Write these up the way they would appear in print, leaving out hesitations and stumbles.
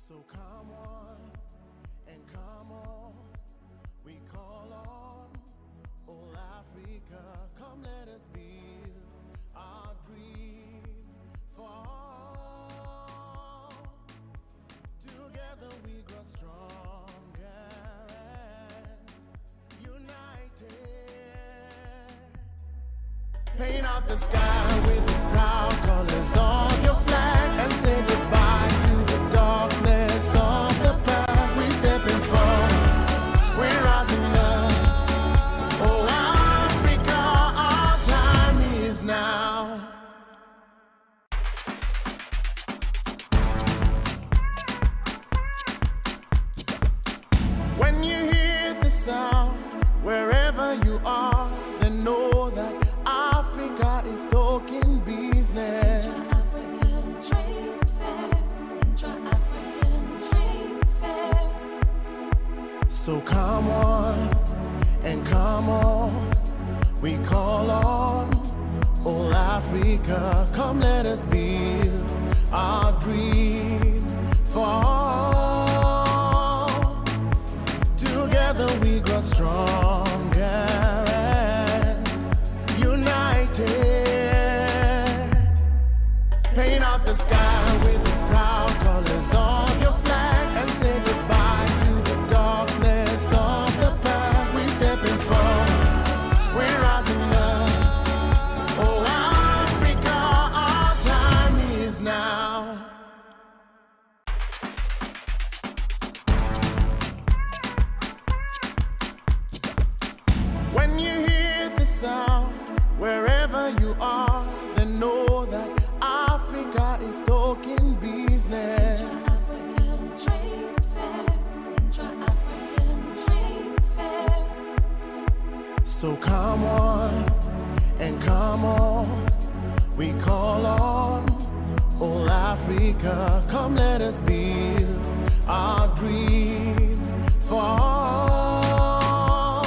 So come on and come on, we call on all Africa. Come let us build our dream for all. Together we grow stronger and united. Paint out the sky with the proud colors of your flag and say goodbye to the darkness of the past. We stepping forward, we're rising up. Oh Africa, our time is now. When you hear the sound, wherever you are, then know that Africa is talking business. Intra-African trade fair, intra-African trade fair. So come on and come on, we call on all Africa. Come let us build our dream for all. Together we grow stronger and united. Paint out the sky with the proud colors of your flag and say goodbye to the darkness of the past. We stepping forward, we're rising up. Oh Africa, our time is now. When you hear the sound, wherever you are, then know that Africa is talking business. Intra-African trade fair, intra-African trade fair. So come on and come on, we call on all Africa. Come let us build our dream for all.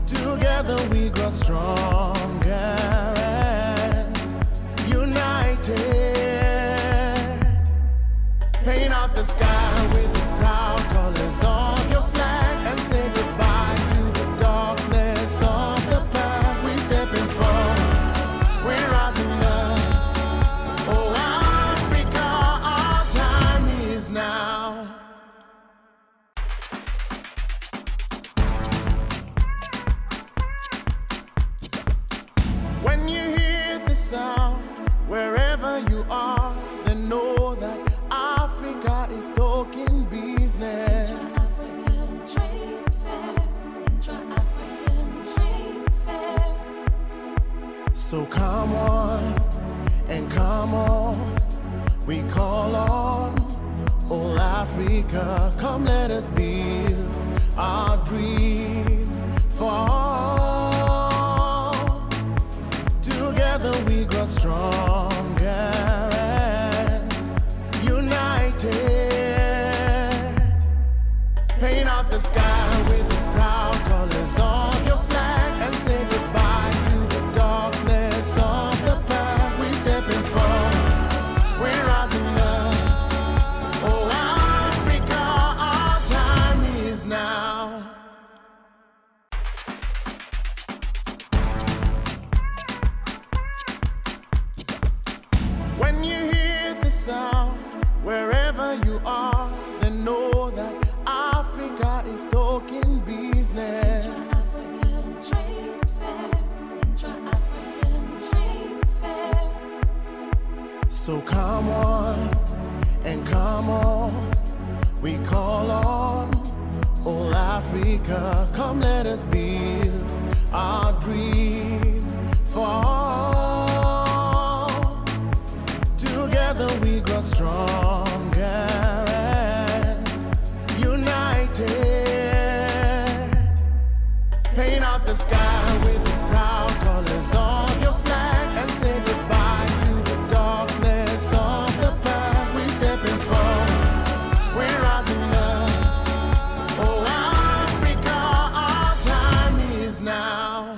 Together we grow stronger and united. Paint out the sky with the proud colors of your flag and say goodbye to the darkness of the past. We stepping forward, we're rising up. Oh Africa, our time is now. When you hear the sound, wherever you are, then know that Africa is talking business. Intra-African trade fair, intra-African trade fair. So come on and come on, we call on all Africa. Come let us build our dream for all. Together we grow stronger and united. Paint out the sky with the proud colors of your flag and say goodbye to the darkness of the past. We stepping forward, we're rising up. Oh Africa, our time is now. When you hear the sound, wherever you are, then know that Africa is talking business. Intra-African trade fair, intra-African trade fair. So come on and come on, we call on all Africa. Come let us build our dream for all. Together we grow stronger and united. Paint out the sky with the proud colors of your flag and say goodbye to the darkness of the past. We stepping forward, we're rising up. Oh Africa, our time is now.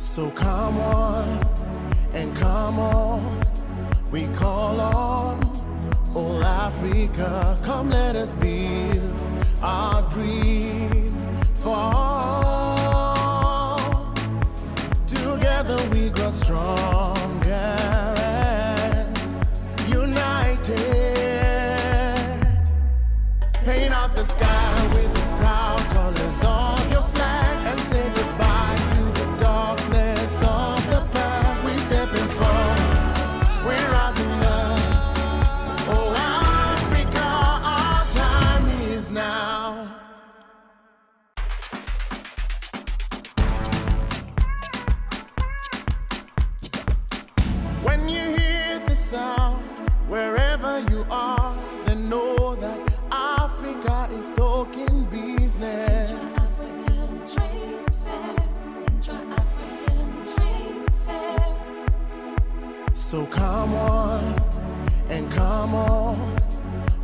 So come on and come on, we call on all Africa. Come let us build our dream fall. Together we grow stronger and united. Paint out the sky with the proud colors of your flag and say goodbye to the darkness of the past. We stepping forward, we're rising up. Oh, Africa, our time is now. When you hear the sound, wherever you are, then know that Africa is talking business. African trade fair, intra-African trade fair. So come on and come on,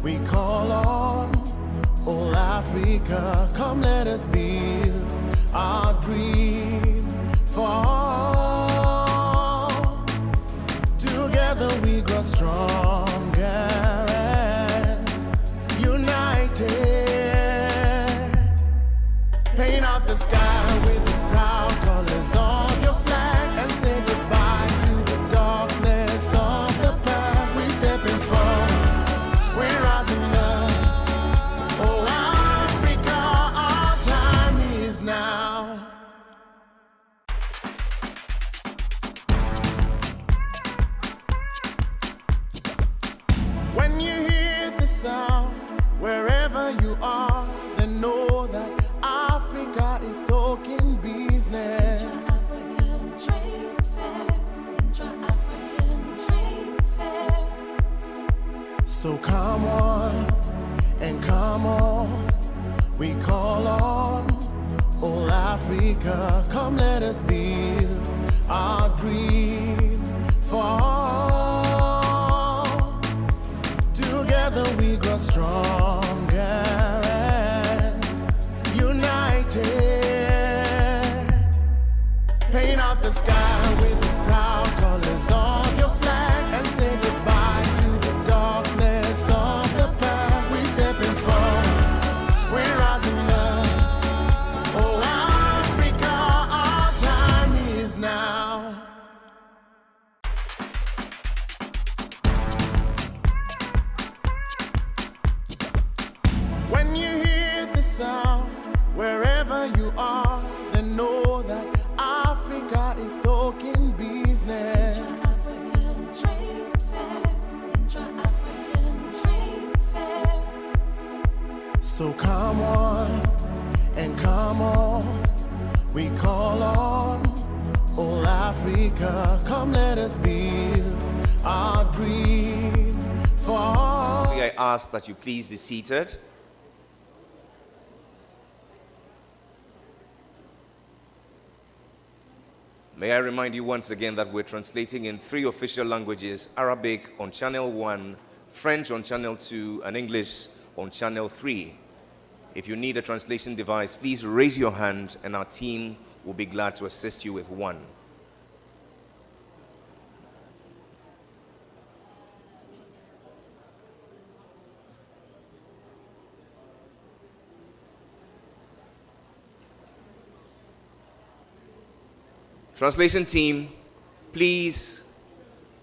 we call on all Africa. Come let us build our dream fall. Together we grow stronger and united. Paint out the sky with the proud colors of your flag and say goodbye to the darkness of the past. We stepping forward, we're rising up. Oh, Africa, our time is now. When you hear the sound, wherever you are, then know that Africa is talking business. African trade fair, intra-African trade fair. So come on and come on, we call on all Africa. Come let us build our dream fall. Together we grow stronger and united. Paint out the sky with the proud colors of your flag and say goodbye to the darkness of the past. We stepping forward, we're rising up. Oh, Africa, our time is now. When you hear the sound, wherever you are, then know that Africa is talking business. African trade fair, intra-African trade fair. So come on and come on, we call on all Africa. Come let us build our dream fall. I ask that you please be seated. May I remind you once again that we're translating in 3 official languages: Arabic on channel 1, French on channel 2, and English on channel 3. If you need a translation device, please raise your hand and our team will be glad to assist you with one. Translation team, please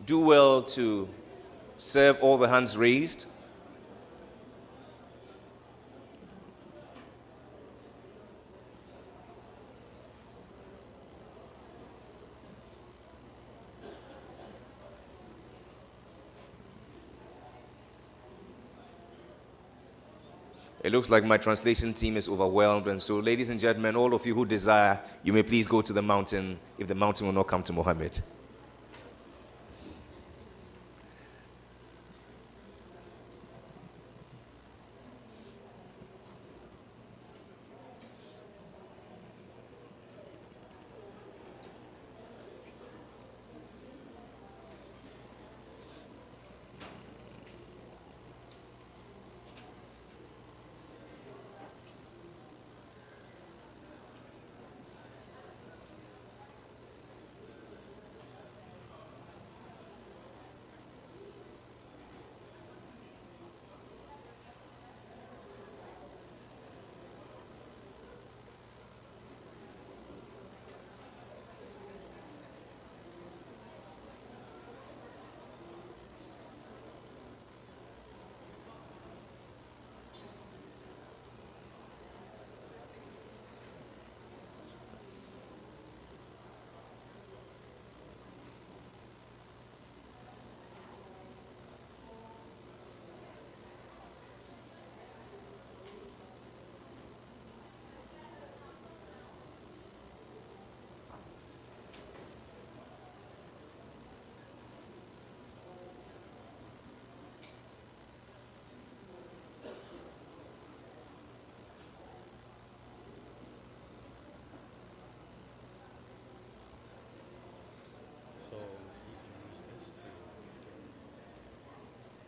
do well to serve all the hands raised. It looks like my translation team is overwhelmed, and so, ladies and gentlemen, all of you who desire, you may please go to the mountain if the mountain will not come to Mohammed.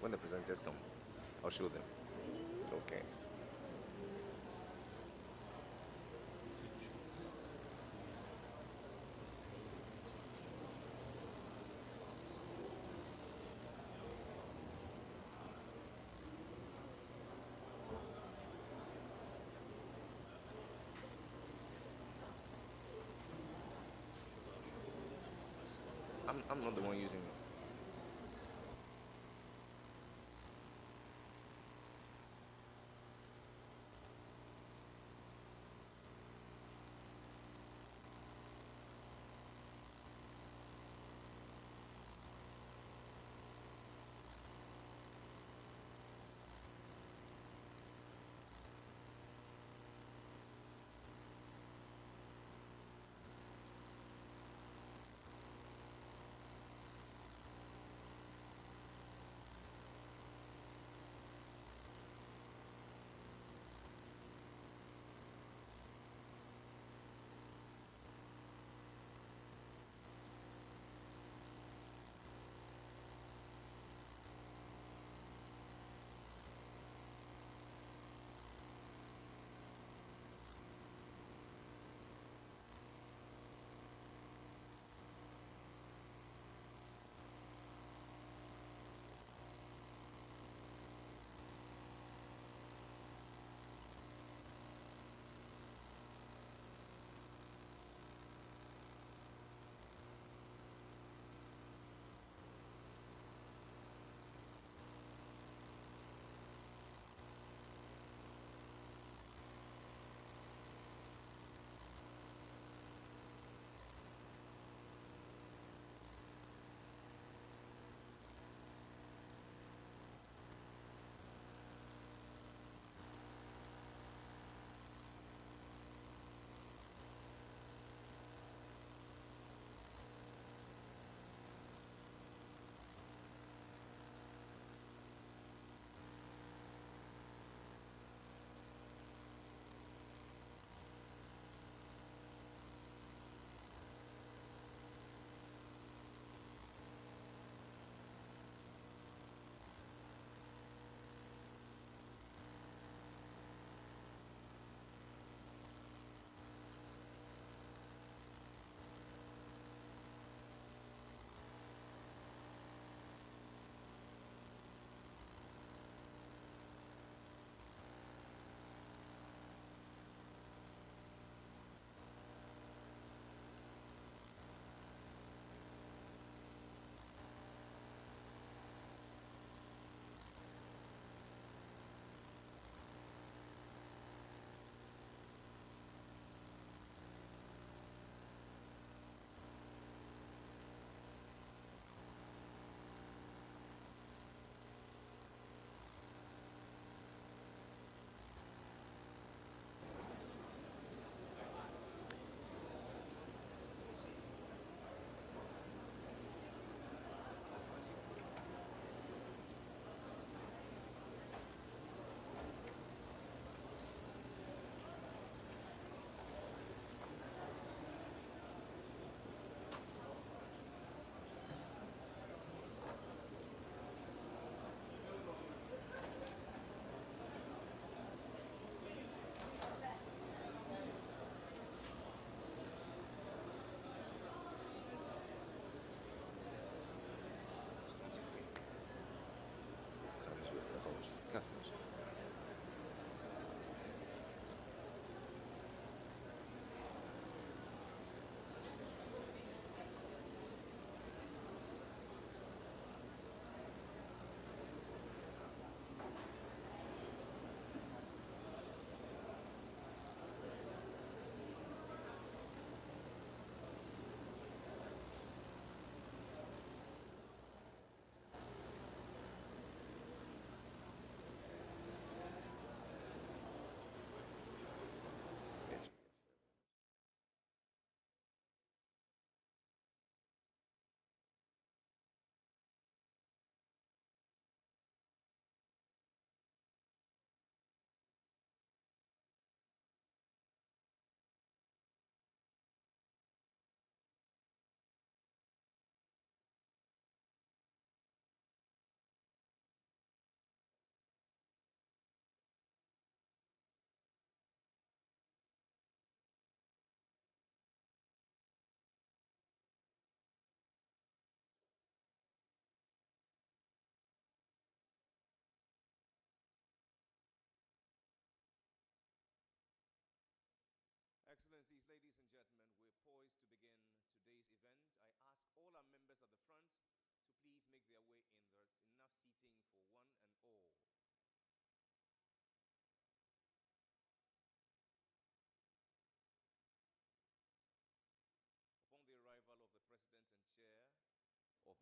When the presenters come, I'll show them. Okay. I'm not the one using it.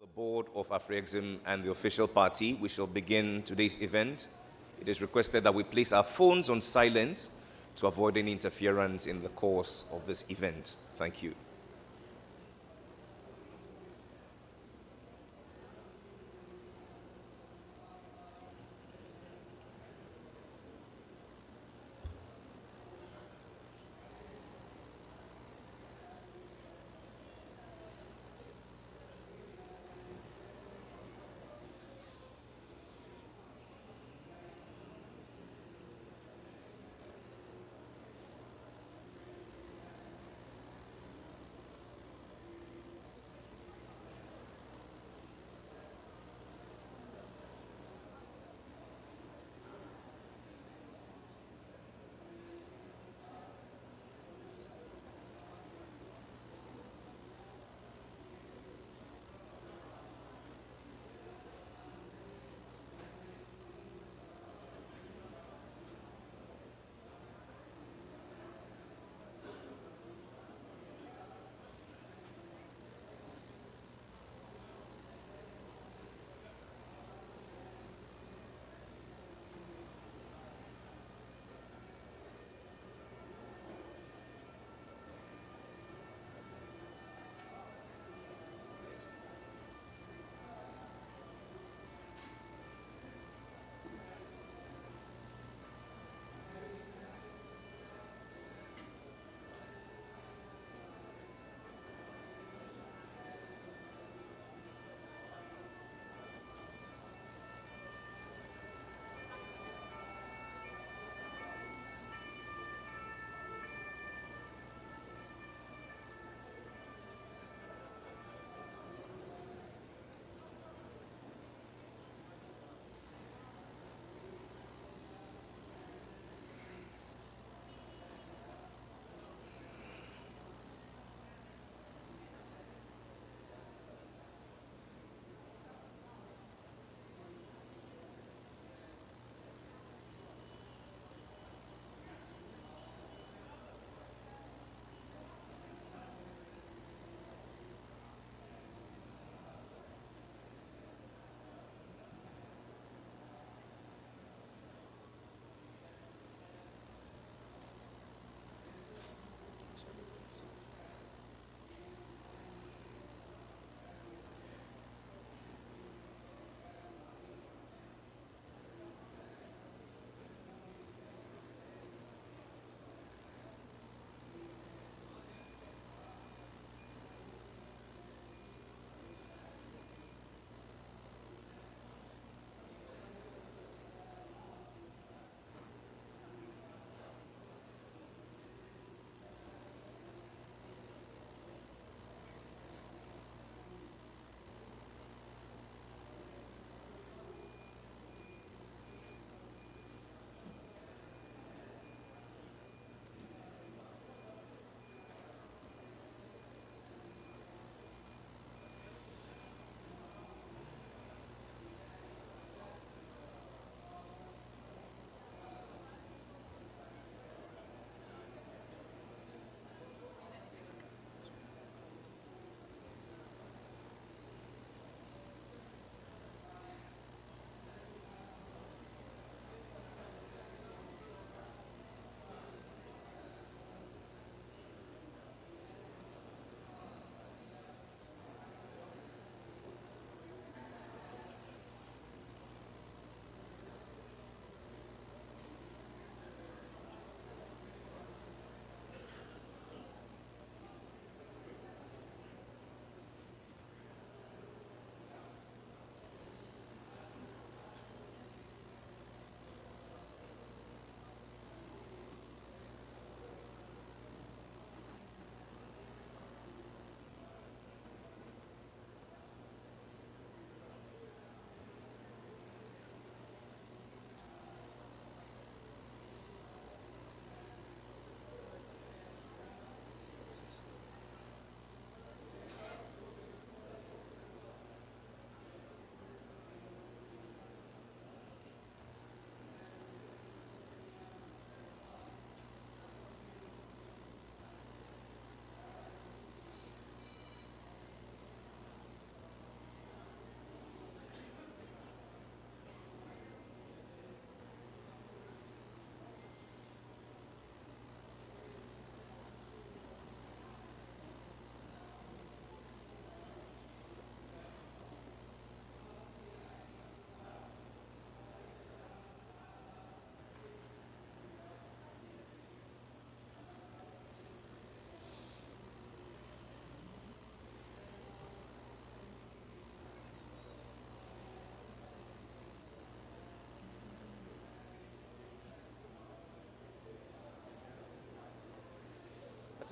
The board of Afrexim and the official party, we shall begin today's event. It is requested that we place our phones on silent to avoid any interference in the course of this event. Thank you.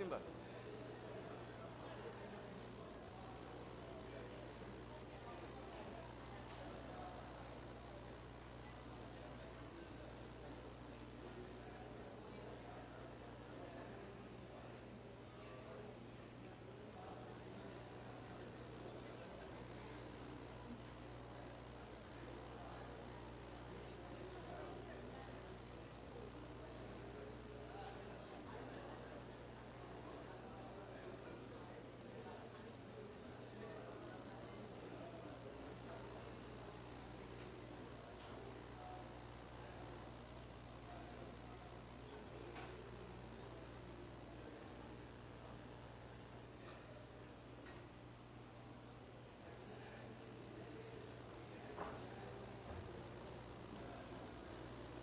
Timber.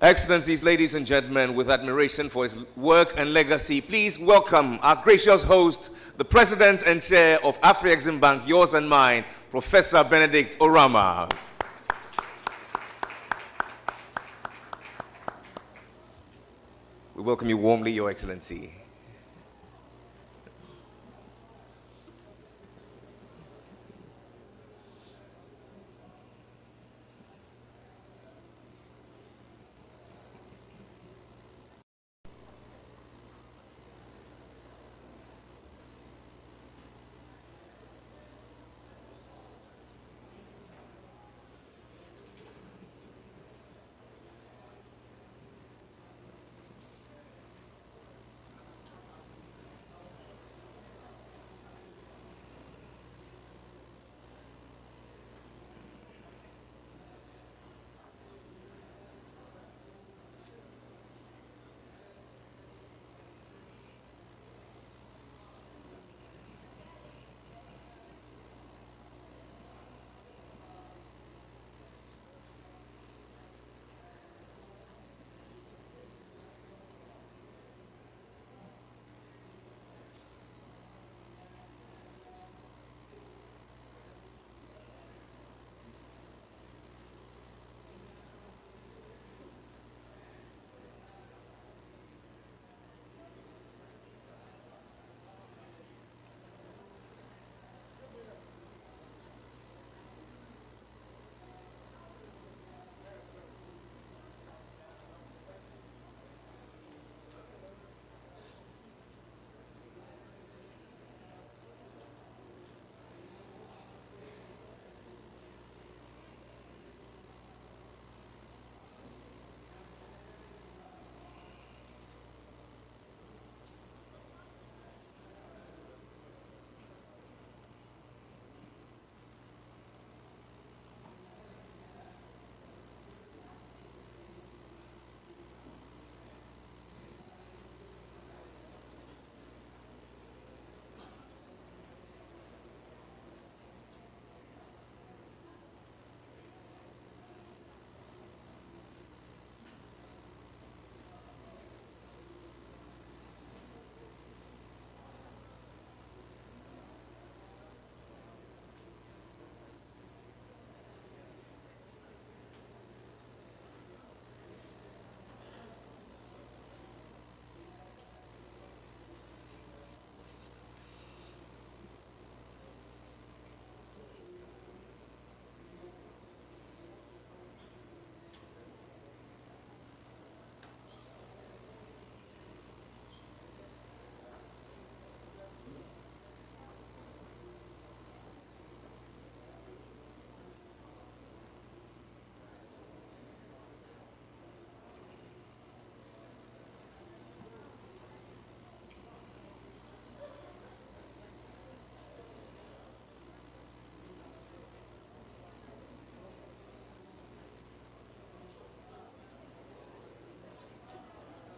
Excellencies, ladies and gentlemen, with admiration for his work and legacy, please welcome our gracious host, the President and Chair of Afreximbank, yours and mine, Professor Benedict Orama. We welcome you warmly, Your Excellency.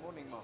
Morning, Mom.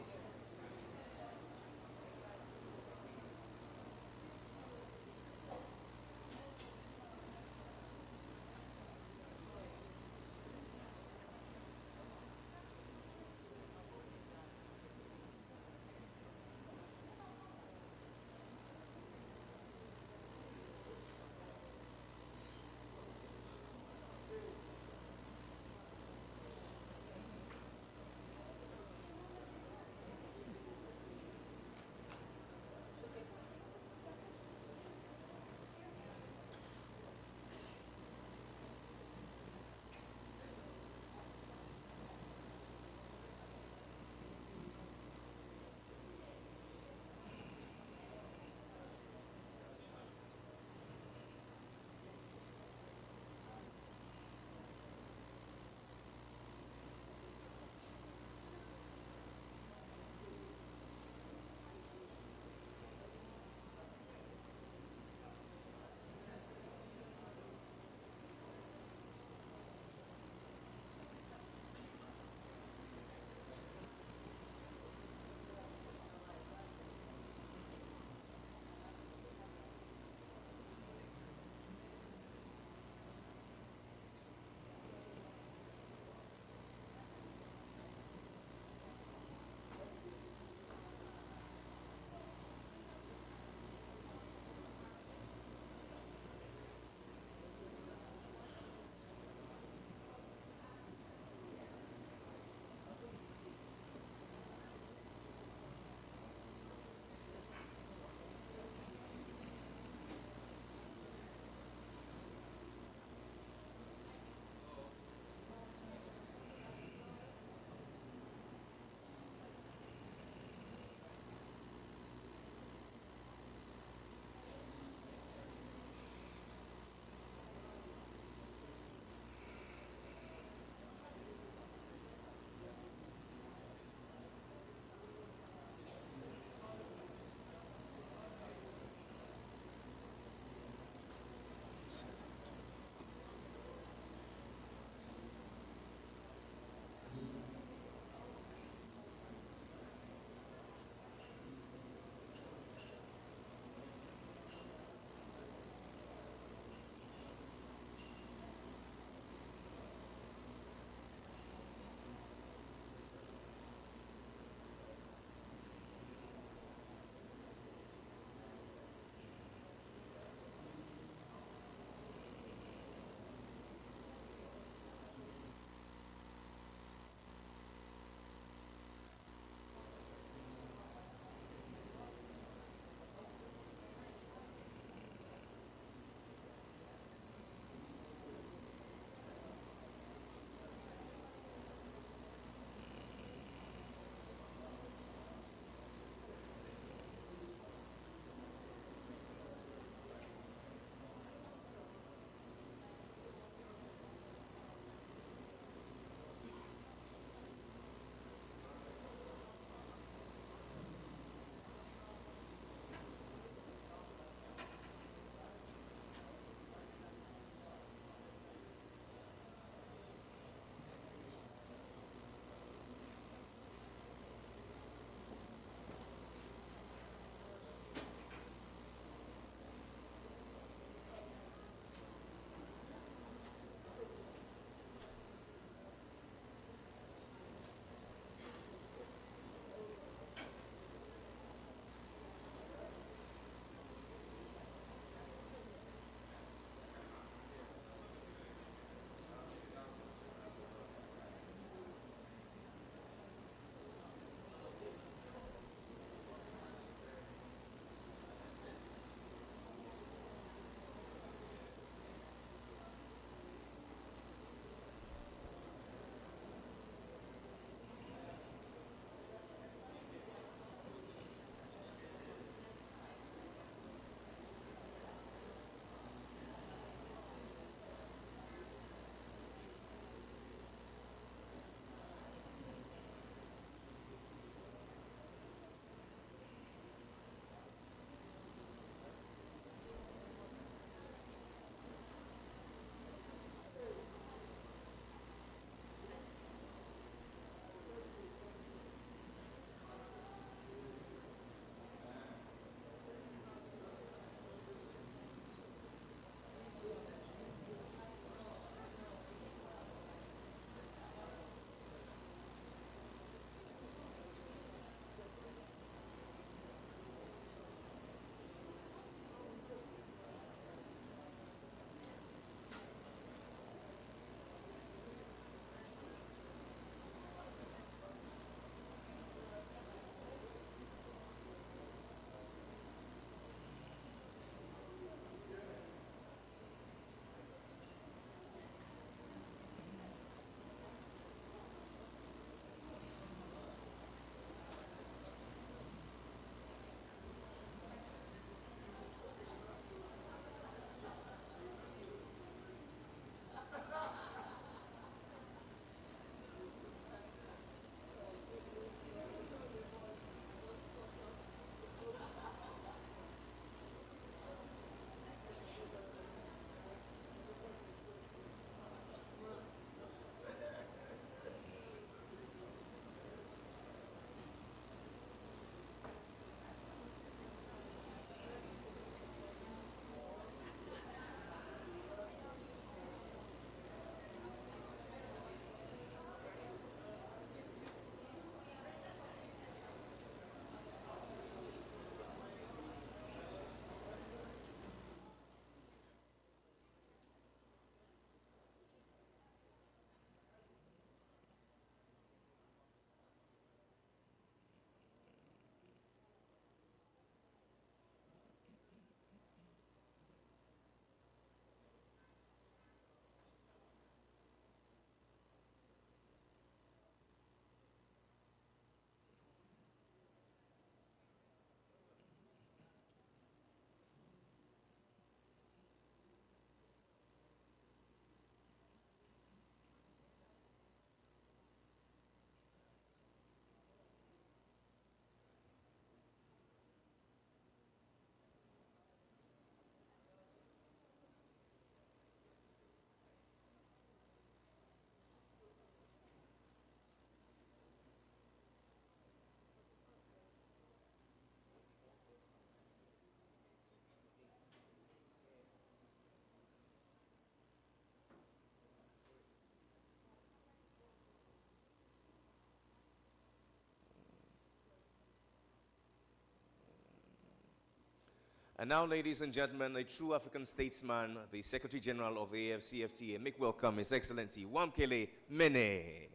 And now, ladies and gentlemen, a true African statesman, the Secretary General of the AFCFTA, make welcome His Excellency Wamkele Mene.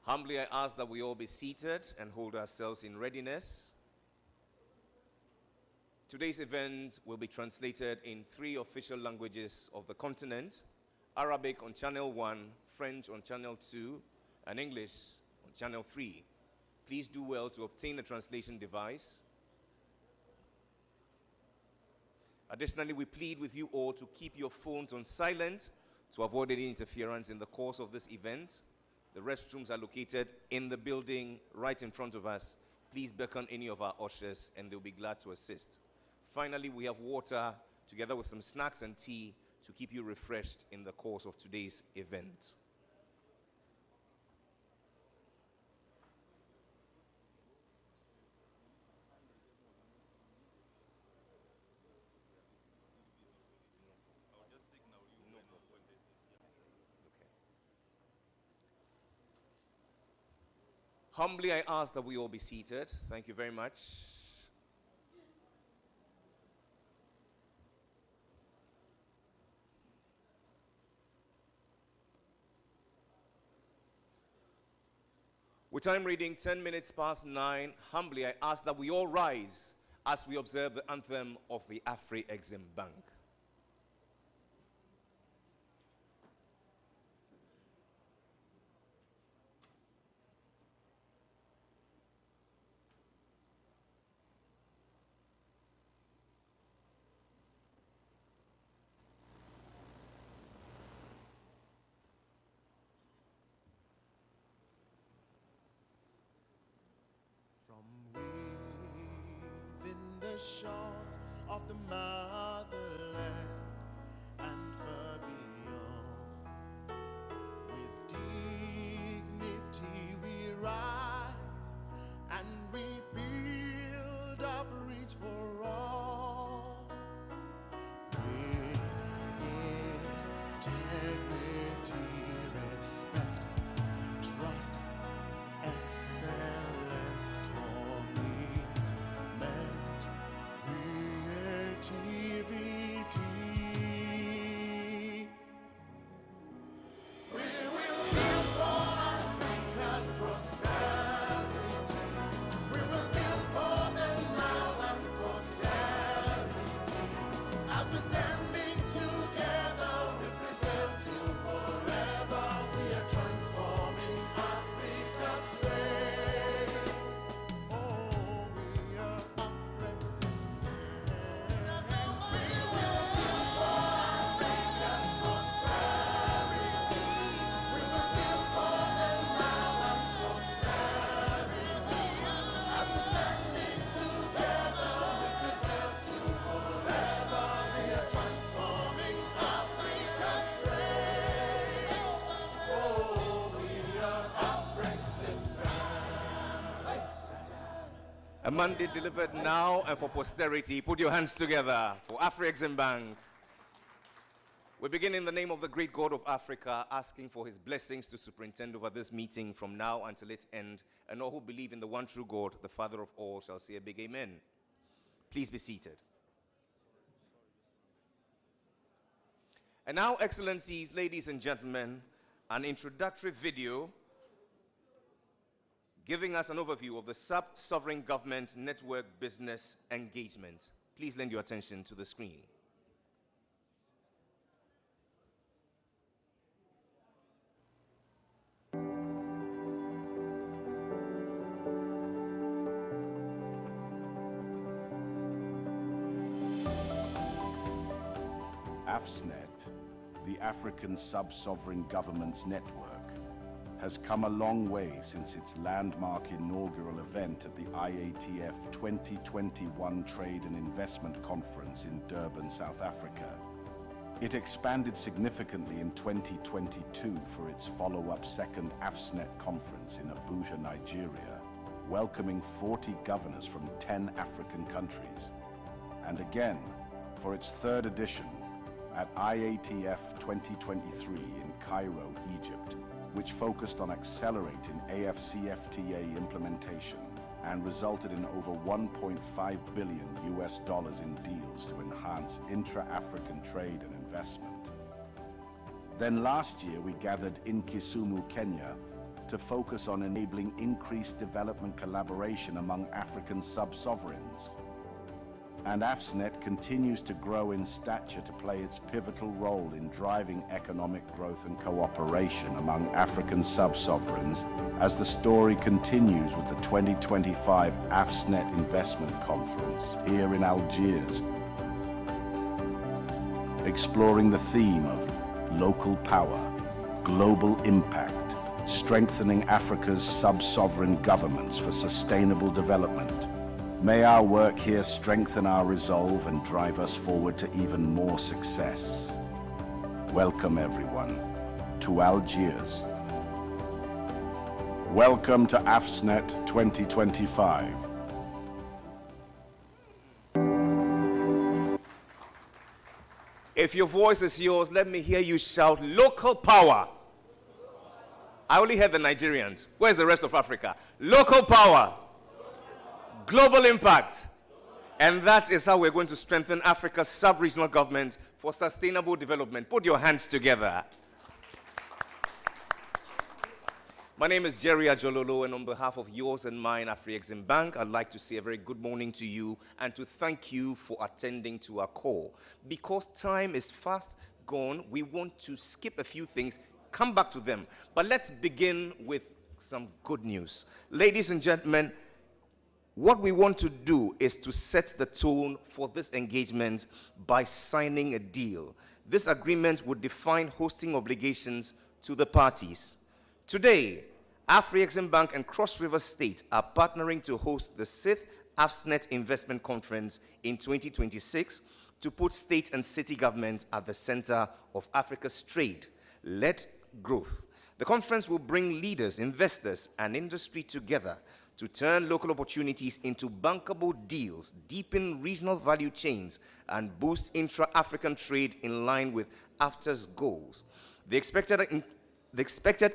Humbly, I ask that we all be seated and hold ourselves in readiness. Today's event will be translated in 3 official languages of the continent: Arabic on Channel 1, French on Channel 2, and English on Channel 3. Please do well to obtain a translation device. Additionally, we plead with you all to keep your phones on silent to avoid any interference in the course of this event. The restrooms are located in the building right in front of us. Please beckon any of our ushers and they'll be glad to assist. Finally, we have water together with some snacks and tea to keep you refreshed in the course of today's event. Humbly, I ask that we all be seated. Thank you very much. With time reading 10 minutes past 9, humbly, I ask that we all rise as we observe the anthem of the Afreximbank. From within the shores of the motherland and far beyond, with dignity we rise and we build a bridge for all. With integrity, respect, trust, excellence, commitment, creativity. We will build for Africa's prosperity. We will build for the now and posterity. As we standing together, we prevail to forever. We are transforming Africa's trade. Oh, we are Afreximbank. We will build for Africa's prosperity. We will build for the now and posterity. As we standing together, we prevail to forever. We are transforming Africa's trade. Oh, we are Afreximbank. A mandate delivered now and for posterity. Put your hands together for Afreximbank. We begin in the name of the great God of Africa, asking for his blessings to superintend over this meeting from now until its end. And all who believe in the one true God, the Father of all, shall say a big amen. Please be seated. And now, Excellencies, ladies and gentlemen, an introductory video giving us an overview of the Sub-Sovereign Government Network Business Engagement. Please lend your attention to the screen. AFSNet, the African Sub-Sovereign Governments Network, has come a long way since its landmark inaugural event at the IATF2025 Trade and Investment Conference in Durban, South Africa. It expanded significantly in 2022 for its follow-up second AFSNet conference in Abuja, Nigeria, welcoming 40 governors from 10 African countries. And again, for its third edition at IATF 2023 in Cairo, Egypt, which focused on accelerating AFCFTA implementation and resulted in over 1.5 billion US dollars in deals to enhance intra-African trade and investment. Then last year we gathered in Kisumu, Kenya, to focus on enabling increased development collaboration among African sub-sovereigns. And AFSNet continues to grow in stature to play its pivotal role in driving economic growth and cooperation among African sub-sovereigns as the story continues with the 2025 AFSNet Investment Conference here in Algiers, exploring the theme of local power, global impact, strengthening Africa's sub-sovereign governments for sustainable development. May our work here strengthen our resolve and drive us forward to even more success. Welcome everyone to Algiers. Welcome to AFSNet 2025. If your voice is yours, let me hear you shout, local power. I only heard the Nigerians. Where's the rest of Africa? Local power. Global impact. And that is how we're going to strengthen Africa's sub-regional governments for sustainable development. Put your hands together. My name is Jerry Ajololo, and on behalf of yours and mine, Afreximbank, I'd like to say a very good morning to you and to thank you for attending to our call. Because time is fast gone, we want to skip a few things, come back to them. But let's begin with some good news. Ladies and gentlemen, what we want to do is to set the tone for this engagement by signing a deal. This agreement would define hosting obligations to the parties. Today, Afreximbank and Cross River State are partnering to host the 6th AFSNet Investment Conference in 2026 to put state and city governments at the center of Africa's trade-led growth. The conference will bring leaders, investors, and industry together to turn local opportunities into bankable deals, deepen regional value chains, and boost intra-African trade in line with AFTA's goals. The expected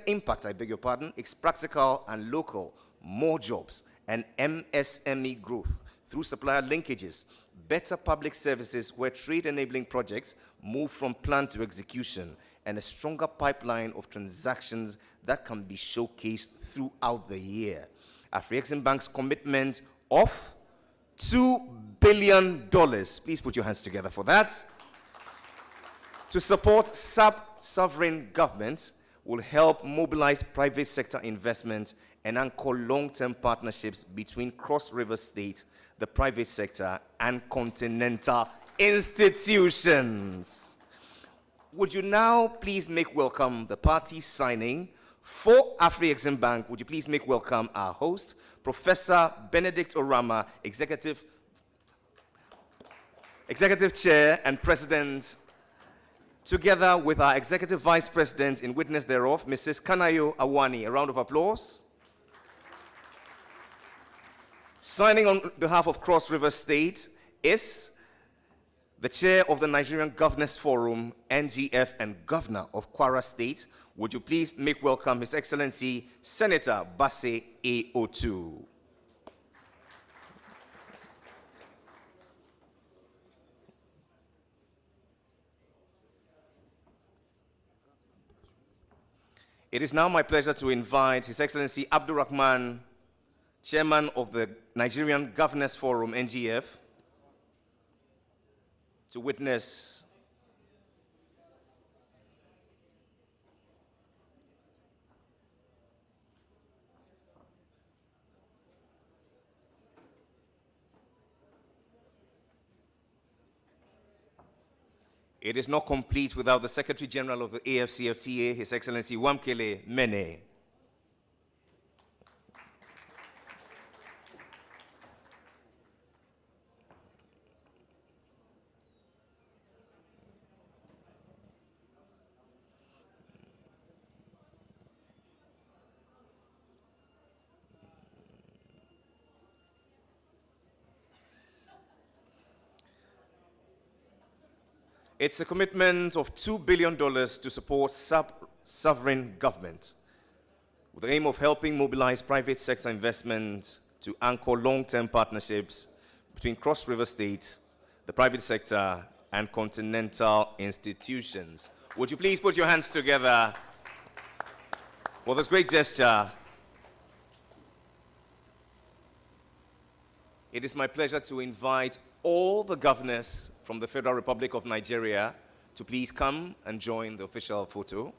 impact, is practical and local, more jobs, and MSME growth through supplier linkages, better public services where trade-enabling projects move from plan to execution, and a stronger pipeline of transactions that can be showcased throughout the year. Afreximbank's commitment of $2 billion, please put your hands together for that, to support sub-sovereign governments will help mobilize private sector investment and anchor long-term partnerships between Cross River State, the private sector, and continental institutions. Would you now please make welcome the parties signing for Afreximbank? Would you please make welcome our host, Professor Benedict Orama, Executive Chair and President, together with our Executive Vice President in witness thereof, Mrs. Kanayo Awani. A round of applause. Signing on behalf of Cross River State is the Chair of the Nigerian Governors Forum, NGF, and Governor of Kwara State. Would you please make welcome His Excellency Senator Bassey A02. It is now my pleasure to invite His Excellency Abdulrahman, Chairman of the Nigerian Governors Forum, NGF, to witness It is not complete without the Secretary General of the AFCFTA, His Excellency Wamkele Mene. It's a commitment of $2 billion to support sub-sovereign government with the aim of helping mobilize private sector investment to to anchor long-term partnerships between Cross River State, the private sector, and continental institutions. Would you please put your hands together for this great gesture? It is my pleasure to invite all the governors from the Federal Republic of Nigeria to please come and join the official photo.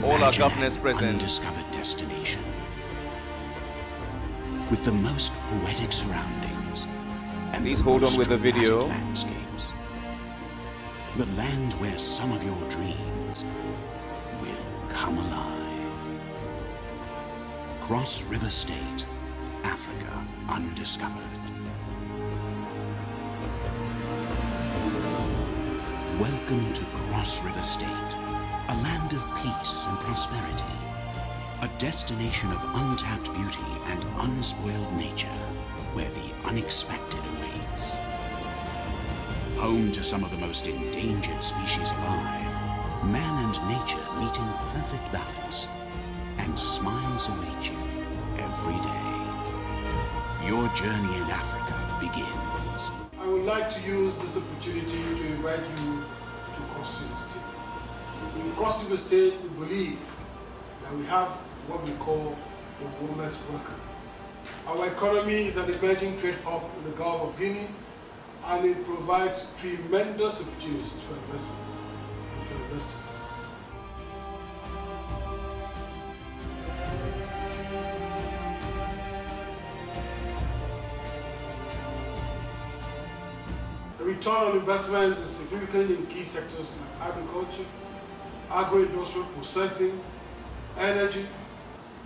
All our governors present. Undiscovered destination with the most poetic surroundings and Please the hold on most with the video. dramatic landscapes. The land where some of your dreams will come alive. Cross River State, Africa undiscovered. Welcome to Cross River State, a land of peace and prosperity, a destination of untapped beauty and unspoiled nature, where the unexpected awaits. Home to some of the most endangered species alive, man and nature meet in perfect balance, and smiles await you every day. Your journey in Africa begins. I would like to use this opportunity to invite you to Cross River State. In Cross River State, we believe that we have what we call the warmest welcome. Our economy is an emerging trade hub in the Gulf of Guinea, and it provides tremendous opportunities for investment and for investors. The return on investments is significant in key sectors like agriculture, agro-industrial processing, energy,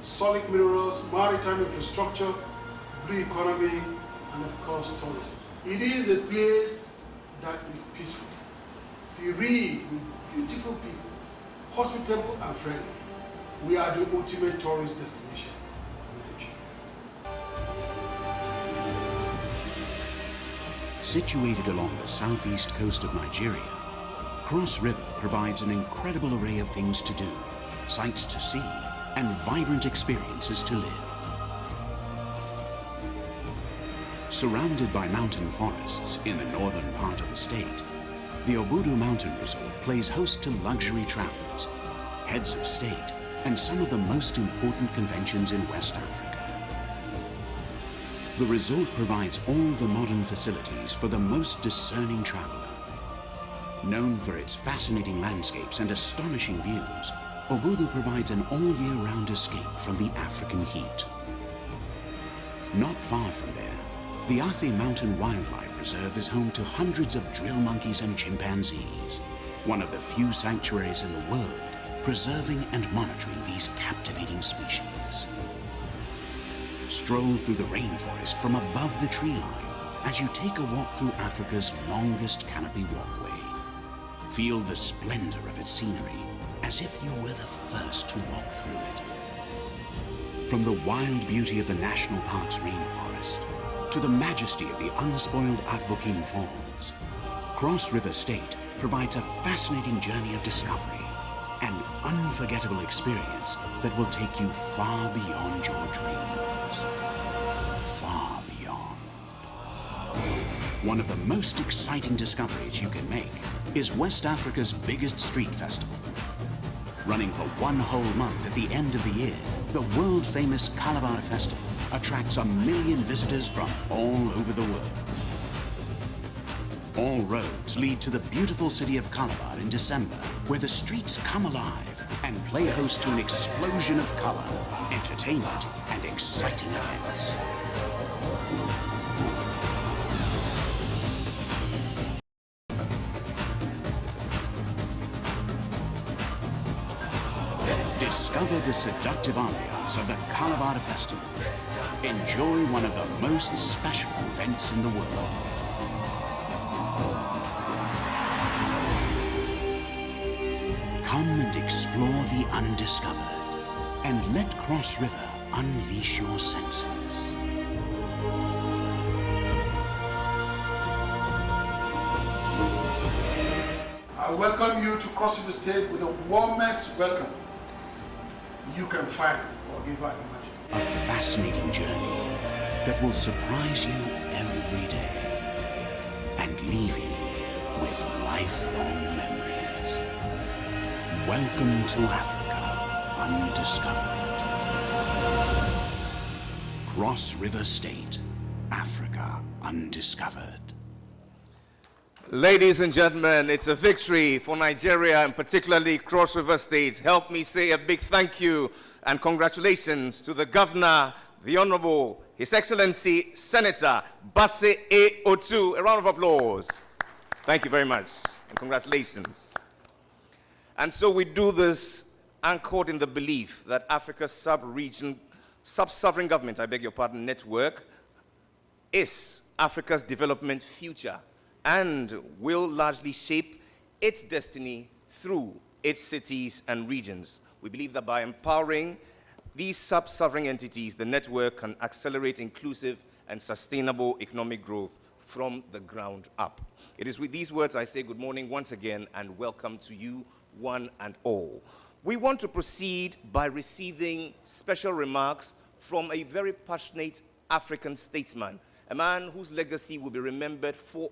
solid minerals, maritime infrastructure, blue economy, and of course tourism. It is a place that is peaceful, serene, with beautiful people, hospitable and friendly. We are the ultimate tourist destination in Nigeria. Situated along the southeast coast of Nigeria, Cross River provides an incredible array of things to do, sights to see, and vibrant experiences to live. Surrounded by mountain forests in the northern part of the state, the Obudu Mountain Resort plays host to luxury travelers, heads of state, and some of the most important conventions in West Africa. The resort provides all the modern facilities for the most discerning traveler. Known for its fascinating landscapes and astonishing views, Obudu provides an all-year-round escape from the African heat. Not far from there, the Afe Mountain Wildlife Reserve is home to hundreds of drill monkeys and chimpanzees, one of the few sanctuaries in the world preserving and monitoring these captivating species. Stroll through the rainforest from above the tree line as you take a walk through Africa's longest canopy walkway. Feel the splendor of its scenery as if you were the first to walk through it. From the wild beauty of the National Park's rainforest to the majesty of the unspoiled Agbokin Falls, Cross River State provides a fascinating journey of discovery, an unforgettable experience that will take you far beyond your dreams. Far beyond. One of the most exciting discoveries you can make is West Africa's biggest street festival. Running for one whole month at the end of the year, the world-famous Calabar Festival attracts 1 million visitors from all over the world. All roads lead to the beautiful city of Calabar in December, where the streets come alive and play host to an explosion of color, entertainment, and exciting events. Discover the seductive ambiance of the Calabar Festival. Enjoy one of the most special events in the world. Come and explore the undiscovered, and let Cross River unleash your senses. I welcome you to Cross River State with the warmest welcome. you can find or ever imagine. A fascinating journey that will surprise you every day and leave you with lifelong memories. Welcome to Africa Undiscovered. Cross River State, Africa Undiscovered. Ladies and gentlemen, it's a victory for Nigeria and particularly Cross River State. Help me say a big thank you and congratulations to the Governor, the Honorable, His Excellency Senator Bassey A. Otu. A round of applause. Thank you very much and congratulations. And so we do this anchored in the belief that Africa's sub-sovereign government, network, is Africa's development future and will largely shape its destiny through its cities and regions. We believe that by empowering these sub-sovereign entities, the network can accelerate inclusive and sustainable economic growth from the ground up. It is with these words I say good morning once again and welcome to you, one and all. We want to proceed by receiving special remarks from a very passionate African statesman, a man whose legacy will be remembered for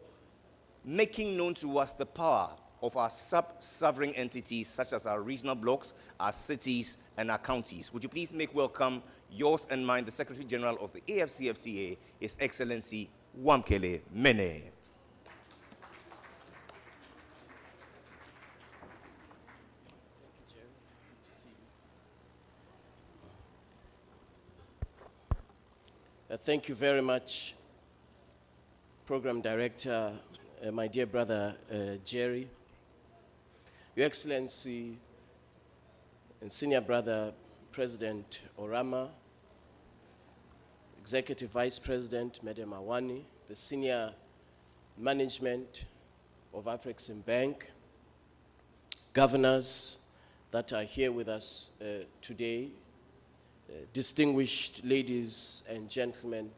making known to us the power of our sub-sovereign entities such as our regional blocks, our cities, and our counties. Would you please make welcome yours and mine, the Secretary General of the AFCFTA, His Excellency Wamkele Mene. Thank you very much, Program Director, my dear brother Jerry, Your Excellency and Senior Brother President Orama, Executive Vice President Madam Awani, the Senior Management of Afreximbank, governors that are here with us today, distinguished ladies and gentlemen,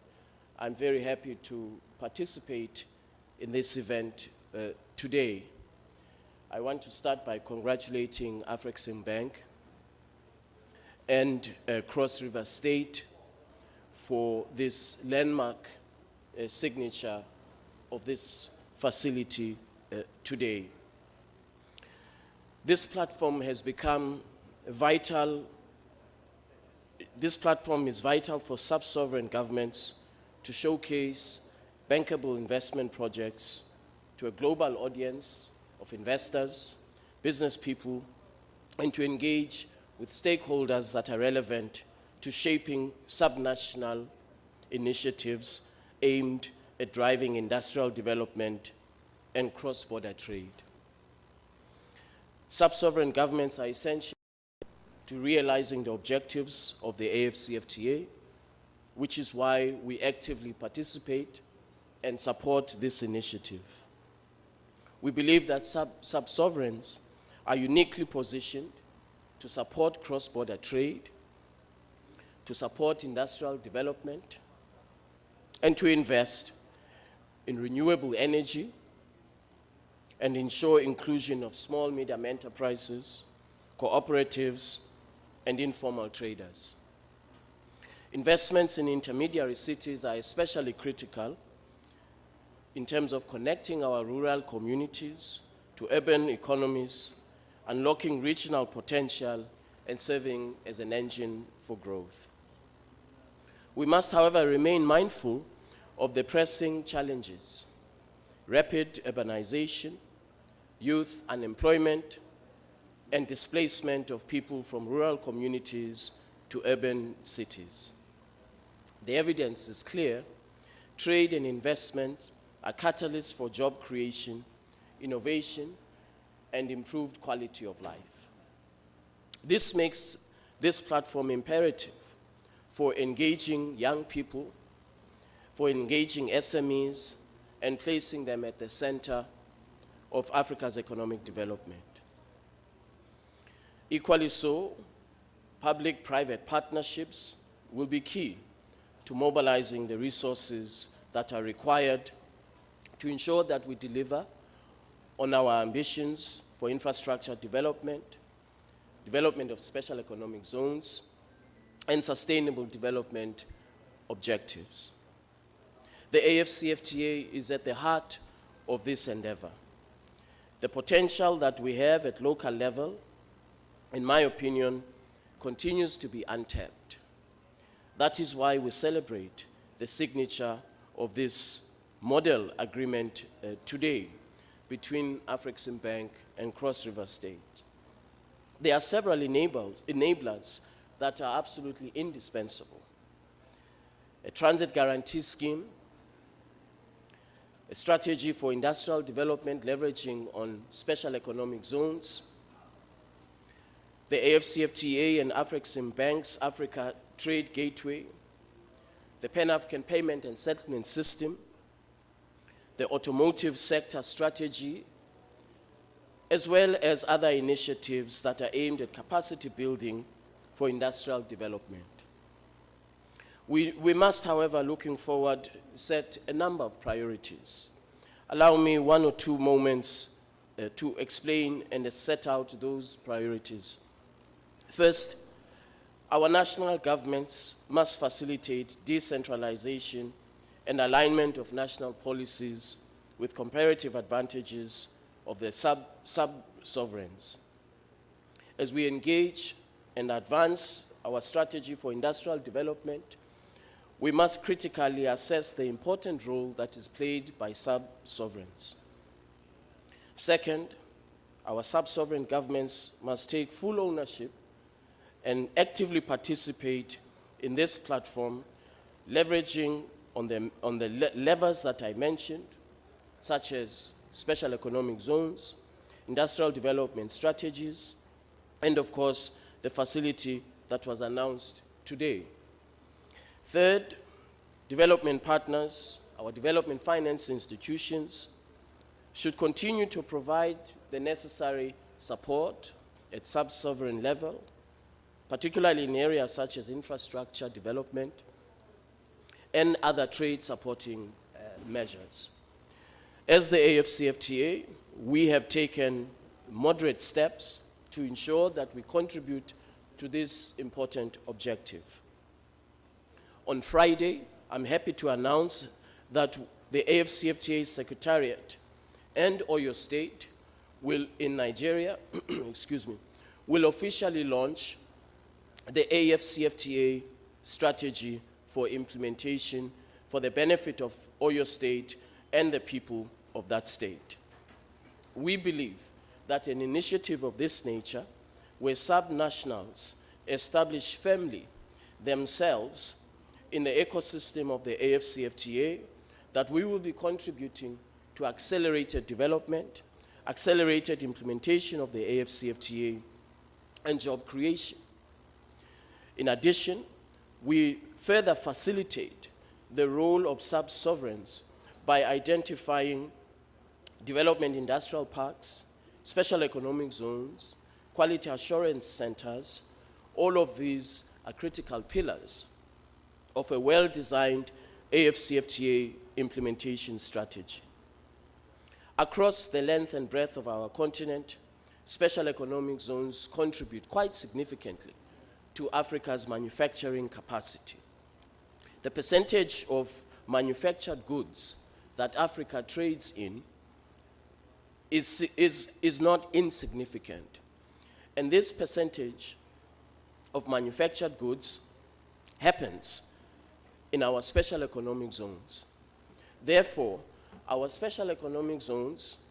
I'm very happy to participate in this event today. I want to start by congratulating Afreximbank and Cross River State for this landmark signature of this facility today. This platform has become vital. This platform is vital for sub-sovereign governments to showcase bankable investment projects to a global audience of investors, business people, and to engage with stakeholders that are relevant to shaping subnational initiatives aimed at driving industrial development and cross-border trade. Sub-sovereign governments are essential to realizing the objectives of the AFCFTA, which is why we actively participate and support this initiative. We believe that sub-sovereigns are uniquely positioned to support cross-border trade, to support industrial development, and to invest in renewable energy and ensure inclusion of small, medium enterprises, cooperatives, and informal traders. Investments in intermediary cities are especially critical in terms of connecting our rural communities to urban economies, unlocking regional potential, and serving as an engine for growth. We must, however, remain mindful of the pressing challenges: rapid urbanization, youth unemployment, and displacement of people from rural communities to urban cities. The evidence is clear. Trade and investment are catalysts for job creation, innovation, and improved quality of life. This makes this platform imperative for engaging young people, for engaging SMEs, and placing them at the center of Africa's economic development. Equally so, public-private partnerships will be key to mobilizing the resources that are required to ensure that we deliver on our ambitions for infrastructure development, development of special economic zones, and sustainable development objectives. The AFCFTA is at the heart of this endeavor. The potential that we have at local level, in my opinion, continues to be untapped. That is why we celebrate the signature of this model agreement today between Afreximbank and Cross River State. There are several enablers that are absolutely indispensable. A transit guarantee scheme, a strategy for industrial development leveraging on special economic zones, the AFCFTA and Afreximbank's Africa Trade Gateway, the Pan-African Payment and Settlement System, the automotive sector strategy, as well as other initiatives that are aimed at capacity building for industrial development. We must, however, looking forward, set a number of priorities. Allow me 1 or 2 moments to explain and set out those priorities. First, our national governments must facilitate decentralization and alignment of national policies with comparative advantages of the sub-sovereigns. As we engage and advance our strategy for industrial development, we must critically assess the important role that is played by sub-sovereigns. Second, our sub-sovereign governments must take full ownership and actively participate in this platform, leveraging on the levers that I mentioned, such as special economic zones, industrial development strategies, and of course, the facility that was announced today. Third, development partners, our development finance institutions, should continue to provide the necessary support at sub-sovereign level, particularly in areas such as infrastructure development and other trade supporting measures. As the AFCFTA, we have taken moderate steps to ensure that we contribute to this important objective. On Friday, I'm happy to announce that the AFCFTA Secretariat and Oyo State will, in Nigeria, will officially launch the AFCFTA strategy for implementation for the benefit of Oyo State and the people of that state. We believe that an initiative of this nature, where sub-nationals establish firmly themselves in the ecosystem of the AFCFTA, that we will be contributing to accelerated development, accelerated implementation of the AFCFTA, and job creation. In addition, we further facilitate the role of sub-sovereigns by identifying development industrial parks, special economic zones, quality assurance centers. All of these are critical pillars of a well-designed AFCFTA implementation strategy. Across the length and breadth of our continent, special economic zones contribute quite significantly to Africa's manufacturing capacity. The percentage of manufactured goods that Africa trades in is not insignificant. And this percentage of manufactured goods happens in our special economic zones. Therefore, our special economic zones,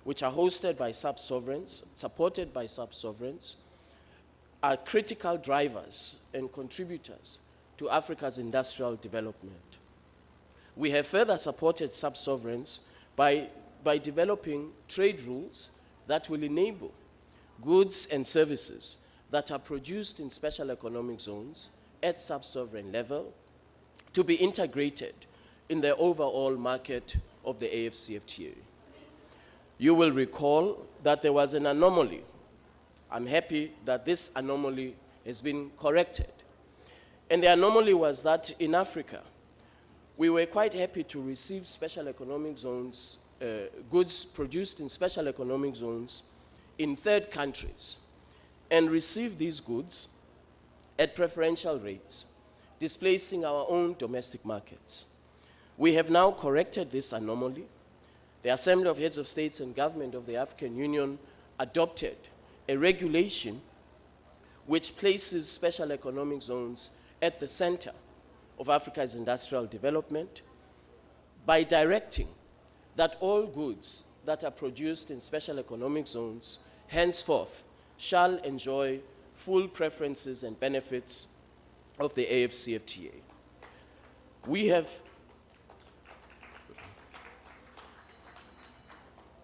which are hosted by sub-sovereigns, supported by sub-sovereigns, are critical drivers and contributors to Africa's industrial development. We have further supported sub-sovereigns by developing trade rules that will enable goods and services that are produced in special economic zones at sub-sovereign level to be integrated in the overall market of the AFCFTA. You will recall that there was an anomaly. I'm happy that this anomaly has been corrected. And the anomaly was that in Africa, we were quite happy to receive special economic zones, goods produced in special economic zones in third countries. and receive these goods at preferential rates, displacing our own domestic markets. We have now corrected this anomaly. The Assembly of Heads of States and Government of the African Union adopted a regulation which places special economic zones at the center of Africa's industrial development by directing that all goods that are produced in special economic zones henceforth shall enjoy full preferences and benefits of the AFCFTA. We have,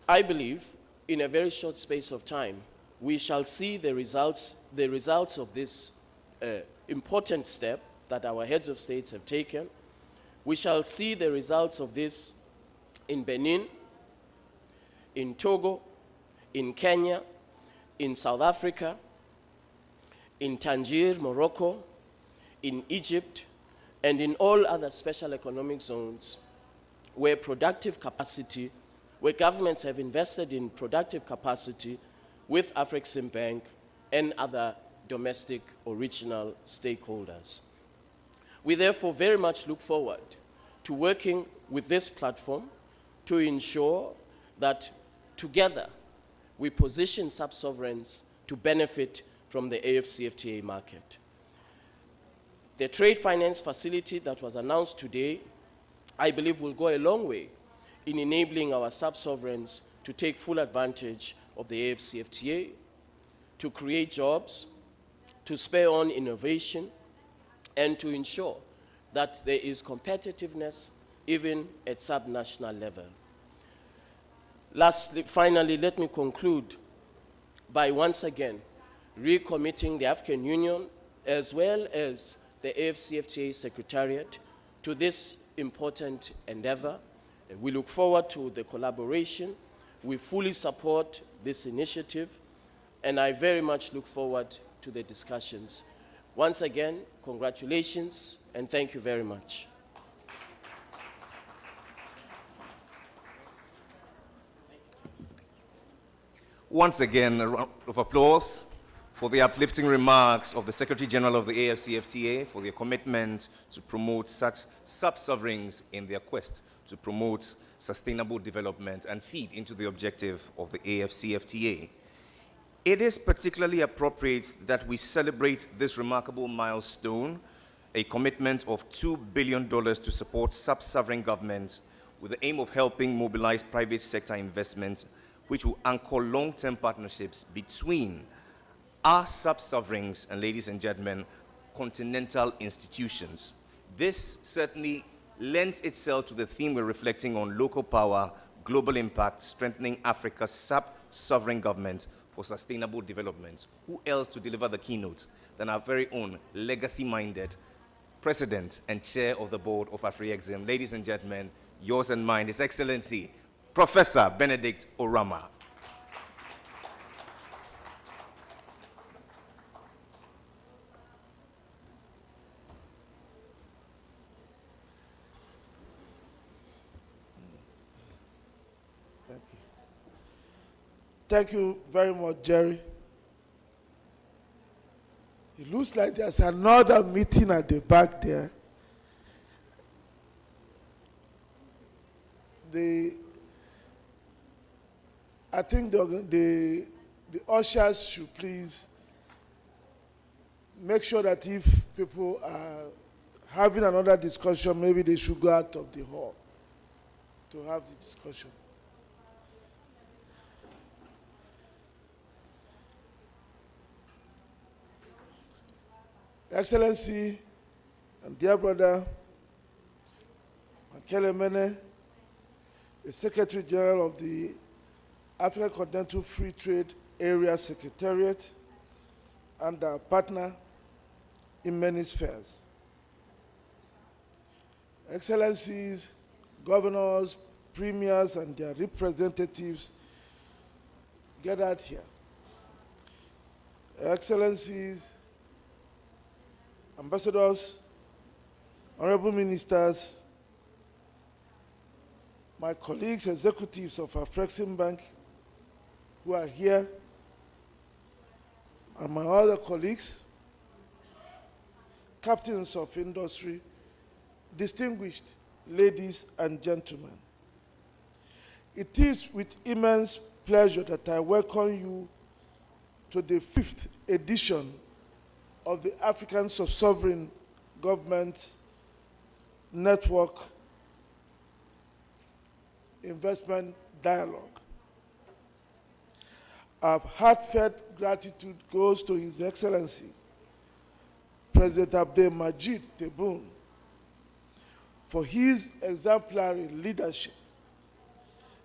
I believe, in a very short space of time, we shall see the results of this important step that our heads of states have taken. We shall see the results of this in Benin, in Togo, in Kenya, in South Africa, in Tangier, Morocco, in Egypt, and in all other special economic zones where governments have invested in productive capacity with Afreximbank and other domestic or regional stakeholders. We therefore very much look forward to working with this platform to ensure that together we position sub-sovereigns to benefit from the AFCFTA market. The trade finance facility that was announced today, I believe, will go a long way in enabling our sub-sovereigns to take full advantage of the AFCFTA, to create jobs, to spur on innovation, and to ensure that there is competitiveness even at subnational level. Lastly, finally, let me conclude by once again recommitting the African Union as well as the AFCFTA Secretariat to this important endeavor. And we look forward to the collaboration. We fully support this initiative, and I very much look forward to the discussions. Once again, congratulations, and thank you very much. Once again, a round of applause for the uplifting remarks of the Secretary General of the AFCFTA for their commitment to promote such sub-sovereigns in their quest to promote sustainable development and feed into the objective of the AFCFTA. It is particularly appropriate that we celebrate this remarkable milestone, a commitment of $2 billion to support sub-sovereign governments with the aim of helping mobilize private sector investment, which will anchor long-term partnerships between our sub-sovereigns and, ladies and gentlemen, continental institutions. This certainly lends itself to the theme we're reflecting on: local power, global impact, strengthening Africa's sub-sovereign government for sustainable development. Who else to deliver the keynote than our very own legacy-minded President and Chair of the Board of Afrexim? Ladies and gentlemen, yours and mine, His Excellency, Professor Benedict Orama. Thank you very much, Jerry. It looks like there's another meeting at the back there. I think the ushers should please make sure that if people are having another discussion, maybe they should go out of the hall to have the discussion. Excellency and dear brother Makele Mene, the Secretary General of the African Continental Free Trade Area Secretariat and our partner in many spheres. Excellencies, governors, premiers, and their representatives gathered here. Excellencies, ambassadors, honorable ministers, my colleagues, executives of Afreximbank who are here, and my other colleagues, captains of industry, distinguished ladies and gentlemen. It is with immense pleasure that I welcome you to the 5th edition of the African Sovereign Government Network Investment Dialogue. Our heartfelt gratitude goes to His Excellency, President Abdelmajid Tebboune, for his exemplary leadership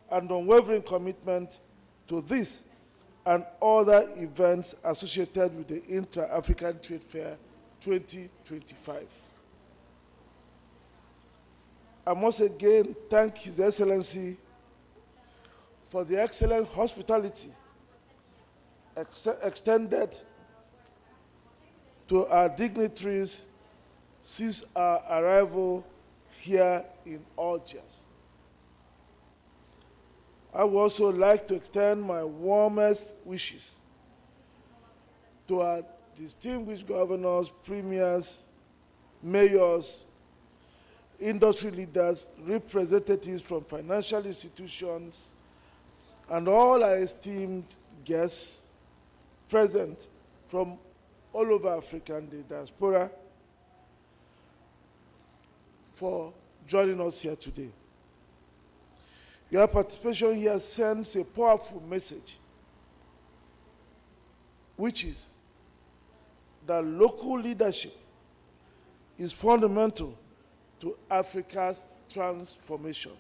and unwavering commitment to this and other events associated with the Intra-African Trade Fair 2025. I must again thank His Excellency for the excellent hospitality extended to our dignitaries since our arrival here in Algiers. I would also like to extend my warmest wishes to our distinguished governors, premiers, mayors, industry leaders, representatives from financial institutions, and all our esteemed guests present from all over Africa and the diaspora for joining us here today. Your participation here sends a powerful message, which is that local leadership is fundamental to Africa's transformation.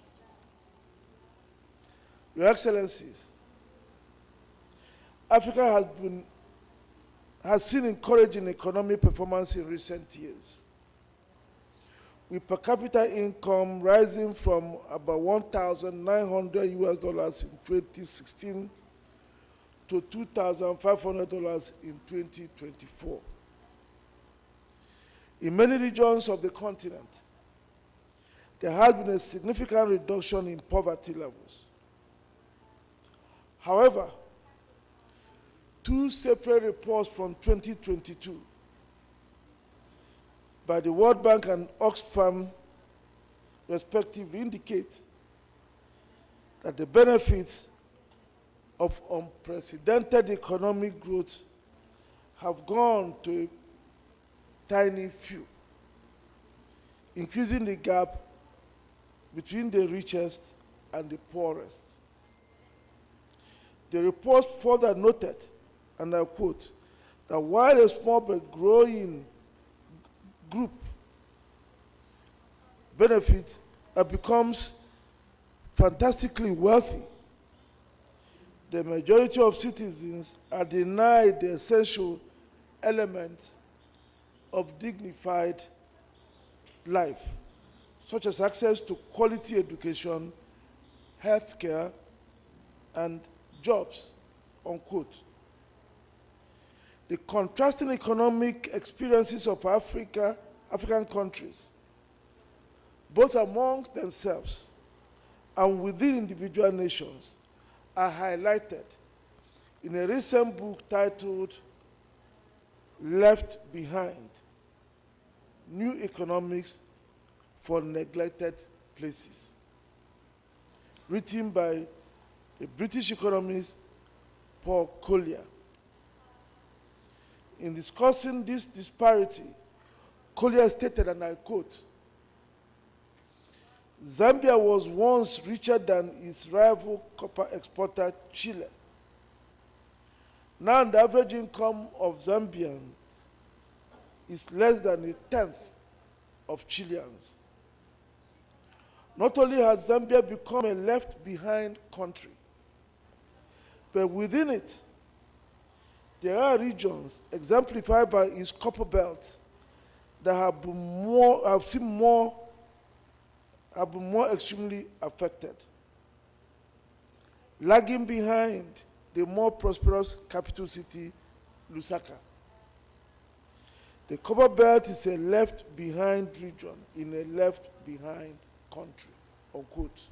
Your Excellencies, Africa has seen encouraging economic performance in recent years, with per capita income rising from about $1,900 in 2016 to $2,500 in 2024. In many regions of the continent, there has been a significant reduction in poverty levels. However, two separate reports from 2022 by the World Bank and Oxfam respectively indicate that the benefits of unprecedented economic growth have gone to a tiny few, increasing the gap between the richest and the poorest. The report further noted, and I quote, that while a small but growing group benefits and becomes fantastically wealthy, the majority of citizens are denied the essential elements of dignified life, such as access to quality education, healthcare, and jobs, unquote. The contrasting economic experiences of African countries, both amongst themselves and within individual nations, are highlighted in a recent book titled Left Behind: New Economics for Neglected Places, written by the British economist Paul Collier. In discussing this disparity, Collier stated, and I quote, "Zambia was once richer than its rival copper exporter, Chile. Now the average income of Zambians is less than a tenth of Chileans. Not only has Zambia become a left-behind country, but within it, there are regions exemplified by its copper belt that have been more extremely affected, lagging behind the more prosperous capital city, Lusaka. The copper belt is a left-behind region in a left-behind country," unquote.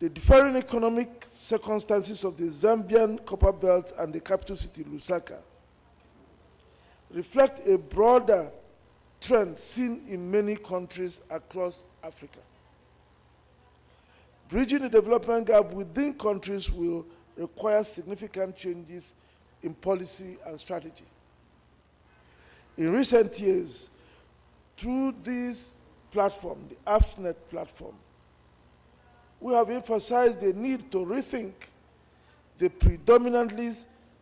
The differing economic circumstances of the Zambian Copper Belt and the capital city, Lusaka, reflect a broader trend seen in many countries across Africa. Bridging the development gap within countries will require significant changes in policy and strategy. In recent years, through this platform, the AFSNet platform, we have emphasized the need to rethink the predominantly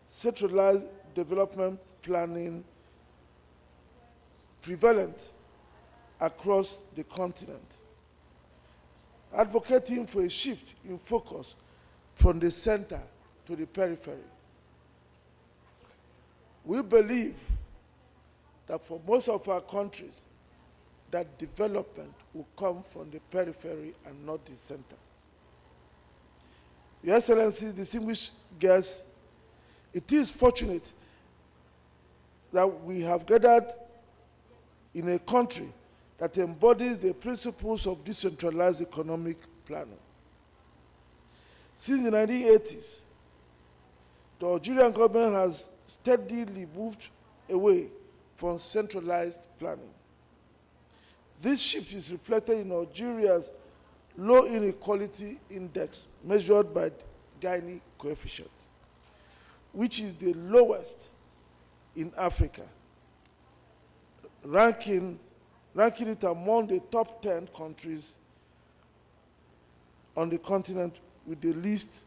centralized development planning prevalent across the continent, advocating for a shift in focus from the center to the periphery. We believe that for most of our countries, that development will come from the periphery and not the center. Your Excellency, distinguished guests, it is fortunate that we have gathered in a country that embodies the principles of decentralized economic planning. Since the 1980s, the Algerian government has steadily moved away from centralized planning. This shift is reflected in Algeria's low inequality index measured by Gini coefficient, which is the lowest in Africa, ranking it among the top 10 countries on the continent with the least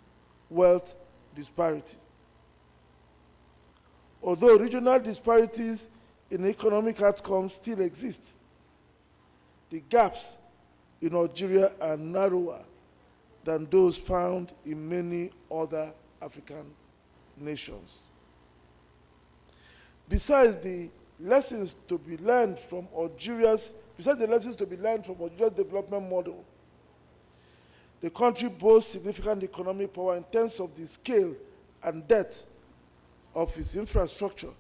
wealth disparity. Although regional disparities in economic outcomes still exist, the gaps in Algeria are narrower than those found in many other African nations. Besides the lessons to be learned from Algeria's development model, the country boasts significant economic power in terms of the scale and depth of its infrastructure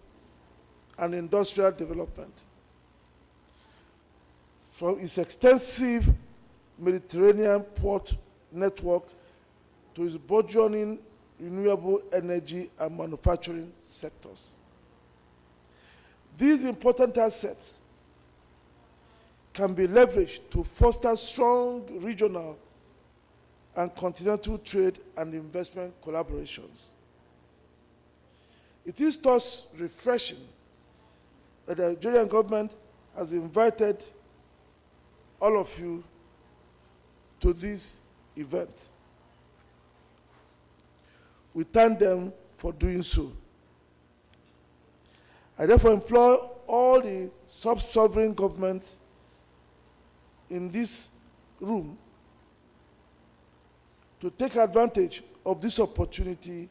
and industrial development. From its extensive Mediterranean port network to its burgeoning renewable energy and manufacturing sectors. These important assets can be leveraged to foster strong regional and continental trade and investment collaborations. It is thus refreshing that the Algerian government has invited all of you to this event. We thank them for doing so. I therefore implore all the sub-sovereign governments in this room to take advantage of this opportunity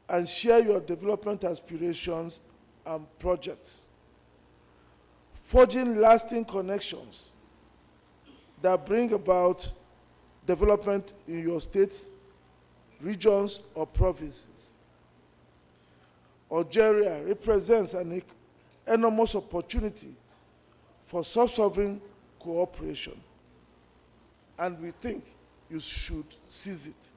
and share your development aspirations and projects, forging lasting connections that bring about development in your states, regions, or provinces. Algeria represents an enormous opportunity for sub-sovereign cooperation, and we think you should seize it.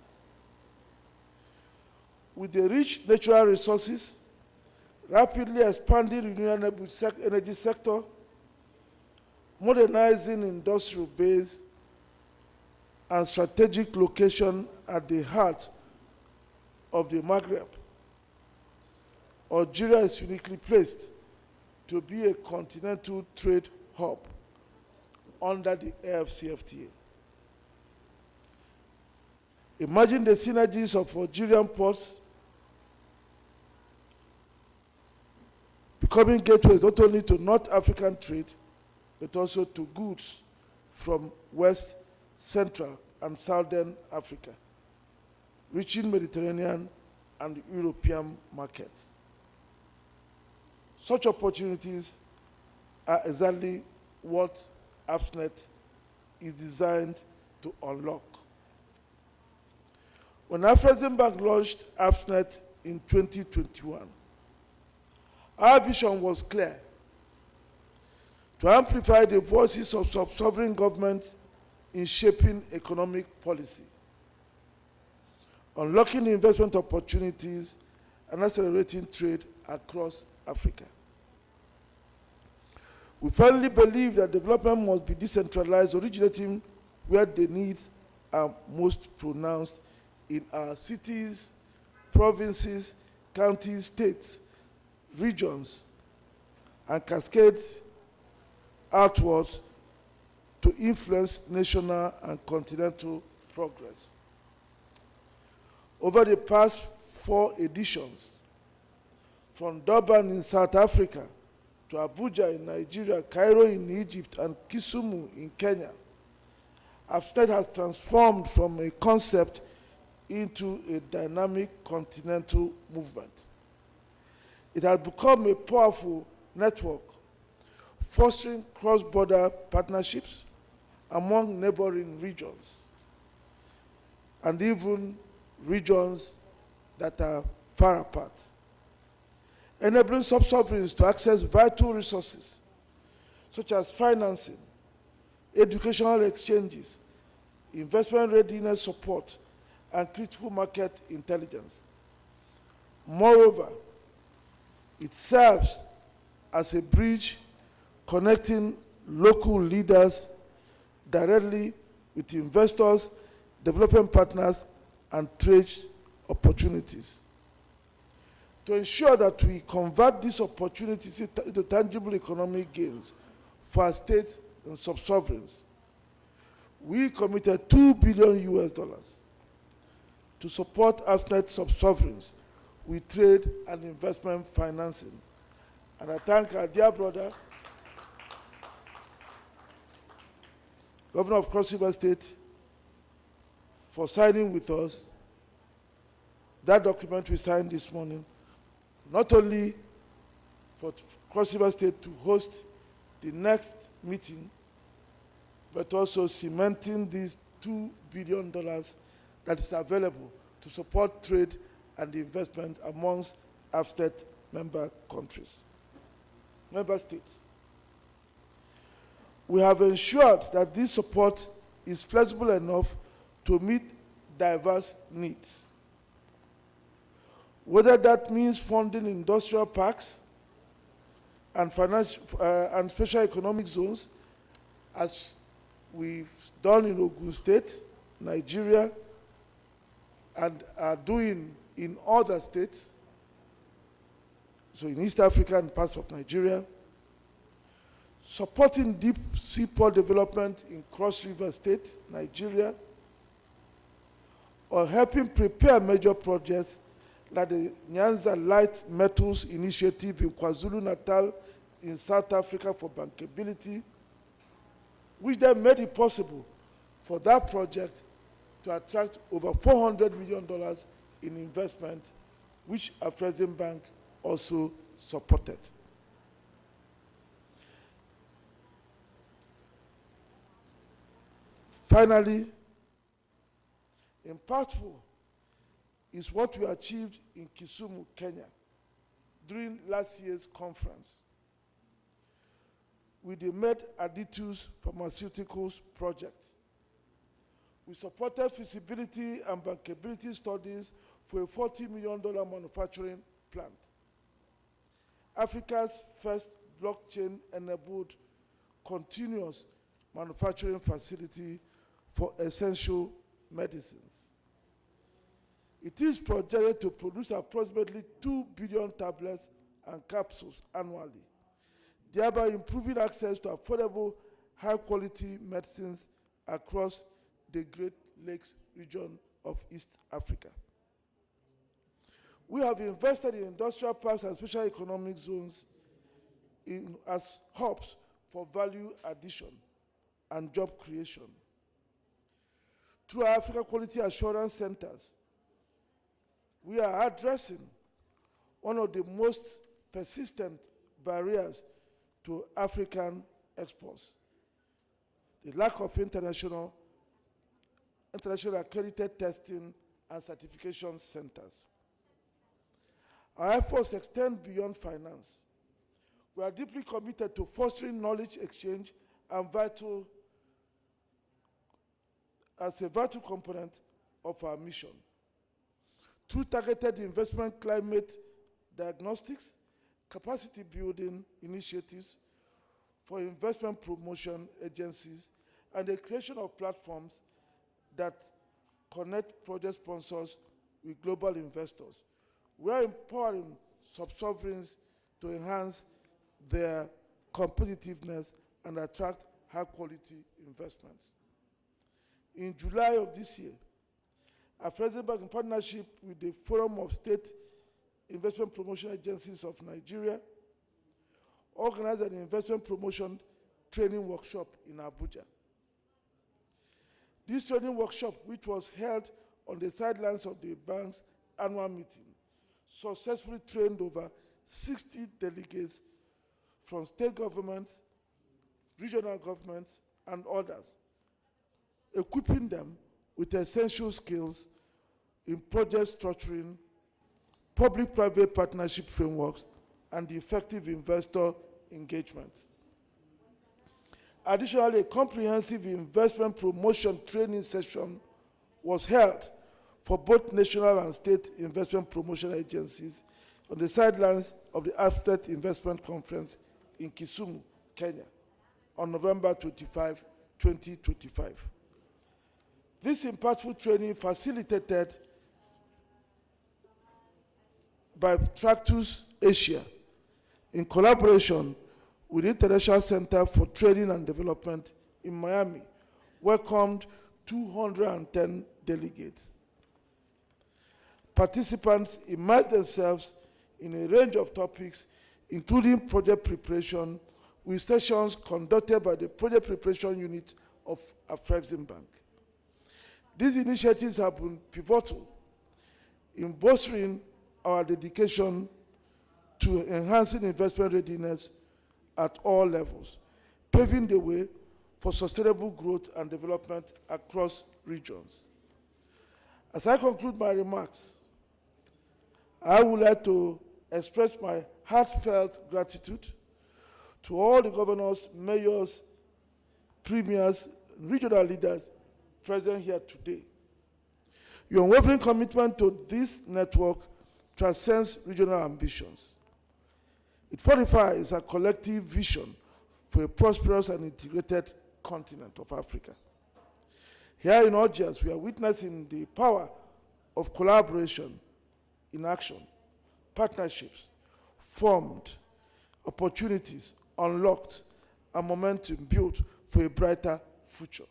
With the rich natural resources, rapidly expanding renewable energy sector, modernizing industrial base, and strategic location at the heart of the Maghreb, Algeria is uniquely placed to be a continental trade hub under the AFCFTA. Imagine the synergies of Algerian ports becoming gateways not only to North African trade, but also to goods from West, Central, and Southern Africa, reaching Mediterranean and European markets. Such opportunities are exactly what AFSNet is designed to unlock. When Afreximbank launched AFSNet in 2021, our vision was clear: to amplify the voices of sub-sovereign governments in shaping economic policy, unlocking investment opportunities, and accelerating trade across Africa. We firmly believe that development must be decentralized, originating where the needs are most pronounced in our cities, provinces, counties, states, regions, and cascades outwards to influence national and continental progress. Over the past 4 editions, from Durban in South Africa to Abuja in Nigeria, Cairo in Egypt, and Kisumu in Kenya, AFSNET has transformed from a concept into a dynamic continental movement. It has become a powerful network, fostering cross-border partnerships among neighboring regions, and even regions that are far apart, enabling sub-sovereigns to access vital resources such as financing, educational exchanges, investment readiness support, and critical market intelligence. Moreover, it serves as a bridge connecting local leaders directly with investors, development partners, and trade opportunities. To ensure that we convert these opportunities into tangible economic gains for our states and sub-sovereigns, we committed $2 billion to support AFSNET sub-sovereigns with trade and investment financing. And I thank our dear brother, Governor of Cross River State, for signing with us that document we signed this morning, not only for Cross River State to host the next meeting, but also cementing these $2 billion that is available to support trade and investment amongst AFSNET member states. We have ensured that this support is flexible enough to meet diverse needs. Whether that means funding industrial parks and special economic zones, as we've done in Ogun State, Nigeria, and are doing in other states, so in East Africa and parts of Nigeria, supporting deep seaport development in Cross River State, Nigeria, or helping prepare major projects like the Nyanza Light Metals Initiative in KwaZulu-Natal in South Africa for bankability, which then made it possible for that project to attract over $400 million in investment, which Afreximbank also supported. Finally, impactful is what we achieved in Kisumu, Kenya, during last year's conference with the Med Aditus Pharmaceuticals project. We supported feasibility and bankability studies for a $40 million manufacturing plant, Africa's first blockchain-enabled continuous manufacturing facility for essential medicines. It is projected to produce approximately 2 billion tablets and capsules annually, thereby improving access to affordable, high-quality medicines across the Great Lakes region of East Africa. We have invested in industrial parks and special economic zones as hubs for value addition and job creation. Through our Africa Quality Assurance Centers, we are addressing one of the most persistent barriers to African exports, the lack of international accredited testing and certification centers. Our efforts extend beyond finance. We are deeply committed to fostering knowledge exchange and as a vital component of our mission. through targeted investment climate diagnostics, capacity building initiatives for investment promotion agencies, and the creation of platforms that connect project sponsors with global investors. We are empowering sub-sovereigns to enhance their competitiveness and attract high-quality investments. In July of this year, Afreximbank, in partnership with the Forum of State Investment Promotion Agencies of Nigeria, organized an investment promotion training workshop in Abuja. This training workshop, which was held on the sidelines of the bank's annual meeting, successfully trained over 60 delegates from state governments, regional governments, and others, equipping them with essential skills in project structuring, public-private partnership frameworks, and effective investor engagements. Additionally, a comprehensive investment promotion training session was held for both national and state investment promotion agencies on the sidelines of the AFTET Investment Conference in Kisumu, Kenya, on November 25, 2025. This impactful training facilitated by Tractus Asia in collaboration with the International Center for Training and Development in Miami welcomed 210 delegates. Participants immersed themselves in a range of topics, including project preparation, with sessions conducted by the Project Preparation Unit of Afreximbank. These initiatives have been pivotal in bolstering our dedication to enhancing investment readiness at all levels, paving the way for sustainable growth and development across regions. As I conclude my remarks, I would like to express my heartfelt gratitude to all the governors, mayors, premiers, and regional leaders present here today. Your unwavering commitment to this network transcends regional ambitions. It fortifies a collective vision for a prosperous and integrated continent of Africa. Here in Algiers, we are witnessing the power of collaboration in action, partnerships formed, opportunities unlocked, and momentum built for a brighter future.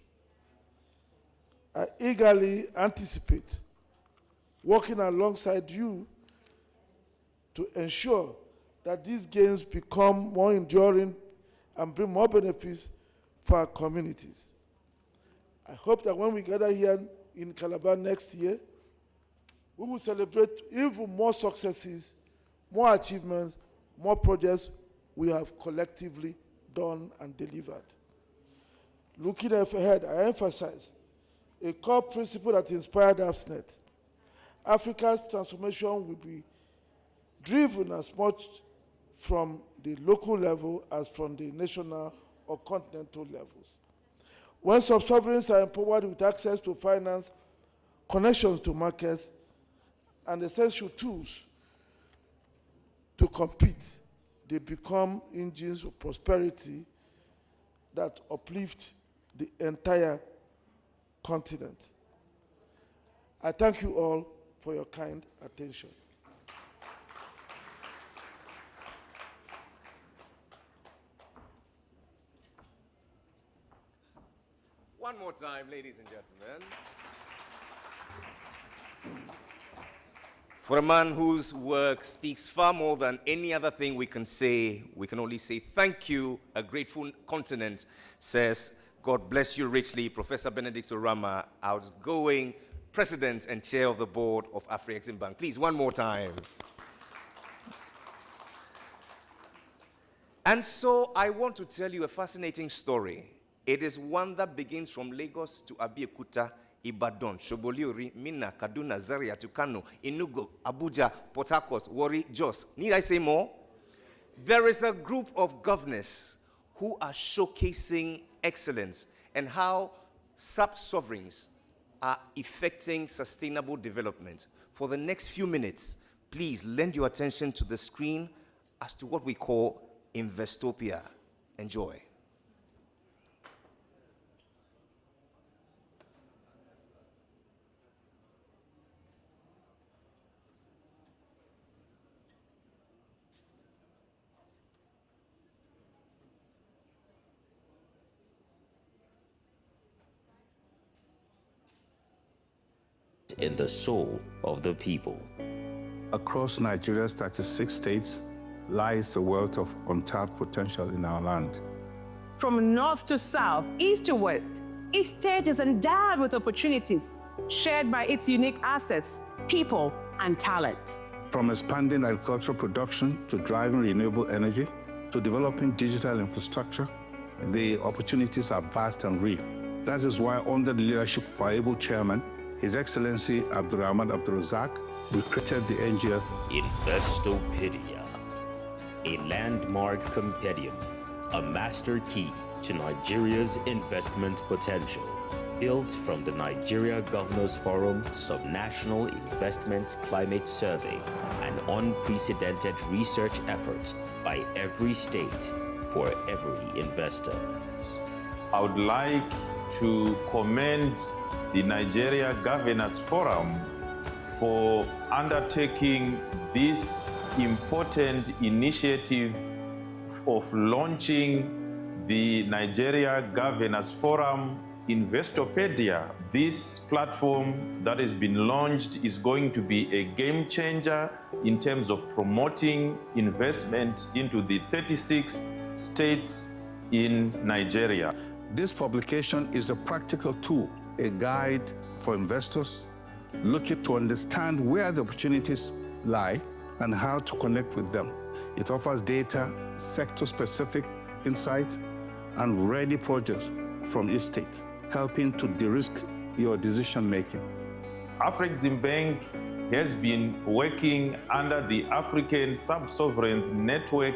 I eagerly anticipate working alongside you to ensure that these gains become more enduring and bring more benefits for our communities. I hope that when we gather here in Calabar next year, we will celebrate even more successes, more achievements, more projects we have collectively done and delivered. Looking ahead, I emphasize a core principle that inspired AFSNet. Africa's transformation will be driven as much from the local level as from the national or continental levels. When sub-sovereigns are empowered with access to finance, connections to markets, and essential tools to compete, they become engines of prosperity that uplift the entire continent. I thank you all for your kind attention. One more time, ladies and gentlemen. For a man whose work speaks far more than any other thing we can say, we can only say thank you. A grateful continent says, God bless you richly, Professor Benedict Orama, outgoing President and Chair of the Board of Afreximbank. Please, one more time. And so I want to tell you a fascinating story. It is one that begins from Lagos to Abeokuta, Ibadan, Shoboliori, Minna, Kaduna, Zaria, Kano, Enugu, Abuja, Port Harcourt, Warri, Jos. Need I say more? There is a group of governors who are showcasing excellence and how sub-sovereigns are effecting sustainable development. For the next few minutes, please lend your attention to the screen as to what we call Investopia. Enjoy. In the soul of the people. Across Nigeria's 36 states lies a wealth of untapped potential in our land. From north to south, east to west, each state is endowed with opportunities shared by its unique assets, people, and talent. From expanding agricultural production to driving renewable energy to developing digital infrastructure, the opportunities are vast and real. That is why, under the leadership of our able chairman, His Excellency Abdurrahman Abdurrazak, we created the NGF Investopedia, a landmark compendium, a master key to Nigeria's investment potential, built from the Nigeria Governors Forum Subnational Investment Climate Survey, an unprecedented research effort by every state for every investor. I would like to commend the Nigeria Governors Forum for undertaking this important initiative of launching the Nigeria Governors Forum Investopedia. This platform that has been launched is going to be a game changer in terms of promoting investment into the 36 states in Nigeria. This publication is a practical tool, a guide for investors looking to understand where the opportunities lie and how to connect with them. It offers data, sector-specific insights, and ready projects from each state, helping to de-risk your decision-making. Afreximbank has been working under the African Sub-Sovereigns Network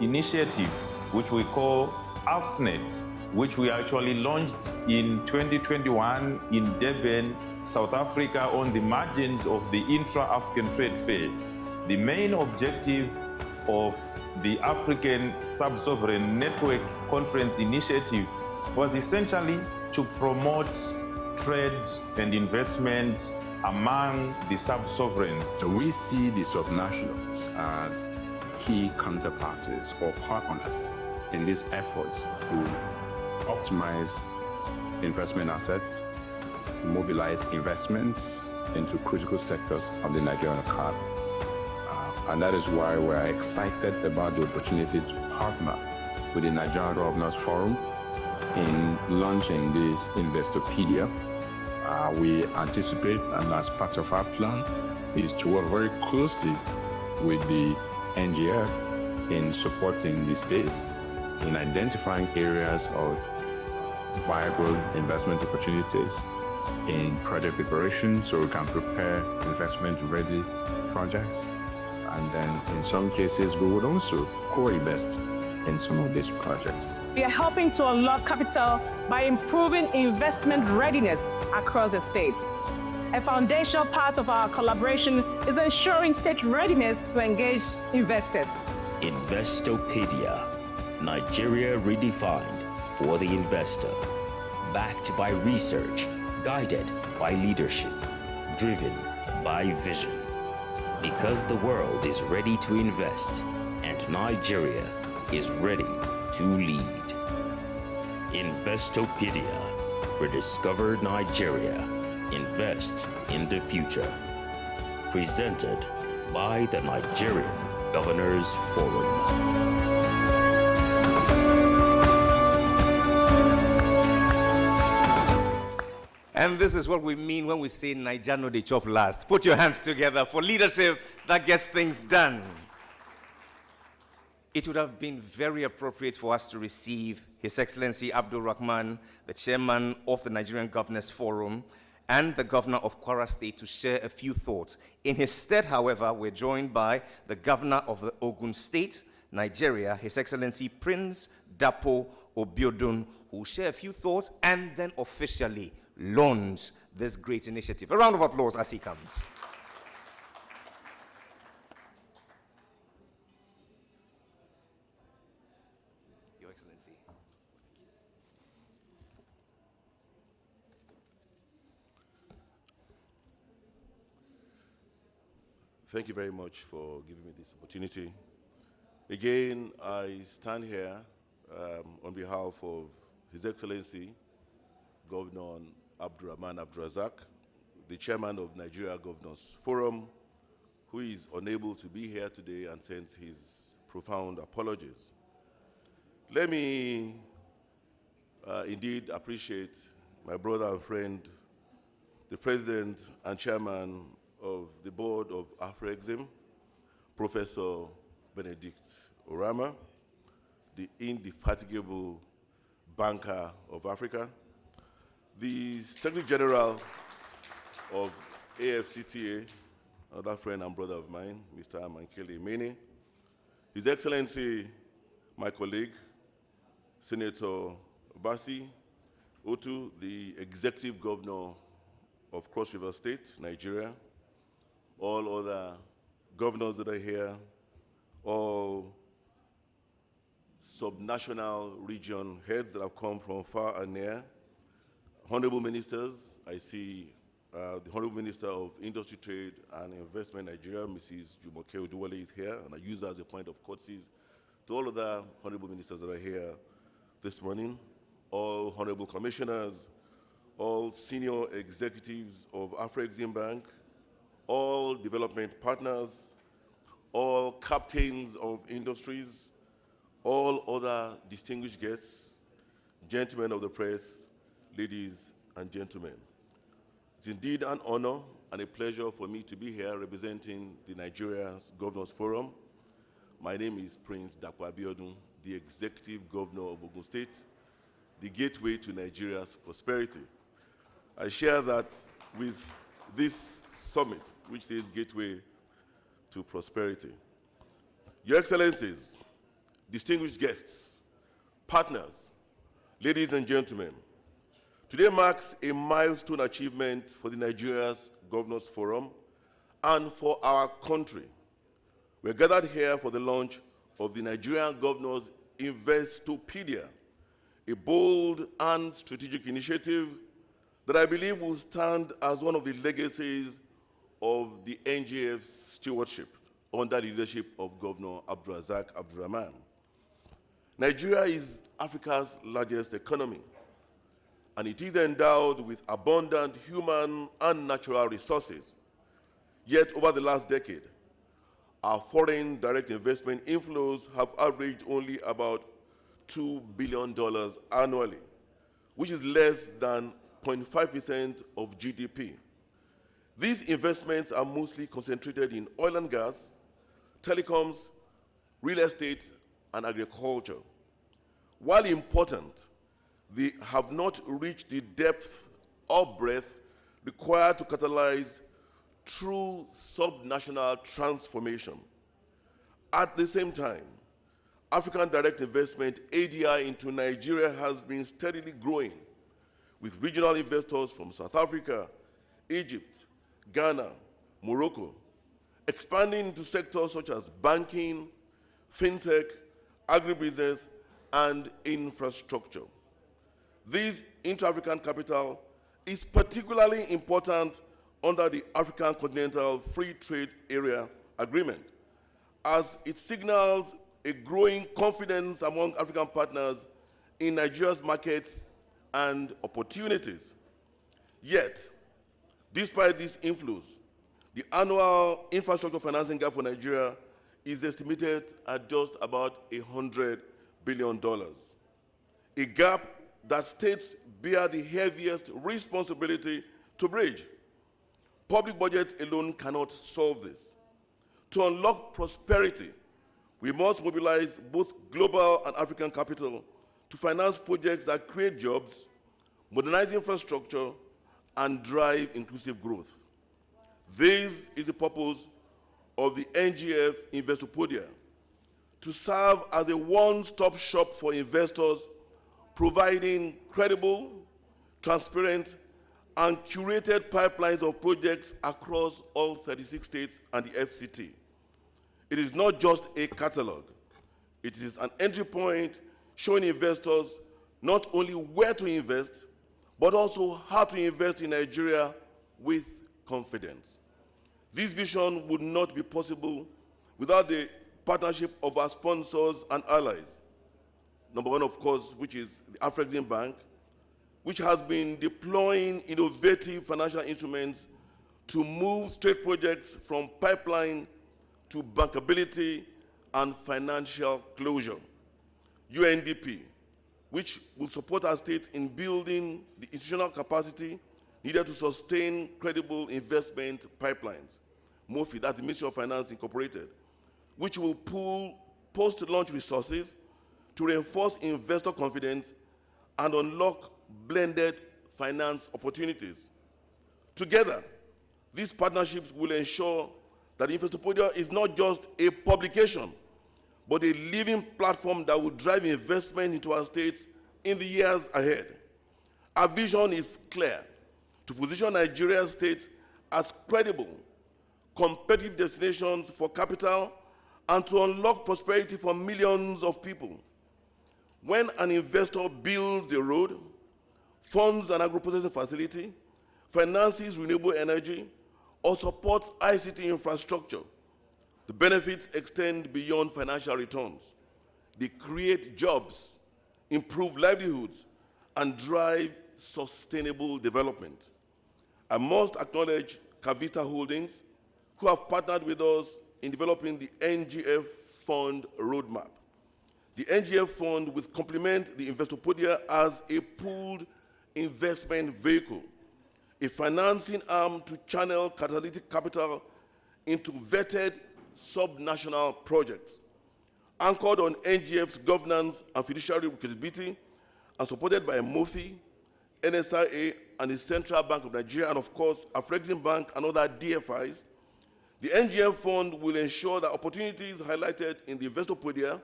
Initiative, which we call AFSNet, which we actually launched in 2021 in Durban, South Africa, on the margins of the Intra-African Trade Fair. The main objective of the African Sub-Sovereign Network Conference Initiative was essentially to promote trade and investment among the sub-sovereigns. So we see the subnationals as key counterparties or partners in these efforts to optimize investment assets, mobilize investments into critical sectors of the Nigerian economy. And that is why we're excited about the opportunity to partner with the Nigerian Governors Forum in launching this Investopedia. We anticipate, and as part of our plan, is to work very closely with the NGF in supporting the states in identifying areas of viable investment opportunities in project preparation so we can prepare investment-ready projects. And then in some cases, we would also co-invest in some of these projects. We are helping to unlock capital by improving investment readiness across the states. A foundational part of our collaboration is ensuring state readiness to engage investors. Investopedia, Nigeria redefined for the investor, backed by research, guided by leadership, driven by vision. Because the world is ready to invest and Nigeria is ready to lead. Investopedia, rediscover Nigeria, invest in the future. Presented by the Nigerian Governors Forum. And this is what we mean when we say Naija no dey chop last. Put your hands together for leadership that gets things done. It would have been very appropriate for us to receive His Excellency Abdul Rahman, the chairman of the Nigerian Governors Forum, and the governor of Kwara State to share a few thoughts. In his stead, however, we're joined by the governor of the Ogun State, Nigeria, His Excellency Prince Dapo Obiodun, who will share a few thoughts and then officially launch this great initiative. A round of applause as he comes. Thank you very much for giving me this opportunity. Again, I stand here on behalf of His Excellency Governor Abdurrahman Abdurazak, the chairman of Nigeria Governors Forum, who is unable to be here today and sends his profound apologies. Let me indeed appreciate my brother and friend, the president and chairman of the board of Afrexim, Professor Benedict Orama, the indefatigable banker of Africa, the Secretary General of AFCTA, another friend and brother of mine, Mr. Mankele Mene, His Excellency, my colleague, Senator Obasi Otu, the Executive Governor of Cross River State, Nigeria, all other governors that are here, all subnational region heads that have come from far and near, honorable ministers. I see the Honorable Minister of Industry, Trade and Investment Nigeria, Mrs. Jumoke Oduwale, is here, and I use that as a point of courtesy to all other honorable ministers that are here this morning, all honorable commissioners, all senior executives of Afreximbank, all development partners, all captains of industries, all other distinguished guests, gentlemen of the press, ladies and gentlemen. It's indeed an honor and a pleasure for me to be here representing the Nigeria Governors Forum. My name is Prince Dapo Abiodun, the Executive Governor of Ogun State, the gateway to Nigeria's prosperity. I share that with this summit, which says Gateway to Prosperity. Your Excellencies, distinguished guests, partners, ladies and gentlemen, today marks a milestone achievement for the Nigeria's Governors Forum and for our country. We're gathered here for the launch of the Nigerian Governors Investopedia, a bold and strategic initiative that I believe will stand as one of the legacies of the NGF's stewardship under the leadership of Governor Abdurazak Abdurrahman. Nigeria is Africa's largest economy, and it is endowed with abundant human and natural resources. Yet over the last decade, our foreign direct investment inflows have averaged only about $2 billion annually, which is less than 0.5% of GDP. These investments are mostly concentrated in oil and gas, telecoms, real estate, and agriculture. While important, they have not reached the depth or breadth required to catalyze true subnational transformation. At the same time, African direct investment, ADI, into Nigeria has been steadily growing, with regional investors from South Africa, Egypt, Ghana, Morocco, expanding into sectors such as banking, fintech, agribusiness, and infrastructure. This intra-African capital is particularly important under the African Continental Free Trade Area Agreement, as it signals a growing confidence among African partners in Nigeria's markets and opportunities. Yet, despite these inflows, the annual infrastructure financing gap for Nigeria is estimated at just about $100 billion, a gap that states bear the heaviest responsibility to bridge. Public budgets alone cannot solve this. To unlock prosperity, we must mobilize both global and African capital to finance projects that create jobs, modernize infrastructure, and drive inclusive growth. This is the purpose of the NGF Investopedia, to serve as a one-stop shop for investors, providing credible, transparent, and curated pipelines of projects across all 36 states and the FCT. It is not just a catalog. It is an entry point showing investors not only where to invest, but also how to invest in Nigeria with confidence. This vision would not be possible without the partnership of our sponsors and allies. Number one, of course, which is the Afreximbank, which has been deploying innovative financial instruments to move state projects from pipeline to bankability and financial closure. UNDP, which will support our states in building the institutional capacity needed to sustain credible investment pipelines. MOFI, that's the Ministry of Finance Incorporated, which will pool post-launch resources to reinforce investor confidence and unlock blended finance opportunities. Together, these partnerships will ensure that Investopedia is not just a publication, but a living platform that will drive investment into our states in the years ahead. Our vision is clear: to position Nigeria's states as credible, competitive destinations for capital and to unlock prosperity for millions of people. When an investor builds a road, funds an agro-processing facility, finances renewable energy, or supports ICT infrastructure, the benefits extend beyond financial returns. They create jobs, improve livelihoods, and drive sustainable development. I must acknowledge Kavita Holdings, who have partnered with us in developing the NGF Fund roadmap. The NGF Fund will complement the Investopedia as a pooled investment vehicle, a financing arm to channel catalytic capital into vetted subnational projects, anchored on NGF's governance and fiduciary responsibility, and supported by MOFI, NSIA, and the Central Bank of Nigeria, and of course, Afreximbank and other DFIs. The NGF Fund will ensure that opportunities highlighted in the Investopedia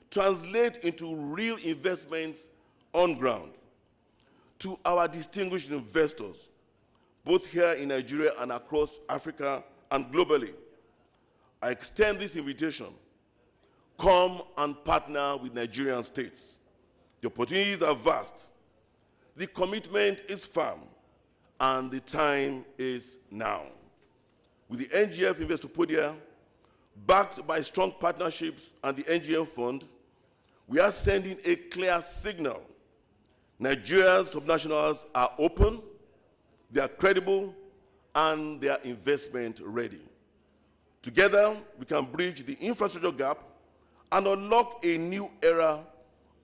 translate into real investments on ground. To our distinguished investors, both here in Nigeria and across Africa and globally, I extend this invitation: come and partner with Nigerian states. The opportunities are vast, the commitment is firm, and the time is now. With the NGF Investopedia, backed by strong partnerships and the NGF Fund, we are sending a clear signal. Nigeria's subnationals are open, they are credible, and they are investment ready. Together, we can bridge the infrastructure gap and unlock a new era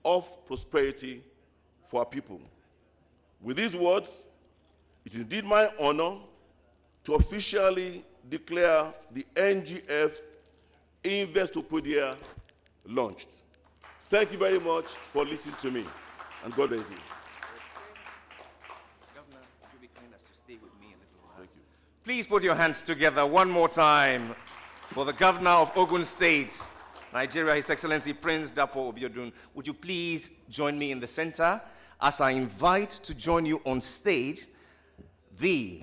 of prosperity for our people. With these words, it is indeed my honor to officially declare the NGF Investopedia launched. Thank you very much for listening to me, and God bless you. Governor, would you be kind as to stay with me a little while? Thank you. Please put your hands together one more time for the Governor of Ogun State, Nigeria, His Excellency Prince Dapo Obiodun. Would you please join me in the center as I invite to join you on stage the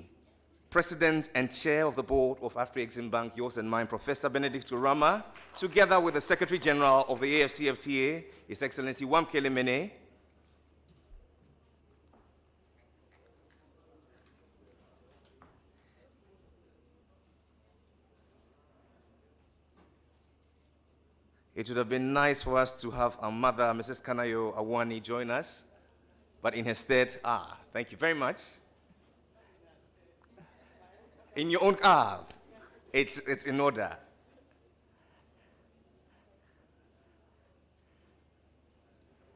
President and Chair of the Board of Afreximbank, yours and mine, Professor Benedict Urama, together with the Secretary General of the AFCFTA, His Excellency Wamkele Mene. It would have been nice for us to have our mother, Mrs. Kanayo Awani, join us, but in her stead, thank you very much. In your own, it's in order.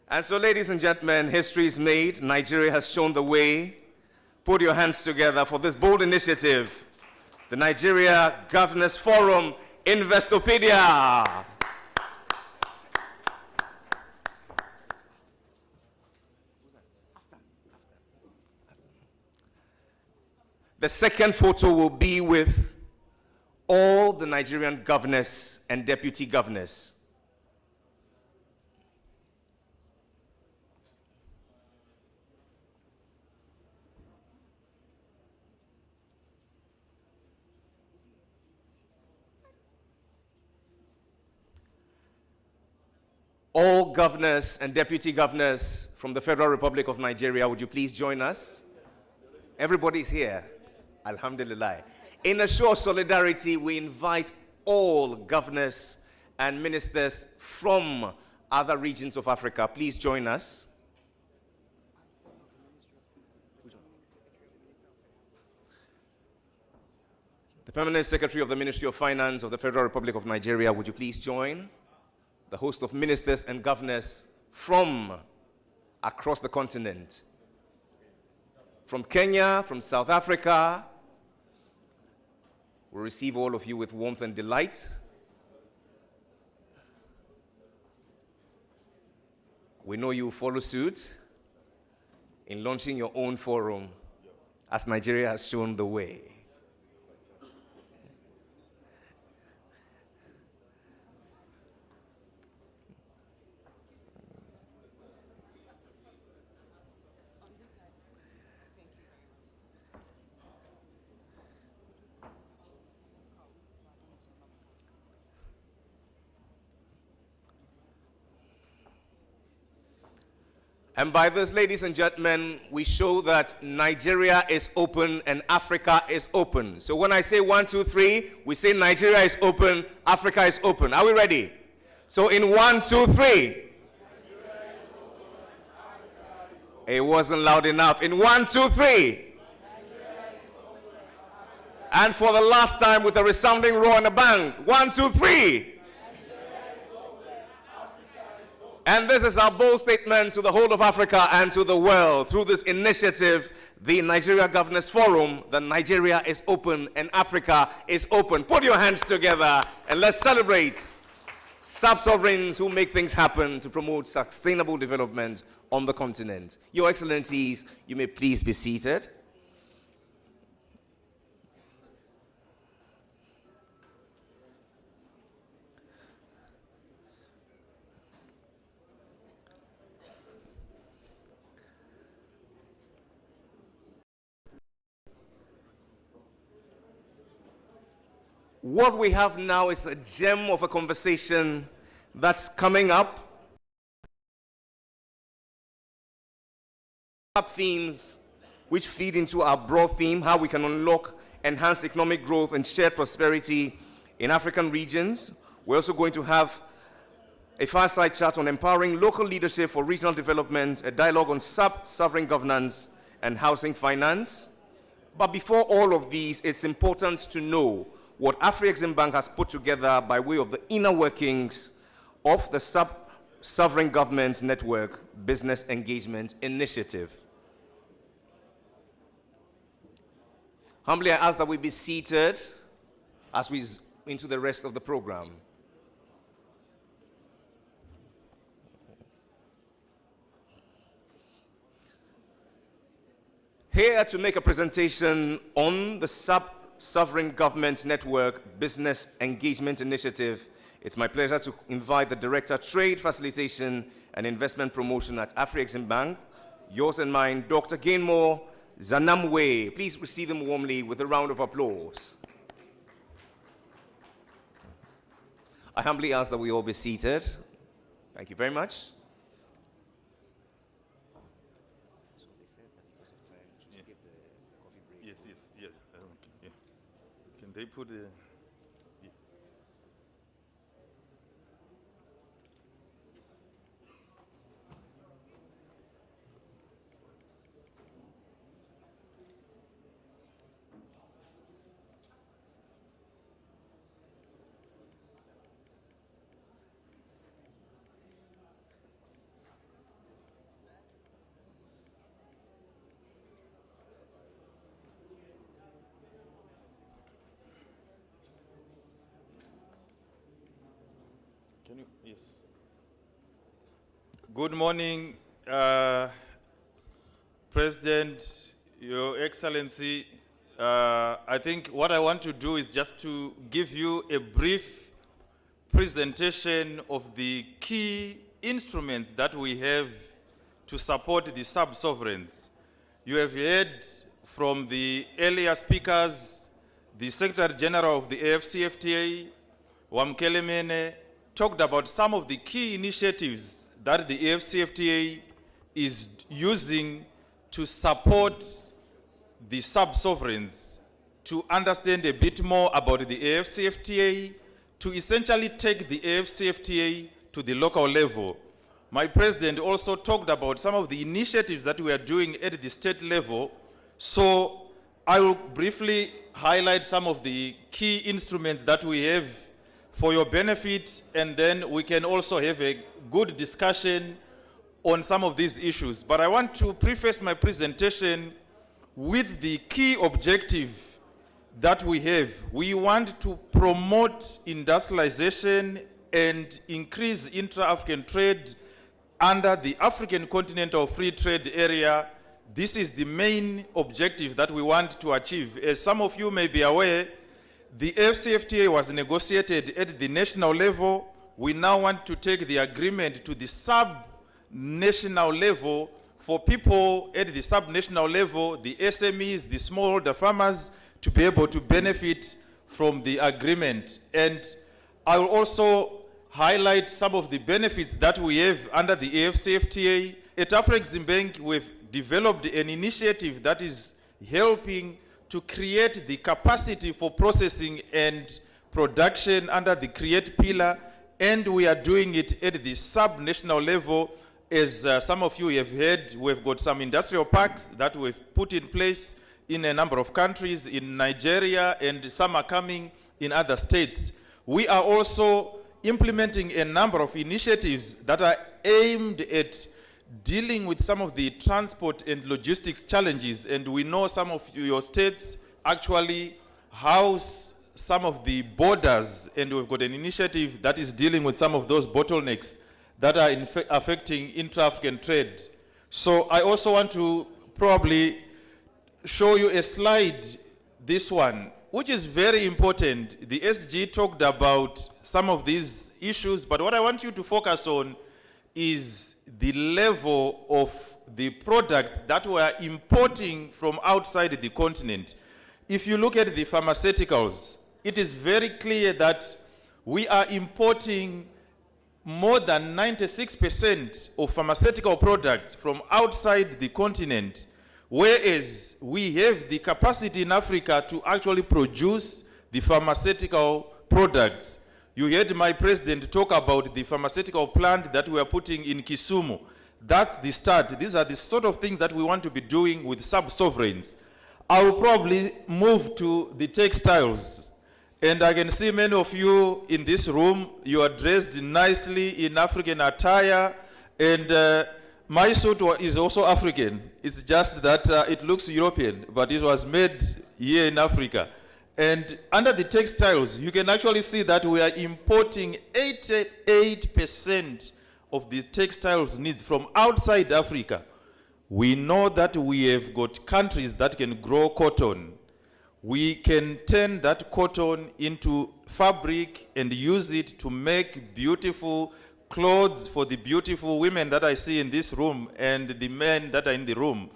And so, ladies and gentlemen, history is made. Nigeria has shown the way. Put your hands together for this bold initiative, the Nigeria Governors Forum Investopedia. The second photo will be with all the Nigerian governors and deputy governors. All governors and deputy governors from the Federal Republic of Nigeria, would you please join us? Everybody's here. Alhamdulillah. In a show of solidarity, we invite all governors and ministers from other regions of Africa. Please join us. The Permanent Secretary of the Ministry of Finance of the Federal Republic of Nigeria, would you please join? The host of ministers and governors from across the continent. From Kenya, from South Africa. We receive all of you with warmth and delight. We know you will follow suit in launching your own forum, as Nigeria has shown the way. And by this, ladies and gentlemen, we show that Nigeria is open and Africa is open. So when I say 1, 2, 3, we say Nigeria is open, Africa is open. Are we ready? So in 1, 2, 3. It wasn't loud enough. In 1, 2, 3. And for the last time with a resounding roar and a bang. 1, 2, 3. And this is our bold statement to the whole of Africa and to the world. Through this initiative, the Nigeria Governors Forum, that Nigeria is open and Africa is open. Put your hands together and let's celebrate sub-sovereigns who make things happen to promote sustainable development on the continent. Your Excellencies, you may please be seated. What we have now is a gem of a conversation that's coming up. Themes which feed into our broad theme, how we can unlock enhanced economic growth and shared prosperity in African regions. We're also going to have a fireside chat on empowering local leadership for regional development, a dialogue on sub-sovereign governance and housing finance. But before all of these, it's important to know what Afreximbank has put together by way of the inner workings of the Sub-Sovereign Government Network Business Engagement Initiative. Humbly, I ask that we be seated as we into the rest of the program. Here to make a presentation on the Sub-Sovereign Government Network Business Engagement Initiative, it's my pleasure to invite the Director, Trade Facilitation and Investment Promotion at Afreximbank, yours and mine, Dr. Gainmore Zanamwe. Please receive him warmly with a round of applause. I humbly ask that we all be seated. Thank you very much. They put the... Can you? Yes. Good morning, President, Your Excellency. I think what I want to do is just to give you a brief presentation of the key instruments that we have to support the sub-sovereigns. You have heard from the earlier speakers, the Secretary General of the AFCFTA, Wamkele Mene, talked about some of the key initiatives that the AFCFTA is using to support the sub-sovereigns to understand a bit more about the AFCFTA, to essentially take the AFCFTA to the local level. My president also talked about some of the initiatives that we are doing at the state level. So I will briefly highlight some of the key instruments that we have for your benefit, and then we can also have a good discussion on some of these issues. But I want to preface my presentation with the key objective that we have. We want to promote industrialization and increase intra-African trade under the African Continental Free Trade Area. This is the main objective that we want to achieve. As some of you may be aware, the AFCFTA was negotiated at the national level. We now want to take the agreement to the sub-national level for people at the sub-national level, the SMEs, the smallholder farmers, to be able to benefit from the agreement. And I will also highlight some of the benefits that we have under the AFCFTA. At Afreximbank, we've developed an initiative that is helping to create the capacity for processing and production under the Create pillar, and we are doing it at the sub-national level. As some of you have heard, we've got some industrial parks that we've put in place in a number of countries, in Nigeria, and some are coming in other states. We are also implementing a number of initiatives that are aimed at dealing with some of the transport and logistics challenges, and we know some of your states actually house some of the borders, and we've got an initiative that is dealing with some of those bottlenecks that are affecting intra-African trade. So I also want to probably show you a slide, this one, which is very important. The SG talked about some of these issues, but what I want you to focus on is the level of the products that we are importing from outside the continent. If you look at the pharmaceuticals, it is very clear that we are importing more than 96% of pharmaceutical products from outside the continent, whereas we have the capacity in Africa to actually produce the pharmaceutical products. You heard my president talk about the pharmaceutical plant that we are putting in Kisumu. That's the start. These are the sort of things that we want to be doing with sub-sovereigns. I will probably move to the textiles. And I can see many of you in this room, you are dressed nicely in African attire. And my suit is also African. It's just that it looks European, but it was made here in Africa. And under the textiles, you can actually see that we are importing 88% of the textiles needs from outside Africa. We know that we have got countries that can grow cotton. We can turn that cotton into fabric and use it to make beautiful clothes for the beautiful women that I see in this room and the men that are in the room.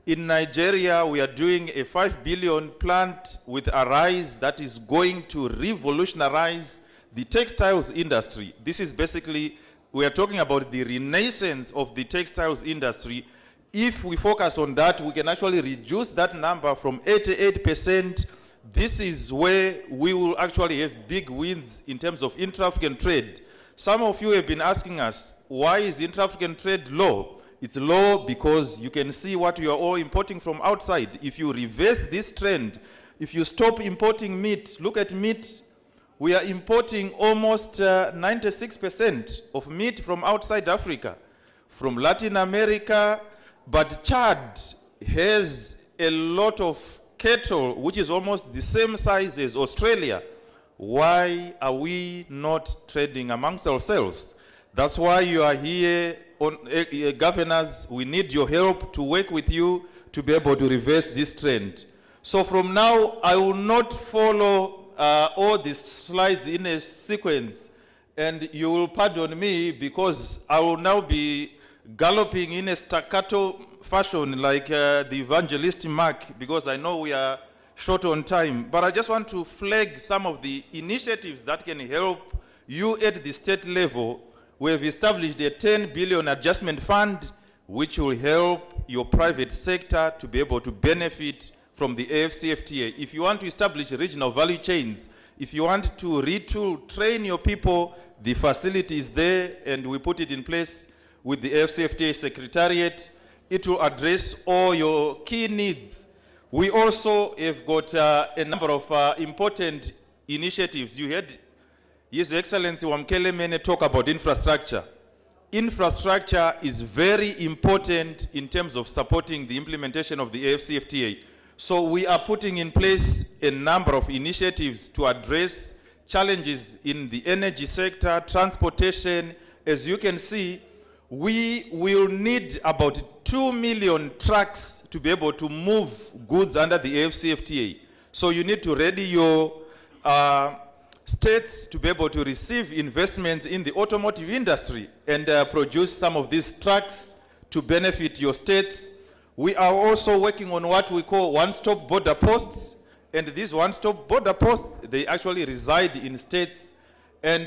In Nigeria, we are doing a 5 billion plant with Arise that is going to revolutionize the textiles industry. This is basically, we are talking about the renaissance of the textiles industry. If we focus on that, we can actually reduce that number from 88%. This is where we will actually have big wins in terms of intra-African trade. Some of you have been asking us, why is intra-African trade low? It's low because you can see what you are all importing from outside. If you reverse this trend, if you stop importing meat, look at meat, we are importing almost 96% of meat from outside Africa, from Latin America, but Chad has a lot of cattle, which is almost the same size as Australia. Why are we not trading amongst ourselves? That's why you are here, governors. We need your help to work with you to be able to reverse this trend. So from now, I will not follow all these slides in a sequence, and you will pardon me because I will now be galloping in a staccato fashion like the evangelist Mark, because I know we are short on time. But I just want to flag some of the initiatives that can help you at the state level. We have established a 10 billion adjustment fund, which will help your private sector to be able to benefit from the AFCFTA. If you want to establish regional value chains, if you want to retool, train your people, the facility is there, and we put it in place with the AFCFTA Secretariat. It will address all your key needs. We also have got a number of important initiatives. You heard His Excellency Wamkele Mene talk about infrastructure. Infrastructure is very important in terms of supporting the implementation of the AFCFTA. So we are putting in place a number of initiatives to address challenges in the energy sector, transportation. As you can see, we will need about 2 million trucks to be able to move goods under the AFCFTA. So you need to ready your states to be able to receive investments in the automotive industry and produce some of these trucks to benefit your states. We are also working on what we call one-stop border posts, and these one-stop border posts, they actually reside in states. And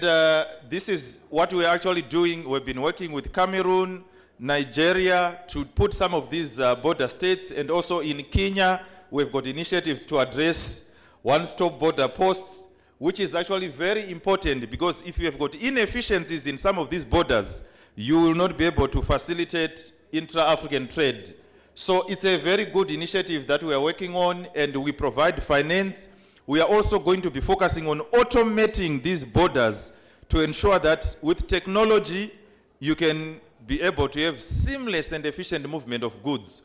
this is what we're actually doing. We've been working with Cameroon, Nigeria to put some of these border states, and also in Kenya, we've got initiatives to address one-stop border posts, which is actually very important, because if you have got inefficiencies in some of these borders, you will not be able to facilitate intra-African trade. So it's a very good initiative that we are working on, and we provide finance. We are also going to be focusing on automating these borders to ensure that with technology, you can be able to have seamless and efficient movement of goods.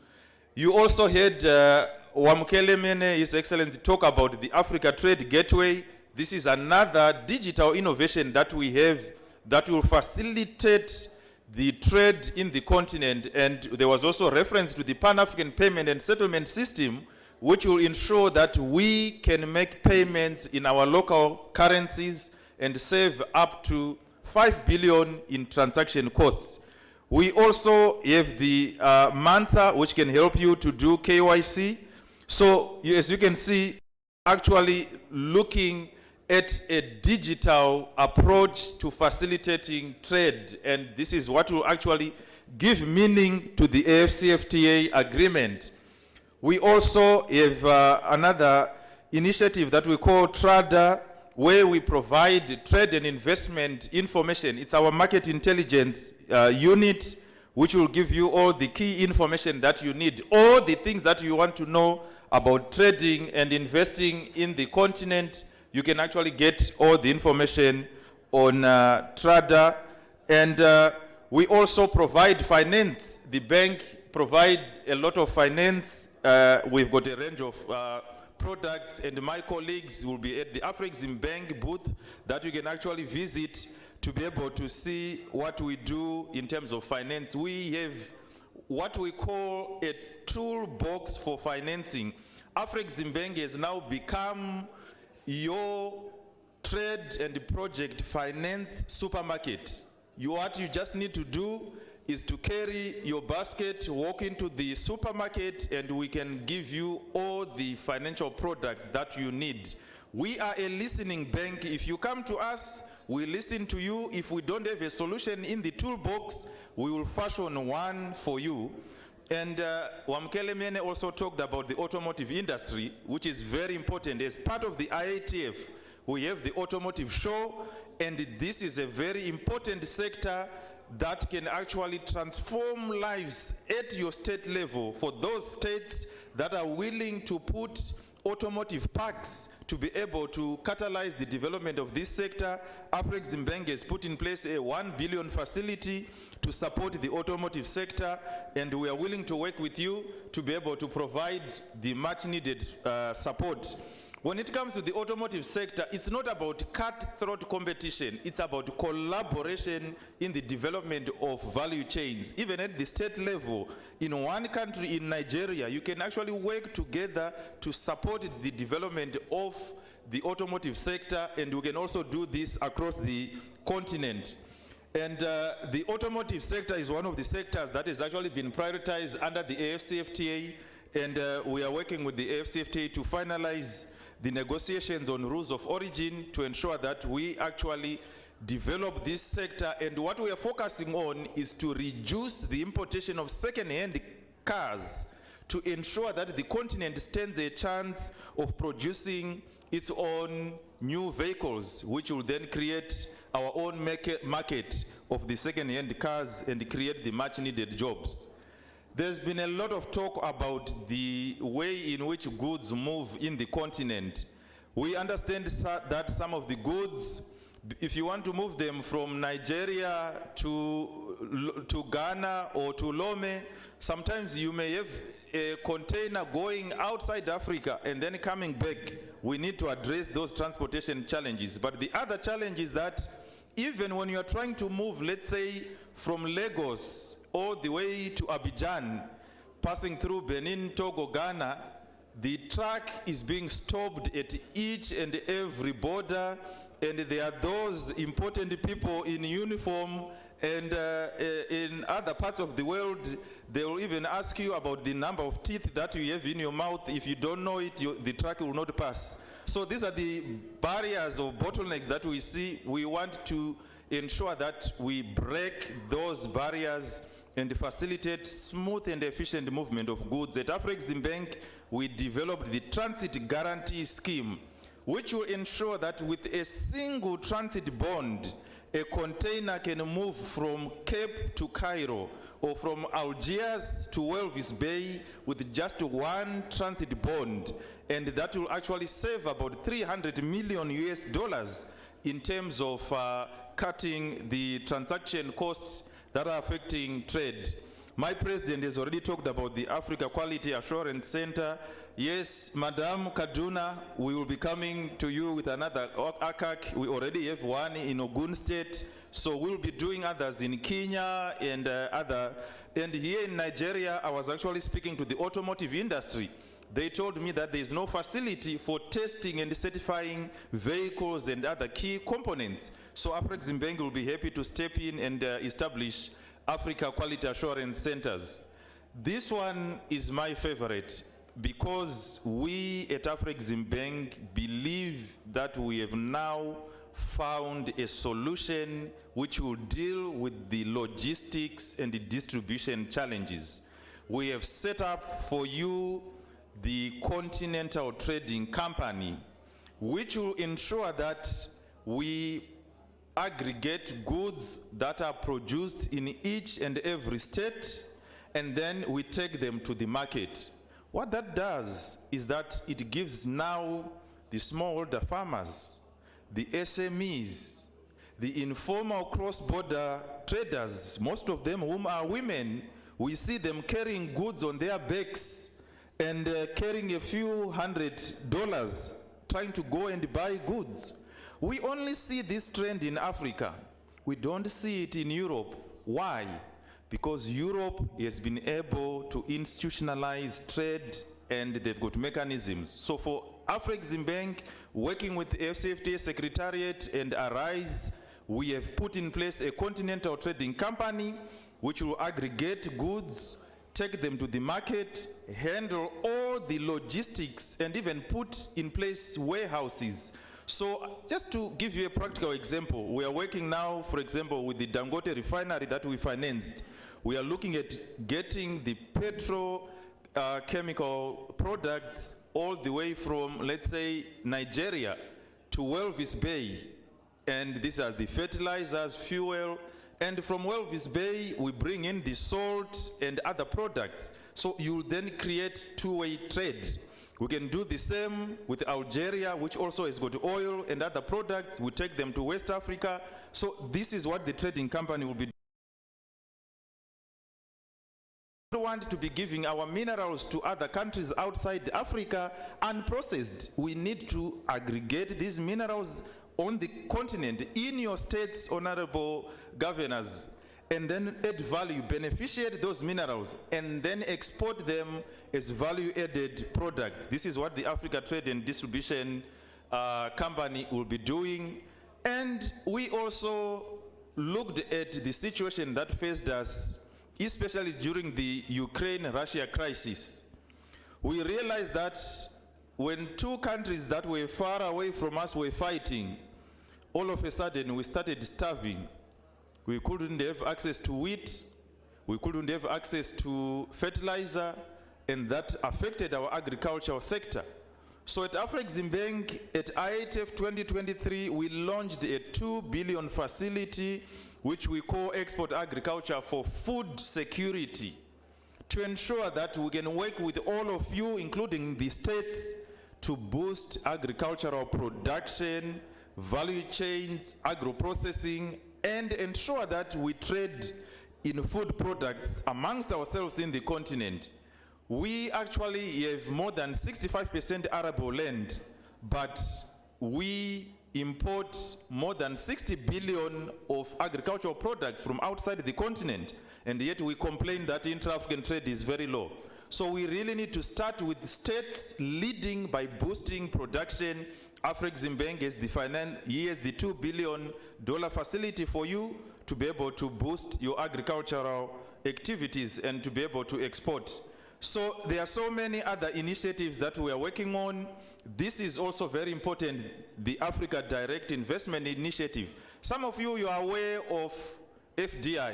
You also heard Wamkele Mene, His Excellency, talk about the Africa Trade Gateway. This is another digital innovation that we have that will facilitate the trade in the continent. And there was also reference to the Pan-African Payment and Settlement System, which will ensure that we can make payments in our local currencies and save up to 5 billion in transaction costs. We also have the Mansa, which can help you to do KYC. So as you can see, actually looking at a digital approach to facilitating trade, and this is what will actually give meaning to the AFCFTA agreement. We also have another initiative that we call TRADA, where we provide trade and investment information. It's our market intelligence unit, which will give you all the key information that you need, all the things that you want to know about trading and investing in the continent. You can actually get all the information on TRADA. And we also provide finance. The bank provides a lot of finance. We've got a range of products, and my colleagues will be at the Afreximbank booth that you can actually visit to be able to see what we do in terms of finance. We have what we call a toolbox for financing. Afreximbank has now become your trade and project finance supermarket. What you just need to do is to carry your basket, walk into the supermarket, and we can give you all the financial products that you need. We are a listening bank. If you come to us, we listen to you. If we don't have a solution in the toolbox, we will fashion one for you. And Wamkele Mene also talked about the automotive industry, which is very important. As part of the IATF, we have the automotive show, and this is a very important sector that can actually transform lives at your state level. For those states that are willing to put automotive parks to be able to catalyze the development of this sector, Afreximbank has put in place a 1 billion facility to support the automotive sector, and we are willing to work with you to be able to provide the much needed support. When it comes to the automotive sector, it's not about cutthroat competition, it's about collaboration in the development of value chains. Even at the state level, in one country, in Nigeria, you can actually work together to support the development of the automotive sector, and we can also do this across the continent. And the automotive sector is one of the sectors that has actually been prioritized under the AFCFTA, and we are working with the AFCFTA to finalize the negotiations on rules of origin to ensure that we actually develop this sector. And what we are focusing on is to reduce the importation of second-hand cars to ensure that the continent stands a chance of producing its own new vehicles, which will then create our own market of the second-hand cars and create the much-needed jobs. There's been a lot of talk about the way in which goods move in the continent. We understand that some of the goods, if you want to move them from Nigeria to Ghana or to Lome, sometimes you may have a container going outside Africa and then coming back. We need to address those transportation challenges. But the other challenge is that even when you are trying to move, let's say, from Lagos all the way to Abidjan, passing through Benin, Togo, Ghana, the truck is being stopped at each and every border, and there are those important people in uniform, and in other parts of the world, they will even ask you about the number of teeth that you have in your mouth. If you don't know it, the truck will not pass. So these are the barriers or bottlenecks that we see. We want to ensure that we break those barriers and facilitate smooth and efficient movement of goods. At Afreximbank, we developed the Transit Guarantee Scheme, which will ensure that with a single transit bond, a container can move from Cape to Cairo or from Algiers to Walvis Bay with just one transit bond, and that will actually save about $300 million in terms of cutting the transaction costs that are affecting trade. My president has already talked about the Africa Quality Assurance Center. Yes, Madam Kaduna, we will be coming to you with another ACAC. We already have one in Ogun State, so we'll be doing others in Kenya and And here in Nigeria, I was actually speaking to the automotive industry. They told me that there is no facility for testing and certifying vehicles and other key components. So Afreximbank will be happy to step in and establish Africa Quality Assurance Centers. This one is my favorite because we at Afreximbank believe that we have now found a solution which will deal with the logistics and the distribution challenges. We have set up for you the Continental Trading Company, which will ensure that we aggregate goods that are produced in each and every state, and then we take them to the market. What that does is that it gives now the smallholder farmers, the SMEs, the informal cross-border traders, most of them whom are women, we see them carrying goods on their backs and carrying a few $100s trying to go and buy goods. We only see this trend in Africa. We don't see it in Europe. Why? Because Europe has been able to institutionalize trade and they've got mechanisms. So for Afreximbank, working with the FCFTA Secretariat and ARISE, we have put in place a Continental Trading Company which will aggregate goods, take them to the market, handle all the logistics, and even put in place warehouses. So just to give you a practical example, we are working now, for example, with the Dangote refinery that we financed. We are looking at getting the petrochemical products all the way from, let's say, Nigeria to Walvis Bay. And these are the fertilizers, fuel, and from Walvis Bay, we bring in the salt and other products. So you then create two-way trade. We can do the same with Algeria, which also has got oil and other products. We take them to West Africa. So this is what the trading company will be doing. We don't want to be giving our minerals to other countries outside Africa unprocessed. We need to aggregate these minerals on the continent, in your states, honorable governors, and then add value, beneficiate those minerals, and then export them as value-added products. This is what the Africa Trade and Distribution Company will be doing. And we also looked at the situation that faced us, especially during the Ukraine-Russia crisis. We realized that when two countries that were far away from us were fighting, all of a sudden we started starving. We couldn't have access to wheat, we couldn't have access to fertilizer, and that affected our agricultural sector. So at Afreximbank, at IATF 2023, we launched a 2 billion facility, which we call Export Agriculture for Food Security, to ensure that we can work with all of you, including the states, to boost agricultural production, value chains, agro-processing, and ensure that we trade in food products amongst ourselves in the continent. We actually have more than 65% arable land, but we import more than 60 billion of agricultural products from outside the continent, and yet we complain that intra-African trade is very low. So we really need to start with states leading by boosting production. Afreximbank has the $2 billion facility for you to be able to boost your agricultural activities and to be able to export. So there are so many other initiatives that we are working on. This is also very important, the Africa Direct Investment Initiative. Some of you are aware of FDI,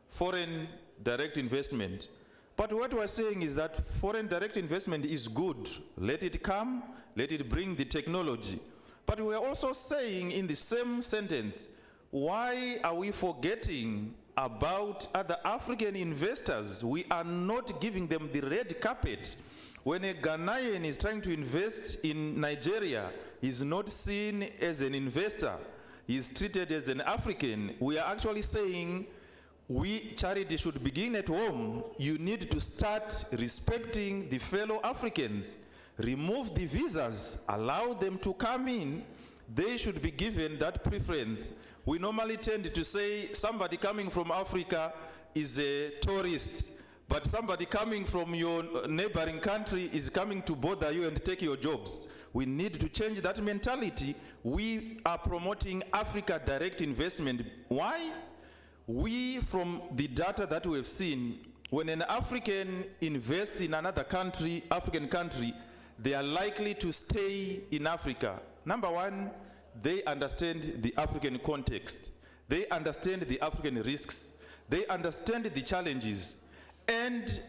Foreign Direct Investment. But what we're saying is that foreign direct investment is good. Let it come, let it bring the technology. But we're also saying in the same sentence, why are we forgetting about other African investors? We are not giving them the red carpet. When a Ghanaian is trying to invest in Nigeria, he's not seen as an investor. He's treated as an African. We are actually saying, charity should begin at home. You need to start respecting the fellow Africans. Remove the visas, allow them to come in. They should be given that preference. We normally tend to say somebody coming from Africa is a tourist, but somebody coming from your neighboring country is coming to bother you and take your jobs. We need to change that mentality. We are promoting Africa Direct Investment. Why? We, from the data that we have seen, when an African invests in another country, African country, they are likely to stay in Africa. Number one, they understand the African context. They understand the African risks. They understand the challenges. And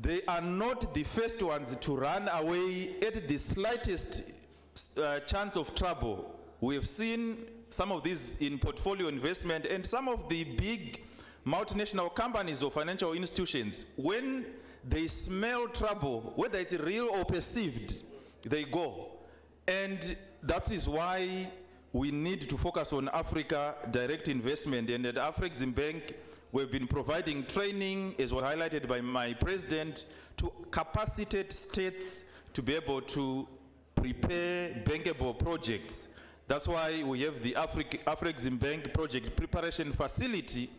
they are not the first ones to run away at the slightest chance of trouble. We have seen some of these in portfolio investment, and some of the big multinational companies or financial institutions, when they smell trouble, whether it's real or perceived, they go. And that is why we need to focus on Africa Direct Investment. And at Afreximbank, we've been providing training, as was highlighted by my president, to capacitate states to be able to prepare bankable projects. That's why we have the Afreximbank Project Preparation Facility.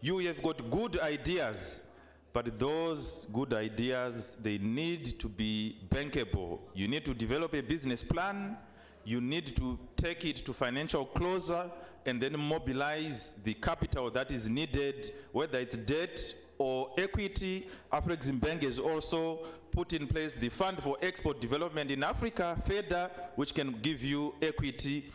You have got good ideas, but those good ideas, they need to be bankable. You need to develop a business plan. You need to take it to financial closure and then mobilize the capital that is needed, whether it's debt or equity. Afreximbank has also put in place the Fund for Export Development in Africa, FEDA, which can give you equity.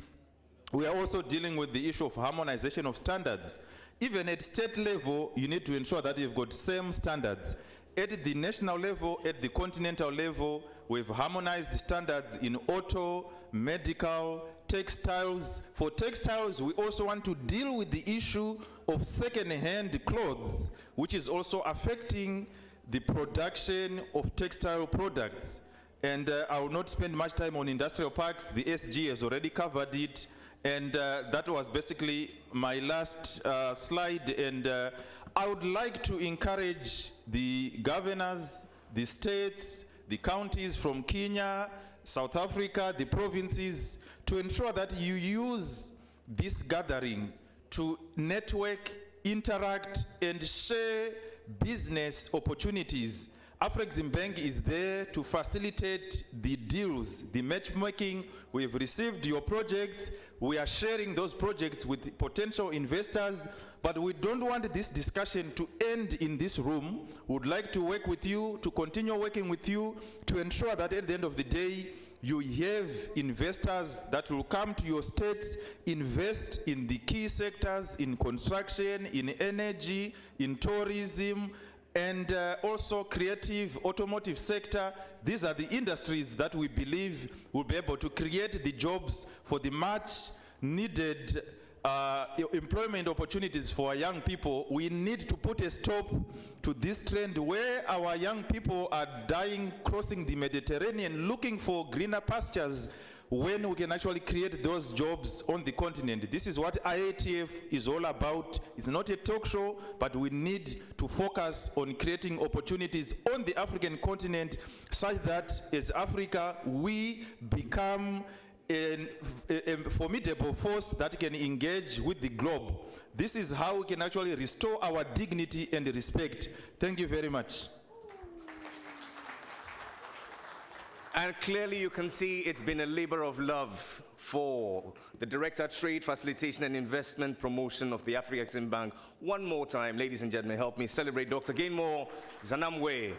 We are also dealing with the issue of harmonization of standards. Even at state level, you need to ensure that you've got same standards. At the national level, at the continental level, we've harmonized the standards in auto, medical, textiles. For textiles, we also want to deal with the issue of second-hand clothes, which is also affecting the production of textile products. And I will not spend much time on industrial parks. The SG has already covered it. And that was basically my last slide. And I would like to encourage the governors, the states, the counties from Kenya, South Africa, the provinces, to ensure that you use this gathering to network, interact, and share business opportunities. Afreximbank is there to facilitate the deals, the matchmaking. We've received your projects. We are sharing those projects with potential investors, but we don't want this discussion to end in this room. We would like to work with you, to continue working with you, to ensure that at the end of the day, you have investors that will come to your states, invest in the key sectors, in construction, in energy, in tourism, and also creative automotive sector. These are the industries that we believe will be able to create the jobs for the much needed employment opportunities for our young people. We need to put a stop to this trend where our young people are dying crossing the Mediterranean looking for greener pastures, when we can actually create those jobs on the continent. This is what IATF is all about. It's not a talk show, but we need to focus on creating opportunities on the African continent such that as Africa, we become a formidable force that can engage with the globe. This is how we can actually restore our dignity and respect. Thank you very much. And clearly you can see it's been a labor of love for the Director Trade, Facilitation and Investment Promotion of the Afreximbank. One more time, ladies and gentlemen, help me celebrate Dr. Gainmore Zanamwe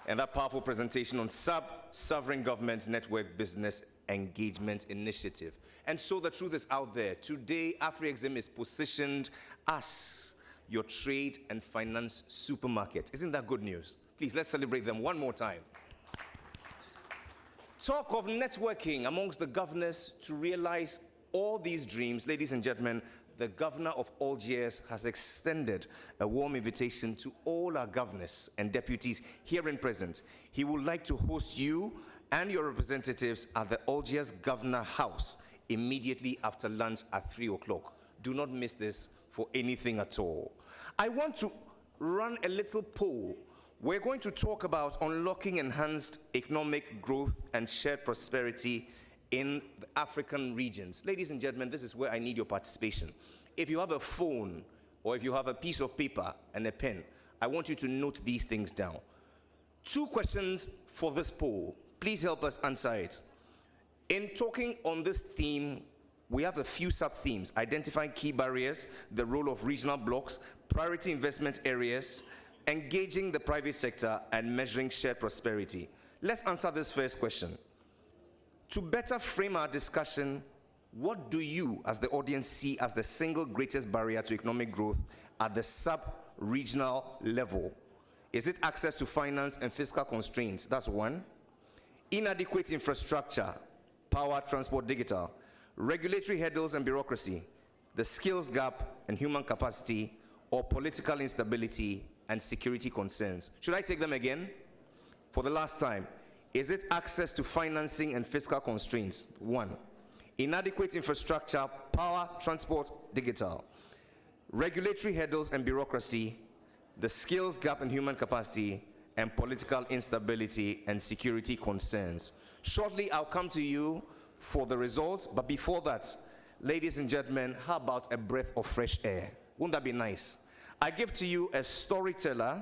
and that powerful presentation on Sub-Sovereign Government Network Business Engagement Initiative. And so the truth is out there. Today, Afrexim is positioned as your trade and finance supermarket. Isn't that good news? Please, let's celebrate them one more time. Talk of networking amongst the governors to realize all these dreams. Ladies and gentlemen, the governor of Algiers has extended a warm invitation to all our governors and deputies here in present. He would like to host you and your representatives at the Algiers Governor House immediately after lunch at 3 o'clock. Do not miss this for anything at all. I want to run a little poll. We're going to talk about unlocking enhanced economic growth and shared prosperity in the African regions. Ladies and gentlemen, this is where I need your participation. If you have a phone or if you have a piece of paper and a pen, I want you to note these things down. 2 questions for this poll. Please help us answer it. In talking on this theme, we have a few sub-themes: identifying key barriers, the role of regional blocks, priority investment areas, engaging the private sector, and measuring shared prosperity. Let's answer this first question. To better frame our discussion, what do you as the audience see as the single greatest barrier to economic growth at the sub-regional level? Is it access to finance and fiscal constraints? That's one. Inadequate infrastructure, power, transport, digital, regulatory hurdles and bureaucracy, the skills gap and human capacity, or political instability and security concerns. Should I take them again? For the last time. Is it access to financing and fiscal constraints? 1. Inadequate infrastructure, power, transport, digital, regulatory hurdles and bureaucracy, the skills gap and human capacity, and political instability and security concerns. Shortly, I'll come to you for the results, but before that, ladies and gentlemen, how about a breath of fresh air? Wouldn't that be nice? I give to you a storyteller,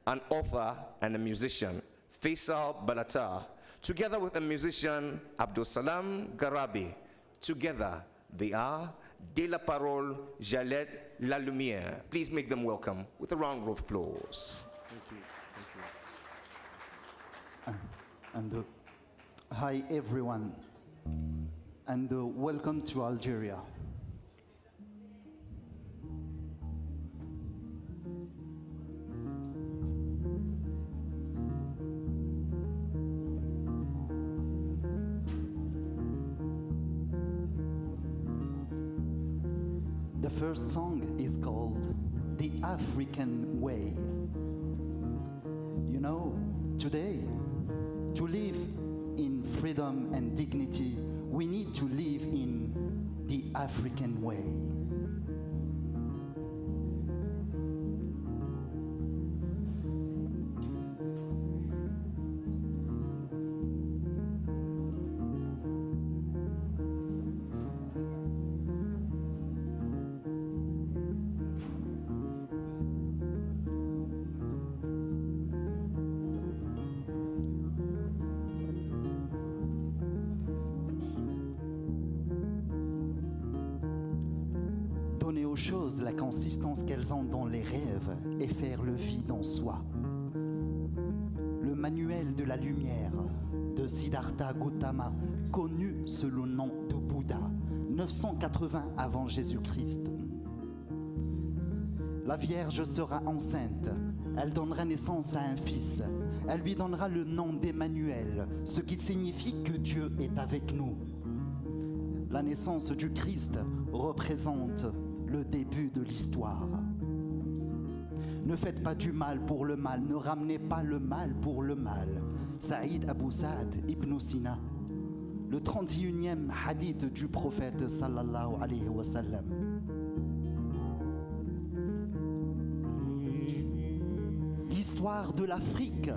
an author, and a musician, Faisal Balatar, together with a musician, Abdul Salam Garabi. Together, they are De La Parole, Jalette La Lumière. Please make them welcome with a round of applause. Thank you. Hi, everyone, and welcome to Algeria. The first song is called The African Way. You know, today, to live in freedom and dignity, we need to live in the African way. Donner aux choses la consistance qu'elles ont dans les rêves et faire le vide en soi. Le manuel de la lumière de Siddhartha Gautama, connu sous le nom de Bouddha, 980 avant Jésus-Christ. La Vierge sera enceinte, Elle donnera naissance à un fils. Elle lui donnera le nom d'Emmanuel, ce qui signifie que Dieu est avec nous. La naissance du Christ représente le début de l'histoire. Ne faites pas du mal pour le mal, ne ramenez pas le mal pour le mal. Saïd Abu Saad ibn Sina, le 31e hadith du prophète sallallahu alayhi wa sallam. L'histoire de l'Afrique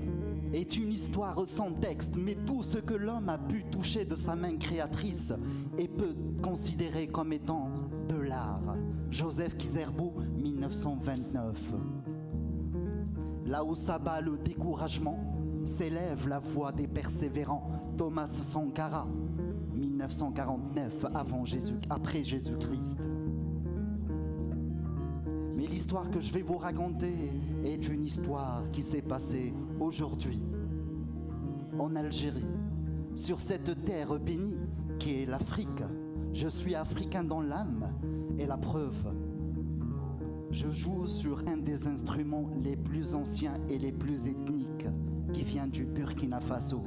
est une histoire sans texte, mais tout ce que l'homme a pu toucher de sa main créatrice et peut considérer comme étant de l'art. Joseph Kizerbo, 1929. Là où s'abat le découragement, s'élève la voix des persévérants. Thomas Sankara, 1949, après Jésus-Christ. Mais l'histoire que je vais vous raconter est une histoire qui s'est passée aujourd'hui, en Algérie, sur cette terre bénie qui est l'Afrique. Je suis africain dans l'âme, et la preuve, je joue sur un des instruments les plus anciens et les plus ethniques, qui vient du Burkina Faso.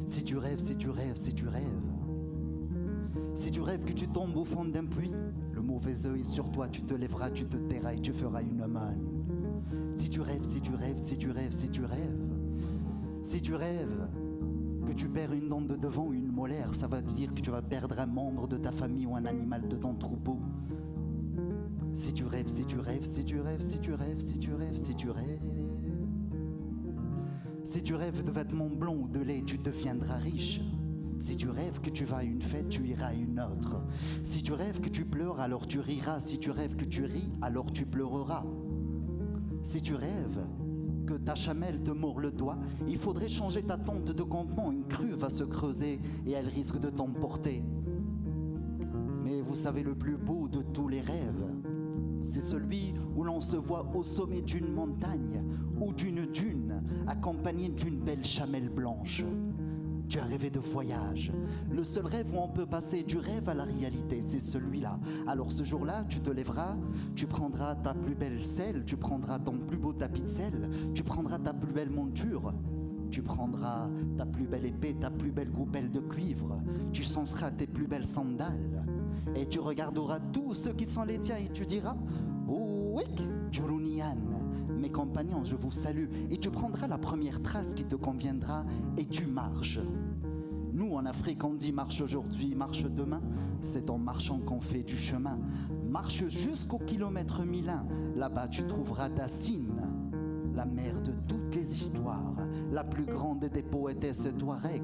Si tu rêves, si tu rêves, si tu rêves. Si tu rêves que tu tombes au fond d'un puits, le mauvais œil sur toi, tu te lèveras, tu te tairas et tu feras une manne. Si tu rêves, si tu rêves, si tu rêves, si tu rêves. Si tu rêves que tu perds une dent de devant ou une molaire, ça va dire que tu vas perdre un membre de ta famille ou un animal de ton troupeau. Si tu rêves, si tu rêves, si tu rêves, si tu rêves, si tu rêves, si tu rêves. Si tu rêves de vêtements blonds ou de lait, tu deviendras riche. Si tu rêves que tu vas à une fête, tu iras à une autre. Si tu rêves que tu pleures, alors tu riras. Si tu rêves que tu ris, alors tu pleureras. Si tu rêves que ta chamelle te mord le doigt, il faudrait changer ta tente de campement. Une crue va se creuser et elle risque de t'emporter. Mais vous savez, le plus beau de tous les rêves, c'est celui où l'on se voit au sommet d'une montagne ou d'une dune, accompagné d'une belle chamelle blanche. Tu as rêvé de voyage. Le seul rêve où on peut passer du rêve à la réalité, c'est celui-là. Alors ce jour-là, tu te lèveras, tu prendras ta plus belle selle, tu prendras ton plus beau tapis de sel, tu prendras ta plus belle monture, tu prendras ta plus belle épée, ta plus belle goupelle de cuivre, tu senseras tes plus belles sandales, et tu regarderas tous ceux qui sont les tiens et tu diras « Ouik, Jurunian ». mes compagnons, je vous salue. Et tu prendras la première trace qui te conviendra et tu marches. Nous, en Afrique, on dit marche aujourd'hui, marche demain. C'est en marchant qu'on fait du chemin. Marche jusqu'au kilomètre 1001. Là-bas, tu trouveras Dassine, la mère de toutes les histoires, la plus grande des poétesses touareg.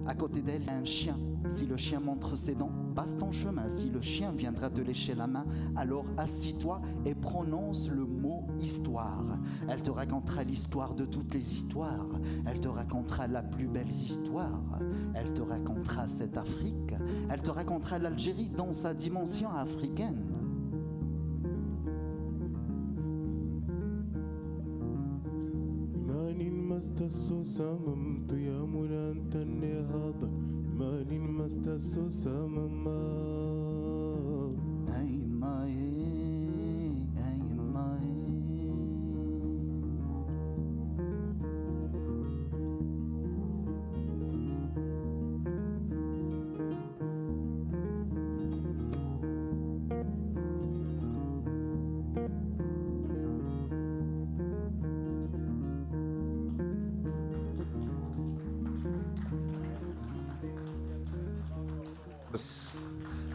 À côté d'elle, il y a un chien. Si le chien montre ses dents, passe ton chemin. Si le chien viendra te lécher la main, alors assis-toi et prononce le mot histoire. Elle te racontera l'histoire de toutes les histoires. Elle te racontera la plus belle histoire. Elle te racontera cette Afrique. Elle te racontera l'Algérie dans sa dimension africaine.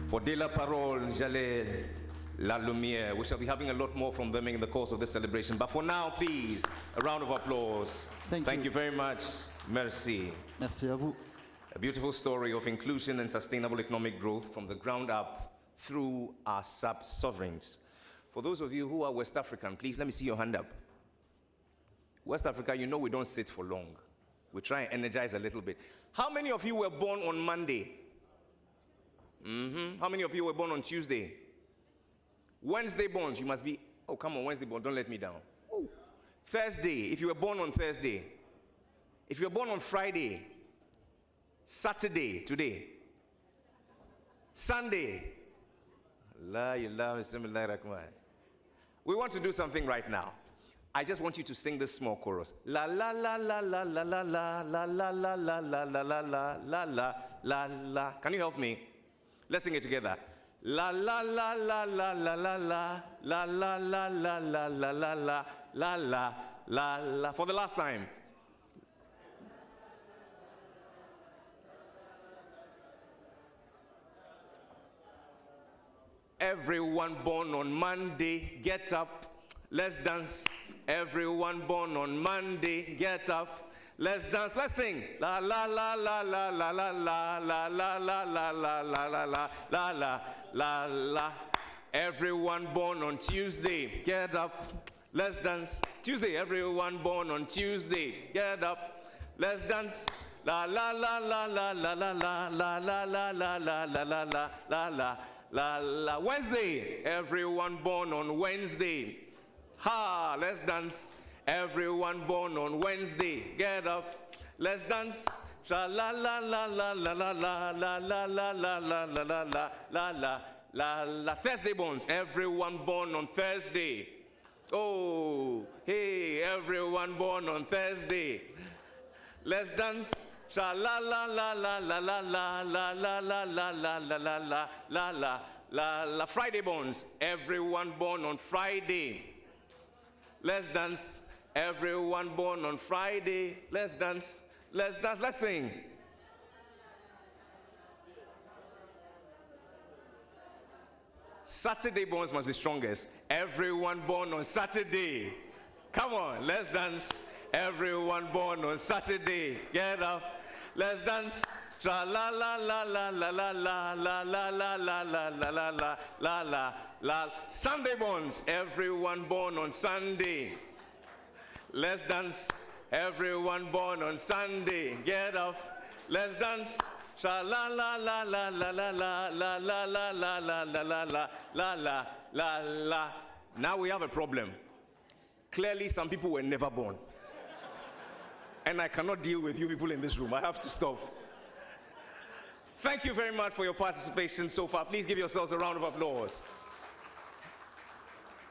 For De La Parole, Jalel, La Lumière. We shall be having a lot more from them in the course of this celebration. But for now, please, a round of applause. Thank you very much. Merci. Merci à vous. A beautiful story of inclusion and sustainable economic growth from the ground up through our sub-sovereigns. For those of you who are West African, please let me see your hand up. West Africa, you know we don't sit for long. We try and energize a little bit. How many of you were born on Monday? How many of you were born on Tuesday? Wednesday borns, you must be, oh, come on, Wednesday born, don't let me down. Oh. Thursday, if you were born on Thursday. If you were born on Friday, Saturday, today. Sunday. We want to do something right now. I just want you to sing this small chorus. La la la la la la la la la la la la la la la la la la la. Can you help me? Let's sing it together. La la la la la la la la la la la la la la la la la la la. For the last time. Everyone born on Monday, get up, let's dance. Everyone born on Monday, get up, let's dance, let's sing. La la la la la la la la la la la la la la la la la la la. Everyone born on Tuesday, get up, let's dance. Tuesday, everyone born on Tuesday, get up, let's dance. La la la la la la la la la la la la la la la la la la la. Wednesday, everyone born on Wednesday. Ha, let's dance. Everyone born on Wednesday, get up, let's dance. Sha la la la la la la la la la la la la la la la la la la. Thursday borns, everyone born on Thursday. Oh, hey, everyone born on Thursday. Let's dance. Sha la la la la la la la la la la la la la la la la la la. Friday borns, everyone born on Friday. Let's dance. Everyone born on Friday. Let's dance. Let's dance. Let's sing. Saturday borns must be strongest. Everyone born on Saturday. Come on, let's dance. Everyone born on Saturday. Get up. Let's dance. Tra la la la la la la la la la la la la la la la la la la. Sunday borns, everyone born on Sunday. Let's dance. Everyone born on Sunday. Get up. Let's dance. Tra la la la la la la la la la la la la la la la la la la. Now we have a problem. Clearly, some people were never born. And I cannot deal with you people in this room. I have to stop. Thank you very much for your participation so far. Please give yourselves a round of applause.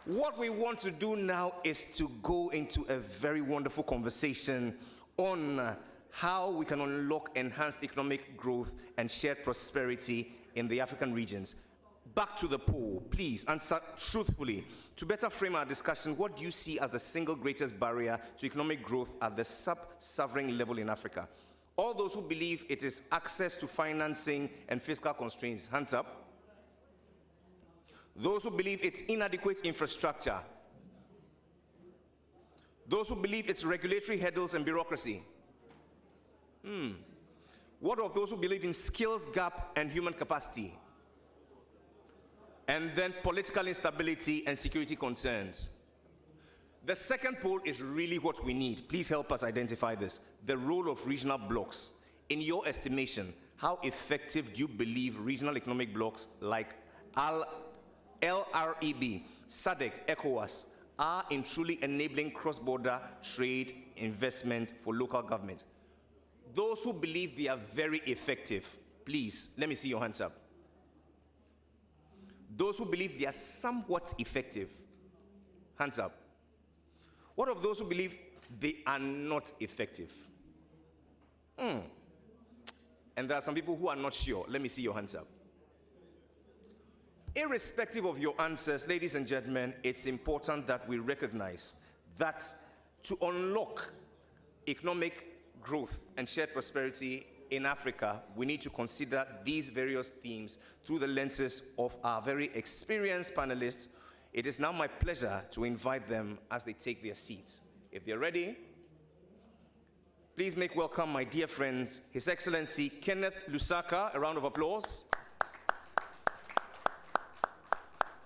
What we want to do now is to go into a very wonderful conversation on how we can unlock enhanced economic growth and shared prosperity in the African regions. back to the poll. Please answer truthfully. To better frame our discussion, what do you see as the single greatest barrier to economic growth at the sub-sovereign level in Africa? All those who believe it is access to financing and fiscal constraints, hands up. Those who believe it's inadequate infrastructure. Those who believe it's regulatory hurdles and bureaucracy. What of those who believe in skills gap and human capacity? And then political instability and security concerns. The second poll is really what we need. Please help us identify this. The role of regional blocs. In your estimation, how effective do you believe regional economic blocs like LREB, SADC, ECOWAS are in truly enabling cross-border trade investment for local government? Those who believe they are very effective, please, let me see your hands up. Those who believe they are somewhat effective, hands up. What of those who believe they are not effective? And there are some people who are not sure. Let me see your hands up. Irrespective of your answers, ladies and gentlemen, it's important that we recognize that to unlock economic growth and shared prosperity in Africa, we need to consider these various themes through the lenses of our very experienced panelists. It is now my pleasure to invite them as they take their seats. If they're ready, please make welcome my dear friends, His Excellency Kenneth Lusaka. A round of applause.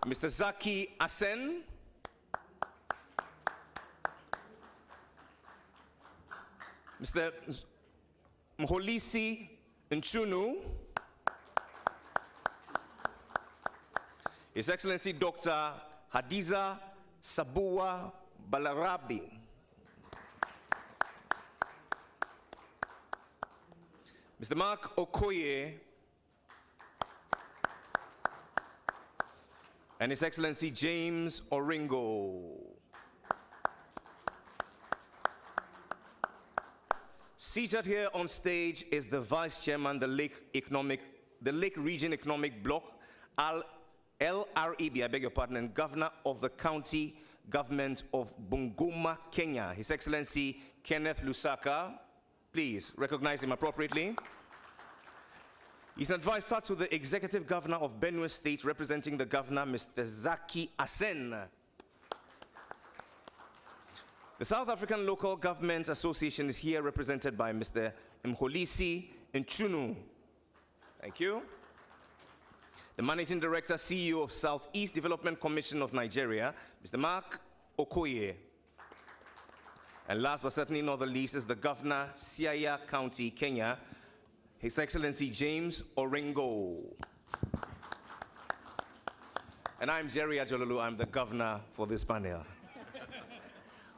Mr. Zaki Asen. Mr. Mholisi Nchunu. His Excellency Dr. Hadiza Sabua Balarabi. Mr. Mark Okoye. And His Excellency James Oringo. Seated here on stage is the Vice Chairman, the Lake Region Economic Bloc, LREB, I beg your pardon, and Governor of the County Government of Bungoma, Kenya, His Excellency Kenneth Lusaka. Please recognize him appropriately. He's an advisor to the Executive Governor of Benue State, representing the Governor, Mr. Zaki Asen. The South African Local Government Association is here represented by Mr. Mholisi Nchunu. Thank you. The Managing Director, CEO of Southeast Development Commission of Nigeria, Mr. Mark Okoye. And last but certainly not the least is the Governor, Siaya County, Kenya, His Excellency James Oringo. And I'm Jerry Ajolulu. I'm the governor for this panel.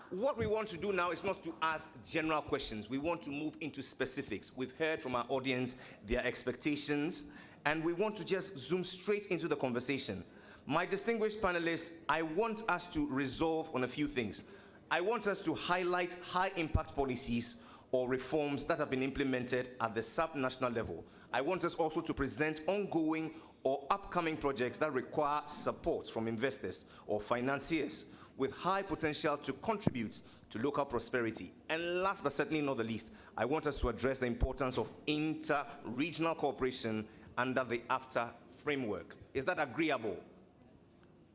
What we want to do now is not to ask general questions. We want to move into specifics. We've heard from our audience their expectations, and we want to just zoom straight into the conversation. My distinguished panelists, I want us to resolve on a few things. I want us to highlight high-impact policies or reforms that have been implemented at the sub-national level. I want us also to present ongoing or upcoming projects that require support from investors or financiers with high potential to contribute to local prosperity. And last but certainly not the least, I want us to address the importance of inter-regional cooperation under the AFTA framework. Is that agreeable?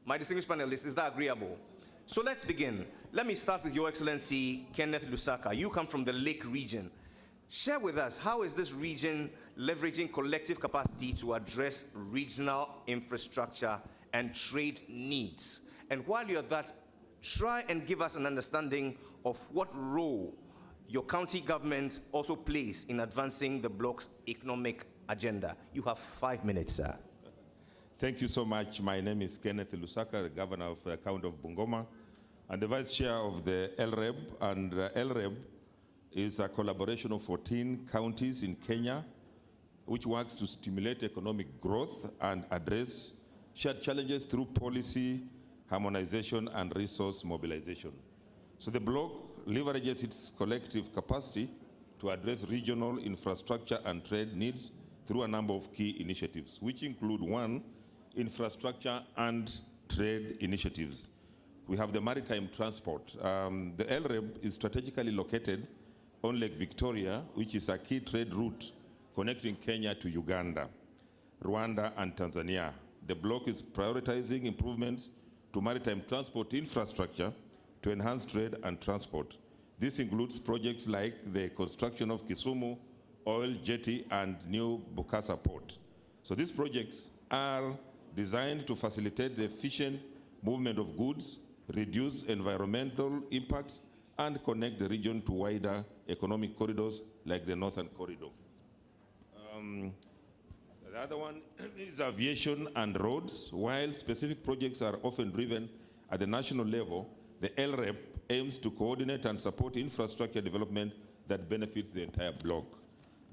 My distinguished panelists, is that agreeable? So let's begin. Let me start with Your Excellency Kenneth Lusaka. You come from the Lake region. Share with us, how is this region leveraging collective capacity to address regional infrastructure and trade needs? And while you're that, try and give us an understanding of what role your county government also plays in advancing the bloc's economic agenda. You have 5 minutes, sir. Thank you so much. My name is Kenneth Lusaka, the governor of the county of Bungoma, and the vice chair of the LREB. And LREB is a collaboration of 14 counties in Kenya, which works to stimulate economic growth and address shared challenges through policy, harmonization, and resource mobilization. So the bloc leverages its collective capacity to address regional infrastructure and trade needs through a number of key initiatives, which include: one, infrastructure, and trade initiatives. We have the maritime transport. The LREB is strategically located on Lake Victoria, which is a key trade route connecting Kenya to Uganda, Rwanda, and Tanzania. The bloc is prioritizing improvements to maritime transport infrastructure to enhance trade and transport. This includes projects like the construction of Kisumu Oil Jetty and new Bukasa Port. So these projects are designed to facilitate the efficient movement of goods, reduce environmental impacts, and connect the region to wider economic corridors like the Northern Corridor. The other one is aviation and roads. While specific projects are often driven at the national level, the LREP aims to coordinate and support infrastructure development that benefits the entire bloc.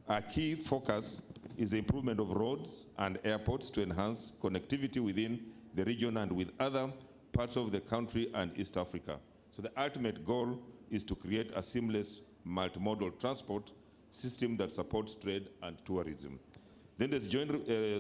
Our key focus is the improvement of roads and airports to enhance connectivity within the region and with other parts of the country and East Africa. So the ultimate goal is to create a seamless multimodal transport system that supports trade and tourism. Then there's joint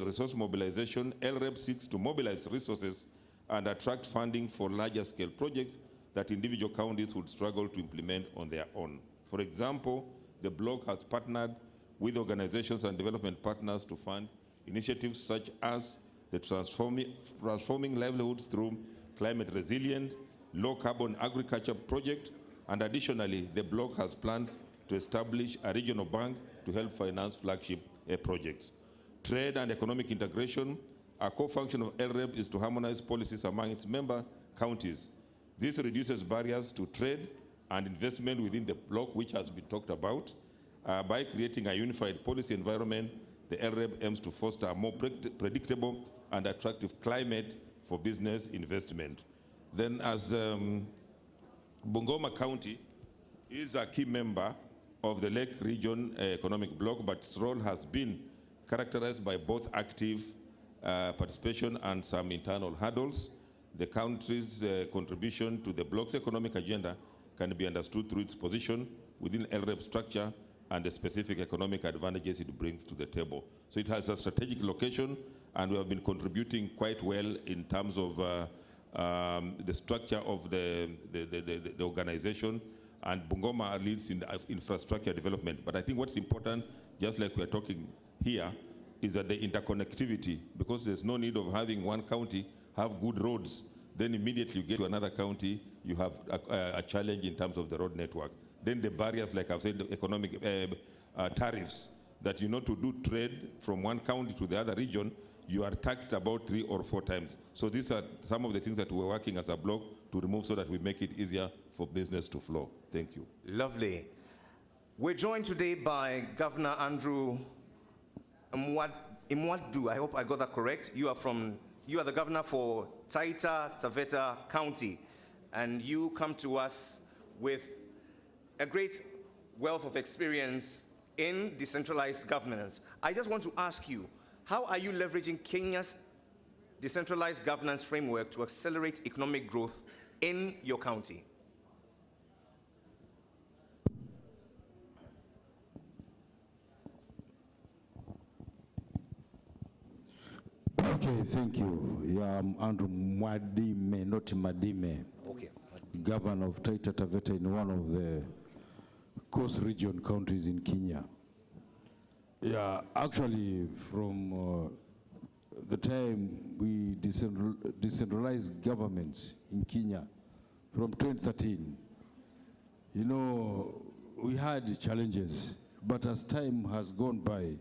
resource mobilization. LREP seeks to mobilize resources and attract funding for larger scale projects that individual counties would struggle to implement on their own. For example, the bloc has partnered with organizations and development partners to fund initiatives such as the transforming livelihoods through climate resilient, low carbon agriculture project, and additionally, the bloc has plans to establish a regional bank to help finance flagship projects. Trade and economic integration. A core function of LREP is to harmonize policies among its member counties. This reduces barriers to trade and investment within the bloc, which has been talked about. By creating a unified policy environment, the LREP aims to foster a more predictable and attractive climate for business investment. Then as Bungoma County is a key member of the Lake Region Economic Bloc, but its role has been characterized by both active participation and some internal hurdles. The country's contribution to the bloc's economic agenda can be understood through its position within LREP structure and the specific economic advantages it brings to the table. So it has a strategic location, and we have been contributing quite well in terms of the structure of the organization, and Bungoma leads in the infrastructure development. But I think what's important, just like we're talking here, is that the interconnectivity, because there's no need of having one county have good roads, then immediately you get to another county, you have a challenge in terms of the road network. Then the barriers, like I've said, the economic tariffs, that to do trade from one county to the other region, you are taxed about 3 or 4 times. So these are some of the things that we're working as a bloc to remove so that we make it easier for business to flow. Thank you. Lovely. We're joined today by Governor Andrew Imwadu. I hope I got that correct. You are the governor for Taita Taveta County, and you come to us with a great wealth of experience in decentralized governance. I just want to ask you, how are you leveraging Kenya's decentralized governance framework to accelerate economic growth in your county? Okay, thank you. Yeah, I'm Andrew Mwadime, not Madime. Okay. Governor of Taita Taveta in one of the coast region counties in Kenya. Yeah, actually from the time we decentralized governments in Kenya from 2013, we had challenges, but as time has gone by,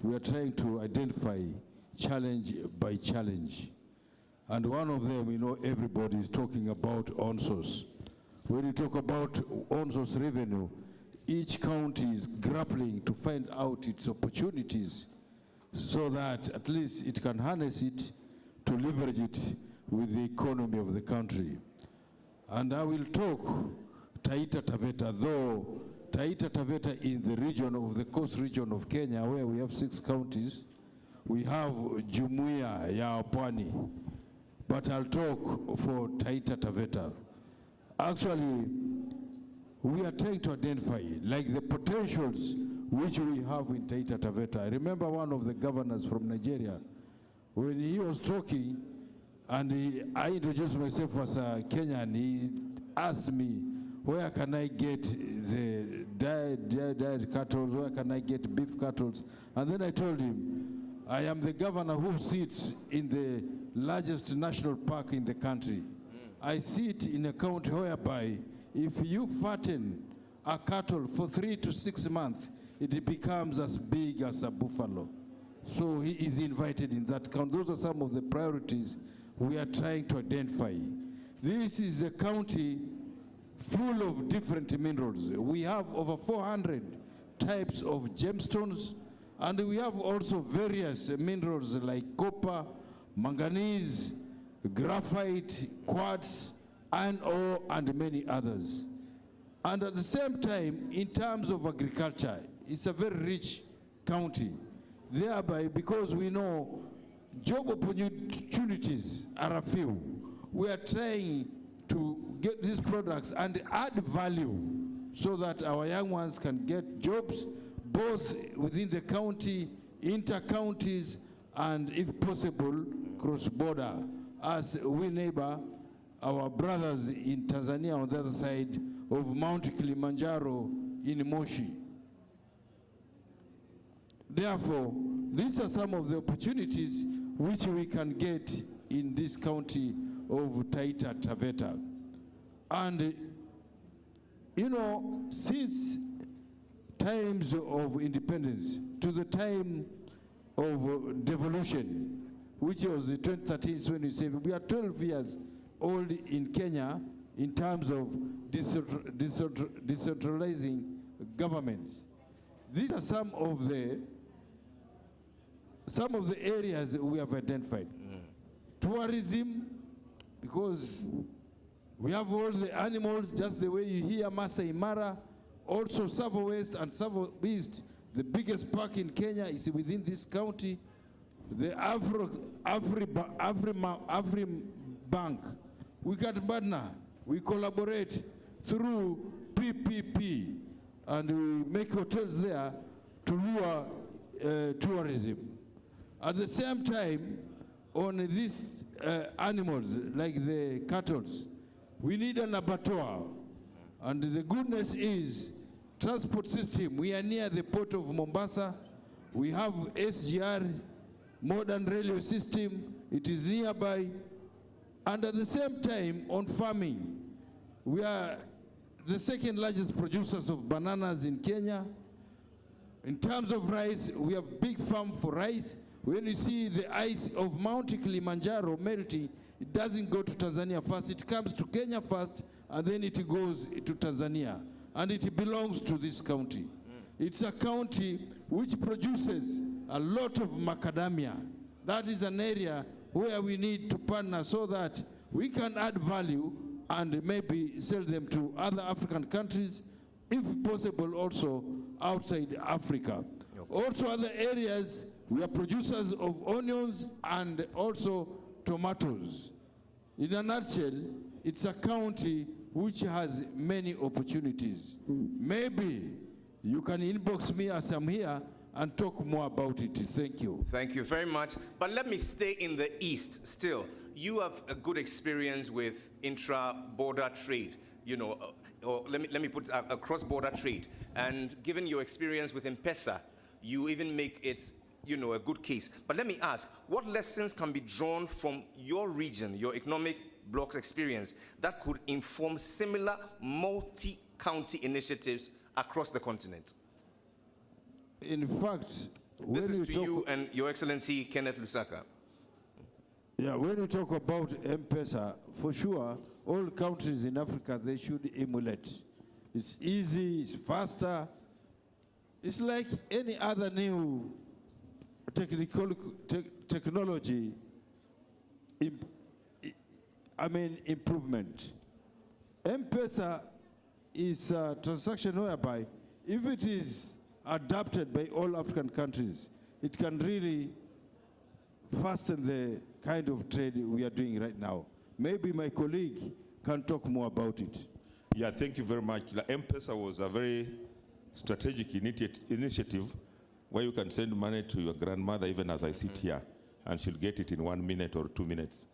we are trying to identify challenge by challenge. And one of them, everybody is talking about on-source. When you talk about on-source revenue, each county is grappling to find out its opportunities so that at least it can harness it to leverage it with the economy of the country. And I will talk Taita Taveta, though Taita Taveta in the region of the coast region of Kenya, where we have 6 counties, we have Jumuiya ya Pwani, but I'll talk for Taita Taveta. Actually, we are trying to identify like the potentials which we have in Taita Taveta. I remember one of the governors from Nigeria when he was talking, and I introduced myself as a Kenyan, he asked me, where can I get the dyed cattle, where can I get beef cattle? And then I told him, I am the governor who sits in the largest national park in the country. I sit in a county whereby if you fatten a cattle for 3 to 6 months, it becomes as big as a buffalo. So he is invited in that county. Those are some of the priorities we are trying to identify. This is a county full of different minerals. We have over 400 types of gemstones, and we have also various minerals like copper, manganese, graphite, quartz, iron ore, and many others. And at the same time, in terms of agriculture, it's a very rich county. Thereby, because we know job opportunities are a few, we are trying to get these products and add value so that our young ones can get jobs both within the county, inter-counties, and if possible, cross-border, as we neighbor our brothers in Tanzania on the other side of Mount Kilimanjaro in Moshi. Therefore, these are some of the opportunities which we can get in this county of Taita Taveta. And, you know, since times of independence to the time of devolution, which was the 2013 when we said we are 12 years old in Kenya in terms of decentralizing governments. These are some of the areas we have identified. Tourism, because we have all the animals, just the way you hear Masai Mara, also Savo West and Savo East. The biggest park in Kenya is within this county. The Afreximbank, we can partner, we collaborate through PPP, and we make hotels there to lure tourism. At the same time, on these animals, like the cattle, we need an abattoir. And the goodness is, transport system, we are near the port of Mombasa. We have SGR, modern railway system, it is nearby. And at the same time, on farming, we are the second largest producers of bananas in Kenya. In terms of rice, we have big farm for rice. When you see the ice of Mount Kilimanjaro melting, it doesn't go to Tanzania first, it comes to Kenya first, and then it goes to Tanzania. And it belongs to this county. It's a county which produces a lot of macadamia. That is an area where we need to partner so that we can add value and maybe sell them to other African countries, if possible also outside Africa. Also other areas, we are producers of onions and also tomatoes. In a nutshell, it's a county which has many opportunities. Maybe you can inbox me as I'm here and talk more about it. Thank you. Thank you very much. But let me stay in the East still. You have a good experience with intra-border trade, you know, or let me put a cross-border trade. And given your experience with M-Pesa, you even make it, you know, a good case. But let me ask, what lessons can be drawn from your region, your economic bloc's experience, that could inform similar multi-county initiatives across the continent? In fact, this is to you and Your Excellency Kenneth Lusaka. Yeah, when you talk about M-Pesa, for sure, all countries in Africa, they should emulate. It's easy, it's faster. It's like any other new technology, improvement. M-Pesa is a transaction whereby, if it is adopted by all African countries, it can really fasten the kind of trade we are doing right now. Maybe my colleague can talk more about it. Yeah, thank you very much. The M-Pesa was a very strategic initiative where you can send money to your grandmother even as I sit here. and she'll get it in 1 minute or 2 minutes.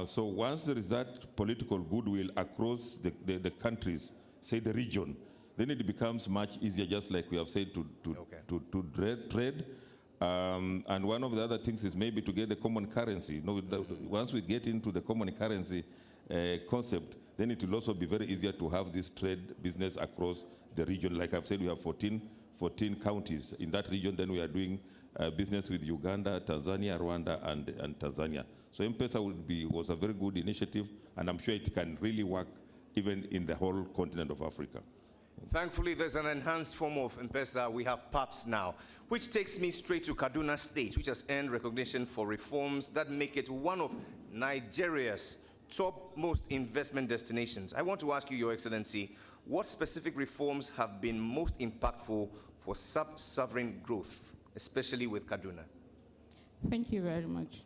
So once there is that political goodwill across the countries, say the region, then it becomes much easier, just like we have said, to trade. And one of the other things is maybe to get the common currency. Once we get into the common currency concept, then it will also be very easier to have this trade business across the region. Like I've said, we have 14 counties in that region. Then we are doing business with Uganda, Tanzania, Rwanda, and Tanzania. So M-Pesa was a very good initiative, and I'm sure it can really work even in the whole continent of Africa. Thankfully, there's an enhanced form of M-Pesa. We have PAPS now, which takes me straight to Kaduna State, which has earned recognition for reforms that make it one of Nigeria's topmost investment destinations. I want to ask you, Your Excellency, what specific reforms have been most impactful for sub-sovereign growth, especially with Kaduna? Thank you very much.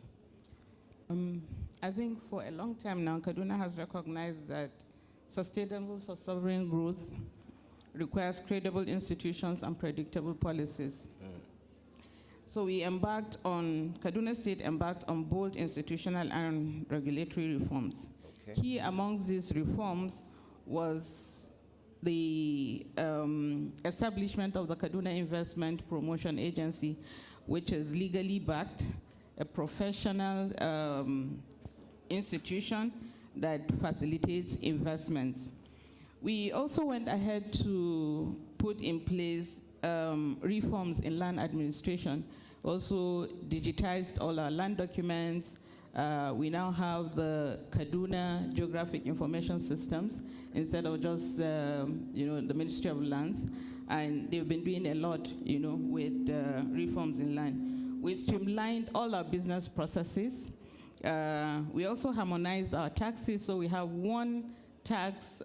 I think for a long time now, Kaduna has recognized that sustainable sovereign growth requires credible institutions and predictable policies. So Kaduna State embarked on bold institutional and regulatory reforms. Okay. Key amongst these reforms was the establishment of the Kaduna Investment Promotion Agency, which is legally backed, a professional institution that facilitates investments. We also went ahead to put in place reforms in land administration, also digitized all our land documents. We now have the Kaduna Geographic Information Systems instead of just the Ministry of Lands, and they've been doing a lot with reforms in land. We streamlined all our business processes. We also harmonized our taxes, so we have one tax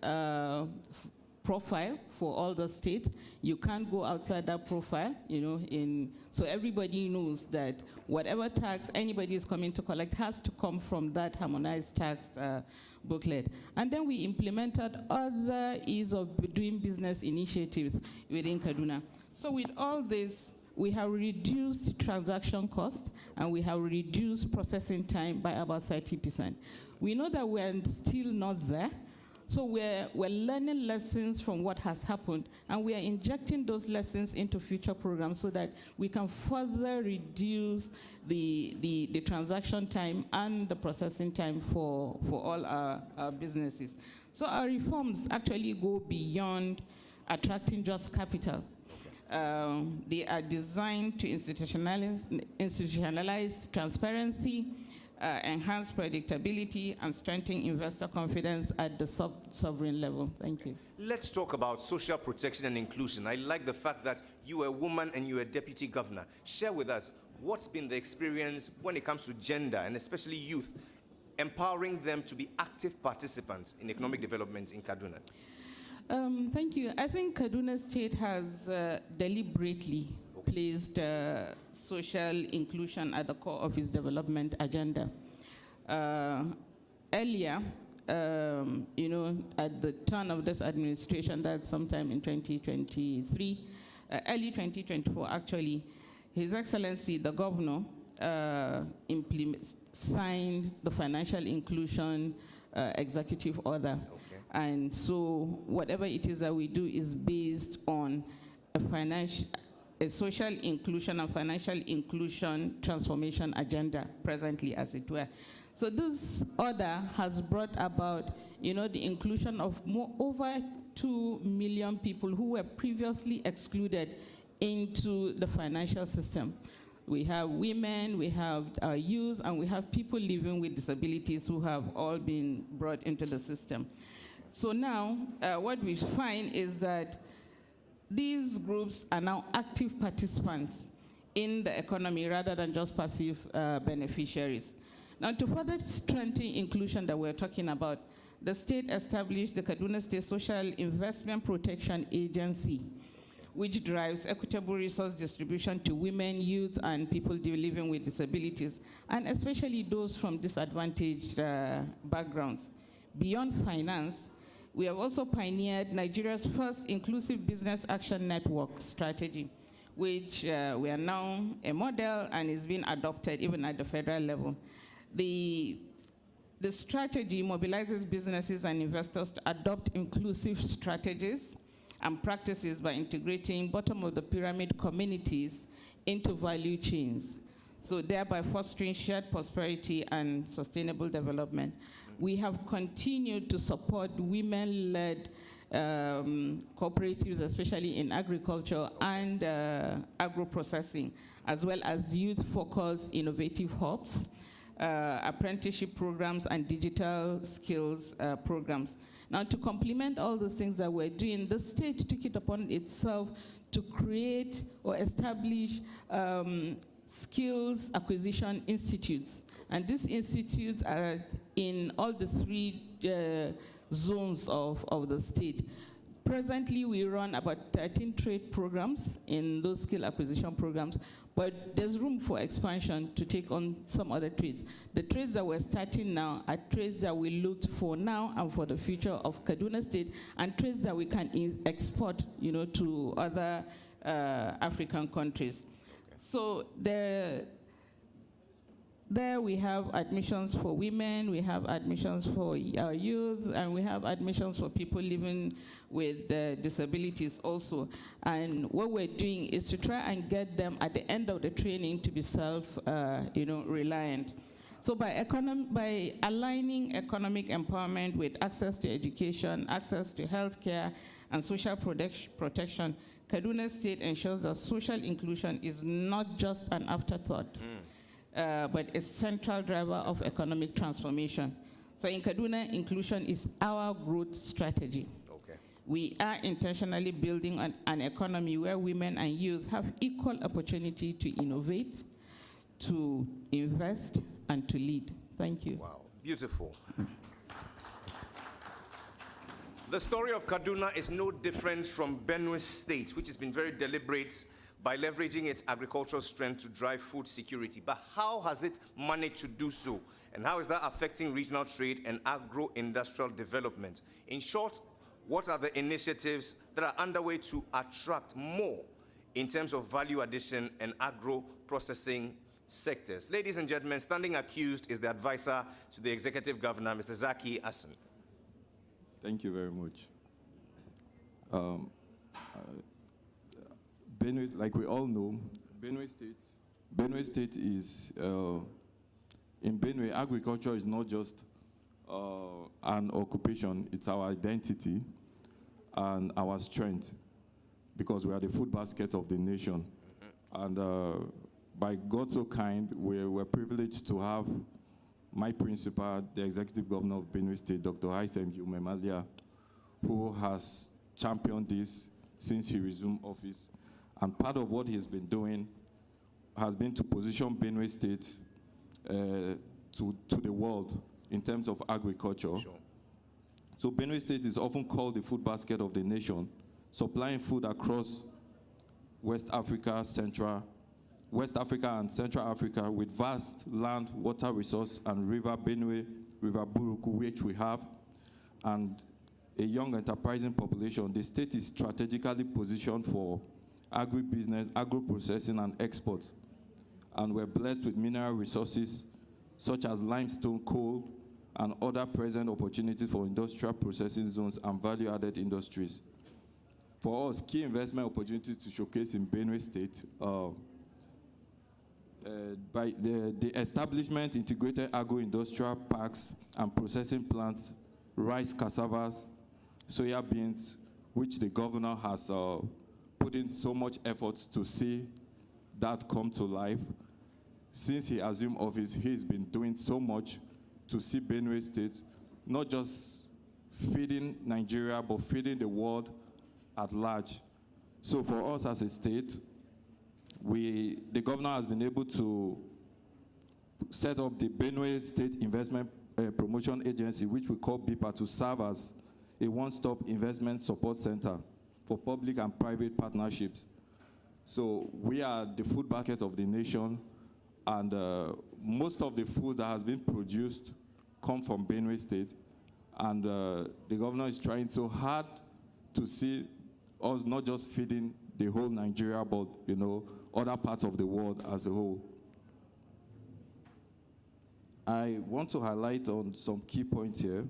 profile for all the states. You can't go outside that profile, so everybody knows that whatever tax anybody is coming to collect has to come from that harmonized tax booklet. And then we implemented other ease of doing business initiatives within Kaduna. So with all this, we have reduced transaction cost and we have reduced processing time by about 30%. We know that we're still not there. So we're learning lessons from what has happened, and we are injecting those lessons into future programs so that we can further reduce the transaction time and the processing time for all our businesses. So our reforms actually go beyond attracting just capital. They are designed to institutionalize transparency, enhance predictability, and strengthen investor confidence at the sovereign level. Thank you. Let's talk about social protection and inclusion. I like the fact that you are a woman and you are a deputy governor. Share with us what's been the experience when it comes to gender and especially youth, empowering them to be active participants in economic development in Kaduna. Thank you. I think Kaduna State has deliberately placed social inclusion at the core of its development agenda. Earlier, at the turn of this administration, that's sometime in 2023, early 2024 actually, His Excellency, the Governor, signed the Financial Inclusion Executive Order. Okay. And so whatever it is that we do is based on a social inclusion and financial inclusion transformation agenda presently, as it were. So this order has brought about, the inclusion of over 2 million people who were previously excluded into the financial system. We have women, we have youth, and we have people living with disabilities who have all been brought into the system. So now, what we find is that these groups are now active participants in the economy rather than just passive beneficiaries. Now, to further strengthen inclusion that we're talking about, the state established the Kaduna State Social Investment Protection Agency, which drives equitable resource distribution to women, youth, and people living with disabilities, and especially those from disadvantaged backgrounds. Beyond finance, we have also pioneered Nigeria's first inclusive business action network strategy, which we are now a model and is being adopted even at the federal level. The strategy mobilizes businesses and investors to adopt inclusive strategies and practices by integrating bottom-of-the-pyramid communities into value chains, so thereby fostering shared prosperity and sustainable development. We have continued to support women-led cooperatives, especially in agriculture and agro-processing, as well as youth-focused innovative hubs, apprenticeship programs, and digital skills programs. Now, to complement all those things that we're doing, the state took it upon itself to create or establish skills acquisition institutes. And these institutes are in all the 3 zones of the state. Presently, we run about 13 trade programs in those skill acquisition programs, but there's room for expansion to take on some other trades. The trades that we're starting now are trades that we looked for now and for the future of Kaduna State, and trades that we can export, to other African countries. So there we have admissions for women, we have admissions for our youth, and we have admissions for people living with disabilities also. And what we're doing is to try and get them at the end of the training to be self-reliant. So by aligning economic empowerment with access to education, access to healthcare, and social protection, Kaduna State ensures that social inclusion is not just an afterthought, but a central driver of economic transformation. So in Kaduna, inclusion is our growth strategy. Okay. We are intentionally building an economy where women and youth have equal opportunity to innovate, to invest, and to lead. Thank you. Wow, beautiful. The story of Kaduna is no different from Benue State, which has been very deliberate by leveraging its agricultural strength to drive food security. But how has it managed to do so? And how is that affecting regional trade and agro-industrial development? In short, what are the initiatives that are underway to attract more in terms of value addition and agro-processing sectors? Ladies and gentlemen, standing accused is the advisor to the executive governor, Mr. Zaki Assen. Thank you very much. Benue, like we all know, Benue State is, in Benue, agriculture is not just an occupation, it's our identity and our strength, because we are the food basket of the nation. And by God so kind, we're privileged to have my principal, the executive governor of Benue State, Dr. Haisem Umemalia, who has championed this since he resumed office. And part of what he's been doing has been to position Benue State to the world in terms of agriculture. Sure. So Benue State is often called the food basket of the nation, supplying food across West Africa and Central Africa with vast land, water resource, and River Benue, River Buruku, which we have, and a young enterprising population. The state is strategically positioned for agribusiness, agro-processing, and export. And we're blessed with mineral resources such as limestone, coal, and other present opportunities for industrial processing zones and value-added industries. For us, key investment opportunities to showcase in Benue State by the establishment integrated agro-industrial parks and processing plants, rice, cassavas, soya beans, which the governor has put in so much effort to see that come to life. Since he assumed office, he's been doing so much to see Benue State not just feeding Nigeria, but feeding the world at large. So for us as a state, the governor has been able to set up the Benue State Investment Promotion Agency, which we call BIPA, to serve as a one-stop investment support center for public and private partnerships. So we are the food basket of the nation, and most of the food that has been produced come from Benue State, and the governor is trying so hard to see us not just feeding the whole Nigeria, but other parts of the world as a whole. I want to highlight on some key points here.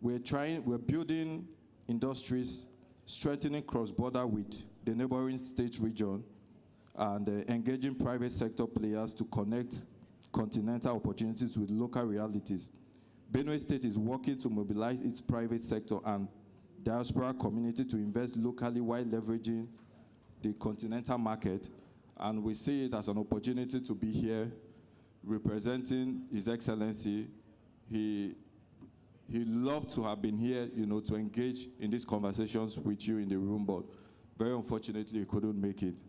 We're building industries, strengthening cross-border with the neighboring state region, and engaging private sector players to connect continental opportunities with local realities. Benue State is working to mobilize its private sector and diaspora community to invest locally while leveraging the continental market, and we see it as an opportunity to be here representing His Excellency. He loved to have been here, to engage in these conversations with you in the room, but very unfortunately he couldn't make it.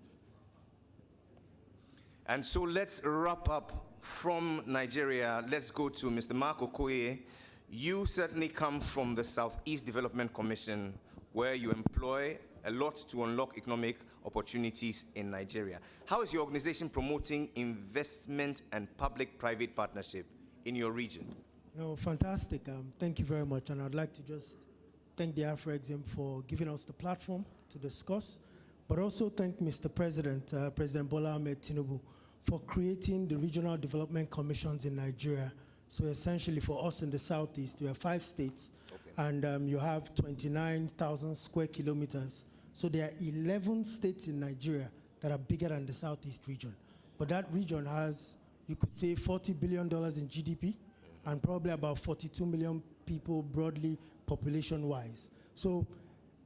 And so let's wrap up from Nigeria. Let's go to Mr. Mark Okoye. You certainly come from the Southeast Development Commission, where you employ a lot to unlock economic opportunities in Nigeria. How is your organization promoting investment and public-private partnership in your region? No, fantastic. Thank you very much. And I'd like to just thank the Afrexim for giving us the platform to discuss, but also thank Mr. President, President Bola Ahmed Tinubu, for creating the regional development commissions in Nigeria. So essentially for us in the Southeast, we have 5 states, and you have 29,000 square kilometers. So there are 11 states in Nigeria that are bigger than the Southeast region. But that region has, you could say, $40 billion in GDP, and probably about 42 million people broadly population-wise. So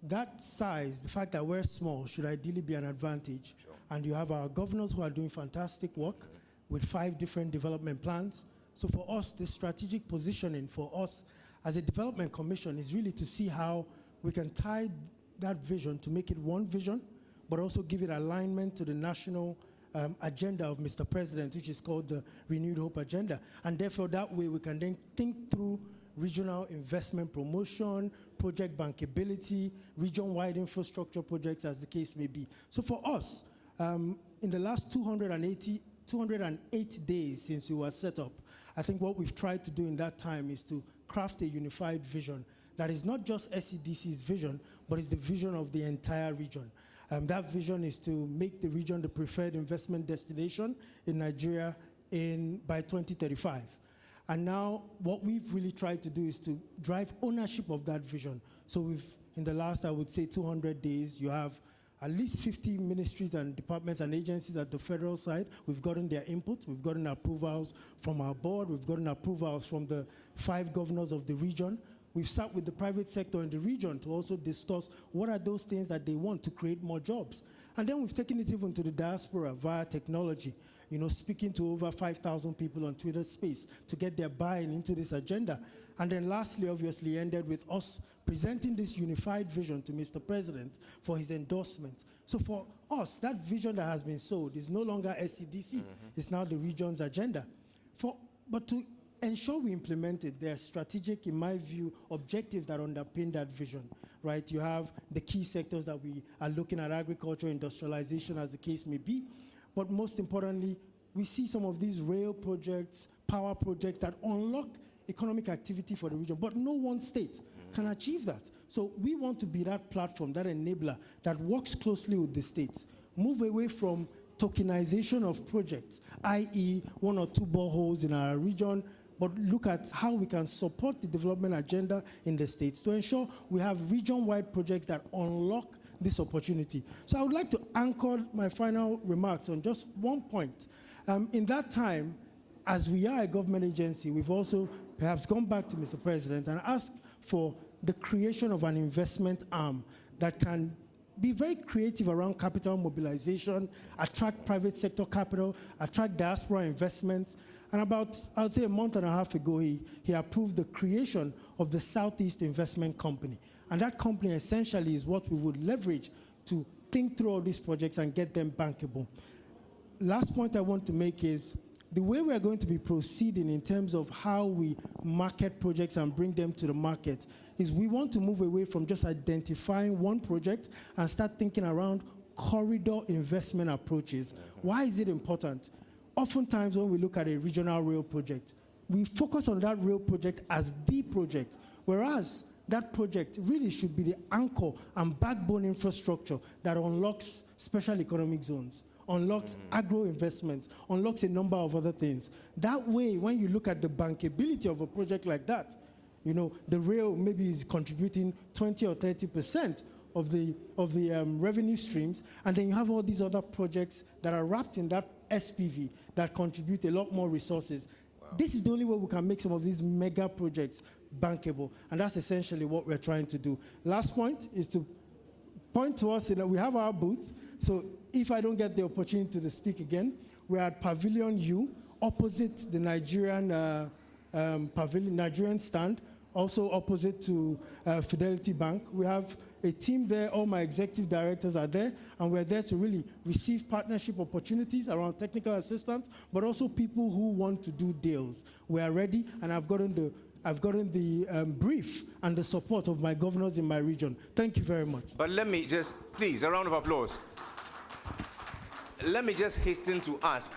that size, the fact that we're small, should ideally be an advantage. Sure. And you have our governors who are doing fantastic work with 5 different development plans. So for us, the strategic positioning for us as a development commission is really to see how we can tie that vision to make it one vision, but also give it alignment to the national agenda of Mr. President, which is called the Renewed Hope Agenda. And therefore, that way we can then think through regional investment promotion, project bankability, region-wide infrastructure projects, as the case may be. So for us, in the last 208 days since we were set up, I think what we've tried to do in that time is to craft a unified vision that is not just SCDC's vision, but is the vision of the entire region. That vision is to make the region the preferred investment destination in Nigeria by 2035. And now what we've really tried to do is to drive ownership of that vision. So in the last, I would say 200 days, you have at least 50 ministries and departments and agencies at the federal side. We've gotten their input. We've gotten approvals from our board. We've gotten approvals from the 5 governors of the region. We've sat with the private sector in the region to also discuss what are those things that they want to create more jobs. And then we've taken it even to the diaspora via technology, speaking to over 5,000 people on Twitter Space to get their buy-in into this agenda. And then lastly, obviously, ended with us presenting this unified vision to Mr. President for his endorsement. So for us, that vision that has been sold is no longer SCDC. It's now the region's agenda. But to ensure we implement it, there are strategic, in my view, objectives that underpin that vision, right? You have the key sectors that we are looking at, agriculture, industrialization, as the case may be. But most importantly, we see some of these rail projects, power projects that unlock economic activity for the region, but no one state can achieve that. So we want to be that platform, that enabler that works closely with the states, move away from tokenization of projects, i.e. 1 or 2 boreholes in our region, but look at how we can support the development agenda in the states to ensure we have region-wide projects that unlock this opportunity. So I would like to anchor my final remarks on just one point. In that time, as we are a government agency, we've also perhaps gone back to Mr. President and asked for the creation of an investment arm that can be very creative around capital mobilization, attract private sector capital, attract diaspora investments. And about, I would say a month and a half ago, he approved the creation of the Southeast Investment Company. And that company essentially is what we would leverage to think through all these projects and get them bankable. Last point I want to make is the way we are going to be proceeding in terms of how we market projects and bring them to the market is we want to move away from just identifying one project and start thinking around corridor investment approaches. Why is it important? Oftentimes when we look at a regional rail project, we focus on that rail project as the project, whereas that project really should be the anchor and backbone infrastructure that unlocks special economic zones, unlocks agro investments, unlocks a number of other things. That way, when you look at the bankability of a project like that, you know, the rail maybe is contributing 20 or 30% of the revenue streams, and then you have all these other projects that are wrapped in that SPV that contribute a lot more resources. Wow. This is the only way we can make some of these mega projects bankable, and that's essentially what we're trying to do. Last point is to point to us, we have our booth, so if I don't get the opportunity to speak again, we're at Pavilion U, opposite the Nigerian Nigerian stand, also opposite to Fidelity Bank. We have a team there, all my executive directors are there, and we're there to really receive partnership opportunities around technical assistance, but also people who want to do deals. We are ready, and I've gotten the brief and the support of my governors in my region. Thank you very much. But let me just, please, a round of applause. Let me just hasten to ask,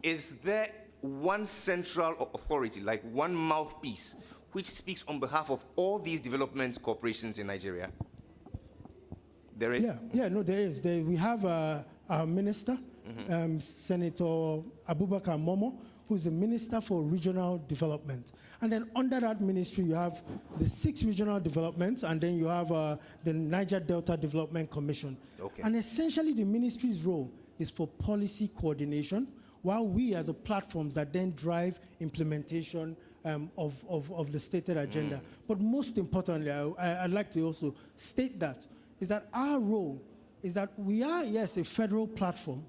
is there one central authority, like one mouthpiece, which speaks on behalf of all these development corporations in Nigeria? There is? No, there is. We have our minister, Senator Abubakar Momo, who's the Minister for Regional Development. And then under that ministry, you have the 6 regional developments, and then you have the Niger Delta Development Commission. Okay. And essentially, the ministry's role is for policy coordination, while we are the platforms that then drive implementation of the stated agenda. But most importantly, I'd like to also state that, is that our role is that we are, yes, a federal platform,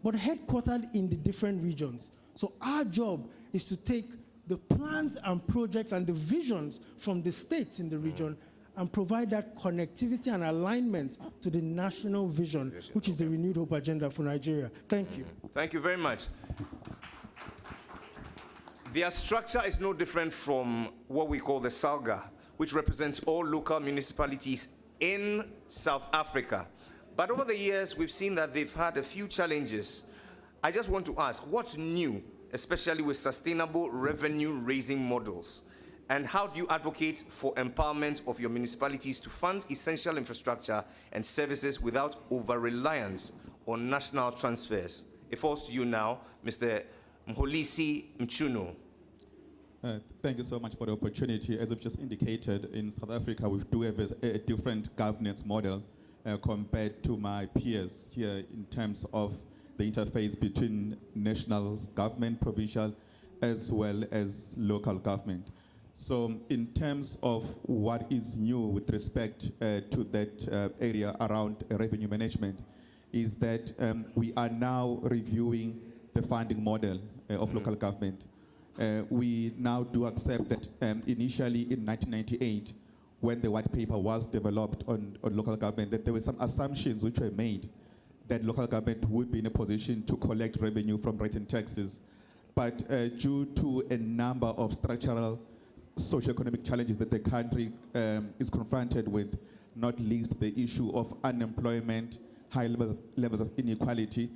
but headquartered in the different regions. So our job is to take the plans and projects and the visions from the states in the region and provide that connectivity and alignment to the national vision, which is the Renewed Hope Agenda for Nigeria. Thank you. Thank you very much. Their structure is no different from what we call the SALGA, which represents all local municipalities in South Africa. But over the years, we've seen that they've had a few challenges. I just want to ask, what's new, especially with sustainable revenue-raising models? And how do you advocate for empowerment of your municipalities to fund essential infrastructure and services without over-reliance on national transfers? It falls to you now, Mr. Mholisi Mchuno. Thank you so much for the opportunity. As I've just indicated, in South Africa, we do have a different governance model compared to my peers here in terms of the interface between national government, provincial, as well as local government. So in terms of what is new with respect to that area around revenue management, is that we are now reviewing the funding model of local government. We now do accept that initially in 1998, when the white paper was developed on local government, that there were some assumptions which were made that local government would be in a position to collect revenue from rates and taxes. But due to a number of structural socioeconomic challenges that the country is confronted with, not least the issue of unemployment, high levels of inequality,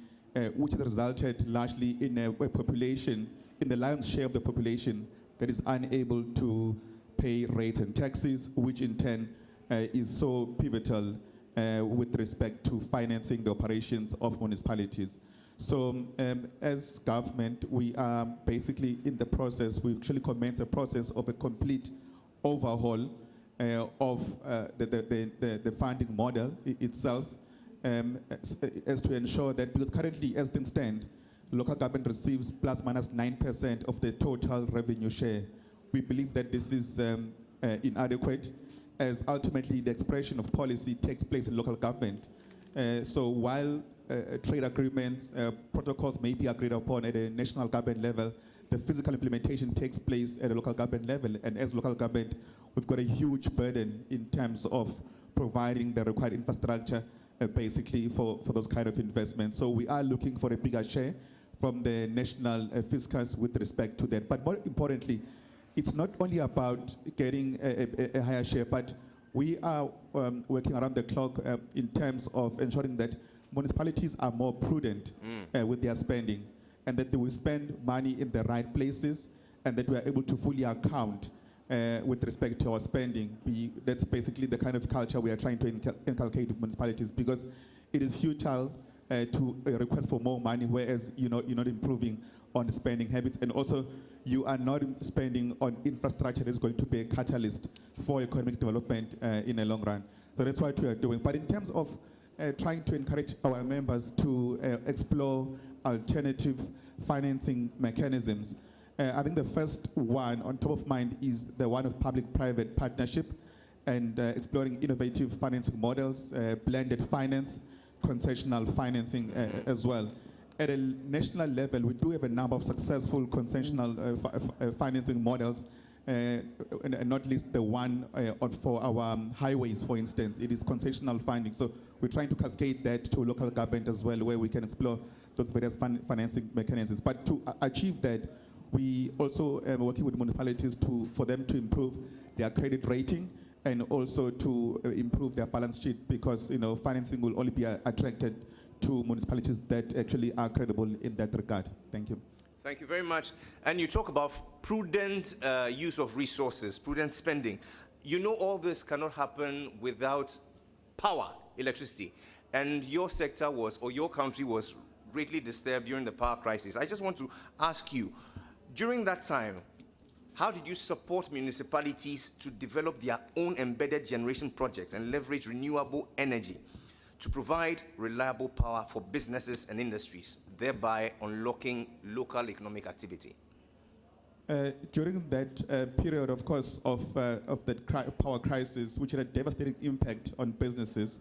which has resulted largely in a population, in the lion's share of the population, that is unable to pay rates and taxes, which in turn is so pivotal with respect to financing the operations of municipalities. So as government, we are basically in the process, we've actually commenced a process of a complete overhaul of the funding model itself, as to ensure that, because currently as things stand, local government receives plus minus 9% of the total revenue share. We believe that this is inadequate, as ultimately the expression of policy takes place in local government. So while trade agreements, protocols may be agreed upon at a national government level, the physical implementation takes place at a local government level. And as local government, we've got a huge burden in terms of providing the required infrastructure basically for those kind of investments. So we are looking for a bigger share from the national fiscus with respect to that. But more importantly, it's not only about getting a higher share, but we are working around the clock in terms of ensuring that municipalities are more prudent with their spending, and that they will spend money in the right places, and that we are able to fully account with respect to our spending. That's basically the kind of culture we are trying to inculcate with municipalities, because it is futile to request for more money, whereas you're not improving on the spending habits, and also you are not spending on infrastructure that's going to be a catalyst for economic development in the long run. So that's what we are doing. But in terms of trying to encourage our members to explore alternative financing mechanisms, I think the first one on top of mind is the one of public-private partnership and exploring innovative financing models, blended finance, concessional financing as well. At a national level, we do have a number of successful concessional financing models, and not least the one for our highways, for instance. It is concessional funding. So we're trying to cascade that to local government as well, where we can explore those various financing mechanisms. But to achieve that, we also are working with municipalities for them to improve their credit rating and also to improve their balance sheet, because financing will only be attracted to municipalities that actually are credible in that regard. Thank you. Thank you very much. And you talk about prudent use of resources, prudent spending. All this cannot happen without power, electricity. And your sector or your country was greatly disturbed during the power crisis. I just want to ask you, during that time, how did you support municipalities to develop their own embedded generation projects and leverage renewable energy to provide reliable power for businesses and industries, thereby unlocking local economic activity? During that period, of course, of that power crisis, which had a devastating impact on businesses,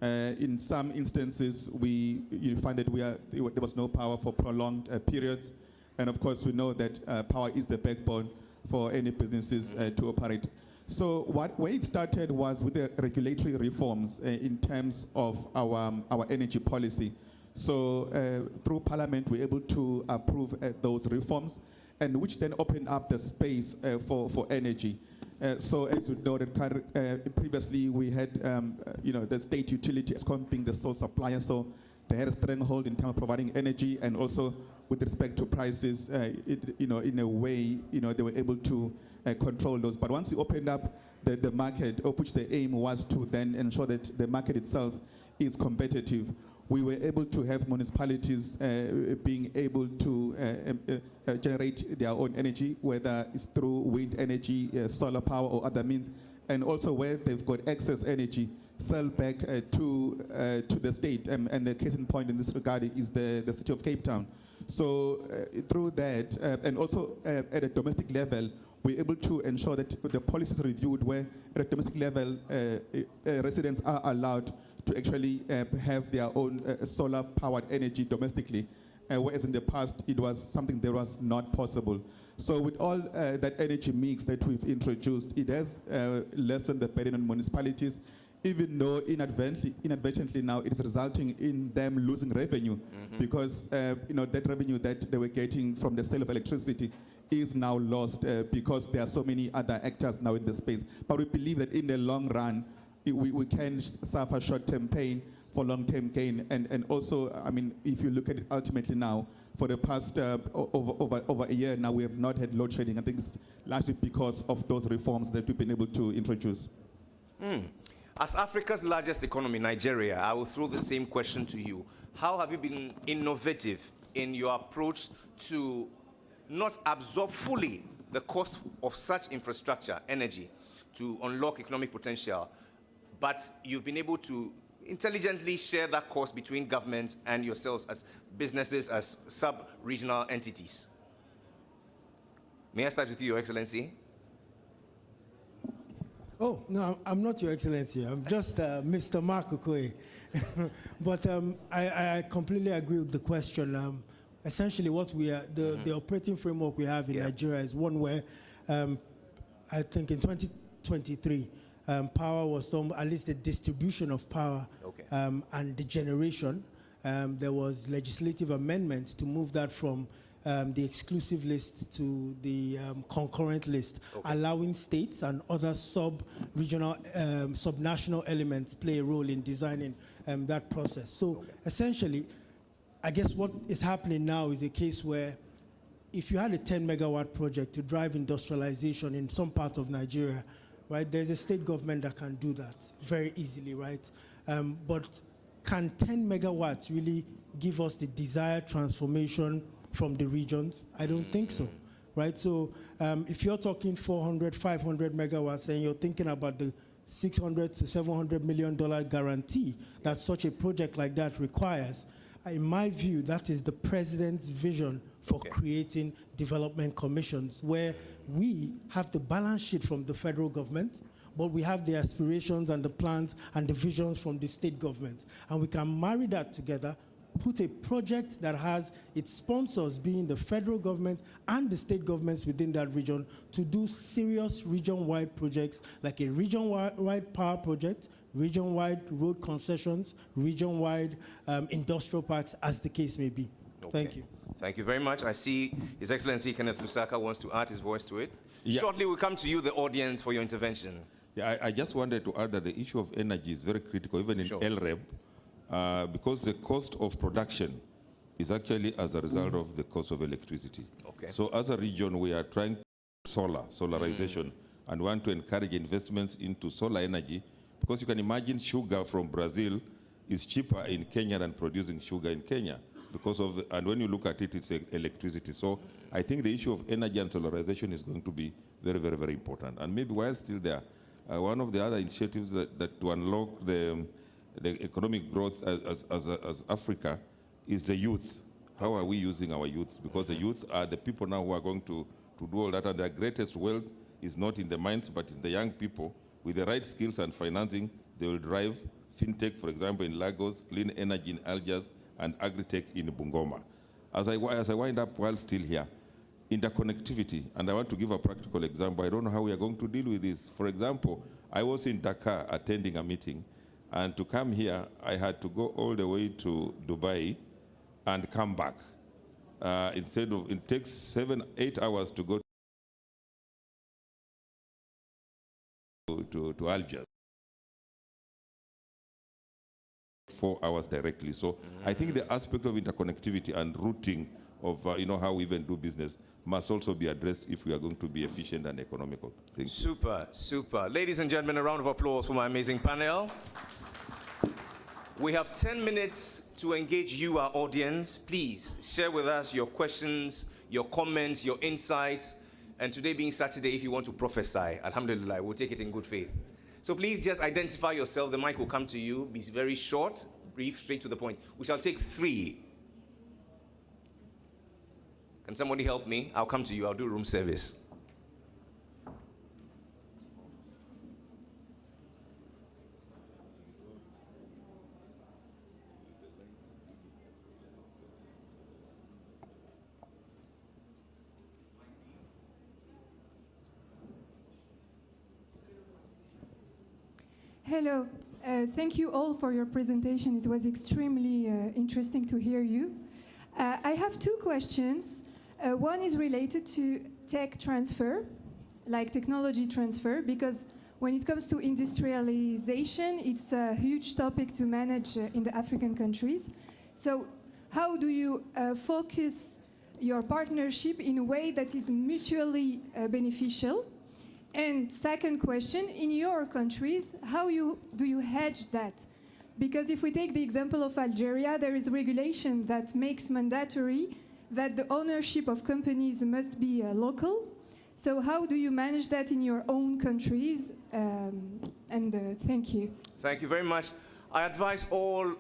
in some instances, you find that there was no power for prolonged periods. And of course, we know that power is the backbone for any businesses to operate. So where it started was with the regulatory reforms in terms of our energy policy. So through Parliament, we're able to approve those reforms, and which then opened up the space for energy. So as you know, previously we had the state utility Eskom being the sole supplier, so they had a stranglehold in terms of providing energy, and also with respect to prices, in a way, they were able to control those. But once you opened up the market, of which the aim was to then ensure that the market itself is competitive, we were able to have municipalities being able to generate their own energy, whether it's through wind energy, solar power, or other means, and also where they've got excess energy, sell back to the state. And the case in point in this regard is the city of Cape Town. So through that, and also at a domestic level, we're able to ensure that the policies reviewed where at a domestic level, residents are allowed to actually have their own solar-powered energy domestically, whereas in the past it was something that was not possible. So with all that energy mix that we've introduced, it has lessened the burden on municipalities, even though inadvertently now it is resulting in them losing revenue, because that revenue that they were getting from the sale of electricity is now lost because there are so many other actors now in the space. But we believe that in the long run, we can suffer short-term pain for long-term gain. And also, I mean, if you look at it ultimately now, for the past over a year now, we have not had load shedding. I think it's largely because of those reforms that we've been able to introduce. As Africa's largest economy, Nigeria, I will throw the same question to you. How have you been innovative in your approach to not absorb fully the cost of such infrastructure, energy, to unlock economic potential, but you've been able to intelligently share that cost between governments and yourselves as businesses, as sub-regional entities? May I start with you, Your Excellency? Oh, no, I'm not Your Excellency. I'm just Mr. Mark Okoye. But I completely agree with the question. Essentially, what we are, the operating framework we have in Nigeria is one where I think in 2023, power was done, at least the distribution of power and the generation. There was legislative amendments to move that from the exclusive list to the concurrent list, allowing states and other sub-regional, sub-national elements play a role in designing that process. So essentially, I guess what is happening now is a case where if you had a 10 megawatt project to drive industrialization in some part of Nigeria, right, there's a state government that can do that very easily, right? But can 10 megawatts really give us the desired transformation from the regions? I don't think so, right? So if you're talking 400, 500 megawatts and you're thinking about the $600 to $700 million guarantee that such a project like that requires, in my view, that is the president's vision for creating development commissions, where we have the balance sheet from the federal government, but we have the aspirations and the plans and the visions from the state government. And we can marry that together, put a project that has its sponsors being the federal government and the state governments within that region to do serious region-wide projects, like a region-wide power project, region-wide road concessions, region-wide industrial parks, as the case may be. Thank you. Thank you very much. I see His Excellency Kenneth Lusaka wants to add his voice to it. Yeah. Shortly, we'll come to you, the audience, for your intervention. Yeah, I just wanted to add that the issue of energy is very critical, even in LREB, because the cost of production is actually as a result of the cost of electricity. Okay. So as a region, we are trying solarization, and want to encourage investments into solar energy, because you can imagine sugar from Brazil is cheaper in Kenya than producing sugar in Kenya, because of and when you look at it, it's electricity. So I think the issue of energy and solarization is going to be very, very, very important. And maybe while still there, one of the other initiatives that to unlock the economic growth as Africa is the youth. How are we using our youth? Because the youth are the people now who are going to do all that, and their greatest wealth is not in the minds, but in the young people. With the right skills and financing, they will drive fintech, for example, in Lagos, clean energy in Algiers, and agri-tech in Bungoma. As I wind up while still here, interconnectivity, and I want to give a practical example. I don't know how we are going to deal with this. For example, I was in Dakar attending a meeting, and to come here, I had to go all the way to Dubai and come back. Instead of, it takes 7-8 hours to go to Algiers. 4 hours directly. So I think the aspect of interconnectivity and routing of how we even do business must also be addressed if we are going to be efficient and economical. Thank you. Super, super. Ladies and gentlemen, a round of applause for my amazing panel. We have 10 minutes to engage you, our audience. Please share with us your questions, your comments, your insights. And today being Saturday, if you want to prophesy, alhamdulillah, we'll take it in good faith. So please just identify yourself. The mic will come to you. Be very short, brief, straight to the point. We shall take 3. Can somebody help me? I'll come to you. I'll do room service. Hello. Thank you all for your presentation. It was extremely interesting to hear you. I have 2 questions. One is related to tech transfer, like technology transfer, because when it comes to industrialization, it's a huge topic to manage in the African countries. So how do you focus your partnership in a way that is mutually beneficial? And second question, in your countries, how do you hedge that? Because if we take the example of Algeria, there is regulation that makes mandatory that the ownership of companies must be local. So how do you manage that in your own countries? Thank you. Thank you very much. I advise all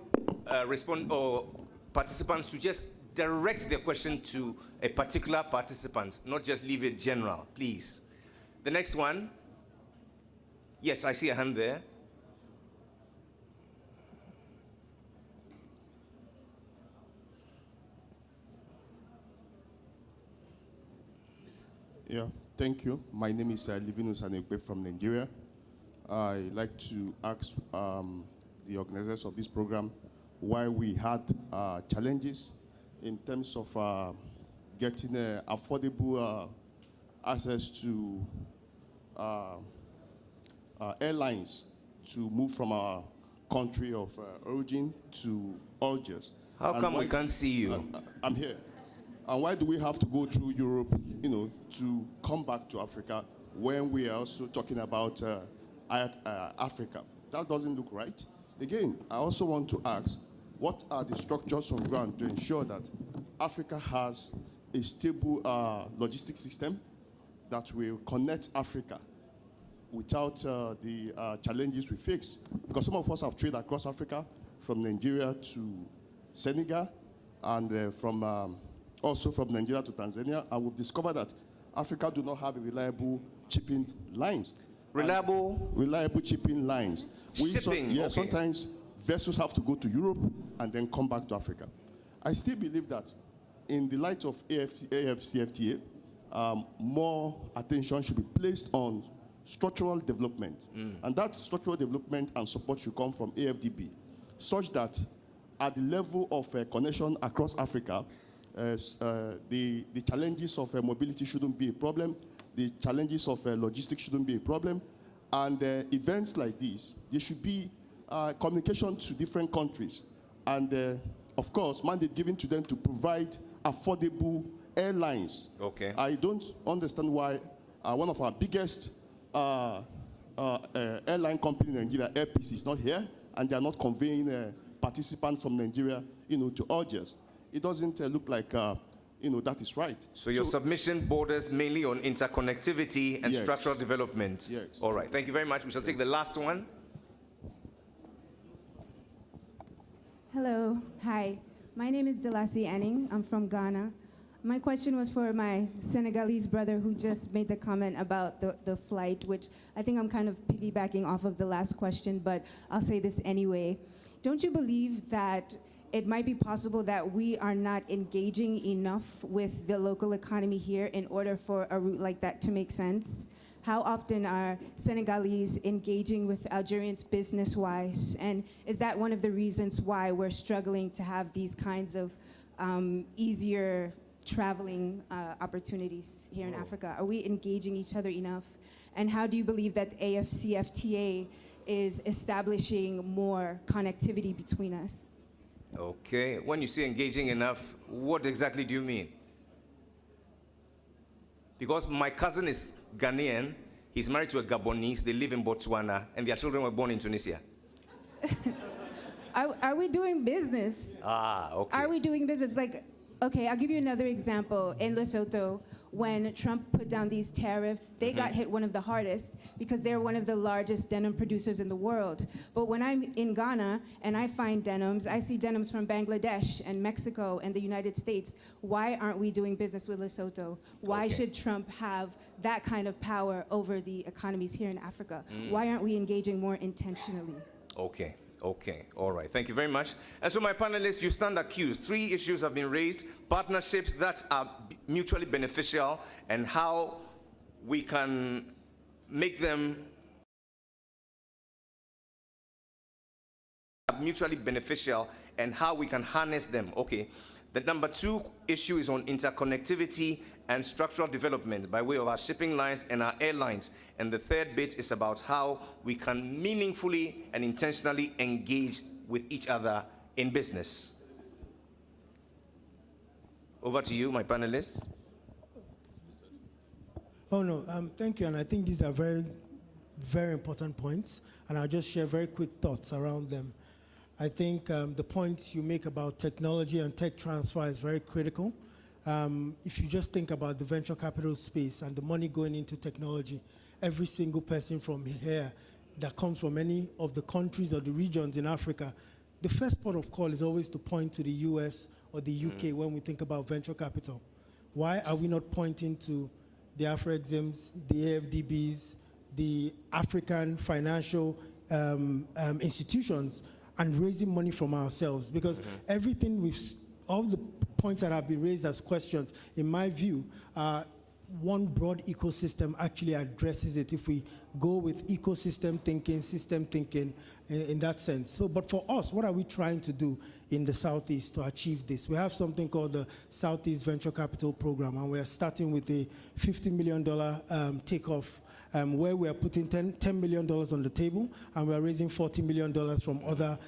participants to just direct their question to a particular participant, not just leave it general, please. The next one. Yes, I see a hand there. Yeah, thank you. My name is Livinus Anekwe from Nigeria. I'd like to ask the organizers of this program why we had challenges in terms of getting affordable access to airlines to move from our country of origin to Algiers. How come we can't see you? I'm here. And why do we have to go through Europe, to come back to Africa when we are also talking about Africa? That doesn't look right. Again, I also want to ask, what are the structures on ground to ensure that Africa has a stable logistics system that will connect Africa without the challenges we face? Because some of us have traded across Africa, from Nigeria to Senegal, and also from Nigeria to Tanzania, and we've discovered that Africa do not have a reliable shipping lines. Reliable shipping lines. Sometimes vessels have to go to Europe and then come back to Africa. I still believe that in the light of AFCFTA, more attention should be placed on structural development. And that structural development and support should come from AFDB, such that at the level of connection across Africa, the challenges of mobility shouldn't be a problem, the challenges of logistics shouldn't be a problem, and events like this, there should be communication to different countries, and of course, mandate given to them to provide affordable airlines. Okay. I don't understand why one of our biggest airline company in Nigeria, Air Peace, is not here, and they are not conveying participants from Nigeria, to Algiers. It doesn't look like, that is right. So your submission borders mainly on interconnectivity and structural development. Yes. All right. Thank you very much. We shall take the last one. Hello. Hi. My name is Delasi Anning. I'm from Ghana. My question was for my Senegalese brother who just made the comment about the flight, which I think I'm kind of piggybacking off of the last question, but I'll say this anyway. Don't you believe that it might be possible that we are not engaging enough with the local economy here in order for a route like that to make sense? How often are Senegalese engaging with Algerians business-wise? And is that one of the reasons why we're struggling to have these kinds of easier traveling opportunities here in Africa? Are we engaging each other enough? And how do you believe that AFCFTA is establishing more connectivity between us? Okay. When you say engaging enough, what exactly do you mean? Because my cousin is Ghanaian, he's married to a Gabonese, they live in Botswana, and their children were born in Tunisia. Are we doing business? Okay. Are we doing business? Like, okay, I'll give you another example. In Lesotho, when Trump put down these tariffs, they got hit one of the hardest because they're one of the largest denim producers in the world. But when I'm in Ghana and I find denims, I see denims from Bangladesh and Mexico and the United States. Why aren't we doing business with Lesotho? Why should Trump have that kind of power over the economies here in Africa? Why aren't we engaging more intentionally? Okay. Okay, all right. Thank you very much. And so my panelists, you stand accused. 3 issues have been raised: partnerships that are mutually beneficial and how we can make them mutually beneficial and how we can harness them. Okay. The number 2 issue is on interconnectivity and structural development by way of our shipping lines and our airlines. And the 3rd bit is about how we can meaningfully and intentionally engage with each other in business. Over to you, my panelists. Oh, no, thank you. And I think these are very, very important points. And I'll just share very quick thoughts around them. I think the points you make about technology and tech transfer is very critical. If you just think about the venture capital space and the money going into technology, every single person from here that comes from any of the countries or the regions in Africa, the first port of call is always to point to the US or the UK when we think about venture capital. Why are we not pointing to the Afreximbanks, the AFDBs, the African financial institutions, and raising money from ourselves? Because everything all the points that have been raised as questions, in my view, one broad ecosystem actually addresses it if we go with ecosystem thinking, system thinking in that sense. So, but for us, what are we trying to do in the Southeast to achieve this? We have something called the Southeast Venture Capital Program, and we're starting with a $50 million takeoff, where we are putting $10 million on the table, and we are raising $40 million from other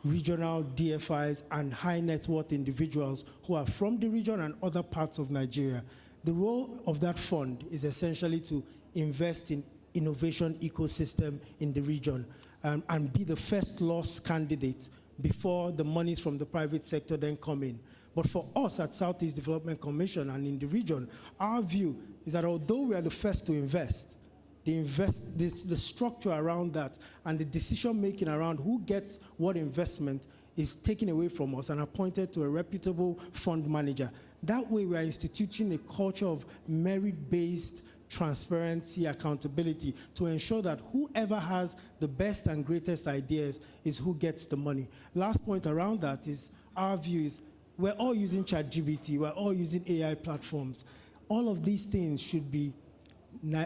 regional DFIs and high net worth individuals who are from the region and other parts of Nigeria. The role of that fund is essentially to invest in innovation ecosystem in the region and be the first loss candidate before the monies from the private sector then come in. But for us at Southeast Development Commission and in the region, our view is that although we are the first to invest, the structure around that and the decision-making around who gets what investment is taken away from us and appointed to a reputable fund manager. That way, we are instituting a culture of merit-based transparency, accountability to ensure that whoever has the best and greatest ideas is who gets the money. Last point around that is our view is we're all using ChatGPT, we're all using AI platforms. All of these things should be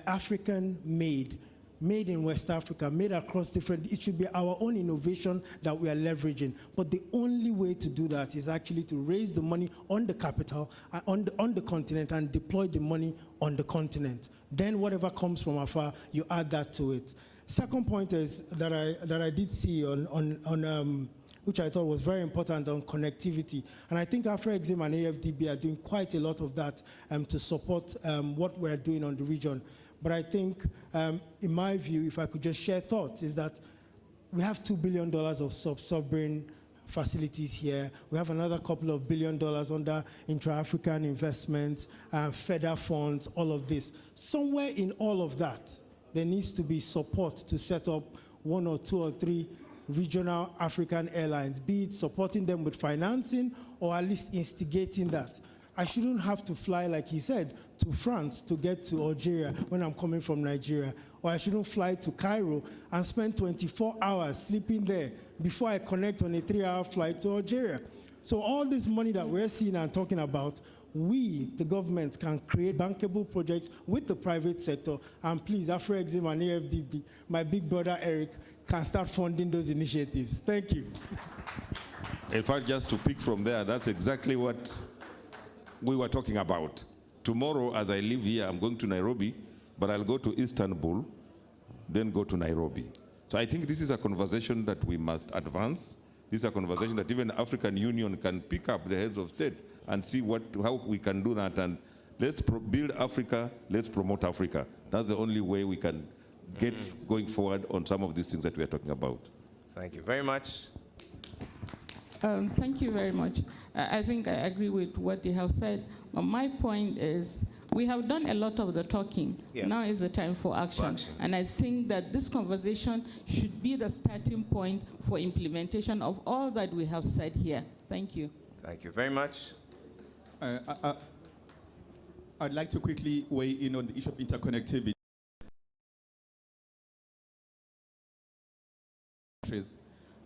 African made in West Africa, made across different, it should be our own innovation that we are leveraging. But the only way to do that is actually to raise the money on the capital, on the continent, and deploy the money on the continent. Then whatever comes from afar, you add that to it. Second point is that I did see on which I thought was very important on connectivity. And I think Afrexim and AFDB are doing quite a lot of that to support what we're doing on the region. But I think, in my view, if I could just share thoughts, is that we have $2 billion of sovereign facilities here. We have another couple of $1 billion under intra-African investments, FEDER funds, all of this. Somewhere in all of that, there needs to be support to set up 1 or 2 or 3 regional African airlines, be it supporting them with financing or at least instigating that. I shouldn't have to fly, like he said, to France to get to Algeria when I'm coming from Nigeria. Or I shouldn't fly to Cairo and spend 24 hours sleeping there before I connect on a 3-hour flight to Algeria. So all this money that we're seeing and talking about, we, the government, can create bankable projects with the private sector. And please, Afrexim and AFDB, my big brother Eric, can start funding those initiatives. Thank you. In fact, just to pick from there, that's exactly what we were talking about. Tomorrow, as I leave here, I'm going to Nairobi, but I'll go to Istanbul, then go to Nairobi. So I think this is a conversation that we must advance. This is a conversation that even the African Union can pick up the heads of state and see how we can do that. And let's build Africa, let's promote Africa. That's the only way we can get going forward on some of these things that we are talking about. Thank you very much. Thank you very much. I think I agree with what you have said. But my point is, we have done a lot of the talking. Yeah. Now is the time for action. And I think that this conversation should be the starting point for implementation of all that we have said here. Thank you. Thank you very much. I'd like to quickly weigh in on the issue of interconnectivity.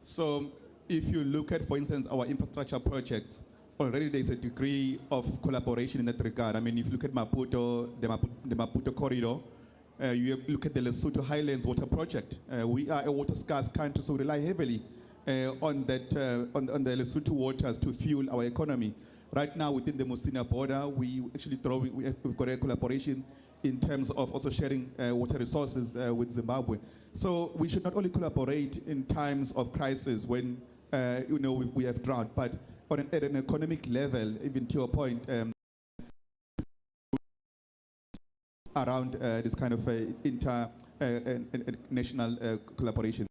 So if you look at, for instance, our infrastructure projects, already there's a degree of collaboration in that regard. I mean, if you look at Maputo, the Maputo corridor, you look at the Lesotho Highlands water project. We are a water scarce country, so we rely heavily on the Lesotho waters to fuel our economy. Right now, within the Musina border, we've got a collaboration in terms of also sharing water resources with Zimbabwe. So we should not only collaborate in times of crisis when we have drought, but at an economic level, even to your point, around this kind of international collaboration.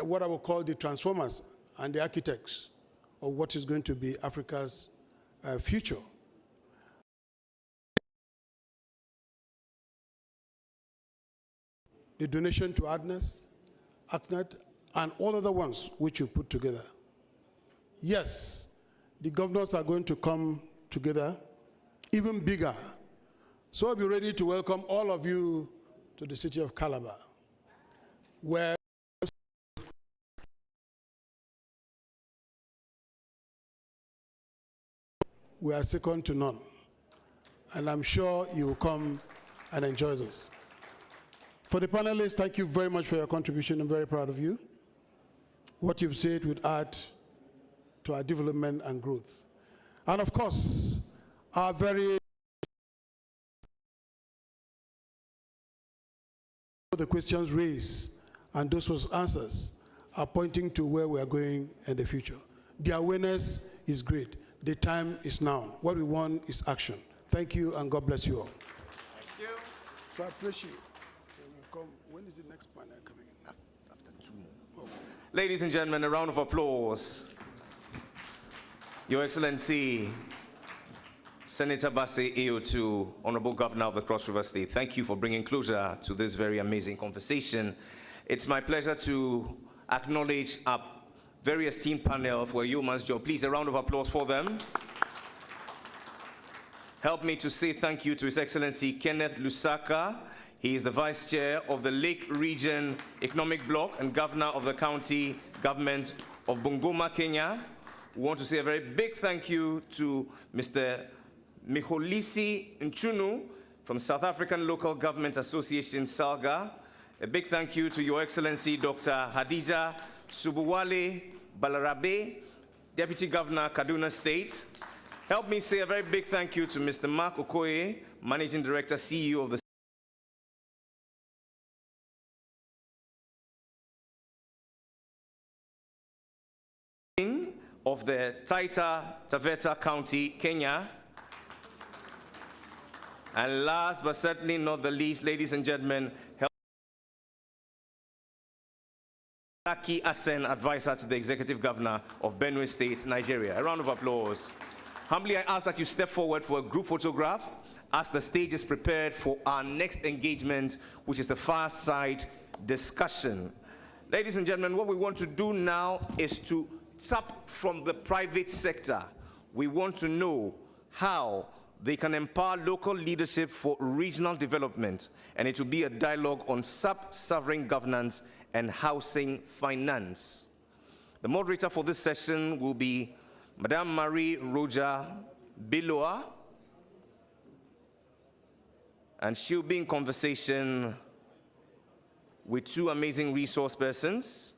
what I will call the transformers and the architects of what is going to be Africa's future. The donation to ACNET, and all other ones which you put together. Yes, the governors are going to come together even bigger. So I'll be ready to welcome all of you to the city of Calabar, where we are second to none. And I'm sure you will come and enjoy this. For the panelists, thank you very much for your contribution. I'm very proud of you. What you've said would add to our development and growth. And of course, our very the questions raised and those was answers are pointing to where we are going in the future. The awareness is great. The time is now. What we want is action. Thank you, and God bless you all. Thank you. So I appreciate it. When is the next panel coming in? After 2. Okay. Ladies and gentlemen, a round of applause. Your Excellency, Senator Bassey AO2, Honorable Governor of the Cross River State, thank you for bringing closure to this very amazing conversation. It's my pleasure to acknowledge our very esteemed panel for a yeoman's job. Please, a round of applause for them. Help me to say thank you to His Excellency Kenneth Lusaka. He is the Vice Chair of the Lake Region Economic Bloc and Governor of the County Government of Bungoma, Kenya. We want to say a very big thank you to Mr. Miholisi Nchunu from South African Local Government Association, SALGA. A big thank you to Your Excellency Dr. Hadija Subuwale Balarabe, Deputy Governor, Kaduna State. Help me say a very big thank you to Mr. Mark Okoye, Managing Director, CEO of the Taita Taveta County, Kenya. And last but certainly not the least, ladies and gentlemen, Taki Asen, advisor to the Executive Governor of Benue State, Nigeria. A round of applause. Humbly, I ask that you step forward for a group photograph as the stage is prepared for our next engagement, which is the fireside discussion. Ladies and gentlemen, what we want to do now is to tap from the private sector. We want to know how they can empower local leadership for regional development, and it will be a dialogue on sub-sovereign governance and housing finance. The moderator for this session will be Madame Marie Roja Biloa, and she'll be in conversation with two amazing resource persons.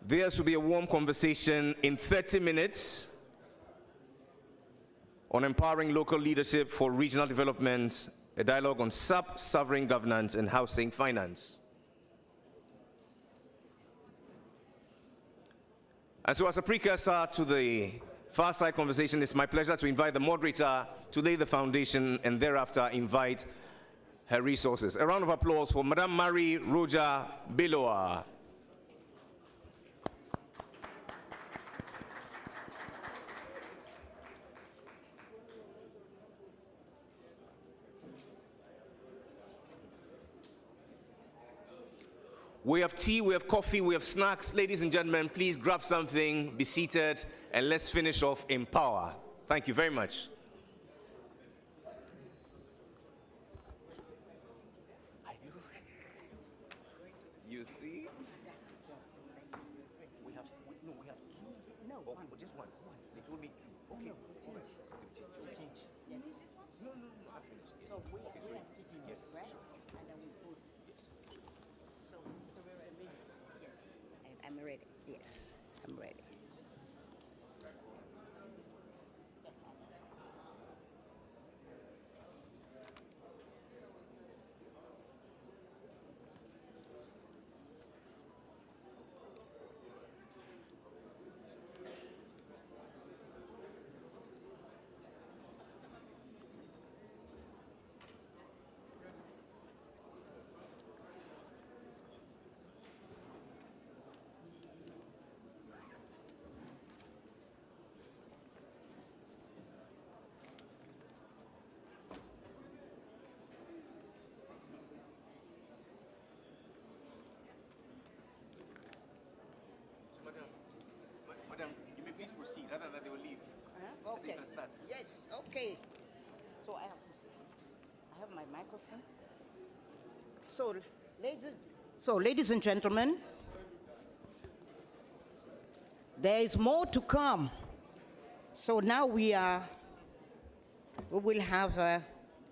Theirs will be a warm conversation in 30 minutes on empowering local leadership for regional development, a dialogue on sub-sovereign governance and housing finance. And so as a precursor to the fireside conversation, it's my pleasure to invite the moderator to lay the foundation and thereafter invite her resources. A round of applause for Madame Marie Roja Biloa. We have tea, we have coffee, we have snacks. Ladies and gentlemen, please grab something, be seated, and let's finish off in power. Thank you very much. You see? We have two. No, just one. They told me two. Okay. All right. Change. No, I finished. So we are sitting here, right? And then we put. So we're ready. Yes. I'm ready. Yes, I'm ready. Okay. Yes, okay. So I have my microphone. So, ladies and gentlemen, there is more to come. So now we will have a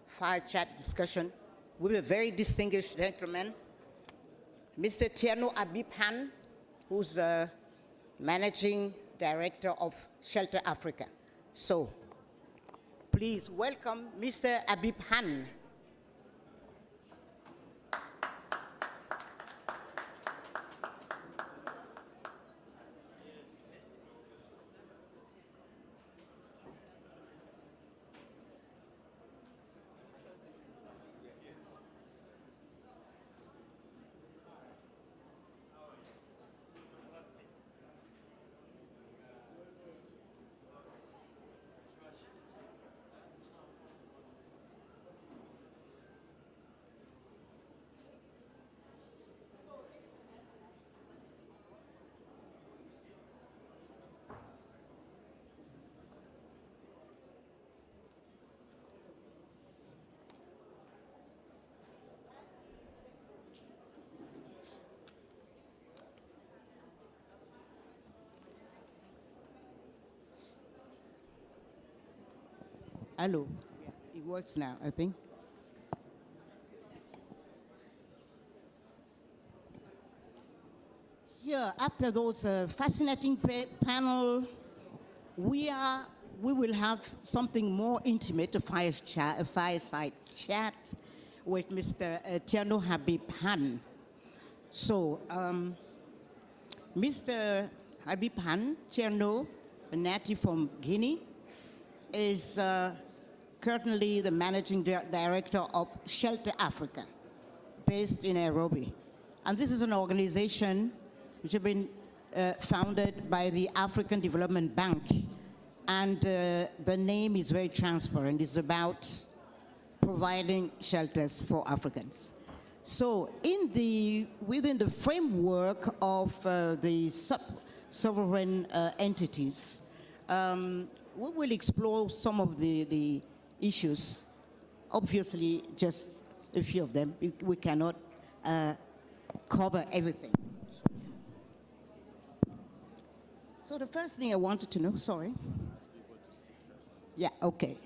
fire chat discussion with a very distinguished gentleman, Mr. Tierno Abib-Han, who's the Managing Director of Shelter Africa. So, please welcome Mr. Abib-Han. Hello. Yeah, it works now, I think. Here, after those fascinating panel, we will have something more intimate, a fireside chat with Mr. Tierno Abib-Han. So, Mr. Abib-Han, Tierno, a native from Guinea, is currently the managing director of Shelter Africa, based in Nairobi. And this is an organization which has been founded by the African Development Bank. And the name is very transparent. It's about providing shelters for Africans. So within the framework of the sovereign entities, we will explore some of the issues. Obviously, just a few of them. We cannot cover everything. So the first thing I wanted to know, sorry. Yeah, okay.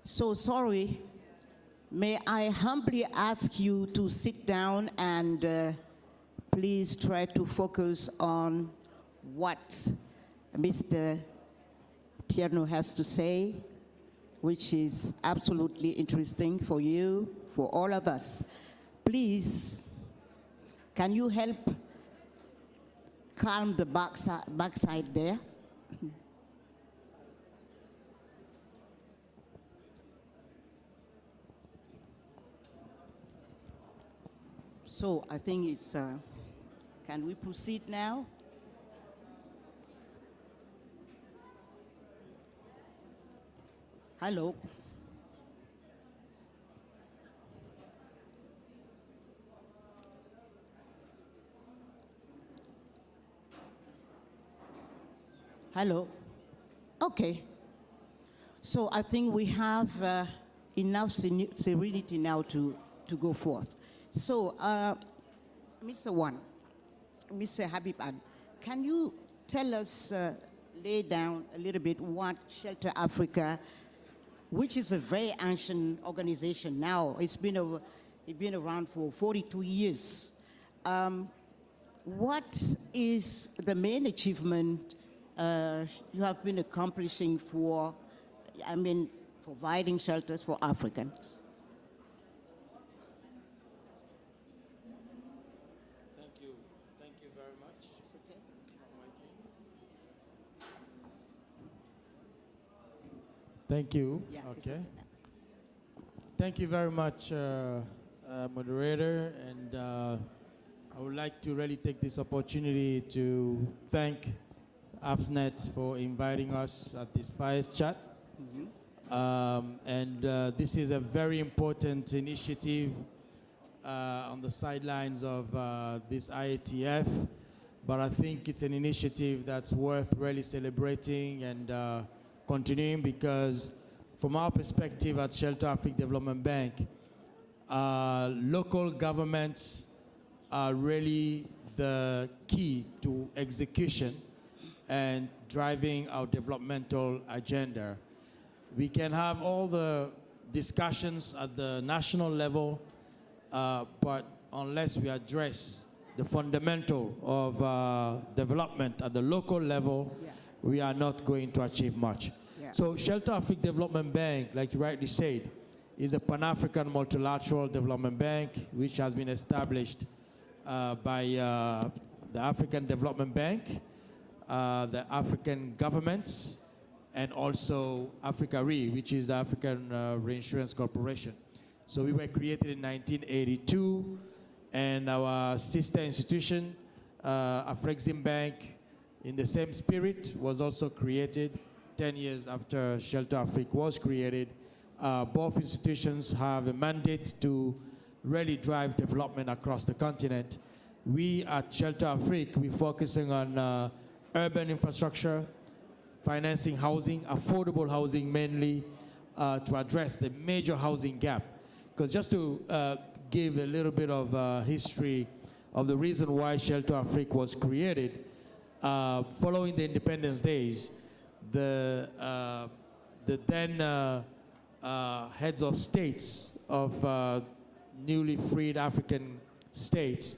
So sorry, may I humbly ask you to sit down and please try to focus on what Mr. Tierno has to say, which is absolutely interesting for you, for all of us. Please, can you help calm the backside there? So I think it's, can we proceed now? Hello. Hello. Okay. So I think we have enough serenity now to go forth. So, Mr. Abib-Han, can you tell us, lay down a little bit what Shelter Africa, which is a very ancient organization now, it's been around for 42 years. What is the main achievement you have been accomplishing for, providing shelters for Africans? Thank you very much. It's okay. Thank you. Yeah, okay. Thank you very much, moderator, and I would like to really take this opportunity to thank AFSNet for inviting us at this fire chat. This is a very important initiative on the sidelines of this IATF but I think it's an initiative that's worth really celebrating and continuing, because from our perspective at Shelter Africa Development Bank, local governments are really the key to execution and driving our developmental agenda. We can have all the discussions at the national level, but unless we address the fundamental of development at the local level, we are not going to achieve much. So Shelter Africa Development Bank, like you rightly said, is a Pan-African multilateral development bank which has been established by the African Development Bank, the African governments, and also Africa Re, which is the African Reinsurance Corporation. So we were created in 1982, and our sister institution, Afreximbank, in the same spirit, was also created 10 years after Shelter Africa was created. Both institutions have a mandate to really drive development across the continent. We at Shelter Africa, we're focusing on urban infrastructure, financing housing, affordable housing mainly, to address the major housing gap. Because just to give a little bit of history of the reason why Shelter Africa was created, following the independence days, the then heads of states of newly freed African states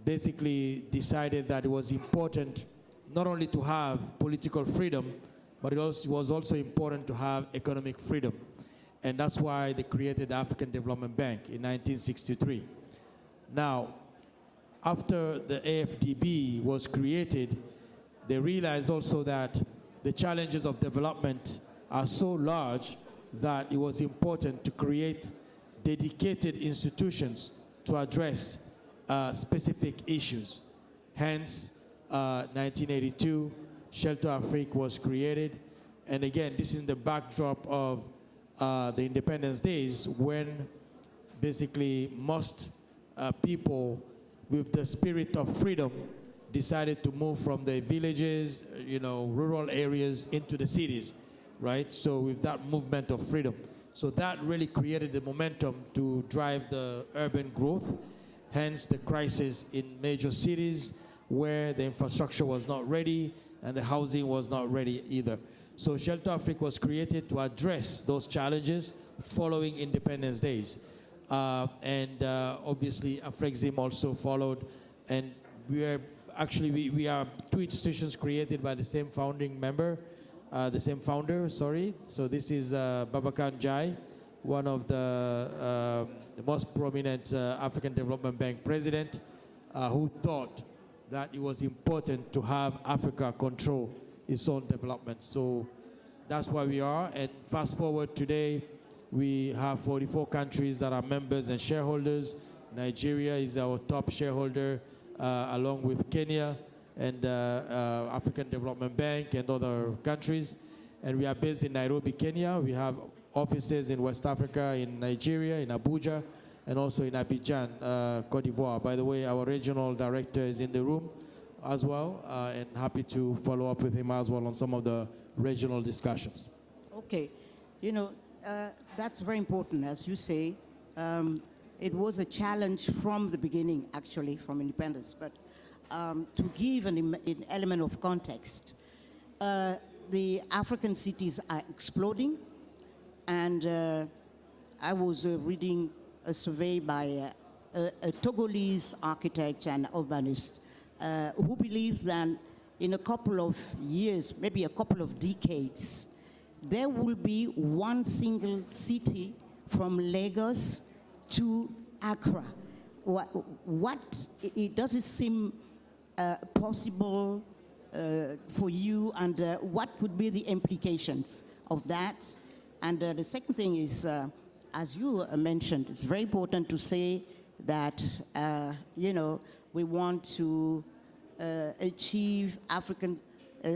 basically decided that it was important not only to have political freedom, but it was also important to have economic freedom. And that's why they created the African Development Bank in 1963. Now, after the AFDB was created, they realized also that the challenges of development are so large that it was important to create dedicated institutions to address specific issues. Hence, 1982, Shelter Africa was created. And again, this is in the backdrop of the independence days, when basically most people with the spirit of freedom decided to move from the villages, rural areas into the cities, right? So with that movement of freedom. So that really created the momentum to drive the urban growth, hence the crisis in major cities where the infrastructure was not ready and the housing was not ready either. So Shelter Africa was created to address those challenges following independence days. Obviously Afrexim also followed, and we are two institutions created by the same founding member, the same founder, sorry. So this is Babakan Jai, one of the most prominent African Development Bank president, who thought that it was important to have Africa control its own development. So that's why we are. And fast forward today, we have 44 countries that are members and shareholders. Nigeria is our top shareholder, along with Kenya and African Development Bank and other countries. And we are based in Nairobi, Kenya. We have offices in West Africa, in Nigeria, in Abuja, and also in Abidjan, Cote d'Ivoire. By the way, our regional director is in the room as well, and happy to follow up with him as well on some of the regional discussions. Okay, that's very important, as you say. It was a challenge from the beginning, actually, from independence, but to give an element of context, the African cities are exploding, and I was reading a survey by a Togolese architect and urbanist who believes that in a couple of years, maybe a couple of decades, there will be one single city from Lagos to Accra. Does it seem possible for you, and what could be the implications of that? And the second thing is, as you mentioned, it's very important to say that, we want to achieve African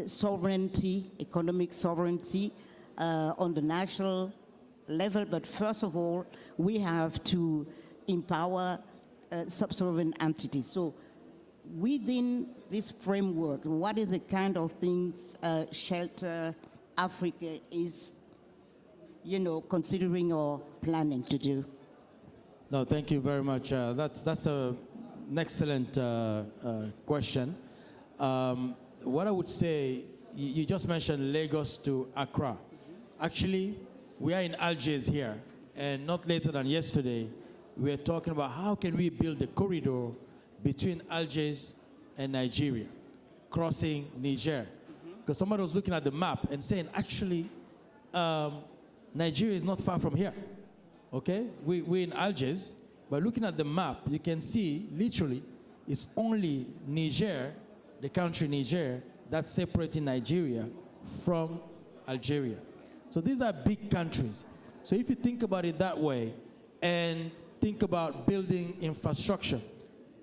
sovereignty, economic sovereignty on the national level. But first of all, we have to empower sub-sovereign entities. So within this framework, what is the kind of things Shelter Africa is, considering or planning to do? No, thank you very much. That's an excellent question. What I would say, you just mentioned Lagos to Accra. Actually, we are in Algiers here, and not later than yesterday, we were talking about how can we build a corridor between Algiers and Nigeria, crossing Niger. Because somebody was looking at the map and saying, actually, Nigeria is not far from here. Okay, we're in Algiers, but looking at the map, you can see literally it's only Niger, the country Niger, that's separating Nigeria from Algeria. So these are big countries. So if you think about it that way and think about building infrastructure,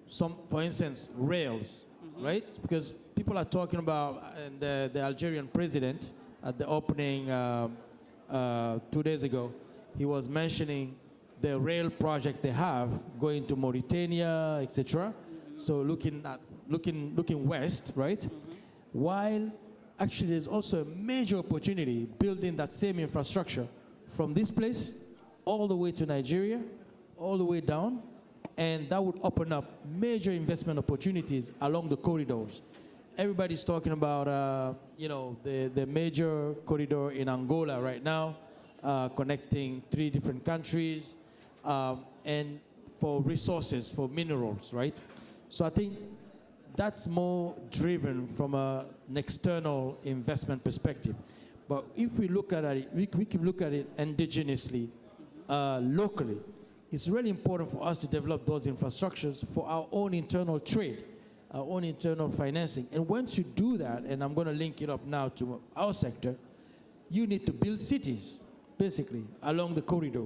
for instance, rails, right? Because people are talking about, and the Algerian president at the opening 2 days ago, he was mentioning the rail project they have going to Mauritania, etc. So looking west, right? While actually there's also a major opportunity building that same infrastructure from this place all the way to Nigeria, all the way down, and that would open up major investment opportunities along the corridors. Everybody's talking about, the major corridor in Angola right now, connecting 3 different countries, and for resources, for minerals, right? So I think that's more driven from an external investment perspective. But if we look at it, we can look at it indigenously, locally. It's really important for us to develop those infrastructures for our own internal trade, our own internal financing. And once you do that, and I'm going to link it up now to our sector, you need to build cities, basically, along the corridor,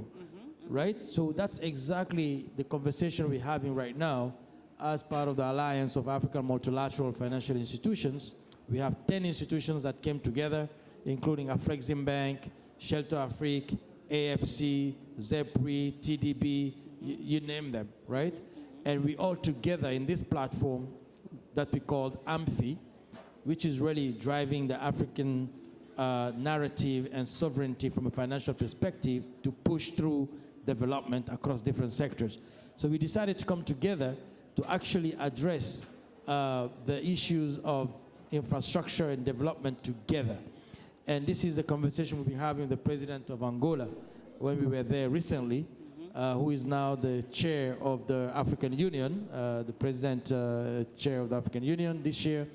right? So that's exactly the conversation we're having right now as part of the Alliance of African Multilateral Financial Institutions. We have 10 institutions that came together, including Afreximbank, Shelter Afrique, AFC, ZEPRI, TDB, you name them, right? And we all together in this platform that we called AMFI, which is really driving the African narrative and sovereignty from a financial perspective to push through development across different sectors. So we decided to come together to actually address the issues of infrastructure and development together. And this is a conversation we've been having with the president of Angola when we were there recently, who is now the chair of the African Union, the president chair of the African Union this year.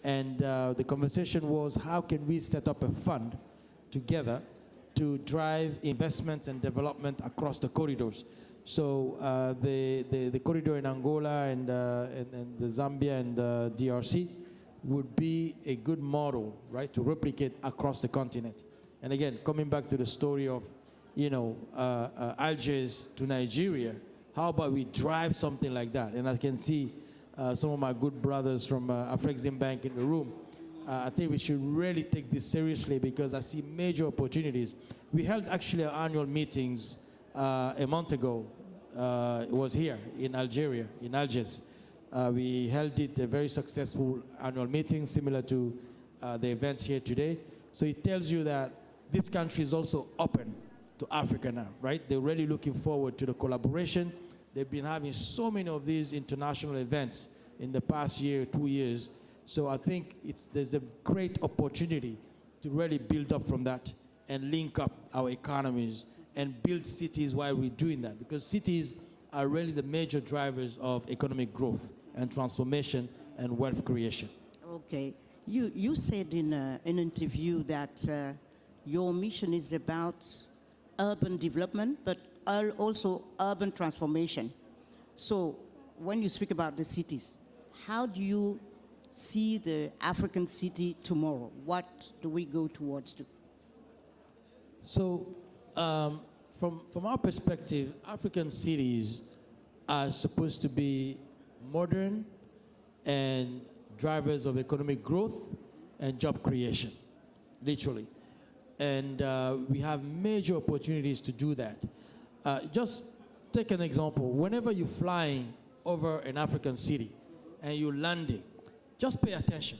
And the conversation was, how can we set up a fund together to drive investments and development across the corridors? So the corridor in Angola and the Zambia and DRC would be a good model, right, to replicate across the continent. And again, coming back to the story of, Algiers to Nigeria, how about we drive something like that? And I can see some of my good brothers from Afreximbank in the room. I think we should really take this seriously because I see major opportunities. We held actually our annual meetings a month ago. It was here in Algeria, in Algiers. We held it a very successful annual meeting, similar to the event here today. So it tells you that this country is also open to Africa now, right? They're really looking forward to the collaboration. They've been having so many of these international events in the past year, 2 years. So I think there's a great opportunity to really build up from that and link up our economies and build cities while we're doing that, because cities are really the major drivers of economic growth and transformation and wealth creation. Okay. You said in an interview that your mission is about urban development, but also urban transformation. So when you speak about the cities, how do you see the African city tomorrow? What do we go towards? So from our perspective, African cities are supposed to be modern and drivers of economic growth and job creation, literally. And we have major opportunities to do that. Just take an example. Whenever you're flying over an African city, and you're landing, just pay attention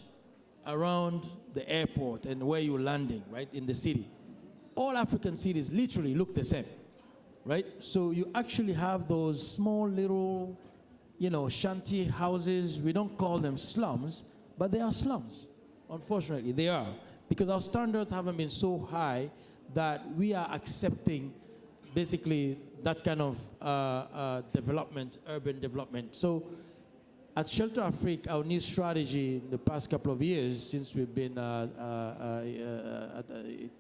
around the airport and where you're landing, right, in the city. All African cities literally look the same, right? So you actually have those small little, shanty houses. We don't call them slums, but they are slums. Unfortunately, they are, because our standards haven't been so high that we are accepting basically that kind of development, urban development. So at Shelter Afrique, our new strategy in the past couple of years, since we've been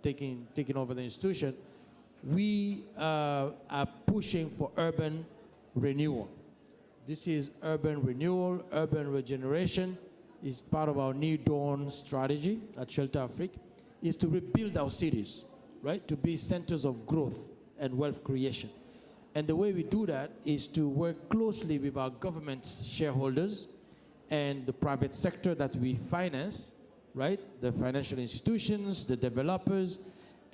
taking over the institution, we are pushing for urban renewal. This is urban renewal, urban regeneration. Is part of our New Dawn strategy at Shelter Afrique, is to rebuild our cities, right, to be centers of growth and wealth creation. And the way we do that is to work closely with our government's shareholders and the private sector that we finance, right, the financial institutions, the developers,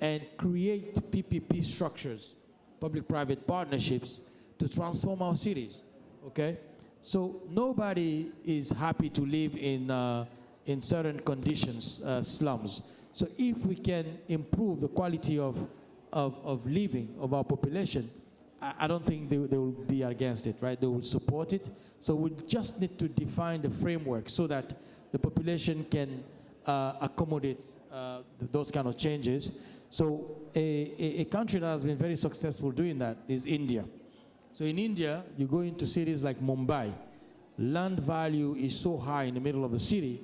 and create PPP structures, public-private partnerships, to transform our cities, okay? So nobody is happy to live in certain conditions, slums. So if we can improve the quality of living of our population, I don't think they will be against it, right? They will support it. So we just need to define the framework so that the population can accommodate those kind of changes. So a country that has been very successful doing that is India. So in India, you go into cities like Mumbai, land value is so high in the middle of the city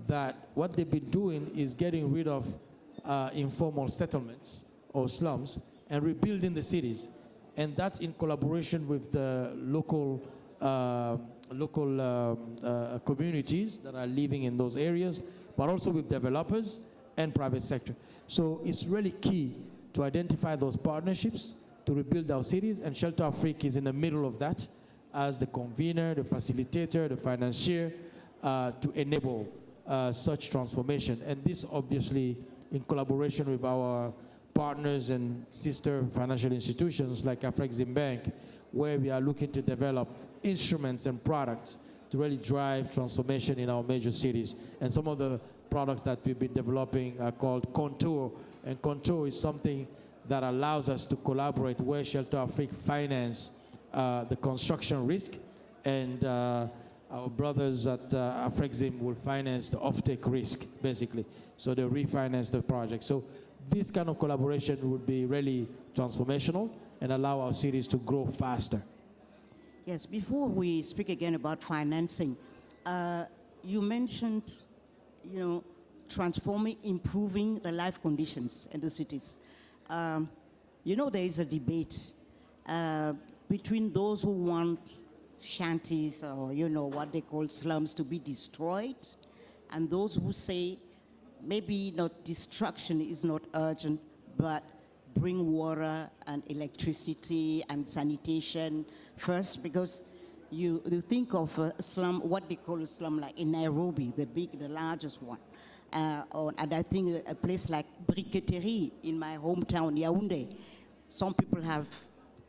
that what they've been doing is getting rid of informal settlements or slums and rebuilding the cities. And that's in collaboration with the local communities that are living in those areas, but also with developers and private sector. So it's really key to identify those partnerships to rebuild our cities, and Shelter Afrique is in the middle of that as the convener, the facilitator, the financier to enable such transformation. And this obviously in collaboration with our partners and sister financial institutions like Afreximbank, where we are looking to develop instruments and products to really drive transformation in our major cities. And some of the products that we've been developing are called Contour, and Contour is something that allows us to collaborate where Shelter Afrique finance the construction risk, and our brothers at Afrexim will finance the offtake risk, basically. So they refinance the project. So this kind of collaboration would be really transformational and allow our cities to grow faster. Yes, before we speak again about financing, you mentioned, transforming, improving the life conditions in the cities. There is a debate between those who want shanties or, what they call slums to be destroyed, and those who say maybe not destruction is not urgent, but bring water and electricity and sanitation first, because you think of a slum, what they call a slum, like in Nairobi, the largest one. And I think a place like Briqueterie in my hometown, Yaoundé, some people have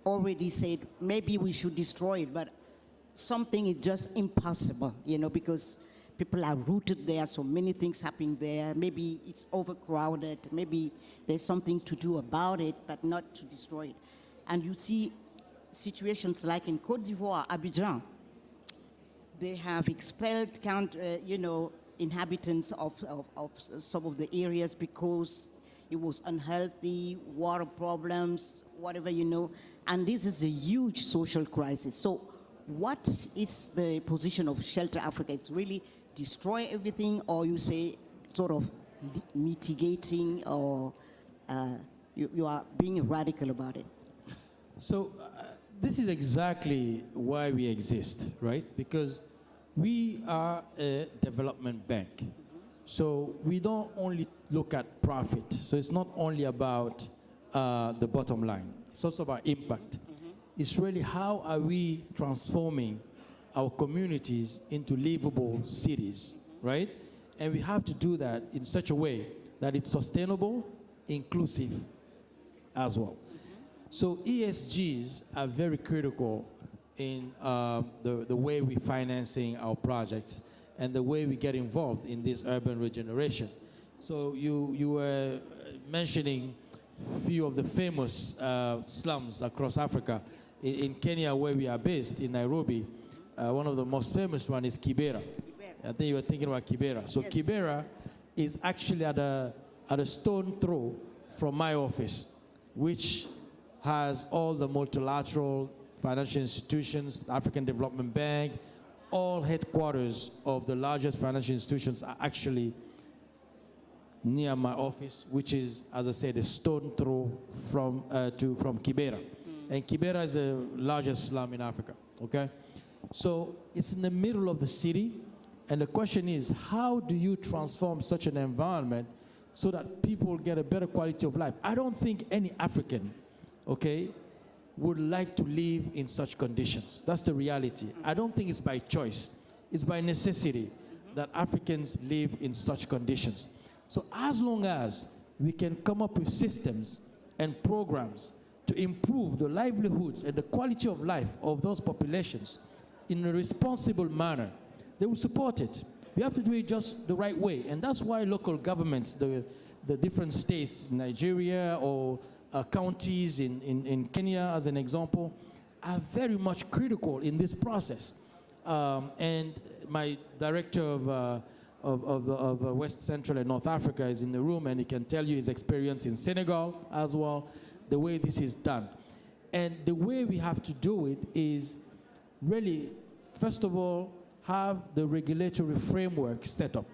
already said maybe we should destroy it, but something is just impossible, because people are rooted there, so many things happening there. Maybe it's overcrowded, maybe there's something to do about it, but not to destroy it. And you see situations like in Côte d'Ivoire, Abidjan, they have expelled inhabitants of some of the areas because it was unhealthy, water problems, whatever, and this is a huge social crisis. So what is the position of Shelter Africa? It's really destroy everything, or you say sort of mitigating, or you are being radical about it? So this is exactly why we exist, right? Because we are a development bank. So we don't only look at profit. So it's not only about the bottom line. It's also about impact. It's really how are we transforming our communities into livable cities, right? And we have to do that in such a way that it's sustainable, inclusive as well. So ESGs are very critical in the way we're financing our projects and the way we get involved in this urban regeneration. So you were mentioning a few of the famous slums across Africa. In Kenya, where we are based, in Nairobi, one of the most famous one is Kibera. I think you were thinking about Kibera. So yes. Kibera is actually at a stone throw from my office, which has all the multilateral financial institutions, the African Development Bank, all headquarters of the largest financial institutions are actually near my office, which is, as I said, a stone throw from Kibera. And Kibera is the largest slum in Africa, okay? So it's in the middle of the city, and the question is, how do you transform such an environment so that people get a better quality of life? I don't think any African, okay, would like to live in such conditions. That's the reality. I don't think it's by choice. It's by necessity that Africans live in such conditions. So as long as we can come up with systems and programs to improve the livelihoods and the quality of life of those populations in a responsible manner, they will support it. We have to do it just the right way. And that's why local governments, the different states in Nigeria or counties in Kenya, as an example, are very much critical in this process. And my director of West Central and North Africa is in the room, and he can tell you his experience in Senegal as well, the way this is done. And the way we have to do it is really, first of all, have the regulatory framework set up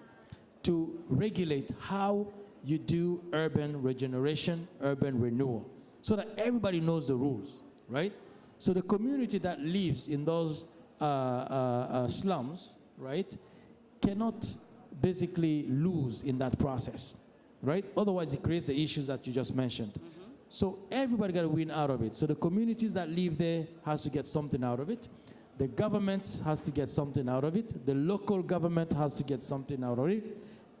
to regulate how you do urban regeneration, urban renewal, so that everybody knows the rules, right? So the community that lives in those slums, right, cannot basically lose in that process, right? Otherwise, it creates the issues that you just mentioned. So everybody got to win out of it. So the communities that live there has to get something out of it. The government has to get something out of it. The local government has to get something out of it.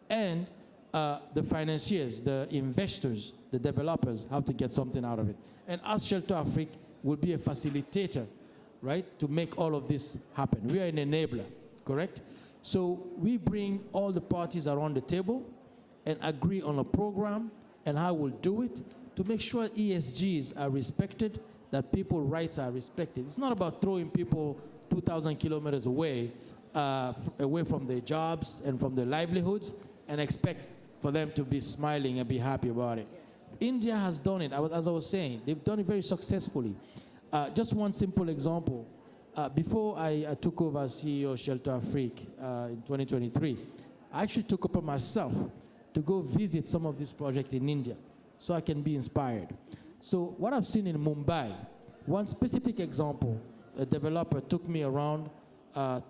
And the financiers, the investors, the developers have to get something out of it. And as Shelter Afrique will be a facilitator, right, to make all of this happen. We are an enabler, correct? So we bring all the parties around the table and agree on a program and how we'll do it to make sure ESGs are respected, that people's rights are respected. It's not about throwing people 2,000 kilometers away, away from their jobs and from their livelihoods and expect for them to be smiling and be happy about it. India has done it, as I was saying. They've done it very successfully. Just one simple example. Before I took over as CEO of Shelter Afrique in 2023, I actually took upon myself to go visit some of these projects in India so I can be inspired. So what I've seen in Mumbai, one specific example, a developer took me around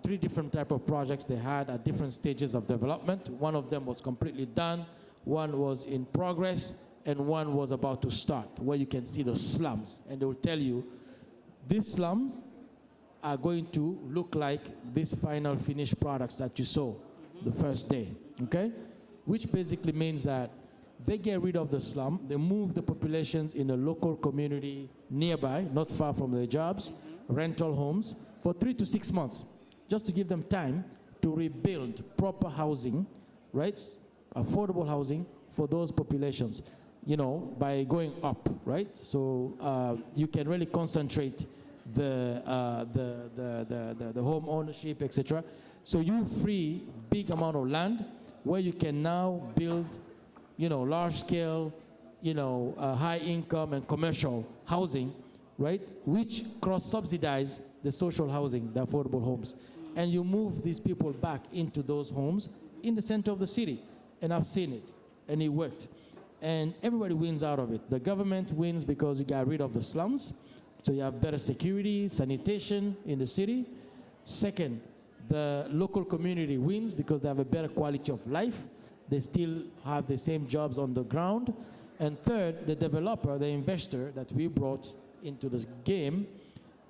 3 different type of projects they had at different stages of development. One of them was completely done, one was in progress, and one was about to start, where you can see the slums. And they will tell you, these slums are going to look like these final finished products that you saw the first day, okay? Which basically means that they get rid of the slum, they move the populations in a local community nearby, not far from their jobs, rental homes, for 3 to 6 months, just to give them time to rebuild proper housing, right? Affordable housing for those populations, you know, by going up, right? So you can really concentrate the home ownership, etc. So you free big amount of land where you can now build, you know, large scale, you know, high income and commercial housing, right? Which cross-subsidize the social housing, the affordable homes. And you move these people back into those homes in the center of the city. And I've seen it, and it worked. And everybody wins out of it. The government wins because you got rid of the slums, so you have better security, sanitation in the city. Second, the local community wins because they have a better quality of life. They still have the same jobs on the ground. And third, the developer, the investor that we brought into the game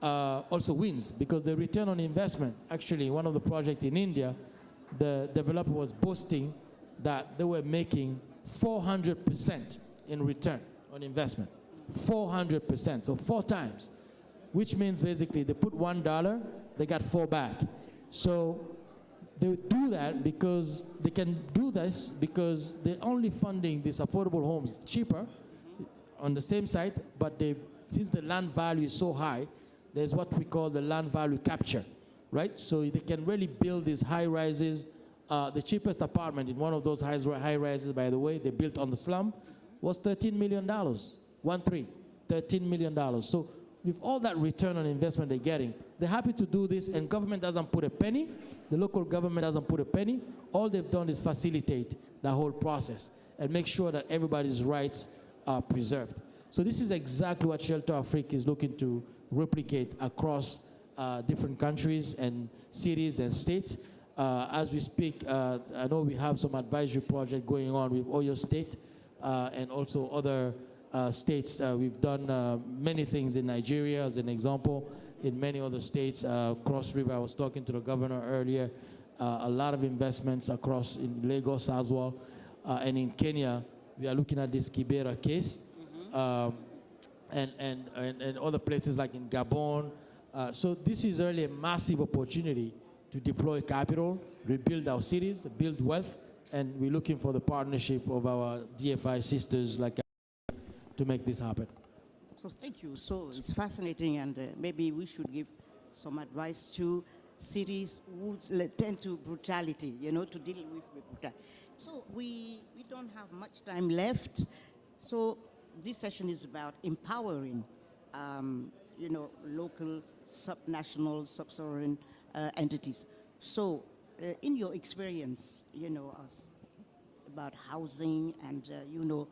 also wins because the return on investment, actually one of the projects in India, the developer was boasting that they were making 400% in return on investment. 400%, so 4 times, which means basically they put $1, they got 4 back. So they do that because they can do this because they're only funding these affordable homes cheaper on the same site, but since the land value is so high, there's what we call the land value capture, right? So they can really build these high rises. The cheapest apartment in one of those high rises, by the way, they built on the slum, was $13 million. $13 million. So with all that return on investment they're getting, they're happy to do this, and government doesn't put a penny. The local government doesn't put a penny. All they've done is facilitate the whole process and make sure that everybody's rights are preserved. So this is exactly what Shelter Afrique is looking to replicate across different countries and cities and states. As we speak, I know we have some advisory project going on with Oyo State and also other states. We've done many things in Nigeria, as an example, in many other states. Cross River, I was talking to the governor earlier, a lot of investments across in Lagos as well. And in Kenya, we are looking at this Kibera case, and other places like in Gabon. So this is really a massive opportunity to deploy capital, rebuild our cities, build wealth, and we're looking for the partnership of our DFI sisters like to make this happen. So thank you. So it's fascinating, and maybe we should give some advice to cities who tend to brutality, you know, to deal with brutality. So we don't have much time left. So this session is about empowering, you know, local, subnational, sub-sovereign entities. So in your experience, you know, about housing and, you know,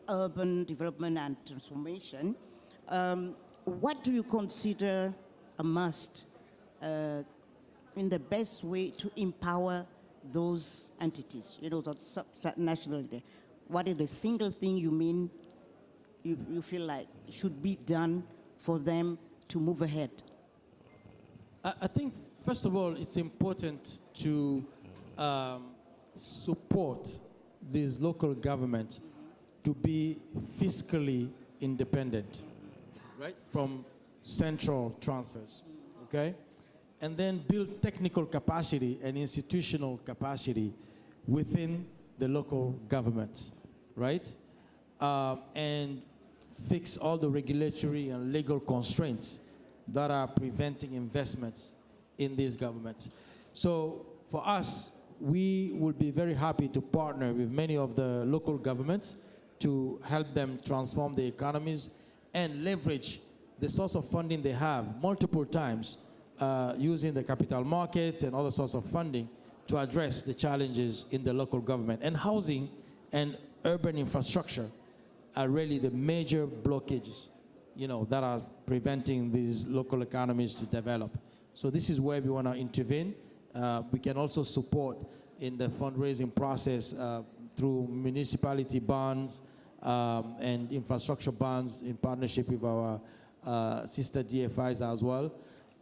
urban development and transformation, what do you consider a must in the best way to empower those entities, you know, those subnational? What is the single thing you mean you feel like should be done for them to move ahead? I think, first of all, it's important to support these local governments to be fiscally independent, right, from central transfers, okay? And then build technical capacity and institutional capacity within the local government, right? And fix all the regulatory and legal constraints that are preventing investments in these governments. So for us, we would be very happy to partner with many of the local governments to help them transform the economies and leverage the source of funding they have multiple times using the capital markets and other sorts of funding to address the challenges in the local government. And housing and urban infrastructure are really the major blockages, you know, that are preventing these local economies to develop. So this is where we want to intervene. We can also support in the fundraising process through municipality bonds and infrastructure bonds in partnership with our sister DFIs as well.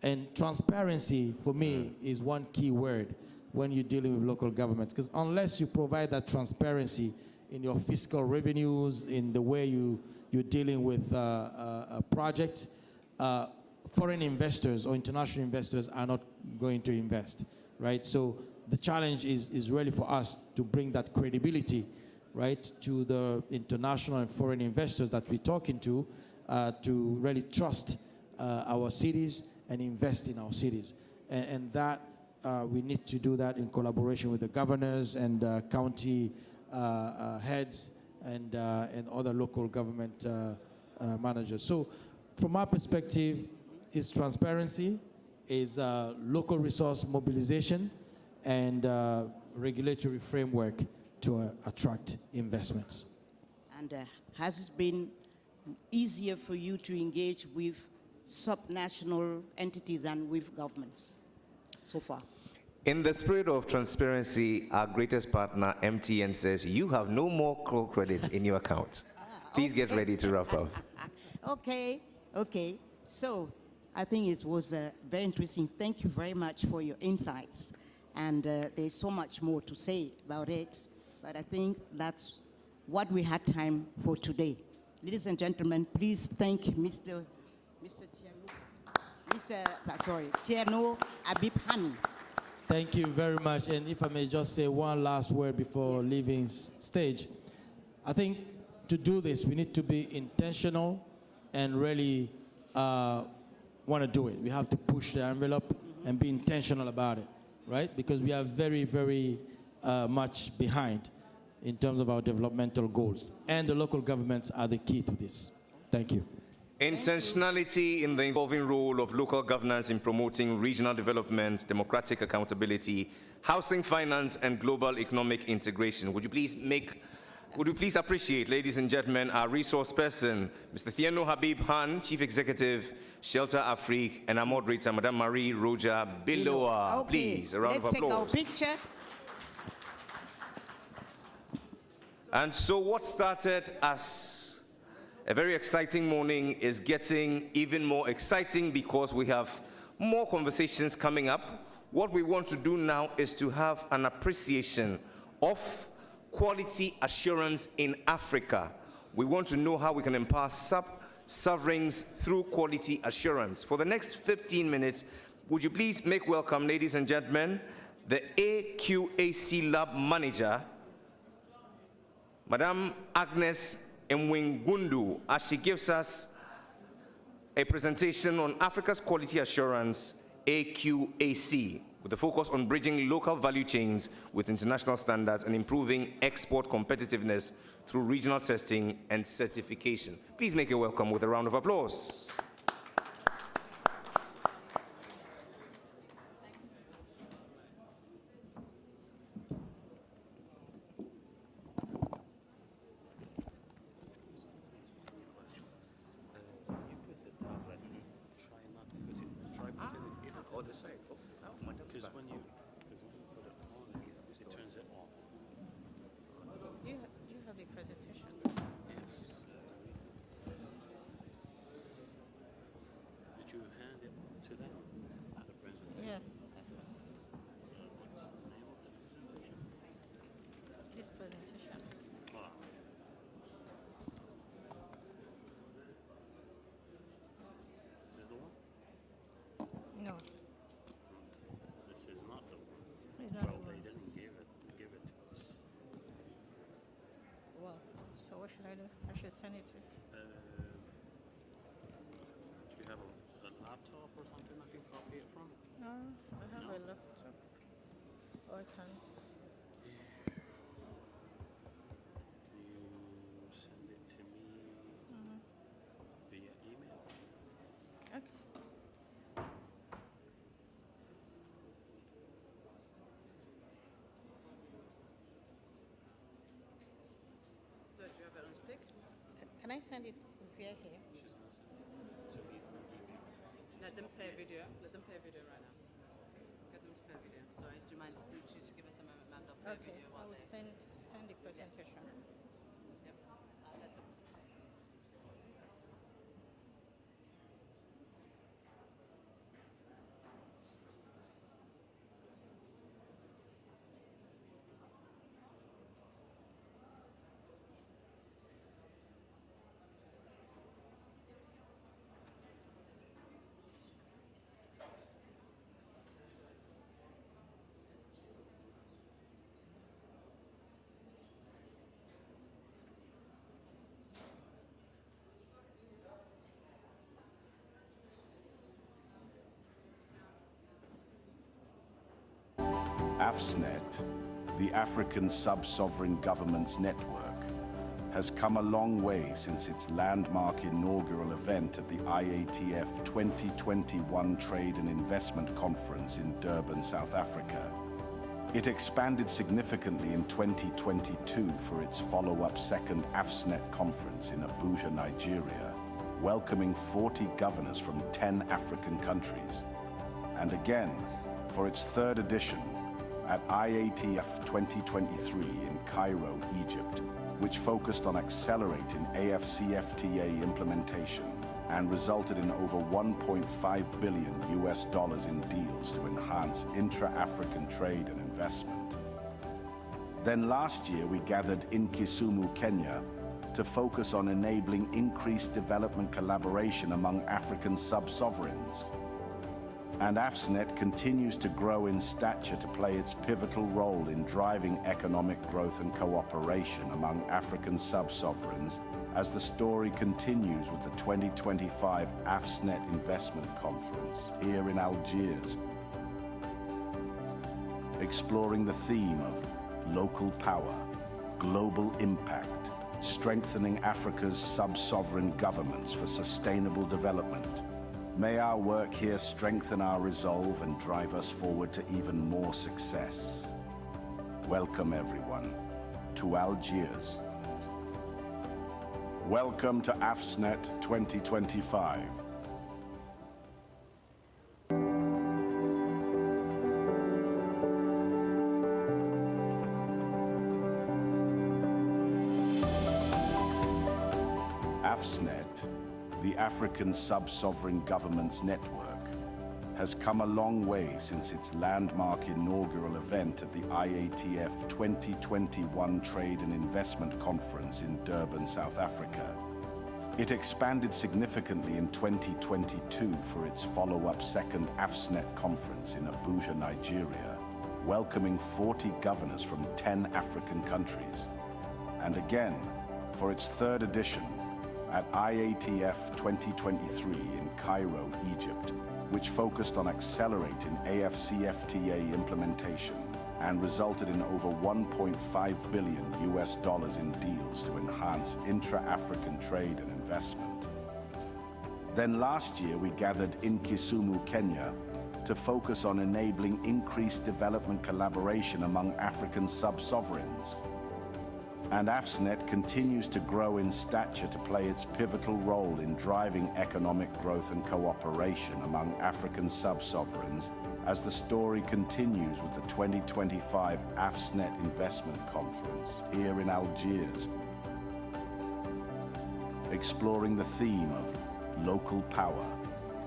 And transparency, for me, is one key word when you're dealing with local governments, because unless you provide that transparency in your fiscal revenues, in the way you're dealing with projects, foreign investors or international investors are not going to invest, right? So the challenge is really for us to bring that credibility, right, to the international and foreign investors that we're talking to really trust our cities and invest in our cities. And that we need to do that in collaboration with the governors and county heads and other local government managers. So from our perspective, it's transparency, is local resource mobilization, and regulatory framework to attract investments. And has it been easier for you to engage with subnational entities than with governments so far? In the spirit of transparency, our greatest partner, MTN, says you have no more call credits in your account. Please get ready to wrap up. Okay. So I think it was very interesting. Thank you very much for your insights. And there's so much more to say about it, but I think that's what we had time for today. Ladies and gentlemen, please thank Mr. Tialu. Tierno Abib Han. Thank you very much. And if I may just say one last word before leaving stage. I think to do this, we need to be intentional and really want to do it. We have to push the envelope and be intentional about it, right? Because we are very, very much behind in terms of our developmental goals. And the local governments are the key to this. Thank you. Intentionality in the evolving role of local governance in promoting regional development, democratic accountability, housing finance, and global economic integration. Would you please appreciate, ladies and gentlemen, our resource person, Mr. Tierno Habib Han, Chief Executive, Shelter Afrique, and our moderator, Madame Marie Roja Biloa. Okay, please, a round of applause. Let's take our picture. And so what started as a very exciting morning is getting even more exciting because we have more conversations coming up. What we want to do now is to have an appreciation of quality assurance in Africa. We want to know how we can empower sovereigns through quality assurance. For the next 15 minutes, would you please make welcome, ladies and gentlemen, the AQAC Lab Manager, Madame Agnes Mwingundu, as she gives us a presentation on Africa's quality assurance, AQAC, with a focus on bridging local value chains with international standards and improving export competitiveness through regional testing and certification. Please make it welcome with a round of applause. No. This is not the one. Well, they didn't give it to us. Well, so what should I do? I should send it to you. Do you have a laptop or something I can copy it from? No, I have a laptop. Or I can. You send it to me via email. Okay. So do you have it on stick? Can I send it via here? She's gonna send it to me through email. Let them play a video. Let them play a video right now. Get them to play a video. Sorry, do you mind just give us a moment, ma'am? They'll play a Okay, video I while will they... send the presentation. Yep, I'll let them. AFSNet, the African Sub-Sovereign Governments Network, has come a long way since its landmark inaugural event at the IATF 2025 Trade and Investment Conference in Durban, South Africa. It expanded significantly in 2022 for its follow-up second AFSNet conference in Abuja, Nigeria, welcoming 40 governors from 10 African countries. And again, for its third edition, at IATF 2023 in Cairo, Egypt, which focused on accelerating AFCFTA implementation and resulted in over $1.5 billion in deals to enhance intra-African trade and investment. Then last year we gathered in Kisumu, Kenya, to focus on enabling increased development collaboration among African sub-sovereigns. And AFSNet continues to grow in stature to play its pivotal role in driving economic growth and cooperation among African sub-sovereigns as the story continues with the 2025 AFSNet Investment Conference here in Algiers, exploring the theme of local power, global impact, strengthening Africa's sub-sovereign governments for sustainable development. May our work here strengthen our resolve and drive us forward to even more success. Welcome, everyone, to Algiers. Welcome to AFSNet 2025. AFSNet, the African Sub-Sovereign Governments Network, has come a long way since its landmark inaugural event at the IATF 2025 Trade and Investment Conference in Durban, South Africa. It expanded significantly in 2022 for its follow-up second AFSNet conference in Abuja, Nigeria, welcoming 40 governors from 10 African countries. And again, for its third edition, at IATF 2023 in Cairo, Egypt, which focused on accelerating AFCFTA implementation and resulted in over $1.5 billion in deals to enhance intra-African trade and investment. Then last year we gathered in Kisumu, Kenya, to focus on enabling increased development collaboration among African sub-sovereigns. And AFSNet continues to grow in stature to play its pivotal role in driving economic growth and cooperation among African sub-sovereigns as the story continues with the 2025 AFSNet Investment Conference here in Algiers, exploring the theme of local power,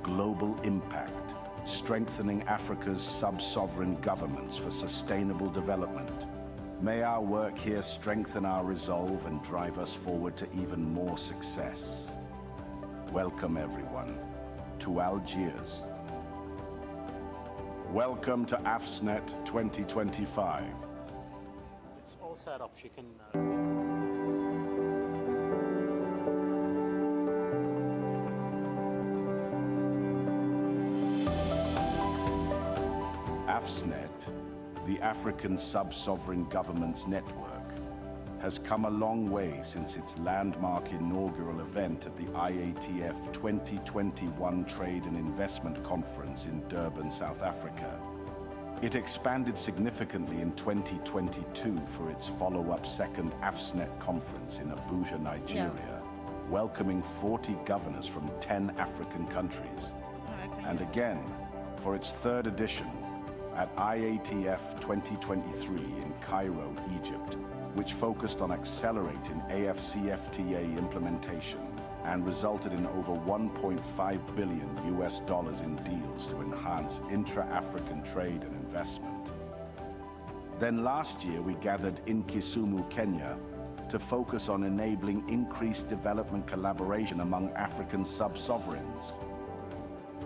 global impact, strengthening Africa's sub-sovereign governments for sustainable development. May our work here strengthen our resolve and drive us forward to even more success. Welcome, everyone, to Algiers. Welcome to AFSNet 2025. It's all set up. You can. AFSNet, the African Sub-Sovereign Governments Network, has come a long way since its landmark inaugural event at the IATF 2025 Trade and Investment Conference in Durban, South Africa. It expanded significantly in 2022 for its follow-up second AFSNet conference in Abuja, Nigeria, welcoming 40 governors from 10 African countries. And again, for its third edition, at IATF 2023 in Cairo, Egypt, which focused on accelerating AFCFTA implementation and resulted in over $1.5 billion in deals to enhance intra-African trade and investment. Then last year we gathered in Kisumu, Kenya, to focus on enabling increased development collaboration among African sub-sovereigns.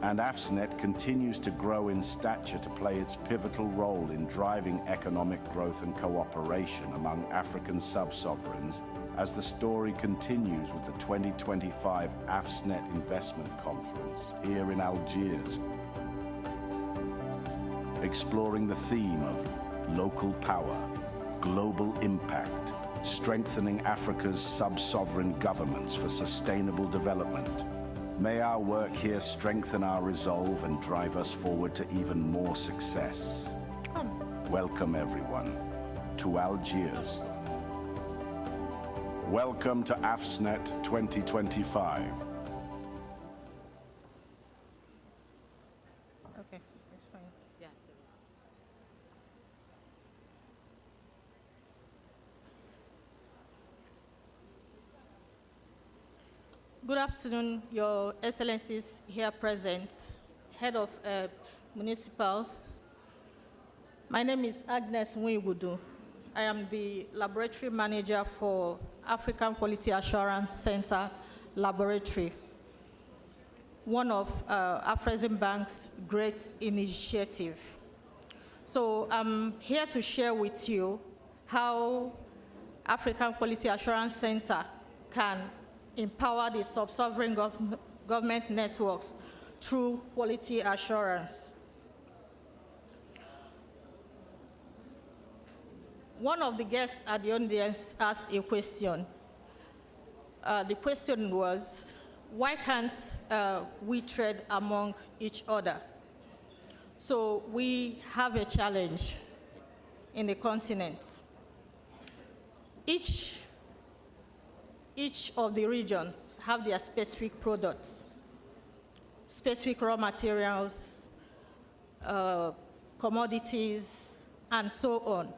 And AFSNet continues to grow in stature to play its pivotal role in driving economic growth and cooperation among African sub-sovereigns as the story continues with the 2025 AFSNet Investment Conference here in Algiers, exploring the theme of local power, global impact, strengthening Africa's sub-sovereign governments for sustainable development. May our work here strengthen our resolve and drive us forward to even more success. Welcome, everyone, to Algiers. Welcome to AFSNet 2025. Okay, it's fine. Yeah. Good afternoon, Your Excellencies here present, Head of Municipals. My name is Agnes Nwibudu. I am the Laboratory Manager for African Quality Assurance Center Laboratory. one of Afreximbank's great initiative. So I'm here to share with you how African Quality Assurance Center can empower the sub-sovereign government networks through quality assurance. One of the guests at the audience asked a question. The question was, why can't we trade among each other? So we have a challenge in the continent. Each of the regions have their specific products, specific raw materials, commodities, and so on.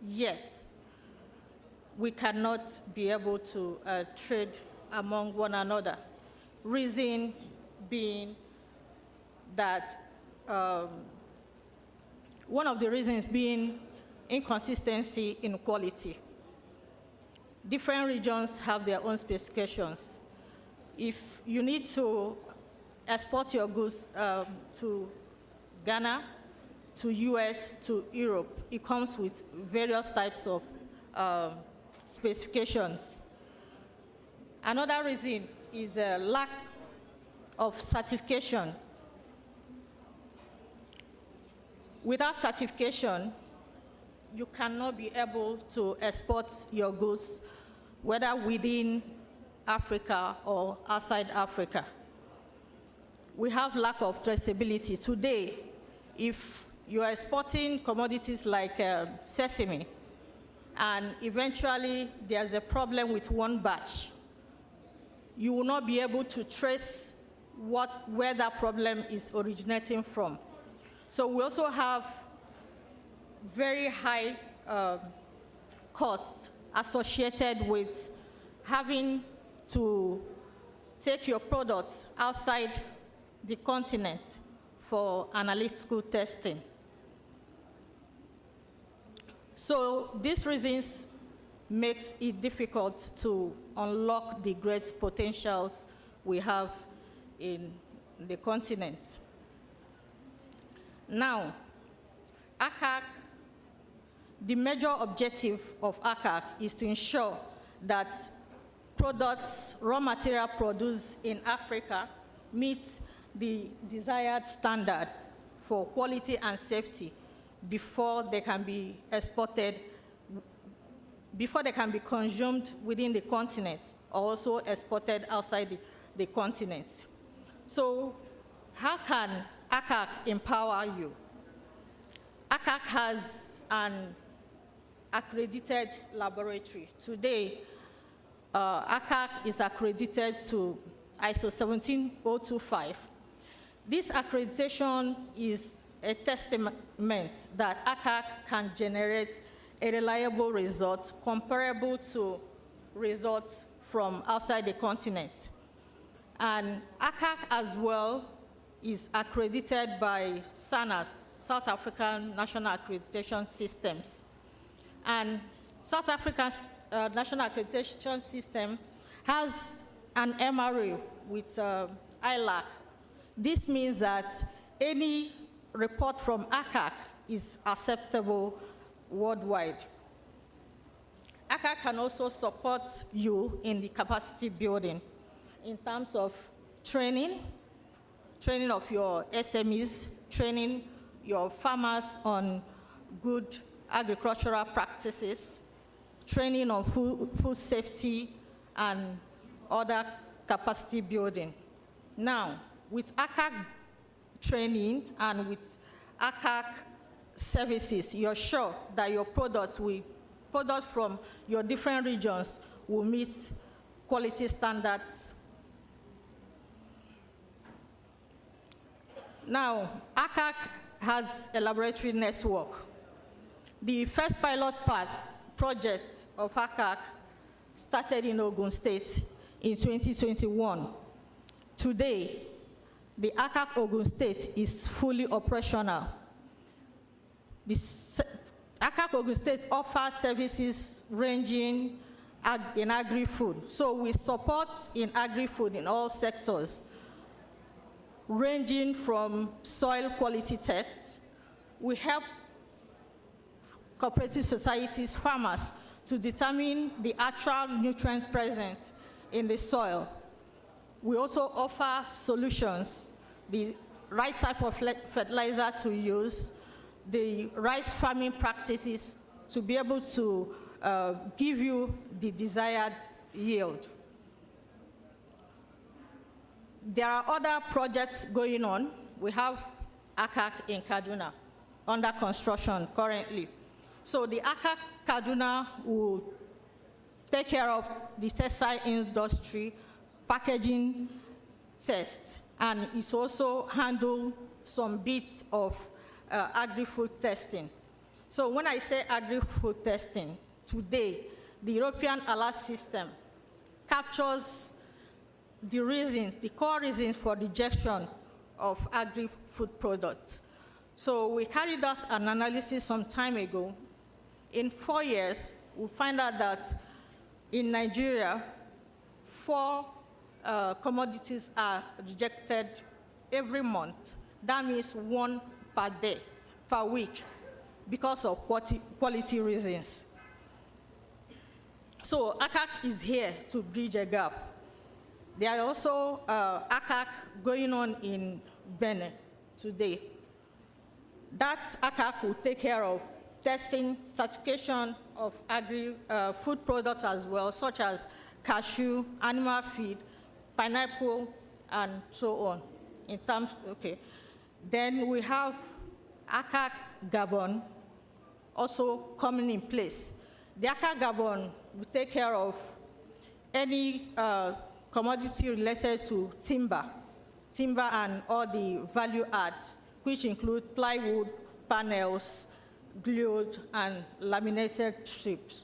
Yet, we cannot be able to trade among one another. Reason being that one of the reasons being inconsistency in quality. Different regions have their own specifications. If you need to export your goods to Ghana, to US, to Europe, it comes with various types of specifications. Another reason is a lack of certification. Without certification, you cannot be able to export your goods, whether within Africa or outside Africa. We have lack of traceability. Today, if you are exporting commodities like sesame, and eventually there's a problem with one batch, you will not be able to trace where that problem is originating from. So we also have very high costs associated with having to take your products outside the continent for analytical testing. So these reasons makes it difficult to unlock the great potentials we have in the continent. Now, ACAC, the major objective of ACAC is to ensure that products, raw material produced in Africa meet the desired standard for quality and safety before they can be exported, before they can be consumed within the continent, or also exported outside the continent. So how can ACAC empower you? ACAC has an accredited laboratory. Today, ACAC is accredited to ISO 17025. This accreditation is a testament that ACAC can generate a reliable result comparable to results from outside the continent. And ACAC as well is accredited by SANAS, South African National Accreditation Systems. And South Africa's National Accreditation System has an MRA with ILAC. This means that any report from ACAC is acceptable worldwide. ACAC can also support you in the capacity building in terms of training of your SMEs, training your farmers on good agricultural practices, training on food safety, and other capacity building. Now, with ACAC training and with ACAC services, you're sure that your products from your different regions will meet quality standards. Now, ACAC has a laboratory network. The first pilot project of ACAC started in Ogun State in 2021. Today, the ACAC Ogun State is fully operational. The ACAC Ogun State offers services ranging in agri-food. So we support in agri-food in all sectors. ranging from soil quality tests. We help cooperative societies, farmers, to determine the actual nutrient present in the soil. We also offer solutions, the right type of fertilizer to use, the right farming practices to be able to give you the desired yield. There are other projects going on. We have ACAC in Kaduna under construction currently. So the ACAC Kaduna will take care of the textile industry, packaging tests, and it's also handle some bits of agri-food testing. So when I say agri-food testing, today, the European alert system captures the reasons, the core reasons for rejection of agri-food products. So we carried out an analysis some time ago. In 4 years, we find out that in Nigeria, 4 commodities are rejected every month. That means 1 per day, per week, because of quality reasons. So ACAC is here to bridge a gap. There are also ACAC going on in Benin today. That ACAC will take care of testing, certification of agri-food products as well, such as cashew, animal feed, pineapple, and so on. In terms, okay. Then we have ACAC Gabon also coming in place. The ACAC Gabon will take care of any commodity related to timber and all the value adds, which include plywood, panels, glued and laminated strips,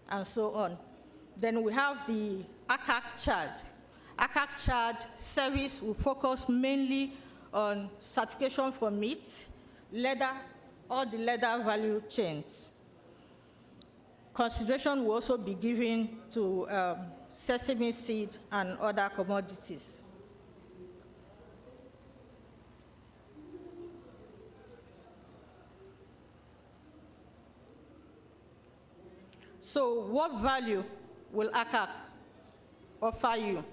and so on. Then we have the ACAC charge. ACAC charge service will focus mainly on certification for meat, leather, all the leather value chains. Consideration will also be given to sesame seed and other commodities. So what value will ACAC offer you?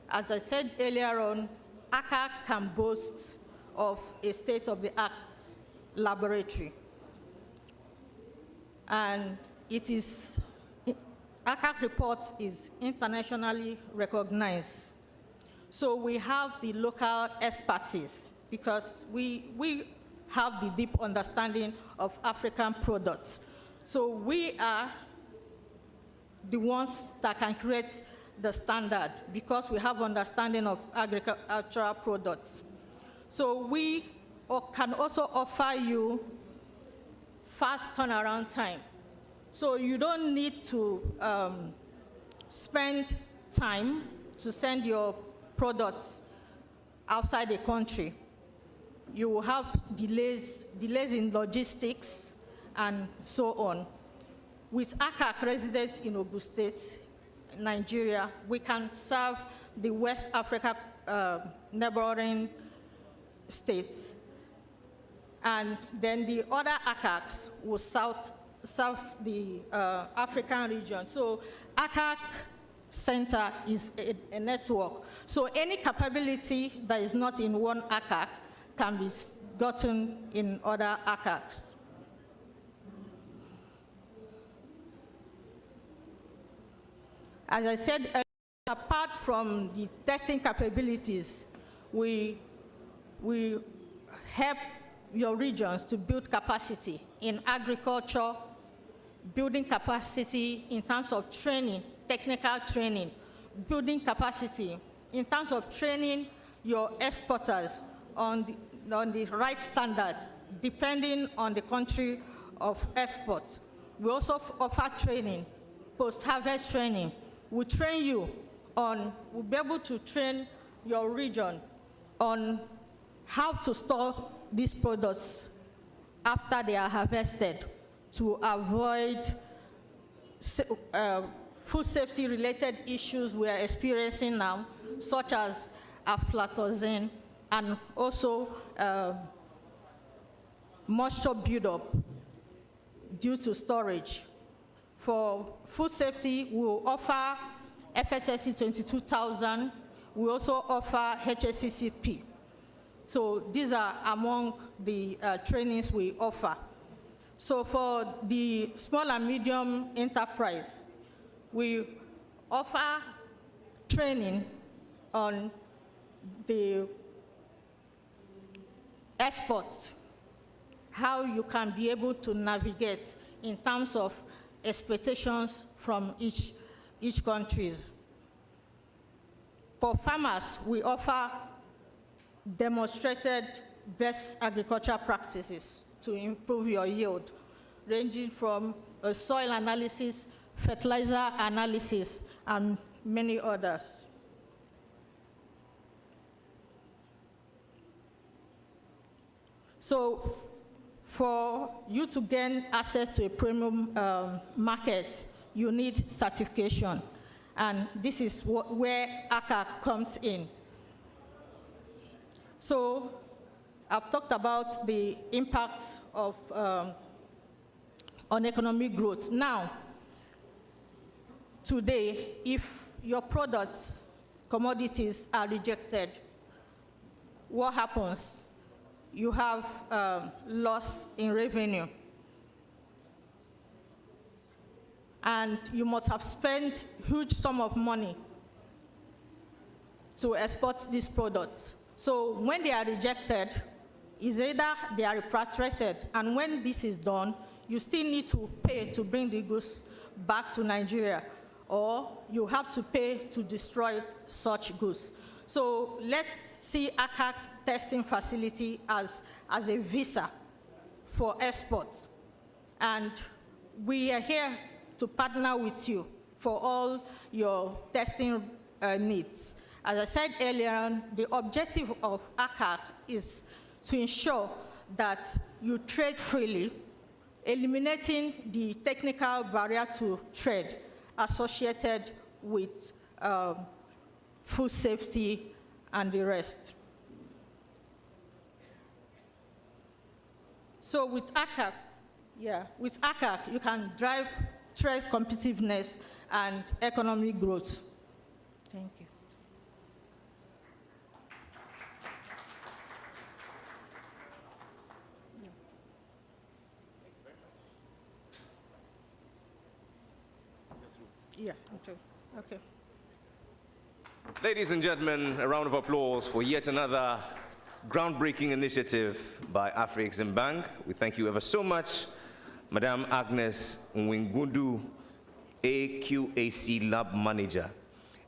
As I said earlier on, ACAC can boast of a state-of-the-art laboratory. And ACAC report is internationally recognized. So we have the local expertise because we have the deep understanding of African products. So we are the ones that can create the standard because we have understanding of agricultural products. So we can also offer you fast turnaround time. So you don't need to spend time to send your products outside the country. You will have delays in logistics and so on. With ACAC resident in Ogun State, Nigeria, we can serve the West Africa neighboring states. And then the other ACACs will serve the African region. So ACAC Center is a network. So any capability that is not in one ACAC can be gotten in other ACACs. As I said, apart from the testing capabilities, we help your regions to build capacity in agriculture, building capacity in terms of training, technical training, building capacity in terms of training your exporters on the right standard, depending on the country of export. We also offer training, post-harvest training. We train you on, we'll be able to train your region on how to store these products after they are harvested to avoid food safety related issues we are experiencing now, such as aflatoxin, and also moisture buildup due to storage. For food safety, we will offer FSSC 22,000. We also offer HACCP. So these are among the trainings we offer. So for the small and medium enterprise, we offer training on the exports, how you can be able to navigate in terms of expectations from each countries. For farmers, we offer demonstrated best agricultural practices to improve your yield, ranging from soil analysis, fertilizer analysis, and many others. So for you to gain access to a premium market, you need certification. And this is where ACAC comes in. So I've talked about the impact of on economic growth. Now, today, if your products, commodities are rejected, what happens? You have loss in revenue. And you must have spent huge sum of money to export these products. So when they are rejected, it's either they are repatriated, and when this is done, you still need to pay to bring the goods back to Nigeria, or you have to pay to destroy such goods. So let's see ACAC testing facility as a visa for exports. And we are here to partner with you for all your testing needs. As I said earlier on, the objective of ACAC is to ensure that you trade freely, eliminating the technical barrier to trade associated with food safety and the rest. So with ACAC, you can drive trade competitiveness and economic growth. Thank you. Yeah, okay. Ladies and gentlemen, a round of applause for yet another groundbreaking initiative by Afreximbank. We thank you ever so much, Madam Agnes Nwingundu, AQAC Lab Manager.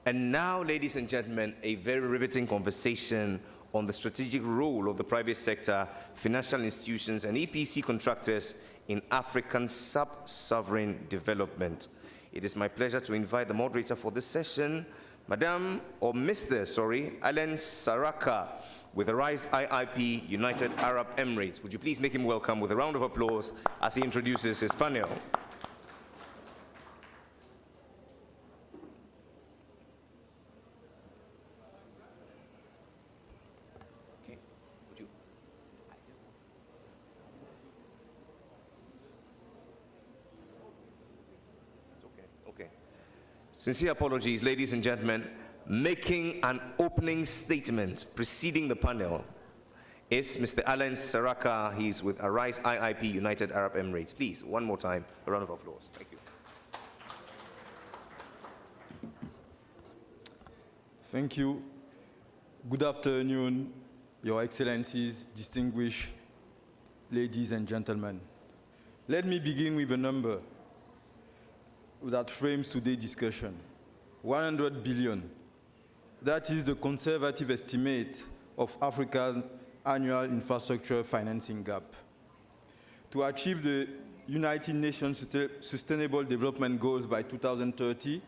And now, ladies and gentlemen, a very riveting conversation on the strategic role of the private sector, financial institutions, and EPC contractors in African sub-sovereign development. It is my pleasure to invite the moderator for this session, Mr. Alan Saraka, with Arise IIP United Arab Emirates. Would you please make him welcome with a round of applause as he introduces his panel. Sincere apologies, ladies and gentlemen. Making an opening statement preceding the panel is Mr. Alan Saraka. He's with Arise IIP United Arab Emirates. Please, one more time, a round of applause. Thank you. Thank you. Good afternoon, Your Excellencies, distinguished ladies and gentlemen. Let me begin with a number that frames today's discussion. 100 billion. That is the conservative estimate of Africa's annual infrastructure financing gap. To achieve the United Nations Sustainable Development Goals by 2030,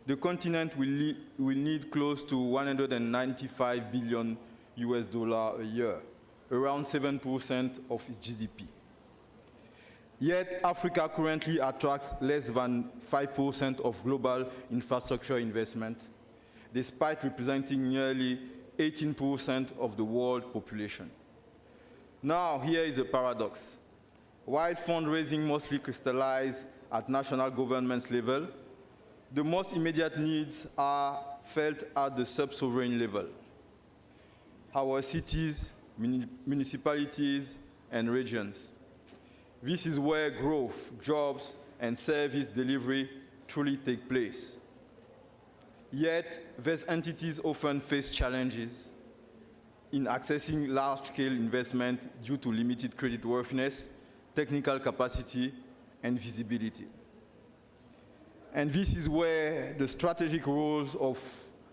the continent will need close to 195 billion US dollars a year, around 7% of its GDP. Yet, Africa currently attracts less than 5% of global infrastructure investment, despite representing nearly 18% of the world population. Now, here is a paradox. While fundraising mostly crystallizes at national governments level, the most immediate needs are felt at the sub-sovereign level. Our cities, municipalities, and regions. This is where growth, jobs, and service delivery truly take place. Yet, these entities often face challenges in accessing large-scale investment due to limited creditworthiness, technical capacity, and visibility. And this is where the strategic roles of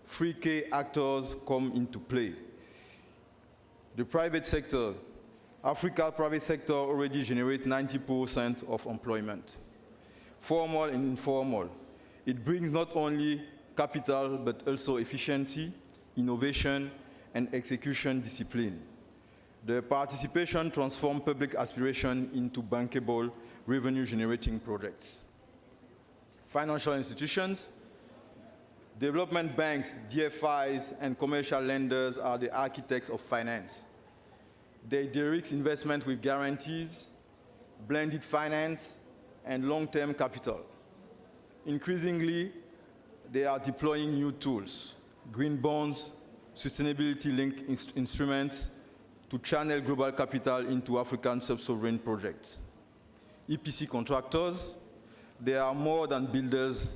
3K actors come into play. The private sector. Africa's private sector already generates 90% of employment, formal and informal. It brings not only capital, but also efficiency, innovation, and execution discipline. The participation transforms public aspiration into bankable, revenue-generating projects. Financial institutions, development banks, DFIs, and commercial lenders are the architects of finance. They direct investment with guarantees, blended finance, and long-term capital. Increasingly, they are deploying new tools, green bonds, sustainability-linked instruments to channel global capital into African sub-sovereign projects. EPC contractors, they are more than builders.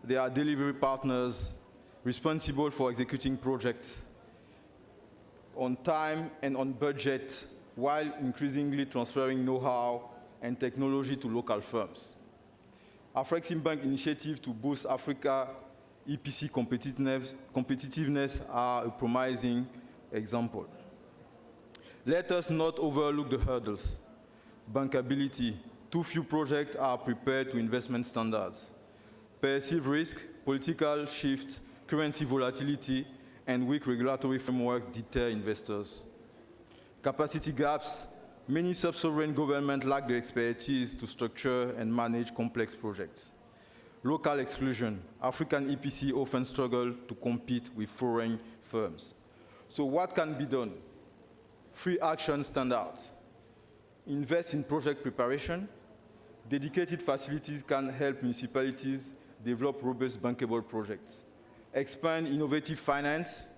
They are delivery partners responsible for executing projects on time and on budget, while increasingly transferring know-how and technology to local firms. Afreximbank initiative to boost Africa EPC competitiveness are a promising example. Let us not overlook the hurdles. Bankability. Too few projects are prepared to investment standards. Perceived risk, political shift, currency volatility, and weak regulatory frameworks deter investors. Capacity gaps. Many sub-sovereign governments lack the expertise to structure and manage complex projects. Local exclusion. African EPC often struggle to compete with foreign firms. So what can be done? 3 actions stand out. Invest in project preparation. Dedicated facilities can help municipalities develop robust bankable projects. Expand innovative finance,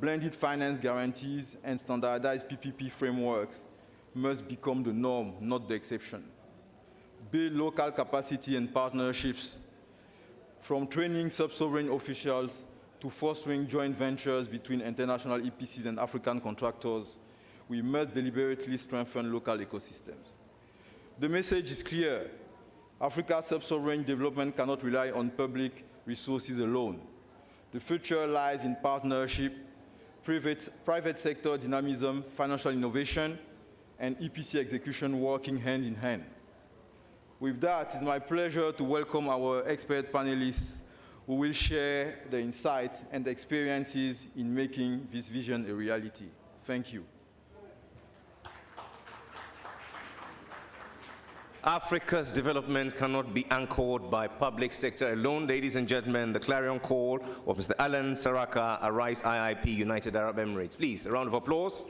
blended finance guarantees, and standardized PPP frameworks must become the norm, not the exception. Build local capacity and partnerships, from training sub-sovereign officials to fostering joint ventures between international EPCs and African contractors. We must deliberately strengthen local ecosystems. The message is clear. Africa's sub-sovereign development cannot rely on public resources alone. The future lies in partnership, private sector dynamism, financial innovation, and EPC execution working hand in hand. With that, it's my pleasure to welcome our expert panelists who will share the insights and experiences in making this vision a reality. Thank you. Africa's development cannot be anchored by public sector alone. Ladies and gentlemen, the clarion call of Mr. Alan Saraka, Arise IIP, United Arab Emirates. Please, a round of applause.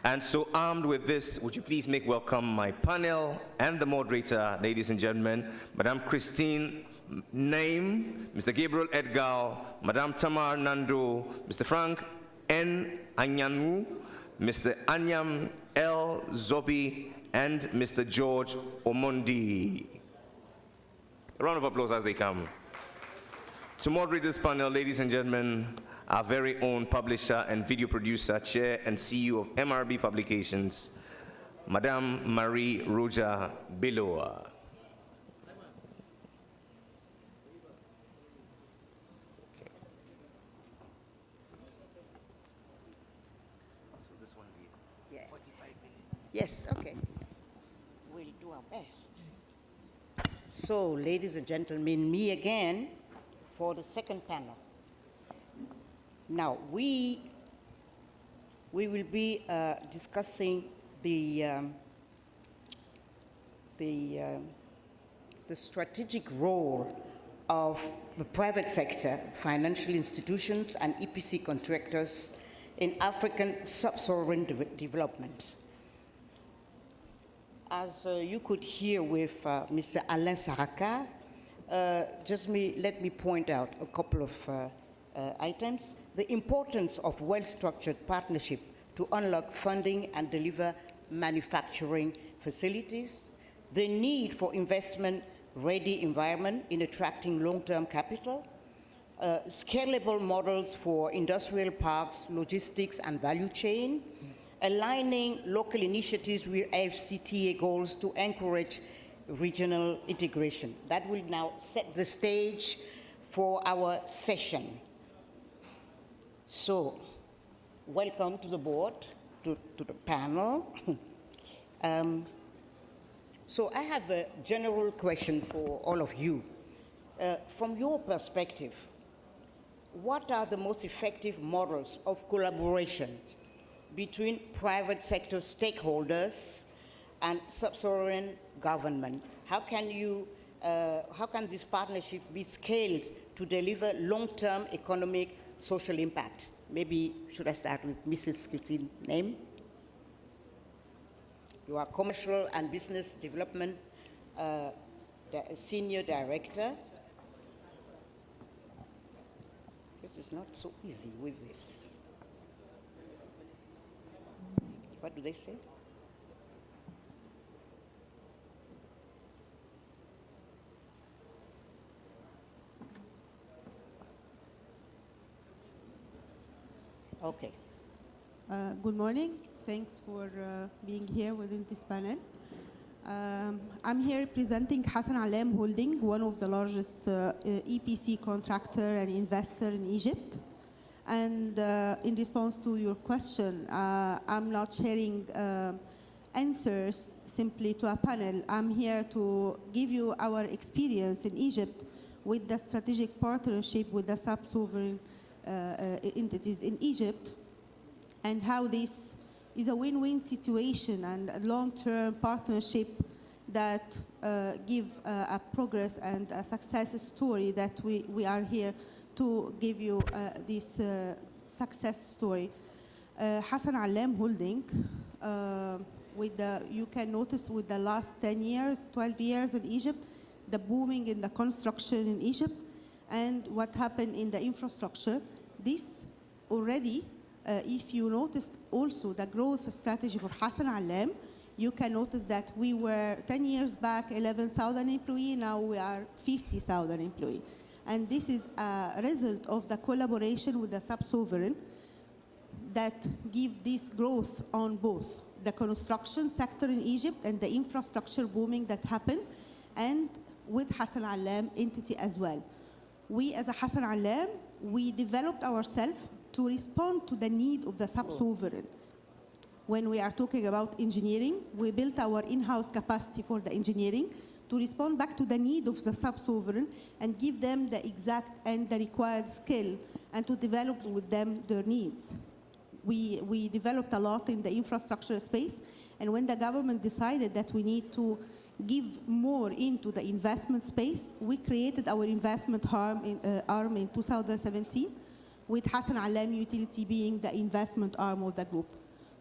And so armed with this, would you please make welcome my panel and the moderator, ladies and gentlemen, Madame Christine Naim, Mr. Gabriel Edgar, Madame Tamar Nando, Mr. Frank N. Anyanu, Mr. Anyam L. Zobi, and Mr. George Omondi. A round of applause as they come. To moderate this panel, ladies and gentlemen, our very own publisher and video producer, chair and CEO of MRB Publications, Madame Marie Roja Biloa. So this one be 45 minutes. Yes, okay. We'll do our best. So, ladies and gentlemen, me again for the second panel. Now, we will be discussing the strategic role of the private sector, financial institutions, and EPC contractors in African sub-sovereign development. As you could hear with Mr. Alain Saraka, let me point out a couple of items. The importance of well-structured partnership to unlock funding and deliver manufacturing facilities, the need for investment-ready environment in attracting long-term capital, scalable models for industrial parks, logistics, and value chain, aligning local initiatives with FCTA goals to encourage regional integration. That will now set the stage for our session. So, welcome to the board, to the panel. So I have a general question for all of you. From your perspective, what are the most effective models of collaboration between private sector stakeholders and sub-sovereign government? How can this partnership be scaled to deliver long-term economic, social impact? Maybe should I start with Mrs. Skip's name? You are Commercial and Business Development Senior Director. This is not so easy with this. What do they say? Okay. Good morning. Thanks for being here within this panel. I'm here representing Hassan Alem Holding, one of the largest EPC contractor and investor in Egypt. And in response to your question, I'm not sharing answers simply to a panel. I'm here to give you our experience in Egypt with the strategic partnership with the sub-sovereign entities in Egypt, and how this is a win-win situation and a long-term partnership that give a progress and a success story that we are here to give you this success story. Hassan Alem Holding, you can notice with the last 10 years, 12 years in Egypt, the booming in the construction in Egypt and what happened in the infrastructure. This already, if you noticed also the growth strategy for Hassan Alem, you can notice that we were 10 years back 11,000 employees, now we are 50,000 employees. And this is a result of the collaboration with the sub-sovereign that give this growth on both the construction sector in Egypt and the infrastructure booming that happened, and with Hassan Alem entity as well. We as a Hassan Alem, we developed ourselves to respond to the need of the sub-sovereign. When we are talking about engineering, we built our in-house capacity for the engineering to respond back to the need of the sub-sovereign and give them the exact and the required skill and to develop with them their needs. We developed a lot in the infrastructure space, and when the government decided that we need to give more into the investment space, we created our investment arm in 2017, with Hassan Alem Utility being the investment arm of the group.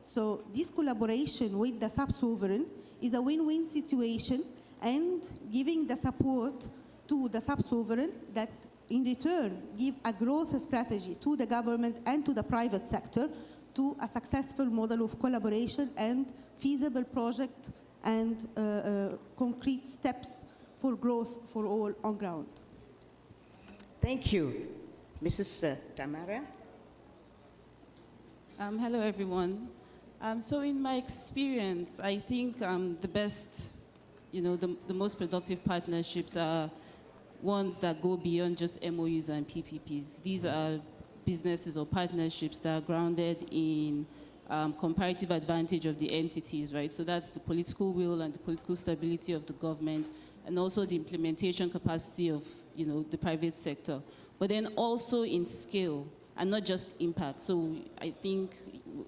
So this collaboration with the sub-sovereign is a win-win situation, and giving the support to the sub-sovereign that in return give a growth strategy to the government and to the private sector to a successful model of collaboration and feasible project and concrete steps for growth for all on ground. Thank you. Mrs. Tamara? Hello, everyone. So in my experience, I think the best, the most productive partnerships are ones that go beyond just MOUs and PPPs. These are businesses or partnerships that are grounded in comparative advantage of the entities, right? So that's the political will and the political stability of the government, and also the implementation capacity of, the private sector. But then also in scale and not just impact. So I think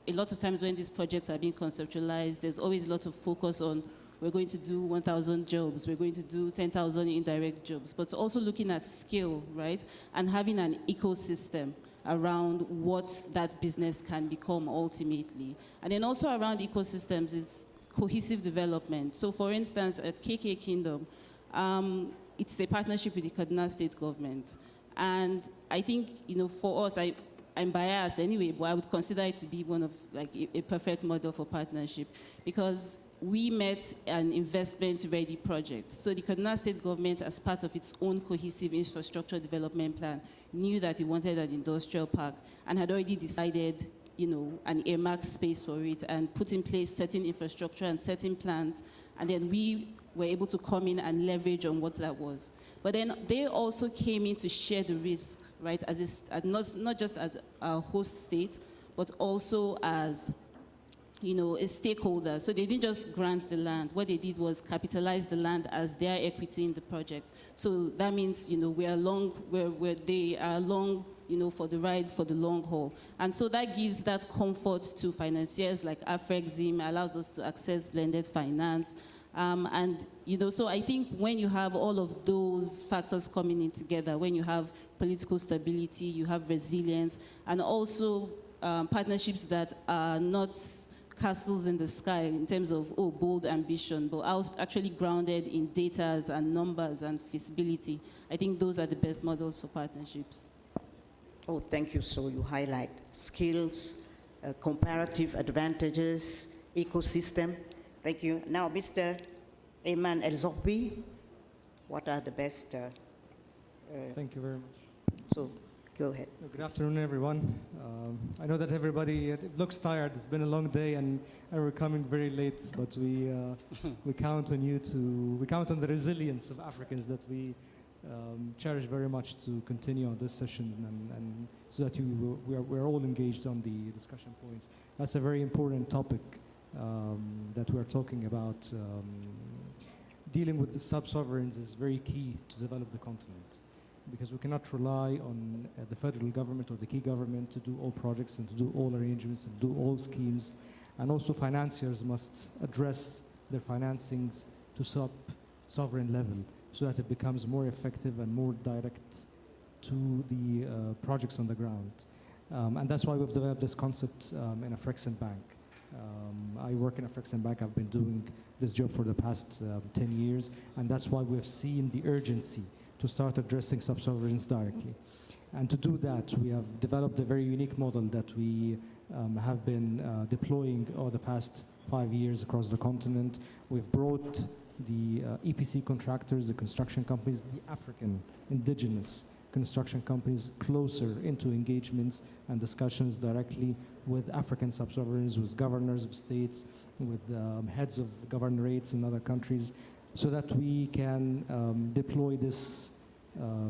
a lot of times when these projects are being conceptualized, there's always a lot of focus on we're going to do 1,000 jobs, we're going to do 10,000 indirect jobs, but also looking at skill, right? And having an ecosystem around what that business can become ultimately. And then also around ecosystems is cohesive development. So for instance, at KK Kingdom, it's a partnership with the Kaduna State government. And I think, for us, I'm biased anyway, but I would consider it to be one of a perfect model for partnership, because we met an investment-ready project. So the Kaduna State government, as part of its own cohesive infrastructure development plan, knew that it wanted an industrial park and had already decided, an earmarked space for it and put in place certain infrastructure and certain plans. And then we were able to come in and leverage on what that was. But then they also came in to share the risk, right, not just as a host state, but also as a stakeholder. So they didn't just grant the land. What they did was capitalize the land as their equity in the project. So that means, they are along for the ride for the long haul. And so that gives that comfort to financiers like Afrexim, allows us to access blended finance. So I think when you have all of those factors coming in together, when you have political stability, you have resilience, and also partnerships that are not castles in the sky in terms of, bold ambition, but actually grounded in data and numbers and feasibility. I think those are the best models for partnerships. Oh, thank you. So you highlight skills, comparative advantages, ecosystem. Thank you. Now, Mr. Ayman El-Zorbi, what are the best? Thank you very much. So, go ahead. Good afternoon, everyone. I know that everybody it looks tired. It's been a long day, and we're coming very late. But we count on you we count on the resilience of Africans that we cherish very much to continue on this session, and so that we're all engaged on the discussion points. That's a very important topic that we're talking about. Dealing with the sub-sovereigns is very key to develop the continent, because we cannot rely on the federal government or the key government to do all projects and to do all arrangements and do all schemes. And also financiers must address their financings to sub-sovereign level so that it becomes more effective and more direct to the projects on the ground. And that's why we've developed this concept in Afreximbank. I work in Afreximbank. I've been doing this job for the past 10 years, and that's why we've seen the urgency to start addressing sub-sovereigns directly. And to do that, we have developed a very unique model that we have been deploying over the past 5 years across the continent. We've brought the EPC contractors, the construction companies, the African indigenous construction companies closer into engagements and discussions directly with African sub-sovereigns, with governors of states, with heads of governorates in other countries, so that we can deploy this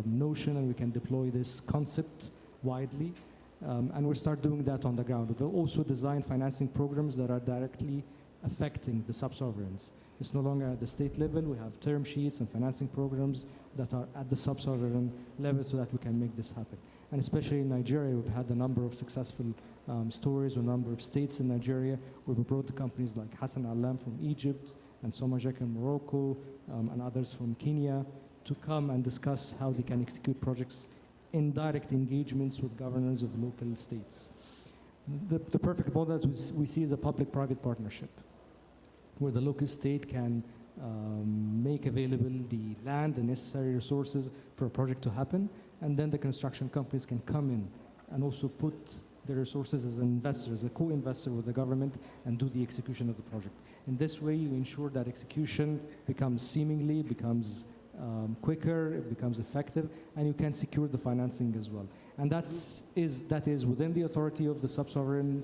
notion and we can deploy this concept widely. And we'll start doing that on the ground. We'll also design financing programs that are directly affecting the sub-sovereigns. It's no longer at the state level. We have term sheets and financing programs that are at the sub-sovereign level so that we can make this happen. And especially in Nigeria, we've had a number of successful stories, or a number of states in Nigeria where we brought the companies like Hassan Alam from Egypt and Somajek in Morocco and others from Kenya to come and discuss how they can execute projects in direct engagements with governors of local states. The perfect model that we see is a public-private partnership, where the local state can make available the land and necessary resources for a project to happen, and then the construction companies can come in and also put their resources as an investor, as a co-investor with the government, and do the execution of the project. In this way, you ensure that execution becomes quicker, it becomes effective, and you can secure the financing as well. And that is within the authority of the sub-sovereign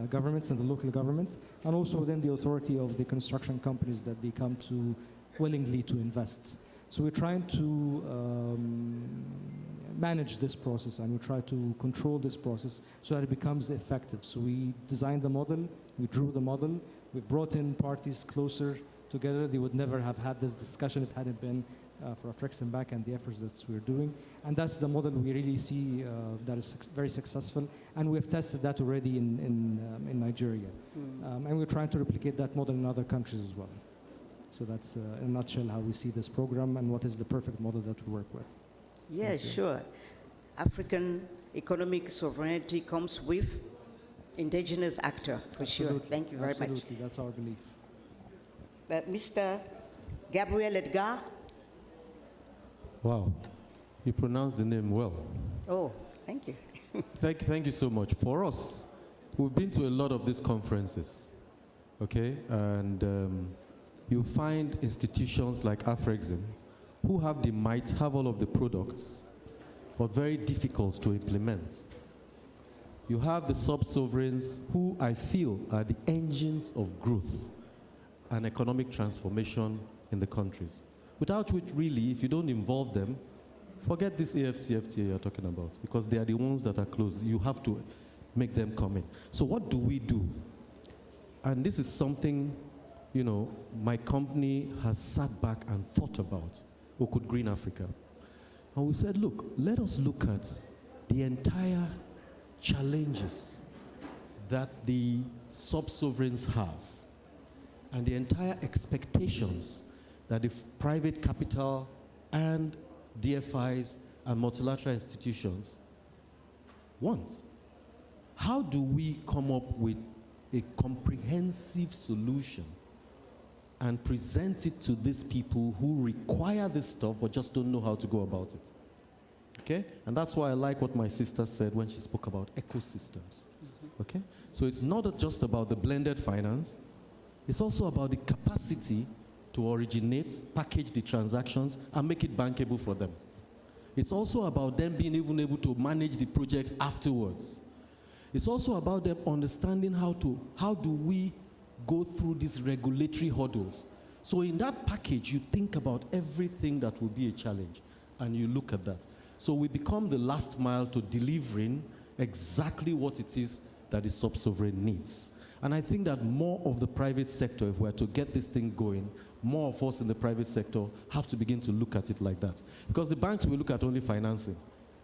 governments and the local governments, and also within the authority of the construction companies that they come to willingly to invest. So we're trying to manage this process, and we try to control this process so that it becomes effective. So we designed the model, we drew the model, we've brought in parties closer together. They would never have had this discussion if it hadn't been for Afreximbank and the efforts that we're doing. And that's the model we really see that is very successful. And we've tested that already in Nigeria. And we're trying to replicate that model in other countries as well. So that's in a nutshell how we see this program and what is the perfect model that we work with. Yeah, sure. African economic sovereignty comes with indigenous actor, for sure. Thank you very much. Absolutely, that's our belief. Mr. Gabriel Edgar. Wow, you pronounced the name well. Oh, thank you. Thank you so much. For us, we've been to a lot of these conferences, okay? And you find institutions like Afrexim who have the might, have all of the products, but very difficult to implement. You have the sub-sovereigns who I feel are the engines of growth and economic transformation in the countries, without which really, if you don't involve them, forget this AFCFTA you're talking about, because they are the ones that are closed. You have to make them come in. So what do we do? And this is something, you know, my company has sat back and thought about, who could green Africa. And we said, look, let us look at the entire challenges that the sub-sovereigns have and the entire expectations that the private capital and DFIs and multilateral institutions want. How do we come up with a comprehensive solution and present it to these people who require this stuff but just don't know how to go about it? Okay? And that's why I like what my sister said when she spoke about ecosystems. Okay? So it's not just about the blended finance, it's also about the capacity to originate, package the transactions, and make it bankable for them. It's also about them being even able to manage the projects afterwards. It's also about them understanding how do we go through these regulatory hurdles. So in that package, you think about everything that will be a challenge, and you look at that. So we become the last mile to delivering exactly what it is that the sub-sovereign needs. And I think that more of the private sector, if we're to get this thing going, more of us in the private sector have to begin to look at it like that. Because the banks will look at only financing.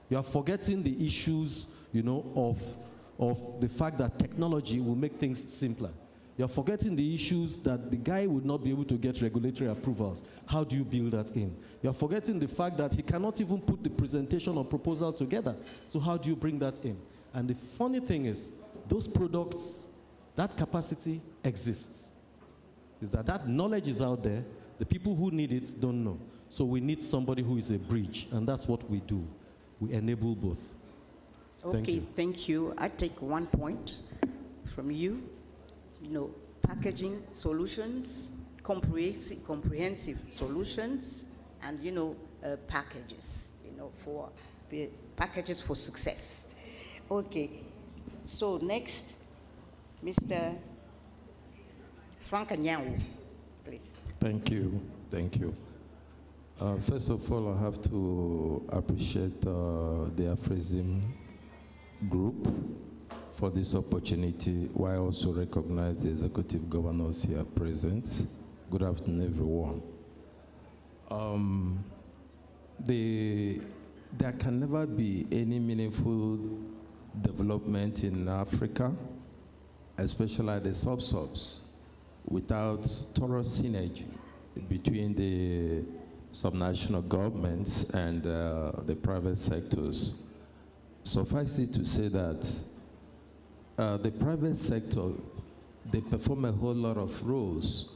You are forgetting the issues, you know, of the fact that technology will make things simpler. You're forgetting the issues that the guy would not be able to get regulatory approvals. How do you build that in? You're forgetting the fact that he cannot even put the presentation or proposal together. So how do you bring that in? And the funny thing is, those products, that capacity exists. Is that knowledge is out there, the people who need it don't know. So we need somebody who is a bridge, and that's what we do. We enable both. Okay, thank you. I take one point from you. You know, packaging solutions, comprehensive solutions, and, you know, packages, you know, for packages for success. Okay, so next, Mr. Frank Anyanwu, please. Thank you. First of all, I have to appreciate the Afrexim group for this opportunity, while I also recognize the executive governors here present. Good afternoon, everyone. There can never be any meaningful development in Africa, especially at the sub-subs, without thorough synergy between the subnational governments and the private sectors. Suffice it to say that the private sector, they perform a whole lot of roles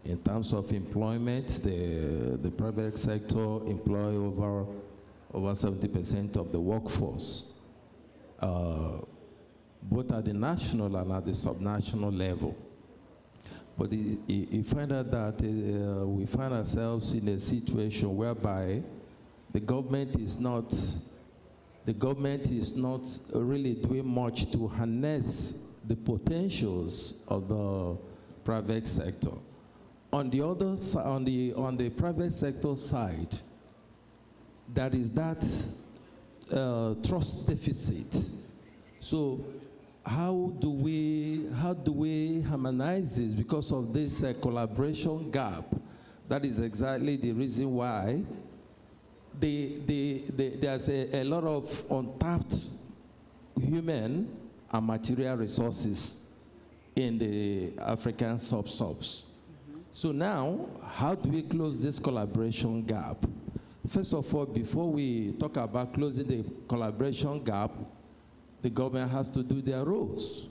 in terms of employment. The private sector employ over 70% of the workforce, both at the national and at the subnational level. But you find out that we find ourselves in a situation whereby the government is not really doing much to harness the potentials of the private sector. On the other side, on the private sector side, there is that trust deficit. So how do we harmonize this? Because of this collaboration gap, that is exactly the reason why there's a lot of untapped human and material resources in the African sub-subs. So now, how do we close this collaboration gap? First of all, before we talk about closing the collaboration gap, the government has to do their roles.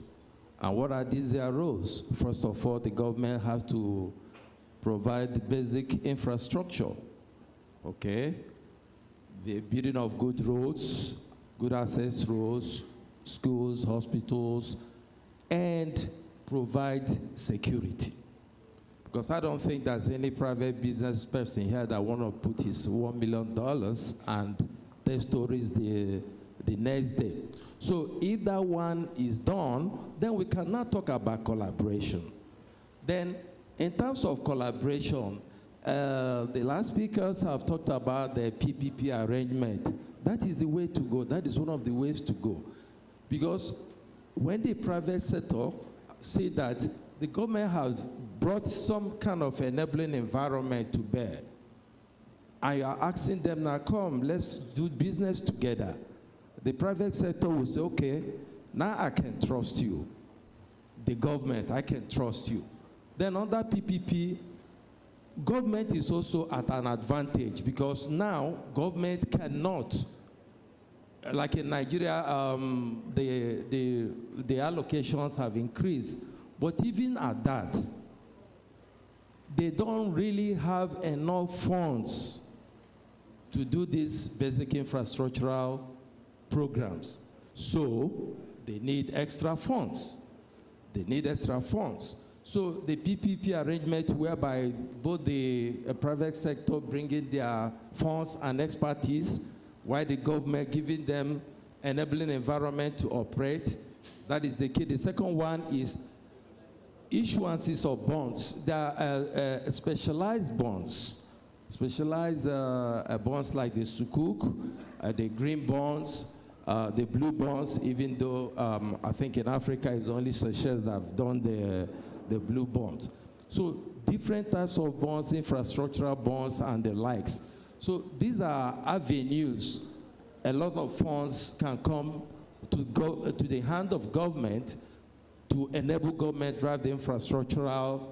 And what are these their roles? First of all, the government has to provide basic infrastructure, okay? The building of good roads, good access roads, schools, hospitals, and provide security. Because I don't think there's any private business person here that want to put his $1 million and tell stories the next day. So if that one is done, then we cannot talk about collaboration. Then in terms of collaboration, the last speakers have talked about the PPP arrangement. That is the way to go. That is one of the ways to go. Because when the private sector say that the government has brought some kind of enabling environment to bear, and you are asking them now, come, let's do business together. The private sector will say, okay, now I can trust you. The government, I can trust you. Then under PPP, government is also at an advantage because now government cannot, like in Nigeria, the allocations have increased. But even at that, they don't really have enough funds to do these basic infrastructural programs. So they need extra funds. They need extra funds. So the PPP arrangement whereby both the private sector bringing their funds and expertise, while the government giving them enabling environment to operate, that is the key. The second one is issuances of bonds. There are specialized bonds. Specialized bonds like the Sukuk, the green bonds, the blue bonds, even though I think in Africa it's only Seychelles that have done the blue bonds. So different types of bonds, infrastructural bonds and the likes. So these are avenues. A lot of funds can come to the hand of government to enable government drive the infrastructural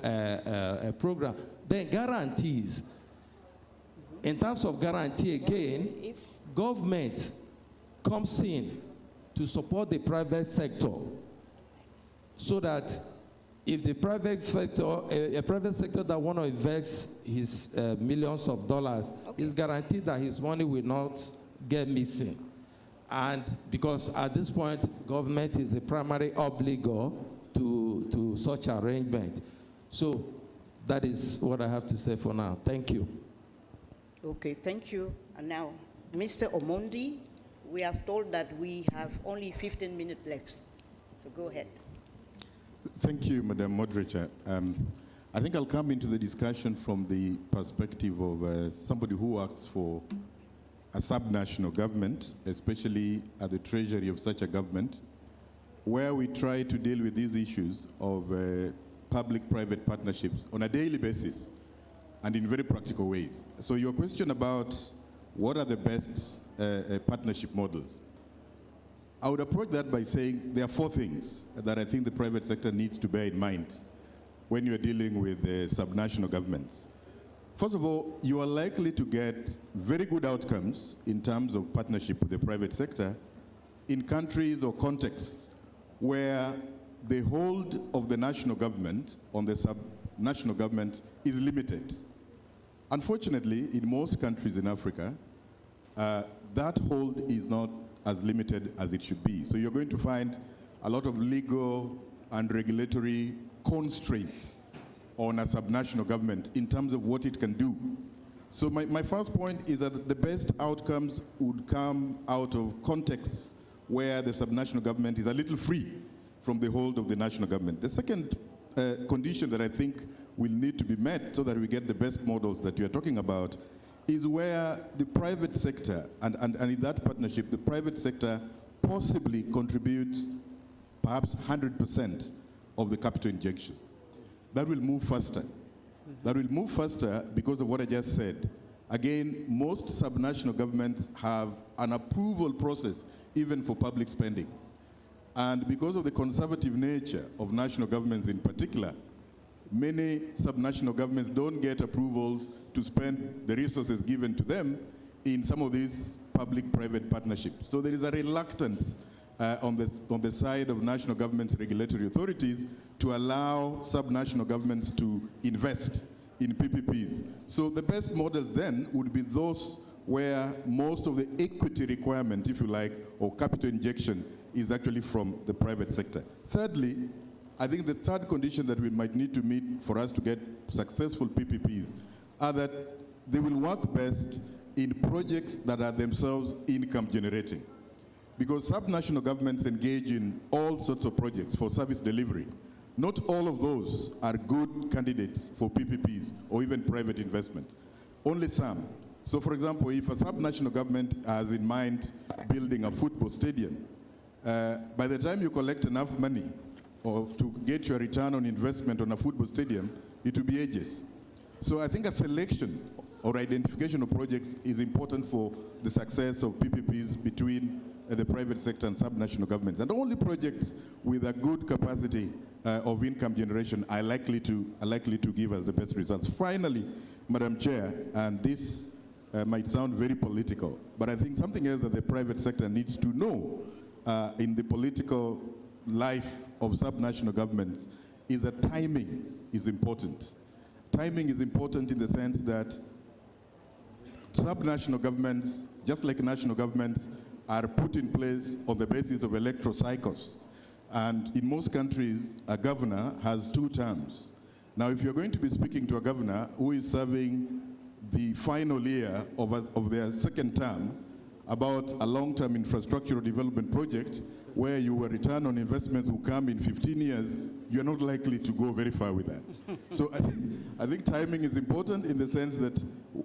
program. Then guarantees. In terms of guarantee again, government comes in to support the private sector so that if the private sector, a private sector that want to invest his millions of dollars, is guaranteed that his money will not get missing. And because at this point, government is the primary obligor to such arrangement. So that is what I have to say for now. Thank you. Okay, thank you. And now, Mr. Omondi, we have told that we have only 15 minutes left. So go ahead. Thank you, Madam Moderator. I think I'll come into the discussion from the perspective of somebody who works for a subnational government, especially at the treasury of such a government, where we try to deal with these issues of public-private partnerships on a daily basis and in very practical ways. So your question about what are the best partnership models, I would approach that by saying there are 4 things that I think the private sector needs to bear in mind when you're dealing with subnational governments. First of all, you are likely to get very good outcomes in terms of partnership with the private sector in countries or contexts where the hold of the national government on the subnational government is limited. Unfortunately, in most countries in Africa, that hold is not as limited as it should be. So you're going to find a lot of legal and regulatory constraints on a subnational government in terms of what it can do. So my first point is that the best outcomes would come out of contexts where the subnational government is a little free from the hold of the national government. The second condition that I think will need to be met so that we get the best models that you are talking about is where the private sector, and in that partnership, the private sector possibly contributes perhaps 100% of the capital injection. That will move faster. That will move faster because of what I just said. Again, most subnational governments have an approval process even for public spending. And because of the conservative nature of national governments in particular, many subnational governments don't get approvals to spend the resources given to them in some of these public-private partnerships. So there is a reluctance on the side of national governments' regulatory authorities to allow subnational governments to invest in PPPs. So the best models then would be those where most of the equity requirement, if you like, or capital injection is actually from the private sector. Thirdly, I think the third condition that we might need to meet for us to get successful PPPs are that they will work best in projects that are themselves income generating. Because subnational governments engage in all sorts of projects for service delivery. Not all of those are good candidates for PPPs or even private investment. Only some. So for example, if a subnational government has in mind building a football stadium, by the time you collect enough money or to get your return on investment on a football stadium, it will be ages. So I think a selection or identification of projects is important for the success of PPPs between the private sector and subnational governments. And only projects with a good capacity of income generation are likely to give us the best results. Finally, Madam Chair, and this might sound very political, but I think something else that the private sector needs to know in the political life of subnational governments is that timing is important. Timing is important in the sense that subnational governments, just like national governments, are put in place on the basis of electoral cycles. And in most countries, a governor has 2 terms. Now, if you're going to be speaking to a governor who is serving the final year of their second term about a long-term infrastructural development project where your return on investments will come in 15 years, you're not likely to go very far with that. So I think timing is important in the sense that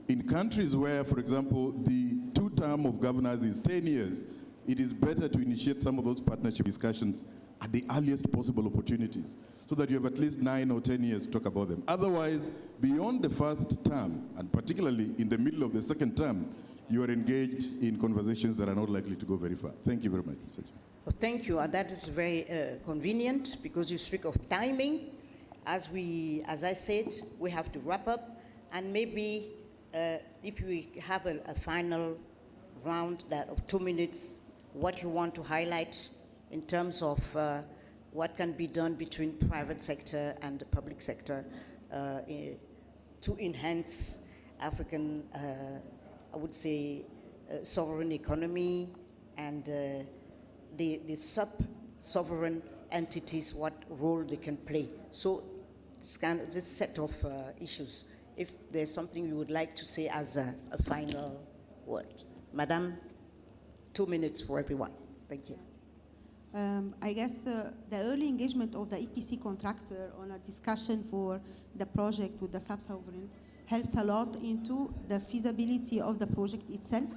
in countries where, for example, the 2-term of governors is 10 years, it is better to initiate some of those partnership discussions at the earliest possible opportunities so that you have at least 9 or 10 years to talk about them. Otherwise, beyond the first term, and particularly in the middle of the second term, you are engaged in conversations that are not likely to go very far. Thank you very much, Mr. Chair. Well, thank you. That is very convenient because you speak of timing. As I said, we have to wrap up, and maybe if we have a final round of 2 minutes, what you want to highlight in terms of what can be done between private sector and the public sector to enhance African, I would say, sovereign economy and the sub-sovereign entities, what role they can play. So this set of issues, if there's something you would like to say as a final word. Madam, 2 minutes for everyone. Thank you. I guess the early engagement of the EPC contractor on a discussion for the project with the sub-sovereign helps a lot into the feasibility of the project itself.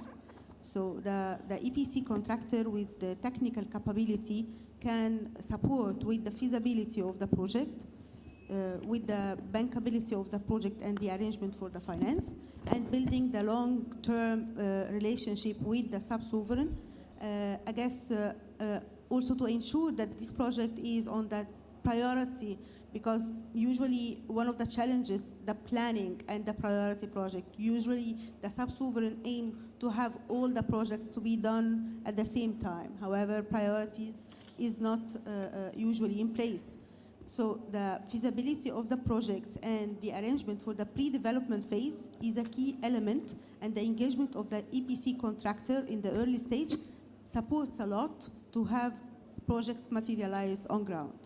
So the EPC contractor with the technical capability can support with the feasibility of the project, with the bankability of the project and the arrangement for the finance, and building the long-term relationship with the sub-sovereign. I guess also to ensure that this project is on that priority, because usually one of the challenges, the planning and the priority project, usually the sub-sovereign aim to have all the projects to be done at the same time. However, priorities is not usually in place. So the feasibility of the projects and the arrangement for the pre-development phase is a key element, and the engagement of the EPC contractor in the early stage supports a lot to have projects materialized on ground.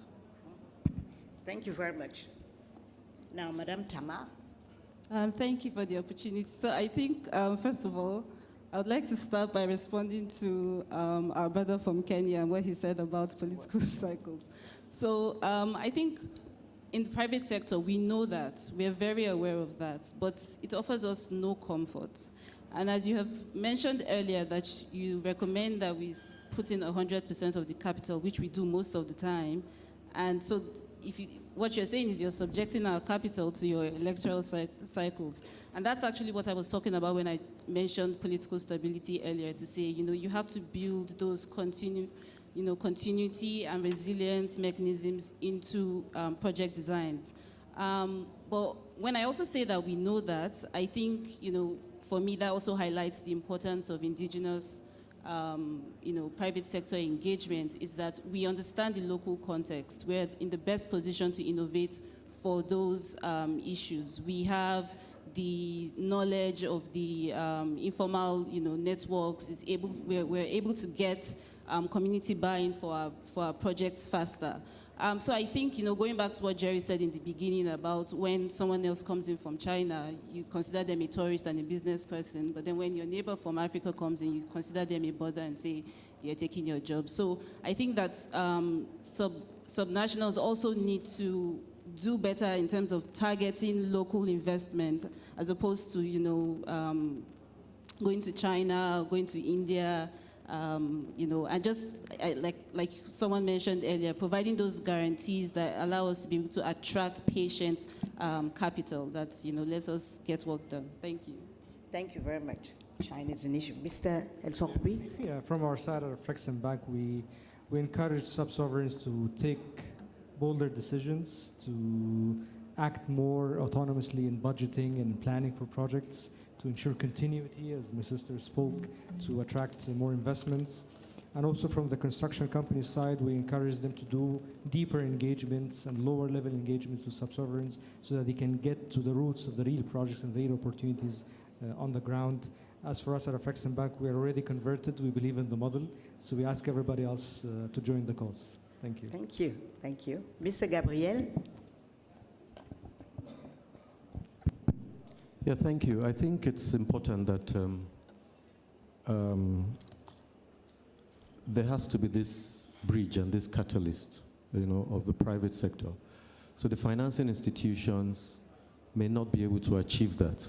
Thank you very much. Now, Madam Tama. Thank you for the opportunity. So I think, first of all, I would like to start by responding to our brother from Kenya and what he said about political cycles. So I think in the private sector, we know that, we are very aware of that, but it offers us no comfort. And as you have mentioned earlier, that you recommend that we put in 100% of the capital, which we do most of the time. And so what you're saying is you're subjecting our capital to your electoral cycles. And that's actually what I was talking about when I mentioned political stability earlier, to say, you have to build those continuity and resilience mechanisms into project designs. But when I also say that we know that, I think, for me, that also highlights the importance of indigenous, private sector engagement, is that we understand the local context. We're in the best position to innovate for those issues. We have the knowledge of the informal, networks. We're able to get community buy-in for our projects faster. So I think, going back to what Jerry said in the beginning about when someone else comes in from China, you consider them a tourist and a business person, but then when your neighbor from Africa comes in, you consider them a border and say they're taking your job. So I think that subnationals also need to do better in terms of targeting local investment as opposed to, going to China, going to India, and just like someone mentioned earlier, providing those guarantees that allow us to be able to attract patient capital that lets us get work done. Thank you. Thank you very much. Chinese initiative, Mr. El Sohbi. Yeah, from our side at Afreximbank, we encourage sub-sovereigns to take bolder decisions, to act more autonomously in budgeting and planning for projects, to ensure continuity, as my sister spoke, to attract more investments. And also from the construction company side, we encourage them to do deeper engagements and lower level engagements with sub-sovereigns so that they can get to the roots of the real projects and the real opportunities on the ground. As for us at Afreximbank, we are already converted. We believe in the model. So we ask everybody else to join the cause. Thank you. Thank you. Thank you. Mr. Gabriel. Yeah, thank you. I think it's important that there has to be this bridge and this catalyst, of the private sector. So the financing institutions may not be able to achieve that,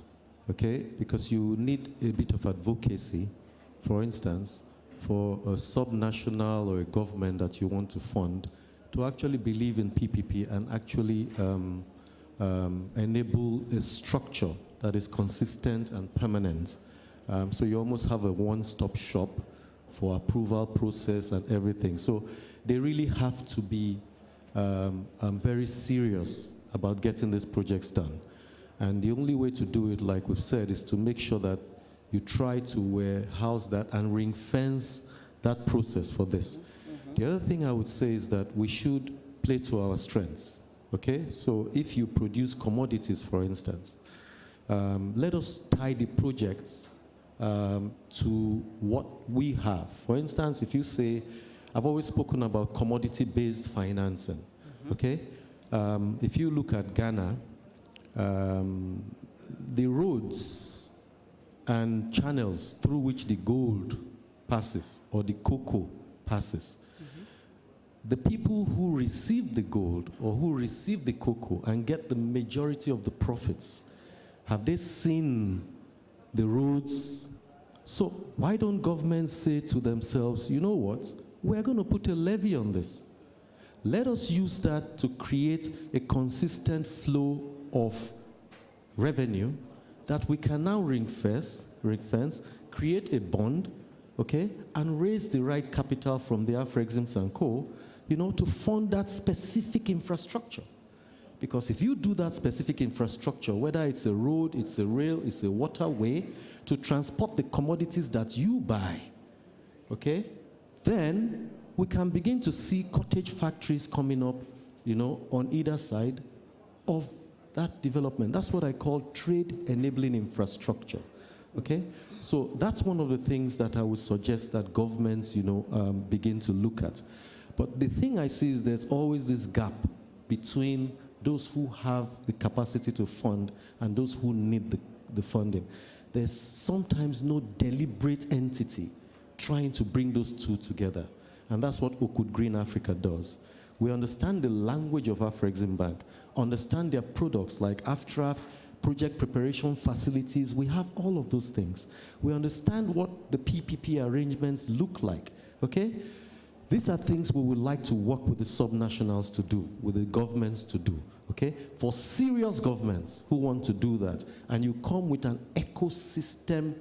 okay? Because you need a bit of advocacy, for instance, for a subnational or a government that you want to fund to actually believe in PPP and actually enable a structure that is consistent and permanent. So you almost have a one-stop shop for approval process and everything. So they really have to be very serious about getting these projects done. And the only way to do it, like we've said, is to make sure that you try to warehouse that and ring fence that process for this. The other thing I would say is that we should play to our strengths, okay? So if you produce commodities, for instance, let us tie the projects to what we have. For instance, if you say, I've always spoken about commodity-based financing, okay? If you look at Ghana, the roads and channels through which the gold passes or the cocoa passes, the people who receive the gold or who receive the cocoa and get the majority of the profits, have they seen the roads? So why don't governments say to themselves, you know what, we're going to put a levy on this. Let us use that to create a consistent flow of revenue that we can now ring fence, create a bond, okay, and raise the right capital from the Afrexims and Co., to fund that specific infrastructure. Because if you do that specific infrastructure, whether it's a road, it's a rail, it's a waterway, to transport the commodities that you buy, okay, then we can begin to see cottage factories coming up, on either side of that development. That's what I call trade enabling infrastructure, okay? So that's one of the things that I would suggest that governments, begin to look at. But the thing I see is there's always this gap between those who have the capacity to fund and those who need the funding. There's sometimes no deliberate entity trying to bring those two together. And that's what Okud Green Africa does. We understand the language of Afreximbank, understand their products like AFTRAF, project preparation facilities. We have all of those things. We understand what the PPP arrangements look like, okay? These are things we would like to work with the subnationals to do, with the governments to do, okay? For serious governments who want to do that, and you come with an ecosystem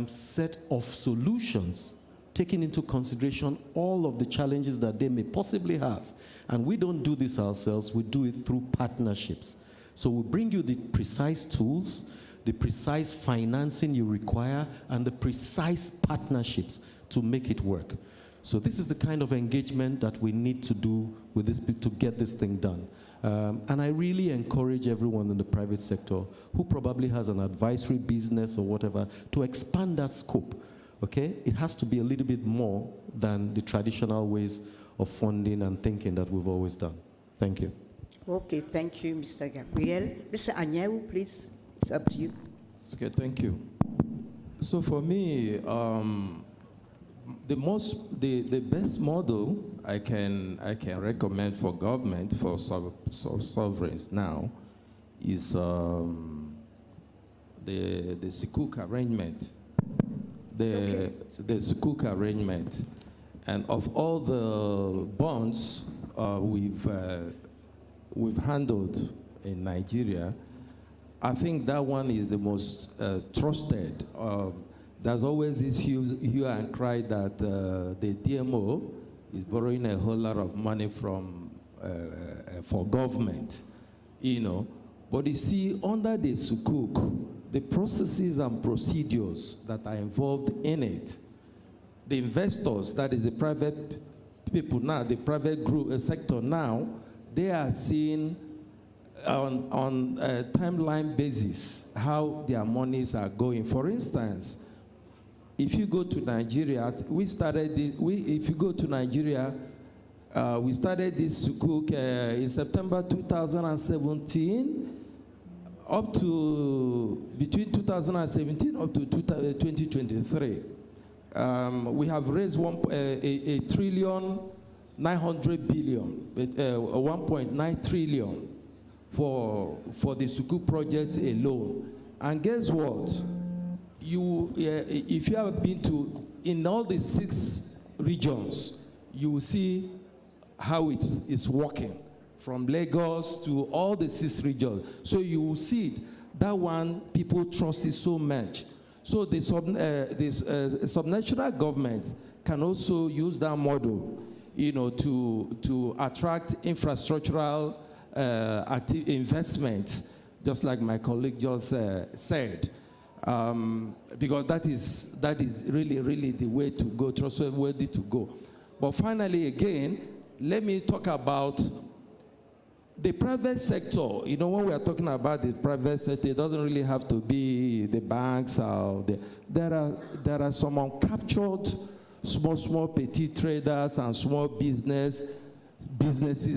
set of solutions, taking into consideration all of the challenges that they may possibly have. And we don't do this ourselves, we do it through partnerships. So we bring you the precise tools, the precise financing you require, and the precise partnerships to make it work. So this is the kind of engagement that we need to do with this to get this thing done. And I really encourage everyone in the private sector who probably has an advisory business or whatever to expand that scope, okay? It has to be a little bit more than the traditional ways of funding and thinking that we've always done. Thank you. Okay, thank you, Mr. Gabriel. Mr. Anyau, please, it's up to you. Okay, thank you. So for me, the best model I can recommend for government, for sovereigns now, is the Sukuk arrangement. The Sukuk arrangement. And of all the bonds we've handled in Nigeria, I think that one is the most trusted. There's always this hue and cry that the DMO is borrowing a whole lot of money from for government, you know. But you see, under the Sukuk, the processes and procedures that are involved in it, the investors, that is the private people now, the private group sector now, they are seeing on a timeline basis how their monies are going. For instance, if you go to Nigeria, we started this Sukuk in September 2017, up to between 2017 up to 2023. We have raised a trillion 900 billion, 1.9 trillion for the Sukuk projects alone. And guess what? If you have been to, in all the 6 regions, you will see how it is working, from Lagos to all the 6 regions. So you will see it. That one, people trust it so much. So the subnational government can also use that model, you know, to attract infrastructural investment, just like my colleague just said. Because that is really the way to go, trustworthy to go. But finally, again, let me talk about the private sector. You know, when we are talking about the private sector, it doesn't really have to be the banks. There are some uncaptured small petite traders and small businesses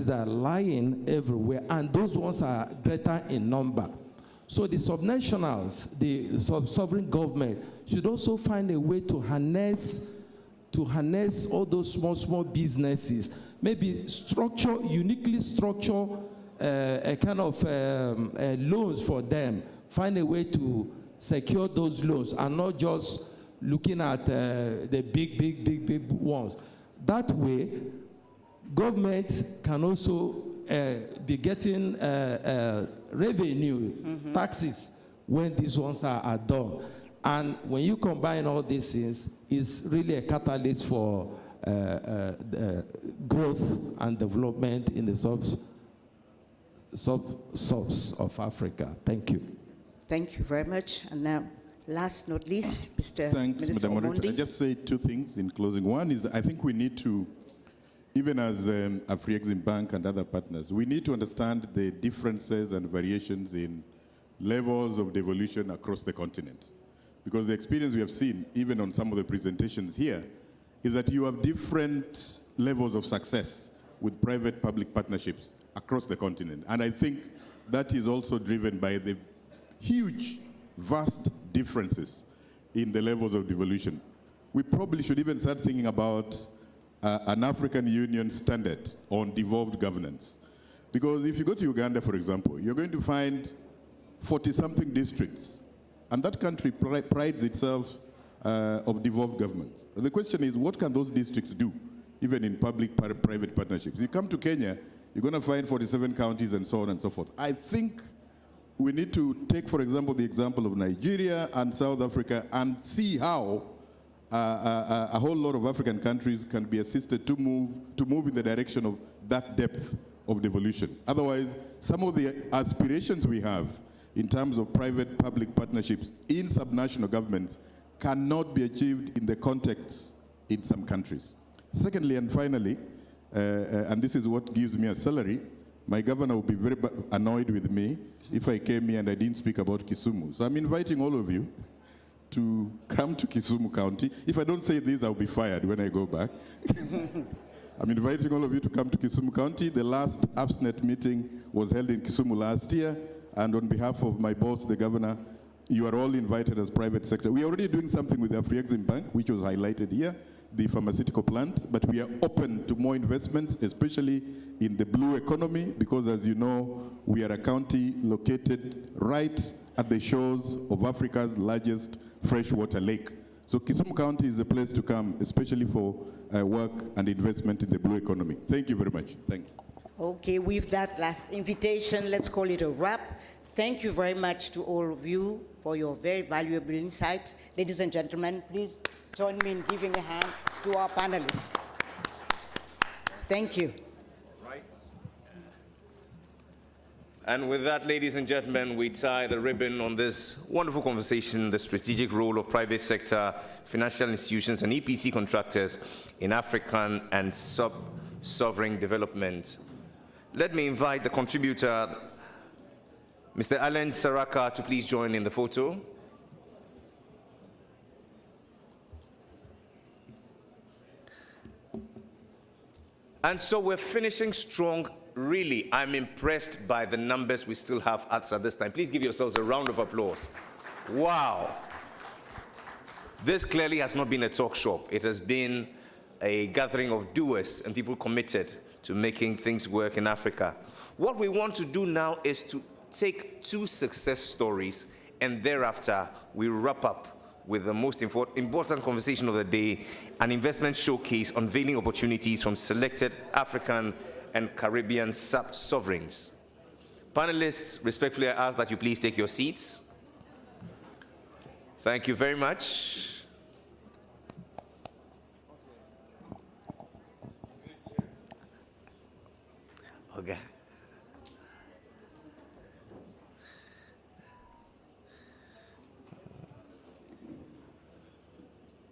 that are lying everywhere, and those ones are greater in number. So the subnationals, the sovereign government, should also find a way to harness all those small businesses. Maybe uniquely structure a kind of loans for them. Find a way to secure those loans and not just looking at the big ones. That way, government can also be getting revenue, taxes, when these ones are done. And when you combine all these things, it's really a catalyst for growth and development in the sub-subs of Africa. Thank you. Thank you very much. And now, last not least, Mr. Thanks, Minister Madam Moderator. Omondi. I just say 2 things in closing. One is, I think we need to, even as Afreximbank and other partners, we need to understand the differences and variations in levels of devolution across the continent. Because the experience we have seen, even on some of the presentations here, is that you have different levels of success with private-public partnerships across the continent. And I think that is also driven by the huge, vast differences in the levels of devolution. We probably should even start thinking about an African Union standard on devolved governance. Because if you go to Uganda, for example, you're going to find 40-something districts, and that country prides itself of devolved government. The question is, what can those districts do, even in public-private partnerships? You come to Kenya, you're going to find 47 counties and so on and so forth. I think we need to take, for example, the example of Nigeria and South Africa and see how a whole lot of African countries can be assisted to move in the direction of that depth of devolution. Otherwise, some of the aspirations we have in terms of private-public partnerships in subnational governments cannot be achieved in the context in some countries. Secondly and finally, and this is what gives me a salary, my governor would be very annoyed with me if I came here and I didn't speak about Kisumu. So I'm inviting all of you to come to Kisumu County. If I don't say this, I'll be fired when I go back. I'm inviting all of you to come to Kisumu County. The last AFSNet meeting was held in Kisumu last year, and on behalf of my boss, the governor, you are all invited as private sector. We are already doing something with the Afreximbank, which was highlighted here, the pharmaceutical plant, but we are open to more investments, especially in the blue economy, because as you know, we are a county located right at the shores of Africa's largest freshwater lake. So Kisumu County is the place to come, especially for work and investment in the blue economy. Thank you very much. Thanks. Okay, with that last invitation, let's call it a wrap. Thank you very much to all of you for your very valuable insights. Ladies and gentlemen, please join me in giving a hand to our panelists. Thank you. Right. And with that, ladies and gentlemen, we tie the ribbon on this wonderful conversation, the strategic role of private sector, financial institutions, and EPC contractors in African and sub-sovereign development. Let me invite the contributor, Mr. Alan Saraka, to please join in the photo. And so we're finishing strong. Really, I'm impressed by the numbers we still have at this time. Please give yourselves a round of applause. Wow. This clearly has not been a talk shop. It has been a gathering of doers and people committed to making things work in Africa. What we want to do now is to take 2 success stories, and thereafter we wrap up with the most important conversation of the day, an investment showcase unveiling opportunities from selected African and Caribbean sub-sovereigns. Panelists, respectfully I ask that you please take your seats. Thank you very much. Okay.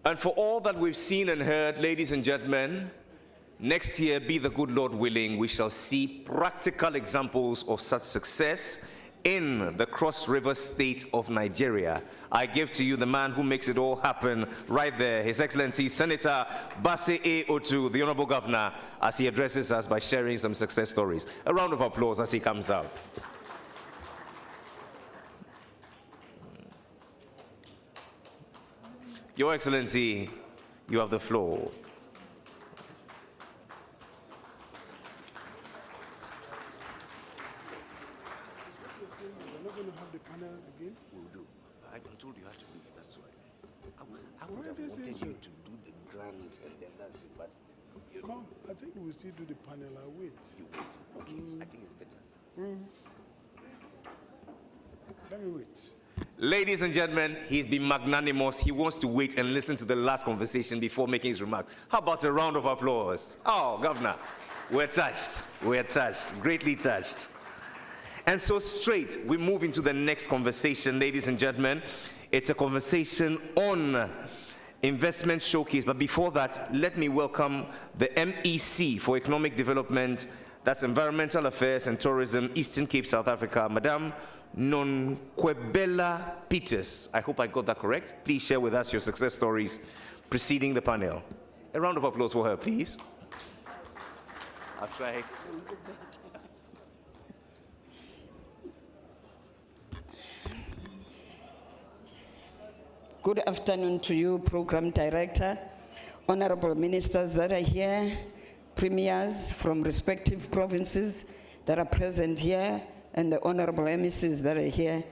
And for all that we've seen and heard, ladies and gentlemen, next year, be the good Lord willing, we shall see practical examples of such success in the Cross River state of Nigeria. I give to you the man who makes it all happen right there, His Excellency Senator Bassey A. Otu, the Honorable Governor, as he addresses us by sharing some success stories. A round of applause as he comes out. Your Excellency, you have the floor. I told you how to leave, that's why. I would have wanted you to do the grand and then that's it, but you Come, I think we'll still do the panel. I'll wait. You wait. Okay, I think it's better. Let me wait. Ladies and gentlemen, he's been magnanimous. He wants to wait and listen to the last conversation before making his remarks. How about a round of applause? Oh, Governor, we're touched. We're touched, greatly touched. And so straight, we move into the next conversation, ladies and gentlemen. It's a conversation on investment showcase. But before that, let me welcome the MEC for Economic Development, that's Environmental Affairs and Tourism, Eastern Cape, South Africa, Madame Nonkwebela Peters. I hope I got that correct. Please share with us your success stories preceding the panel. A round of applause for her, please. I'll try. Good afternoon to you, Program Director, honorable ministers that are here, premiers from respective provinces that are present here, and the honorable MECs that are here,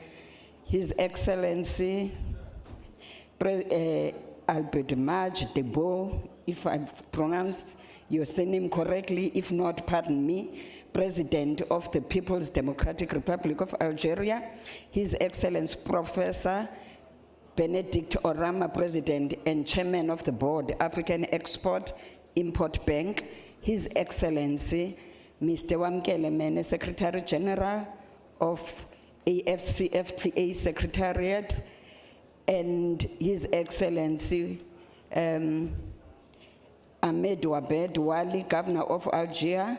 His Excellency Albert Marge Debo, if I've pronounced your surname correctly, if not, pardon me, President of the People's Democratic Republic of Algeria, His Excellency Professor Benedict Orama, President and Chairman of the Board, African Export-Import Bank, His Excellency Mr. Wamkele Mene, Secretary General of AFCFTA Secretariat, and His Excellency Ahmed Wabed Wali, Governor of Algiers,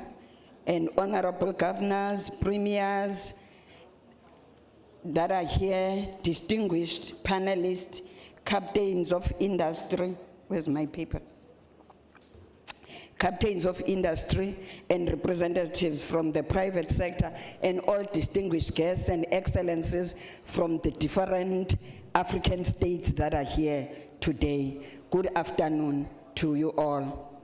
and honorable governors, premiers that are here, distinguished panelists, captains of industry. Where's my paper? Captains of industry and representatives from the private sector, and all distinguished guests and excellencies from the different African states that are here today. Good afternoon to you all.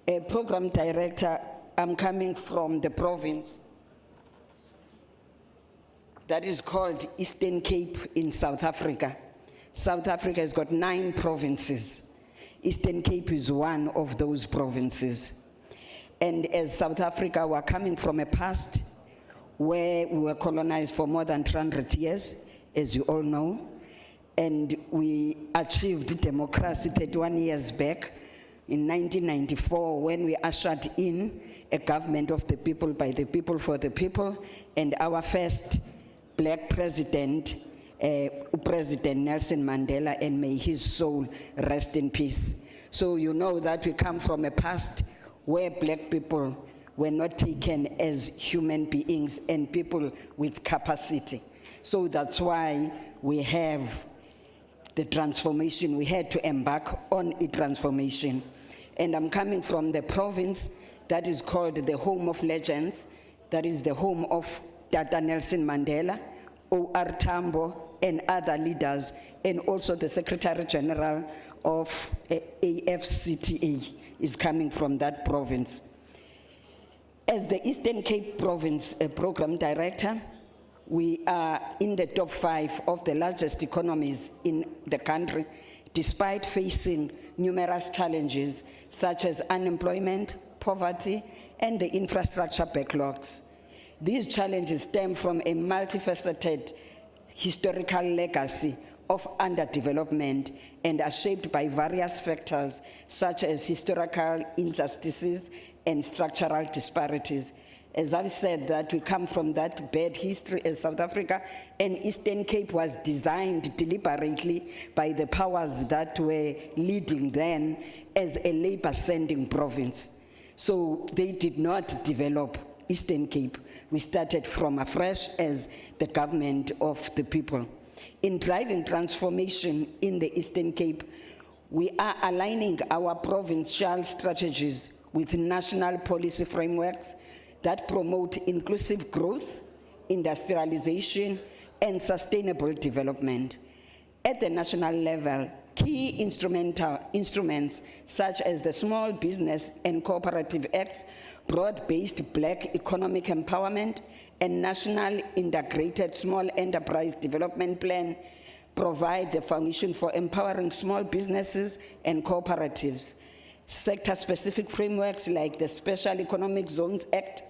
A program director, I'm coming from the province that is called Eastern Cape in South Africa. South Africa has got 9 provinces. Eastern Cape is one of those provinces. And as South Africa, we're coming from a past where we were colonized for more than 200 years, as you all know. And we achieved democracy 31 years back in 1994 when we ushered in a government of the people, by the people, for the people, and our first black president, President Nelson Mandela, and may his soul rest in peace. So you know that we come from a past where black people were not taken as human beings and people with capacity. So that's why we have the transformation. We had to embark on a transformation. And I'm coming from the province that is called the Home of Legends, that is the home of Tata Nelson Mandela, O.R. Tambo, and other leaders, and also the Secretary General of AFCTA is coming from that province. As the Eastern Cape Province Program Director, we are in the top 5 of the largest economies in the country, despite facing numerous challenges such as unemployment, poverty, and the infrastructure backlogs. These challenges stem from a multifaceted historical legacy of underdevelopment and are shaped by various factors such as historical injustices and structural disparities. As I've said, that we come from that bad history as South Africa, and Eastern Cape was designed deliberately by the powers that were leading then as a labor-sending province. So they did not develop Eastern Cape. We started from afresh as the government of the people. In driving transformation in the Eastern Cape, we are aligning our provincial strategies with national policy frameworks that promote inclusive growth, industrialization, and sustainable development. At the national level, key instruments such as the Small Business and Cooperative Acts, Broad-Based Black Economic Empowerment, and National Integrated Small Enterprise Development Plan provide the foundation for empowering small businesses and cooperatives. Sector-specific frameworks like the Special Economic Zones Act,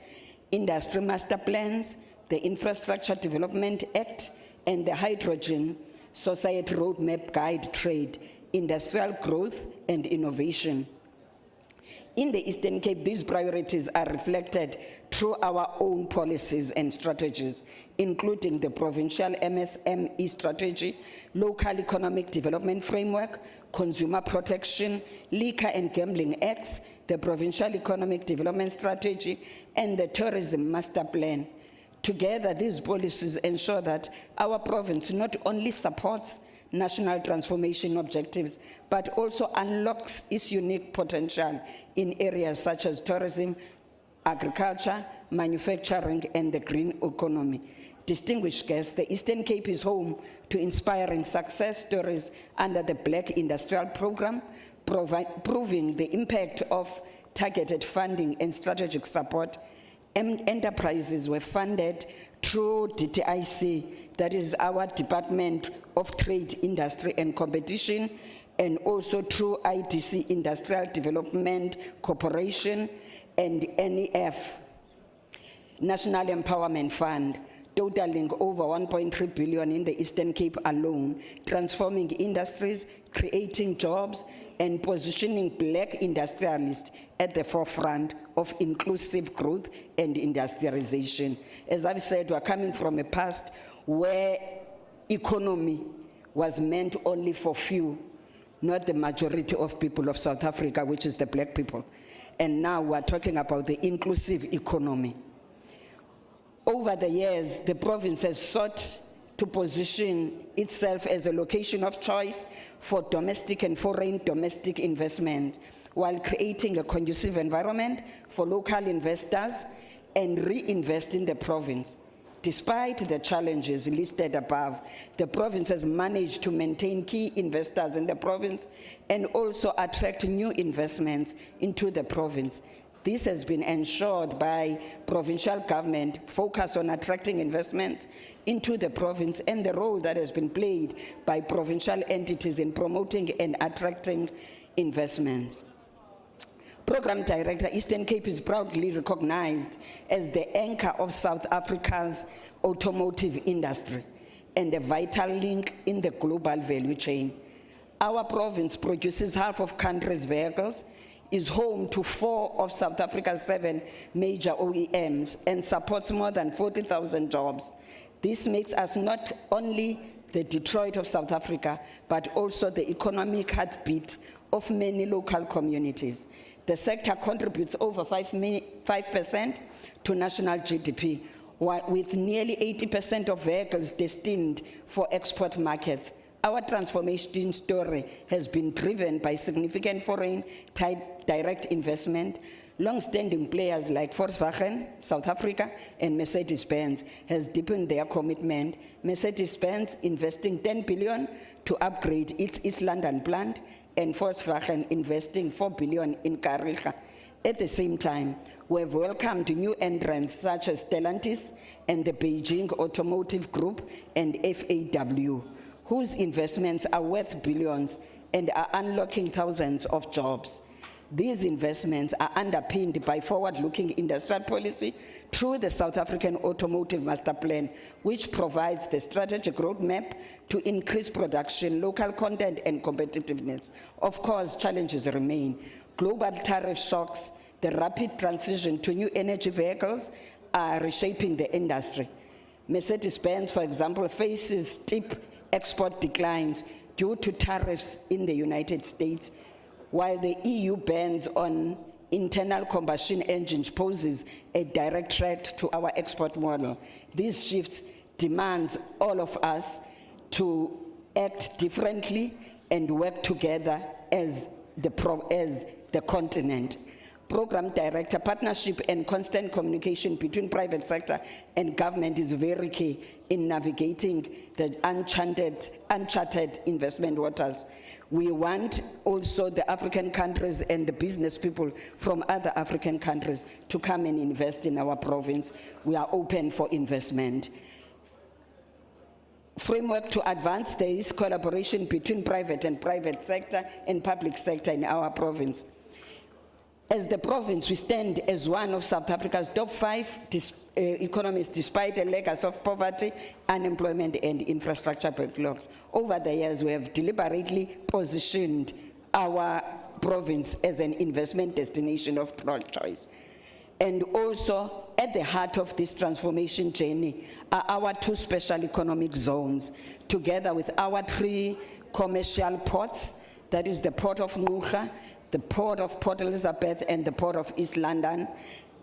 Industry Master Plans, the Infrastructure Development Act, and the Hydrogen Society Roadmap Guide Trade, Industrial Growth and Innovation. In the Eastern Cape, these priorities are reflected through our own policies and strategies, including the provincial MSME strategy, local economic development framework, consumer protection, liquor and gambling acts, the provincial economic development strategy, and the tourism master plan. Together, these policies ensure that our province not only supports national transformation objectives, but also unlocks its unique potential in areas such as tourism, agriculture, manufacturing, and the green economy. Distinguished guests, the Eastern Cape is home to inspiring success stories under the Black Industrial Program, proving the impact of targeted funding and strategic support. Enterprises were funded through DTIC, that is our Department of Trade, Industry and Competition, and also through IDC, Industrial Development Corporation, and NEF, National Empowerment Fund, totaling over 1.3 billion in the Eastern Cape alone, transforming industries, creating jobs, and positioning black industrialists at the forefront of inclusive growth and industrialization. As I've said, we're coming from a past where economy was meant only for few, not the majority of people of South Africa, which is the black people. And now we're talking about the inclusive economy. Over the years, the province has sought to position itself as a location of choice for domestic and foreign domestic investment, while creating a conducive environment for local investors and reinvest in the province. Despite the challenges listed above, the province has managed to maintain key investors in the province and also attract new investments into the province. This has been ensured by provincial government focused on attracting investments into the province and the role that has been played by provincial entities in promoting and attracting investments. Program Director, Eastern Cape is proudly recognized as the anchor of South Africa's automotive industry and a vital link in the global value chain. Our province produces half of country's vehicles, is home to 4 of South Africa's 7 major OEMs, and supports more than 40,000 jobs. This makes us not only the Detroit of South Africa, but also the economic heartbeat of many local communities. The sector contributes over 5% to national GDP, with nearly 80% of vehicles destined for export markets. Our transformation story has been driven by significant foreign direct investment. Long-standing players like Volkswagen, South Africa, and Mercedes-Benz has deepened their commitment. Mercedes-Benz investing 10 billion to upgrade its East London plant, and Volkswagen investing 4 billion in Kariga. At the same time, we have welcomed new entrants such as Stellantis and the Beijing Automotive Group and FAW, whose investments are worth billions and are unlocking thousands of jobs. These investments are underpinned by forward-looking industrial policy through the South African Automotive Master Plan, which provides the strategic roadmap to increase production, local content, and competitiveness. Of course, challenges remain. Global tariff shocks, the rapid transition to new energy vehicles are reshaping the industry. Mercedes-Benz, for example, faces steep export declines due to tariffs in the United States, while the EU bans on internal combustion engines poses a direct threat to our export model. These shifts demand all of us to act differently and work together as the continent. Program Director, partnership and constant communication between private sector and government is very key in navigating the uncharted investment waters. We want also the African countries and the business people from other African countries to come and invest in our province. We are open for investment. Framework to advance this collaboration between private sector and public sector in our province. As the province, we stand as one of South Africa's top 5 economies despite a legacy of poverty, unemployment, and infrastructure backlogs. Over the years, we have deliberately positioned our province as an investment destination of choice. And also, at the heart of this transformation journey are our 2 special economic zones, together with our 3 commercial ports, that is the Port of Ngqura, the Port of Port Elizabeth, and the Port of East London.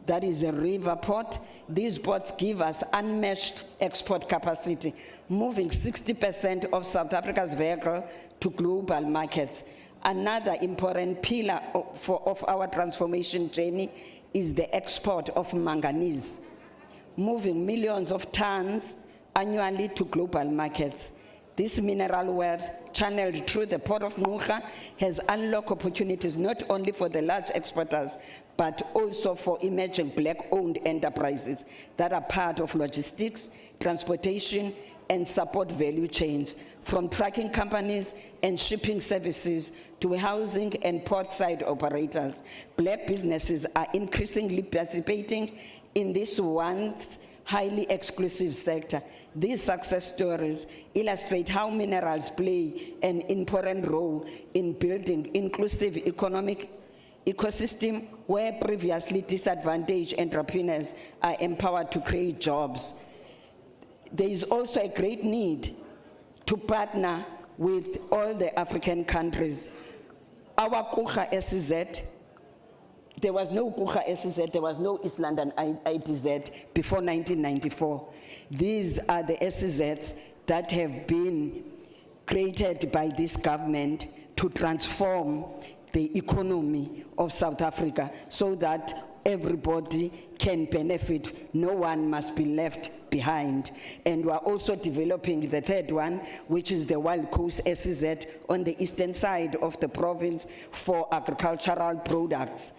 That is a river port. These ports give us unmatched export capacity, moving 60% of South Africa's vehicle to global markets. Another important pillar of our transformation journey is the export of manganese, moving millions of tons annually to global markets. This mineral wealth, channeled through the Port of Ngqura, has unlocked opportunities not only for the large exporters, but also for emerging black-owned enterprises that are part of logistics, transportation, and support value chains, from trucking companies and shipping services to housing and port-side operators. Black businesses are increasingly participating in this once highly exclusive sector. These success stories illustrate how minerals play an important role in building inclusive economic ecosystem where previously disadvantaged entrepreneurs are empowered to create jobs. There is also a great need to partner with all the African countries. Our Kucha SEZ, there was no Kucha SEZ, there was no East London ITZ before 1994. These are the SEZs that have been created by this government to transform the economy of South Africa so that everybody can benefit. No one must be left behind. And we are also developing the third one, which is the Wild Coast SEZ on the eastern side of the province for agricultural products.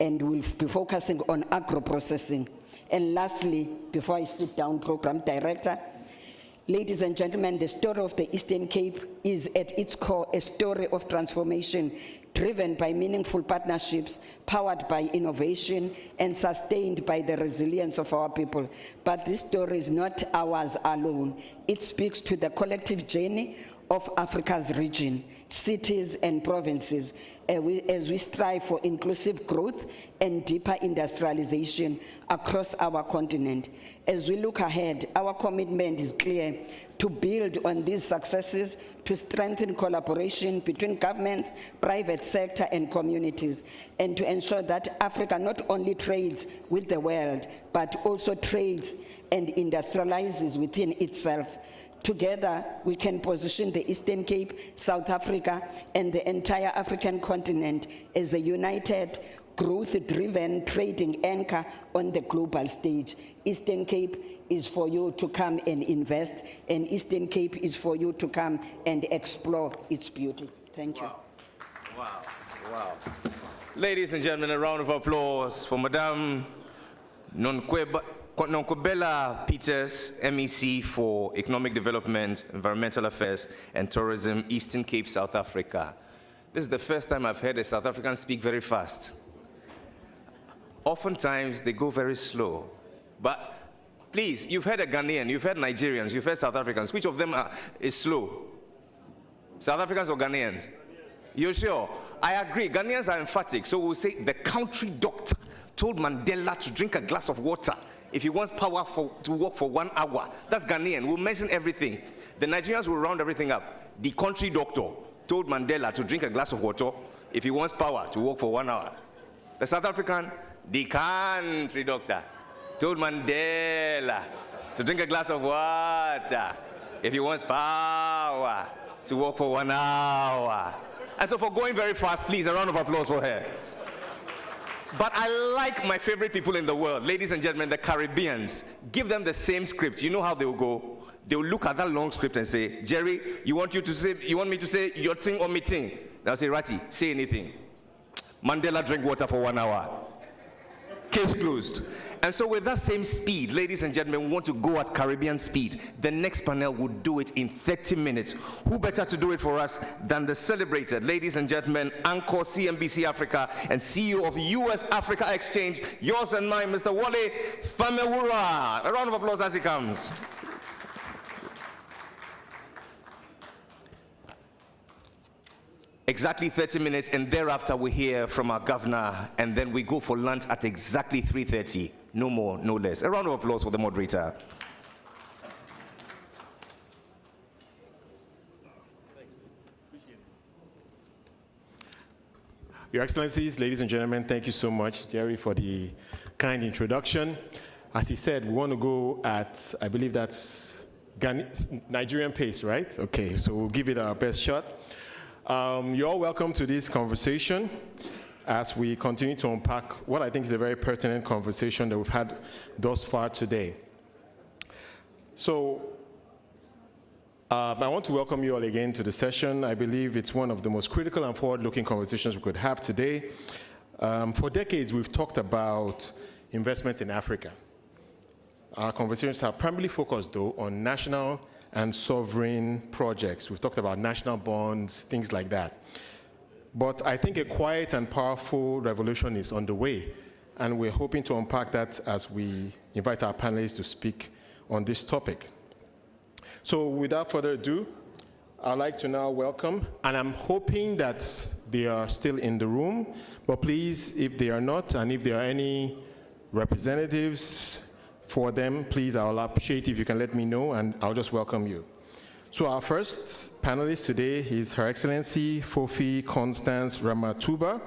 And we'll be focusing on agro-processing. And lastly, before I sit down, Program Director, ladies and gentlemen, the story of the Eastern Cape is at its core a story of transformation driven by meaningful partnerships, powered by innovation, and sustained by the resilience of our people. But this story is not ours alone. It speaks to the collective journey of Africa's region, cities and provinces, as we strive for inclusive growth and deeper industrialization across our continent. As we look ahead, our commitment is clear: to build on these successes, to strengthen collaboration between governments, private sector and communities, and to ensure that Africa not only trades with the world, but also trades and industrializes within itself. Together, we can position the Eastern Cape, South Africa, and the entire African continent as a united, growth-driven trading anchor on the global stage. Eastern Cape is for you to come and invest, and Eastern Cape is for you to come and explore its beauty. Thank you. Wow, wow. Ladies and gentlemen, a round of applause for Madame Nonkobela Peters, MEC for Economic Development, Environmental Affairs and Tourism, Eastern Cape, South Africa. This is the first time I've heard a South African speak very fast. Oftentimes, they go very slow. But please, you've heard a Ghanaian, you've heard Nigerians, you've heard South Africans. Which of them is slow? South Africans or Ghanaians? You're sure? I agree. Ghanaians are emphatic. So we'll say the country doctor told Mandela to drink a glass of water if he wants power to work for 1 hour. That's Ghanaian. We'll mention everything. The Nigerians will round everything up. The country doctor told Mandela to drink a glass of water if he wants power to work for 1 hour. The South African, the country doctor told Mandela to drink a glass of water if he wants power to work for 1 hour. And so for going very fast, please, a round of applause for her. But I like my favorite people in the world, ladies and gentlemen, the Caribbeans. Give them the same script. You know how they will go? They will look at that long script and say, Jerry, you want me to say your thing or me thing? They'll say, Ratty, say anything. Mandela drink water for 1 hour. Case closed. And so with that same speed, ladies and gentlemen, we want to go at Caribbean speed. The next panel would do it in 30 minutes. Who better to do it for us than the celebrated, ladies and gentlemen, Anchor CNBC Africa and CEO of US Africa Exchange, yours and mine, Mr. Wale Famewura. A round of applause as he comes. Exactly 30 minutes, and thereafter we hear from our governor, and then we go for lunch at exactly 3:30. No more, no less. A round of applause for the moderator. Your Excellencies, ladies and gentlemen, thank you so much, Jerry, for the kind introduction. As he said, we want to go at, I believe that's Nigerian pace, right? Okay, so we'll give it our best shot. You're all welcome to this conversation as we continue to unpack what I think is a very pertinent conversation that we've had thus far today. So I want to welcome you all again to the session. I believe it's one of the most critical and forward-looking conversations we could have today. For decades, we've talked about investment in Africa. Our conversations have primarily focused, though, on national and sovereign projects. We've talked about national bonds, things like that. But I think a quiet and powerful revolution is on the way and we're hoping to unpack that as we invite our panelists to speak on this topic. So without further ado, I'd like to now welcome, and I'm hoping that they are still in the room, but please, if they are not, and if there are any representatives for them, please, I'll appreciate if you can let me know, and I'll just welcome you. So our first panelist today is Her Excellency Fofi Constance Ramatuba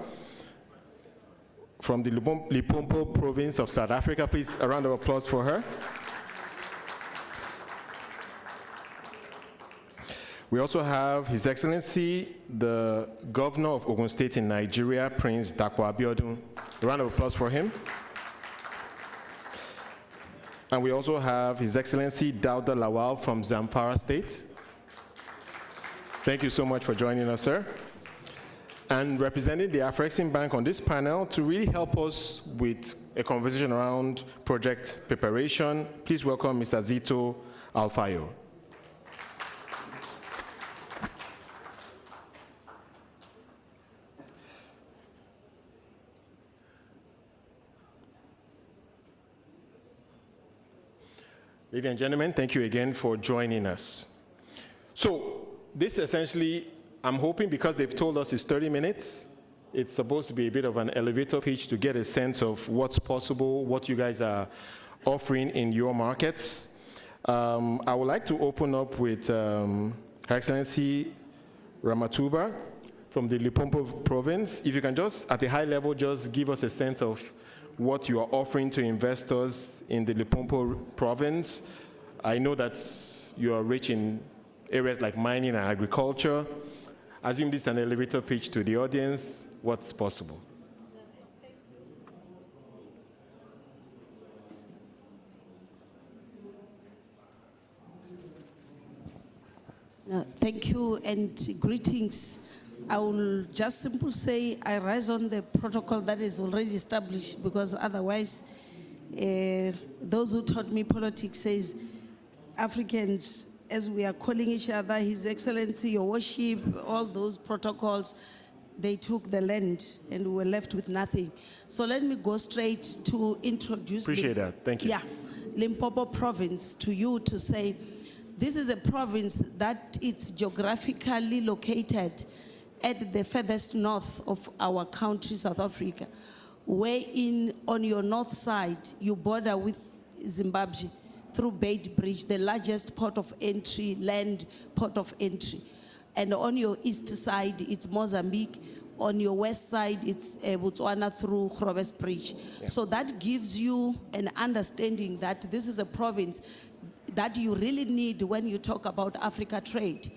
from the Limpopo province of South Africa. Please, a round of applause for her. We also have His Excellency, the Governor of Ogun State in Nigeria, Prince Dapo Abiodun. A round of applause for him. And we also have His Excellency Dauda Lawal from Zamfara State. Thank you so much for joining us, sir. And representing the Afreximbank on this panel to really help us with a conversation around project preparation, please welcome Mr. Zito Alfayo. Ladies and gentlemen, thank you again for joining us. So this essentially, I'm hoping, because they've told us it's 30 minutes, it's supposed to be a bit of an elevator pitch to get a sense of what's possible, what you guys are offering in your markets. I would like to open up with Her Excellency Ramatuba from the Limpopo province. If you can just, at a high level, just give us a sense of what you are offering to investors in the Limpopo province. I know that you are rich in areas like mining and agriculture. Assume this is an elevator pitch to the audience. What's possible? Thank you and greetings. I will just simply say I rise on the protocol that is already established, because otherwise those who taught me politics says Africans, as we are calling each other, His Excellency, Your Worship, all those protocols, they took the land and we were left with nothing. So let me go straight to introduce— Appreciate that, thank you. Yeah, Limpopo province to you, to say this is a province that it's geographically located at the furthest north of our country, South Africa, where on your north side, you border with Zimbabwe through Beit Bridge, the largest port of entry, land port of entry. And on your east side, it's Mozambique. On your west side, it's Botswana through Grobes Bridge. Yeah. So that gives you an understanding that this is a province that you really need when you talk about Africa trade.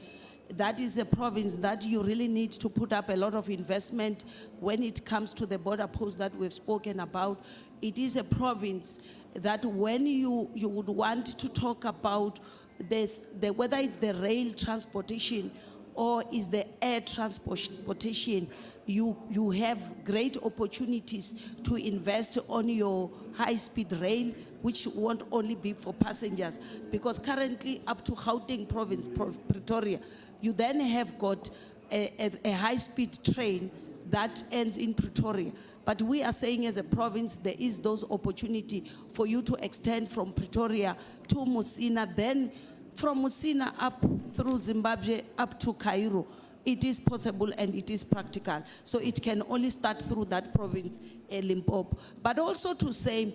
That is a province that you really need to put up a lot of investment when it comes to the border posts that we've spoken about. It is a province that when you would want to talk about this, whether it's the rail transportation or is the air transportation, you have great opportunities to invest on your high-speed rail, which won't only be for passengers, because currently up to Gauteng province, Pretoria, you then have got a high-speed train that ends in Pretoria. But we are saying as a province, there is those opportunity for you to extend from Pretoria to Musina, then from Musina up through Zimbabwe up to Cairo. It is possible and it is practical. So it can only start through that province, Limpopo. But also to say,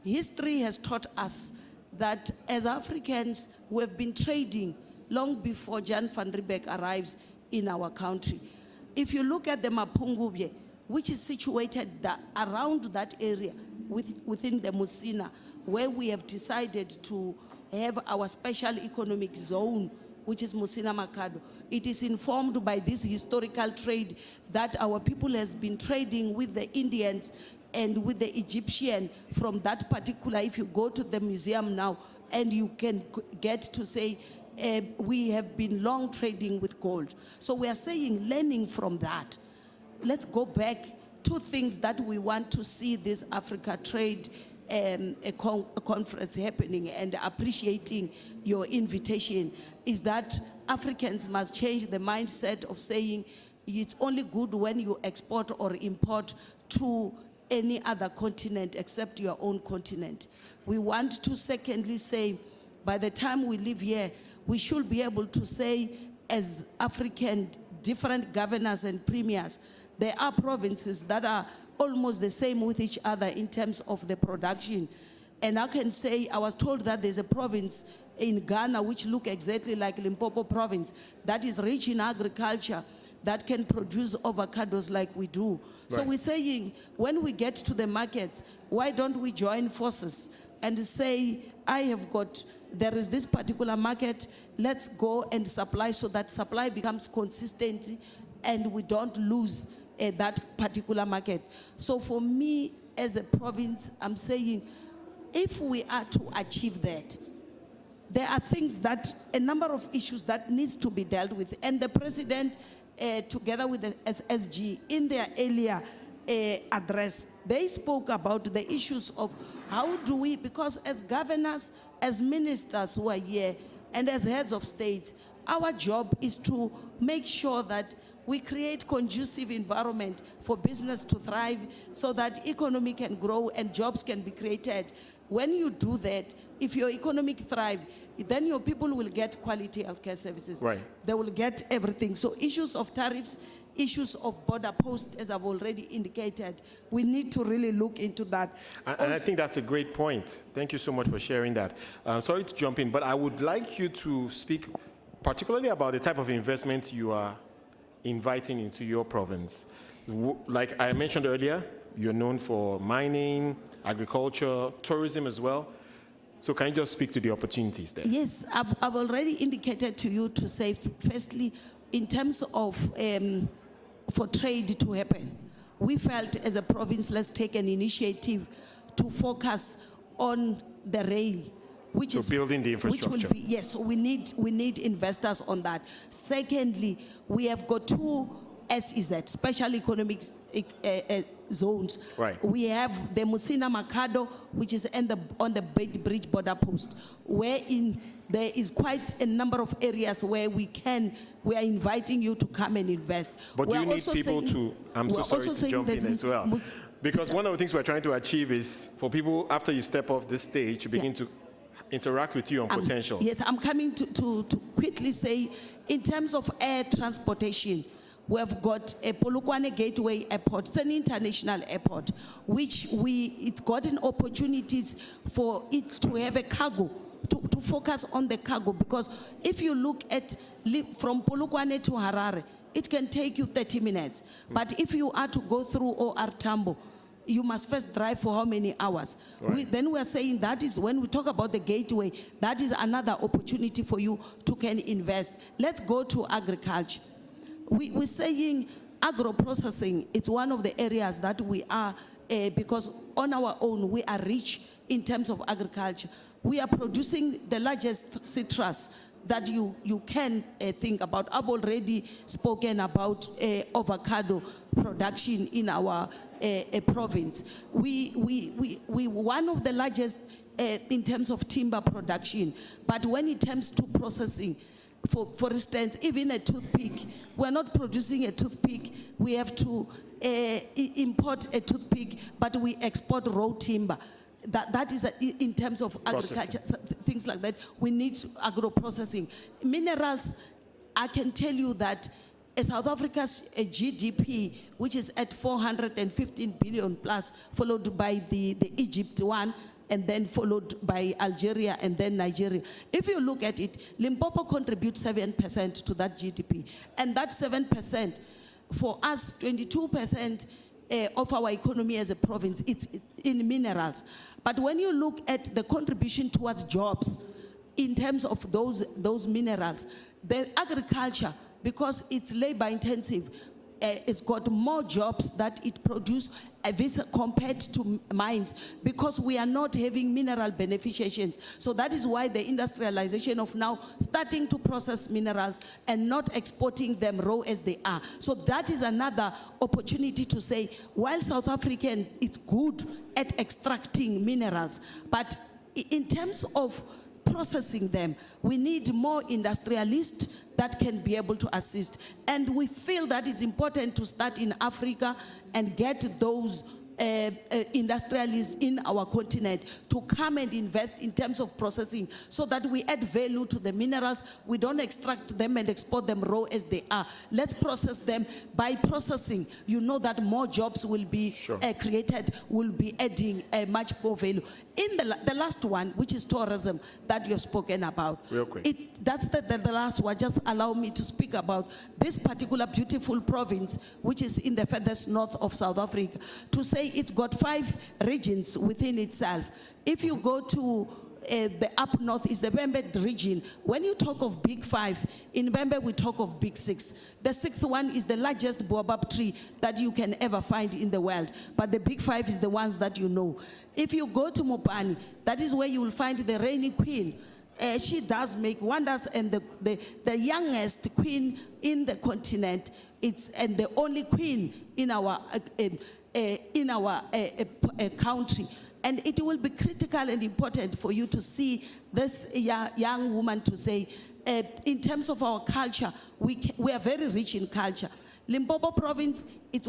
history has taught us that as Africans, we have been trading long before Jan van Riebeeck arrives in our country. If you look at the Mapungubwe, which is situated around that area within the Musina, where we have decided to have our special economic zone, which is Musina Makado. It is informed by this historical trade that our people has been trading with the Indians and with the Egyptian from that particular. If you go to the museum now, and you can get to say, we have been long trading with gold. So we are saying, learning from that, let's go back to things that we want to see this Africa trade a conference happening, and appreciating your invitation is that Africans must change the mindset of saying it's only good when you export or import to any other continent except your own continent. We want to secondly say, by the time we live here, we should be able to say, as African different governors and premiers, there are provinces that are almost the same with each other in terms of the production. And I can say, I was told that there's a province in Ghana which look exactly like Limpopo province that is rich in agriculture, that can produce avocados like we do. So we're saying, when we get to the market, why don't we join forces and say, there is this particular market, let's go and supply so that supply becomes consistent and we don't lose that particular market. So for me, as a province, I'm saying, if we are to achieve that, there are things that, a number of issues that needs to be dealt with. And the president, together with the SSG, in their earlier address, they spoke about the issues of how do we, because as governors, as ministers who are here, and as heads of state, our job is to make sure that we create conducive environment for business to thrive so that economy can grow and jobs can be created. When you do that, if your economy thrive, then your people will get quality healthcare services. Right. They will get everything. So issues of tariffs, issues of border posts, as I've already indicated, we need to really look into that. And I think that's a great point. Thank you so much for sharing that. Sorry to jump in, but I would like you to speak particularly about the type of investment you are inviting into your province. Like I mentioned earlier, you're known for mining, agriculture, tourism as well. So can you just speak to the opportunities there? Yes, I've already indicated to you to say, firstly, in terms of for trade to happen, we felt as a province, let's take an initiative to focus on the rail, which is building the infrastructure. Which will be, yes, we need investors on that. Secondly, we have got two SEZ, special economic zones. Right. We have the Musina Makado, which is on the bridge border post, wherein there is quite a number of areas where we are inviting you to come and invest. But do you need people to, I'm so sorry to jump in as well. Because one of the things we're trying to achieve is for people, after you step off this stage, to begin to interact with you on potential. Yes, I'm coming to quickly say, in terms of air transportation, we have got a Polokwane Gateway Airport. It's an international airport, which it's gotten opportunities for it to have a cargo, to focus on the cargo. Because if you look at from Polokwane to Harare, it can take you 30 minutes. But if you are to go through OR Tambo, you must first drive for how many hours? Right. Then we're saying that is when we talk about the gateway, that is another opportunity for you to can invest. Let's go to agriculture. We're saying agro-processing, it's one of the areas that we are, because on our own, we are rich in terms of agriculture. We are producing the largest citrus that you can think about. I've already spoken about avocado production in our province. We one of the largest in terms of timber production, but when it comes to processing, for instance, even a toothpick, we're not producing a toothpick. We have to import a toothpick, but we export raw timber. That is in terms of agriculture, things like that. We need agro-processing. Minerals, I can tell you that South Africa's GDP, which is at 415 billion plus, followed by the Egypt one, and then followed by Algeria and then Nigeria. If you look at it, Limpopo contributes 7% to that GDP. And that 7%, for us, 22% of our economy as a province, it's in minerals. But when you look at the contribution towards jobs, in terms of those minerals, the agriculture, because it's labor intensive, it's got more jobs that it produces compared to mines, because we are not having mineral beneficiations. So that is why the industrialization of now starting to process minerals and not exporting them raw as they are. So that is another opportunity to say, while South African is good at extracting minerals, but in terms of processing them, we need more industrialists that can be able to assist. And we feel that it's important to start in Africa and get those industrialists in our continent to come and invest in terms of processing so that we add value to the minerals. We don't extract them and export them raw as they are. Let's process them. By processing, you know that more jobs will be created, will be adding much more value. In the last one, which is tourism that you've spoken about. Real quick. That's the last one. Just allow me to speak about this particular beautiful province, which is in the furthest north of South Africa, to say it's got 5 regions within itself. If you go to the up north is the Bembe region. When you talk of big 5, in Bembe we talk of big 6. The 6th one is the largest baobab tree that you can ever find in the world. But the big 5 is the ones that you know. If you go to Mopani, that is where you will find the Rainy Queen. She does make wonders, and the youngest queen in the continent, and the only queen in our country. And it will be critical and important for you to see this young woman to say, in terms of our culture, we are very rich in culture. Limpopo province, is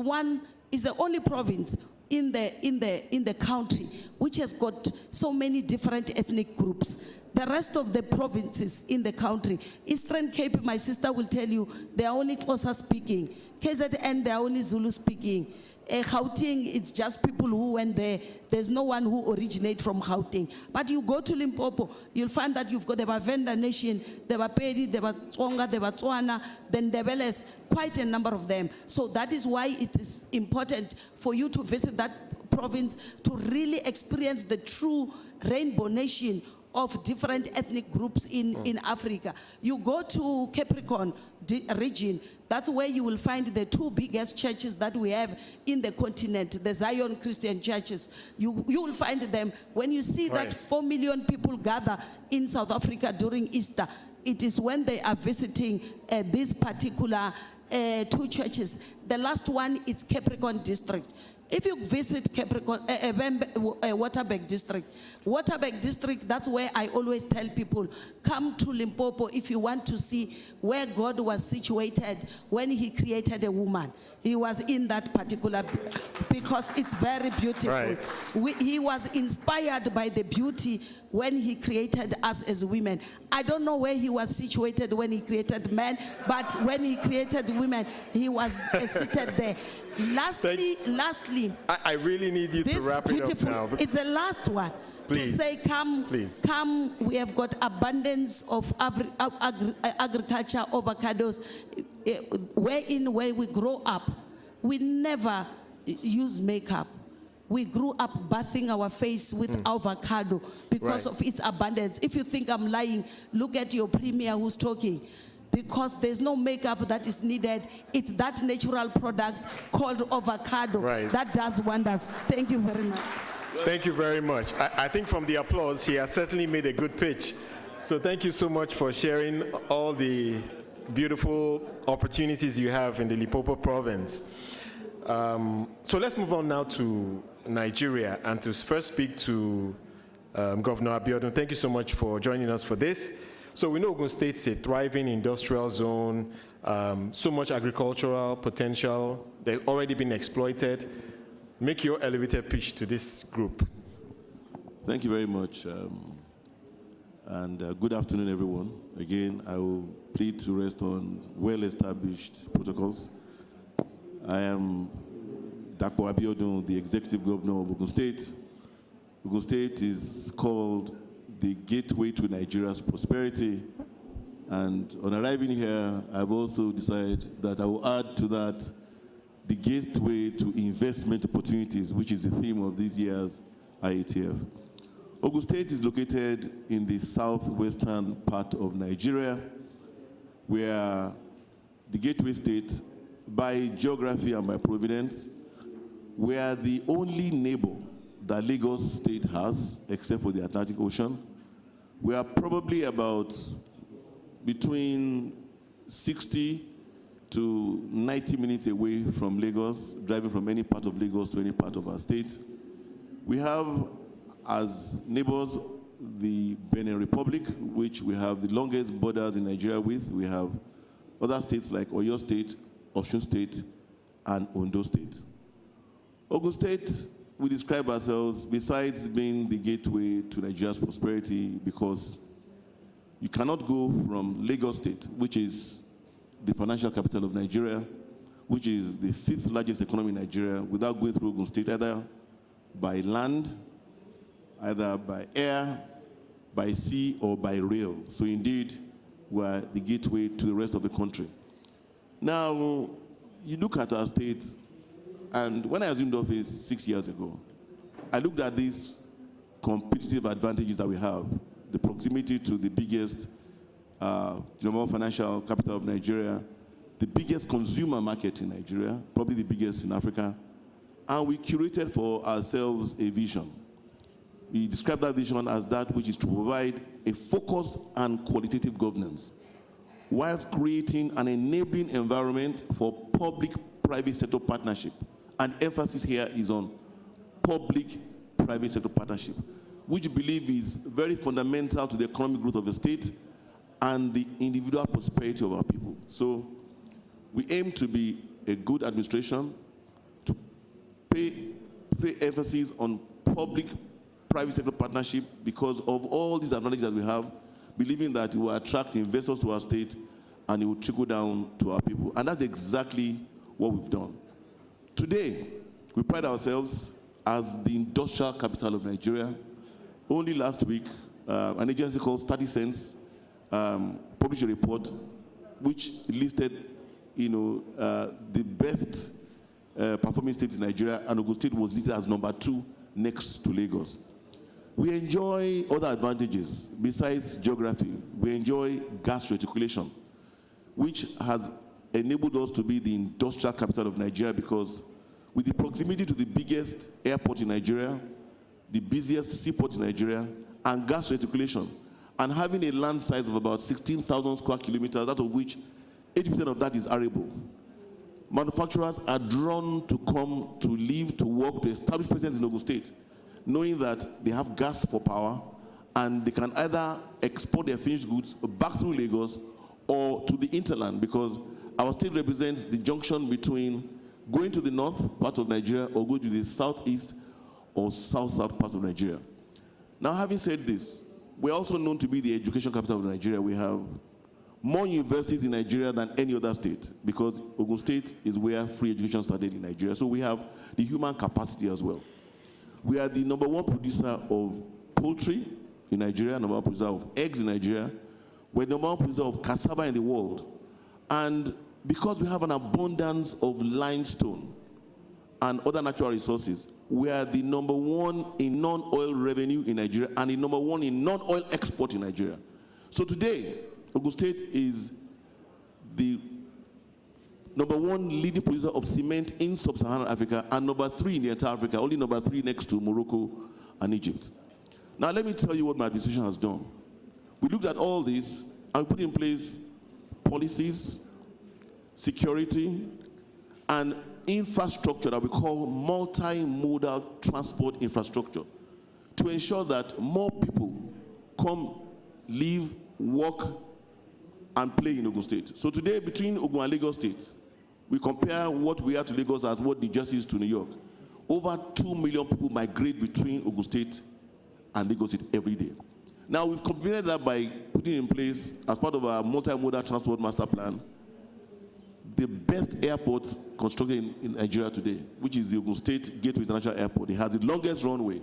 the only province in the country which has got so many different ethnic groups. The rest of the provinces in the country, Eastern Cape, my sister will tell you, they are only Xhosa speaking. KZN, they are only Zulu speaking. Gauteng, it's just people who went there. There's no one who originates from Gauteng. But you go to Limpopo, you'll find that you've got the Bavenda Nation, the Bapedi, the Batsonga, the Batswana, the Ndebeles, quite a number of them. So that is why it is important for you to visit that province to really experience the true rainbow nation of different ethnic groups in Africa. You go to Capricorn region, that's where you will find the 2 biggest churches that we have in the continent, the Zion Christian churches. You will find them. When you see that 4 million people gather in South Africa during Easter, it is when they are visiting these particular 2 churches. The last one is Capricorn district. If you visit Capricorn, Waterberg district, that's where I always tell people, come to Limpopo if you want to see where God was situated when he created a woman. He was in that particular, because it's very beautiful. He was inspired by the beauty when he created us as women. I don't know where he was situated when he created men, but when he created women, he was seated there. Lastly, I really need you to wrap it up now. It's the last one. Please. To say, come, we have got abundance of agriculture, avocados, where we grow up, we never use makeup. We grew up bathing our face with avocado because of its abundance. If you think I'm lying, look at your premier who's talking. Because there's no makeup that is needed. It's that natural product called avocado that does wonders. Thank you very much. Thank you very much. I think from the applause, he has certainly made a good pitch. So thank you so much for sharing all the beautiful opportunities you have in the Limpopo province. So let's move on now to Nigeria and to first speak to Governor Abiodun. Thank you so much for joining us for this. So we know Ogun State is a thriving industrial zone, so much agricultural potential, they've already been exploited. Make your elevator pitch to this group. Thank you very much, and good afternoon, everyone. Again, I will plead to rest on well-established protocols. I am Dapo Abiodun, the Executive Governor of Ogun State. Ogun State is called the gateway to Nigeria's prosperity. And on arriving here, I've also decided that I will add to that the gateway to investment opportunities, which is the theme of this year's IATF. Ogun State is located in the southwestern part of Nigeria, where the gateway state, by geography and by providence, we are the only neighbor that Lagos State has, except for the Atlantic Ocean. We are probably about between 60 to 90 minutes away from Lagos, driving from any part of Lagos to any part of our state. We have as neighbors the Benin Republic, which we have the longest borders in Nigeria with. We have other states like Oyo State, Osun State, and Ondo State. Ogun State we describe ourselves, besides being the gateway to Nigeria's prosperity, because you cannot go from Lagos State, which is the financial capital of Nigeria, which is the 5th largest economy in Nigeria, without going through Ogun State, either by land, either by air, by sea, or by rail. So indeed, we're the gateway to the rest of the country. Now, you look at our state, and when I assumed office 6 years ago, I looked at these competitive advantages that we have, the proximity to the biggest financial capital of Nigeria, the biggest consumer market in Nigeria, probably the biggest in Africa, and we curated for ourselves a vision. We described that vision as that which is to provide a focused and qualitative governance, whilst creating an enabling environment for public-private sector partnership. And emphasis here is on public-private sector partnership, which we believe is very fundamental to the economic growth of the state and the individual prosperity of our people. So we aim to be a good administration, to pay emphasis on public-private sector partnership because of all these advantages that we have, believing that it will attract investors to our state and it will trickle down to our people. And that's exactly what we've done. Today, we pride ourselves as the industrial capital of Nigeria. Only last week, an agency called 30 Cents published a report which listed the best performing states in Nigeria, and Ogun State was listed as number 2 next to Lagos. We enjoy other advantages besides geography. We enjoy gas reticulation, which has enabled us to be the industrial capital of Nigeria, because with the proximity to the biggest airport in Nigeria, the busiest seaport in Nigeria, and gas reticulation, and having a land size of about 16,000 square kilometers, out of which 80% of that is arable, manufacturers are drawn to come to live, to work, to establish presence in Ogun State, knowing that they have gas for power, and they can either export their finished goods back through Lagos or to the hinterland, because our state represents the junction between going to the north part of Nigeria or going to the southeast or south-south parts of Nigeria. Now, having said this, we're also known to be the education capital of Nigeria. We have more universities in Nigeria than any other state, because Ogun State is where free education started in Nigeria. So we have the human capacity as well. We are the #1 producer of poultry in Nigeria, #1 producer of eggs in Nigeria. We're the #1 producer of cassava in the world. And because we have an abundance of limestone and other natural resources, we are the #1 in non-oil revenue in Nigeria and the #1 in non-oil export in Nigeria. So today, Ogun State is the #1 leading producer of cement in sub-Saharan Africa and #3 in the entire Africa, only #3 next to Morocco and Egypt. Now let me tell you what my administration has done. We looked at all this and we put in place policies, security, and infrastructure that we call multimodal transport infrastructure to ensure that more people come, live, work, and play in Ogun State. So today, between Ogun and Lagos State, we compare what we are to Lagos as what New Jersey is to New York. Over 2 million people migrate between Ogun State and Lagos State every day. Now, we've complemented that by putting in place, as part of our multimodal transport master plan, the best airport constructed in Nigeria today, which is the Ogun State Gateway International Airport. It has the longest runway,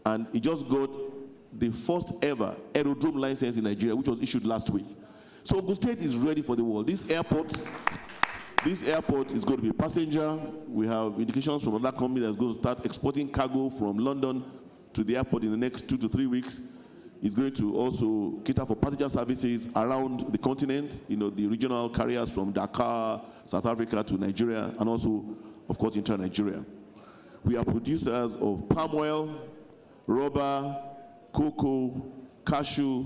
and it just got the first ever aerodrome license in Nigeria, which was issued last week. So Ogun State is ready for the world. This airport is going to be a passenger. We have indications from another company that's going to start exporting cargo from London to the airport in the next 2 to 3 weeks. It's going to also cater for passenger services around the continent, the regional carriers from Dakar, South Africa to Nigeria, and also, of course, intra-Nigeria. We are producers of palm oil, rubber, cocoa, cashew,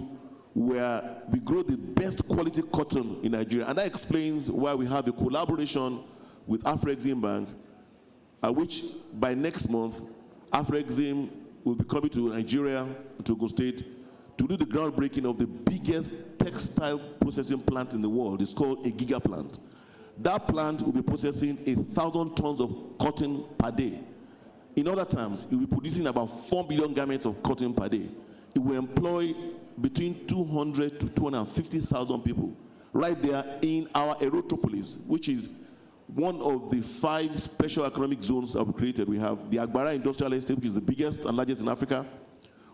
where we grow the best quality cotton in Nigeria. And that explains why we have a collaboration with Afreximbank, which by next month, Afrexim will be coming to Nigeria, to Ogun State, to do the groundbreaking of the biggest textile processing plant in the world. It's called a giga plant. That plant will be processing 1,000 tons of cotton per day. In other terms, it will be producing about 4 billion garments of cotton per day. It will employ between 200 to 250,000 people right there in our Aerotropolis, which is one of the 5 special economic zones that we created. We have the Agbara Industrial Estate, which is the biggest and largest in Africa.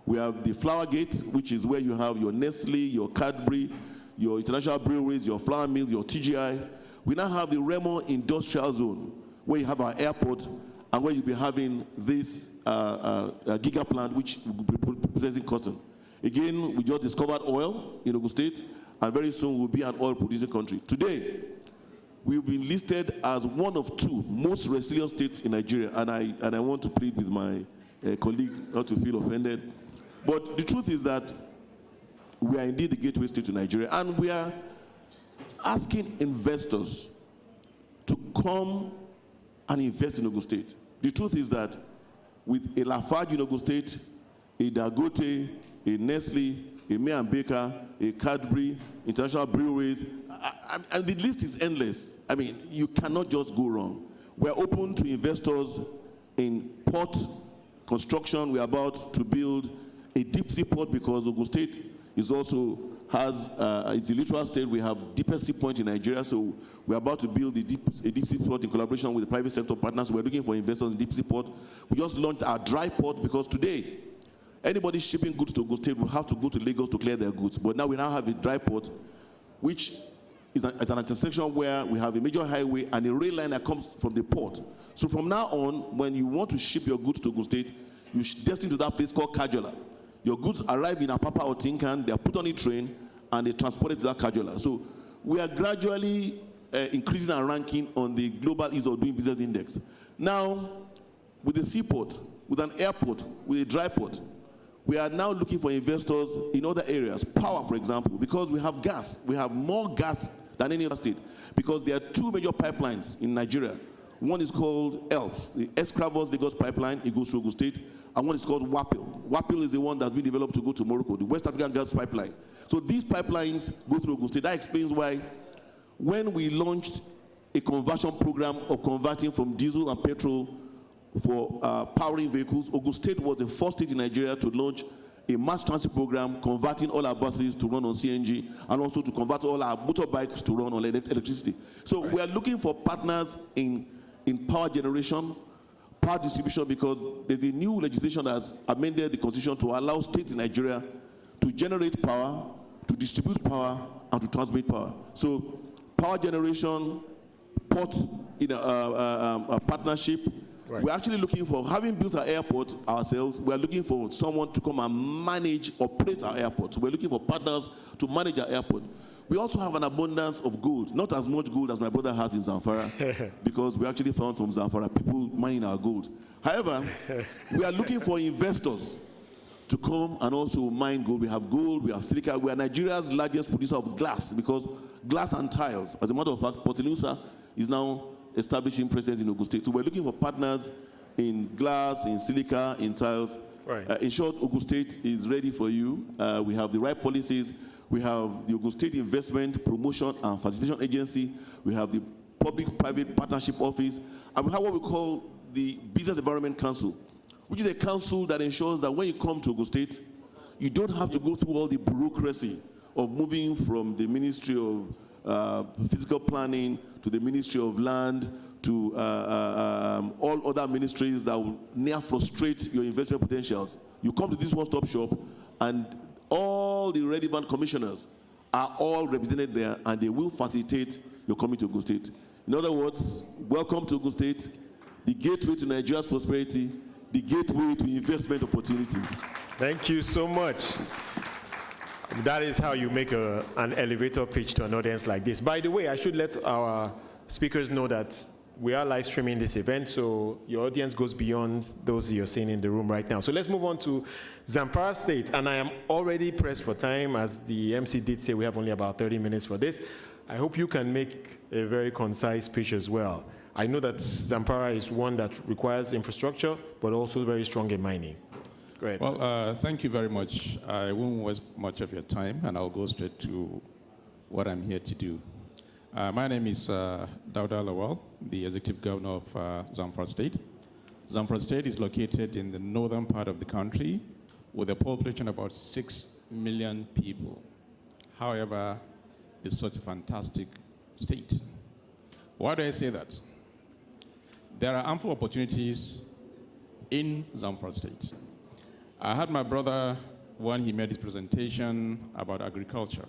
We have the Flour Gate, which is where you have your Nestle, your Cadbury, your international breweries, your flour mills, your TGI. We now have the Remo Industrial Zone, where you have our airport and where you'll be having this giga plant, which will be processing cotton. Again, we just discovered oil in Ogun State, and very soon we'll be an oil-producing country. Today, we've been listed as one of 2 most resilient states in Nigeria, and I want to plead with my colleague not to feel offended. But the truth is that we are indeed the gateway state to Nigeria, and we are asking investors to come and invest in Ogun State. The truth is that with a Lafarge in Ogun State, a Dangote, a Nestle, a May & Baker, a Cadbury, international breweries, and the list is endless. I mean, you cannot just go wrong. We're open to investors in port construction. We're about to build a deep sea port because Ogun State is also has, it's a literal state. We have deepest sea point in Nigeria, so we're about to build a deep sea port in collaboration with the private sector partners. We're looking for investors in deep sea port. We just launched our dry port because today, anybody shipping goods to Ogun State will have to go to Lagos to clear their goods. But now we now have a dry port, which is an intersection where we have a major highway and a rail line that comes from the port. So from now on, when you want to ship your goods to Ogun State, you destined to that place called Kajola. Your goods arrive in Apapa or Tinkan, they are put on a train, and they transport it to that Kajola. So we are gradually increasing our ranking on the Global Ease of Doing Business Index. Now, with the seaport, with an airport, with a dry port, we are now looking for investors in other areas. Power, for example, because we have gas. We have more gas than any other state, because there are 2 major pipelines in Nigeria. One is called ELPS, the Escravos Lagos Pipeline. It goes through Ogun State. And one is called WAPIL. WAPIL is the one that's been developed to go to Morocco, the West African Gas Pipeline. So these pipelines go through Ogun State. That explains why when we launched a conversion program of converting from diesel and petrol for powering vehicles, Ogun State was the first state in Nigeria to launch a mass transit program converting all our buses to run on CNG and also to convert all our motorbikes to run on electricity. So we are looking for partners in power generation, power distribution, because there's a new legislation that has amended the constitution to allow states in Nigeria to generate power, to distribute power, and to transmit power. So power generation, port partnership. Right. We're actually looking for, having built our airport ourselves, we're looking for someone to come and manage, operate our airport. So we're looking for partners to manage our airport. We also have an abundance of gold, not as much gold as my brother has in Zamfara, because we actually found some Zamfara people mining our gold. However, we are looking for investors to come and also mine gold. We have gold, we have silica. We are Nigeria's largest producer of glass, because glass and tiles, as a matter of fact, Port Elizabeth is now establishing presence in Ogun State. So we're looking for partners in glass, in silica, in tiles. Right. In short, Ogun State is ready for you. We have the right policies. We have the Ogun State Investment Promotion and Facilitation Agency. We have the Public-Private Partnership Office. And we have what we call the Business Environment Council, which is a council that ensures that when you come to Ogun State, you don't have to go through all the bureaucracy of moving from the Ministry of Physical Planning to the Ministry of Land to all other ministries that will near frustrate your investment potentials. You come to this one-stop shop, and all the relevant commissioners are all represented there, and they will facilitate your coming to Ogun State. In other words, welcome to Ogun State, the gateway to Nigeria's prosperity, the gateway to investment opportunities. Thank you so much. That is how you make an elevator pitch to an audience like this. By the way, I should let our speakers know that we are live streaming this event, so your audience goes beyond those you're seeing in the room right now. So let's move on to Zamfara State, and I am already pressed for time. As the MC did say, we have only about 30 minutes for this. I hope you can make a very concise pitch as well. I know that Zamfara is one that requires infrastructure, but also very strong in mining. Great. Well, thank you very much. I won't waste much of your time, and I'll go straight to what I'm here to do. My name is Dauda Lawal, the Executive Governor of Zamfara State. Zamfara State is located in the northern part of the country with a population of about 6 million people. However, it's such a fantastic state. Why do I say that? There are ample opportunities in Zamfara State. I had my brother when he made his presentation about agriculture.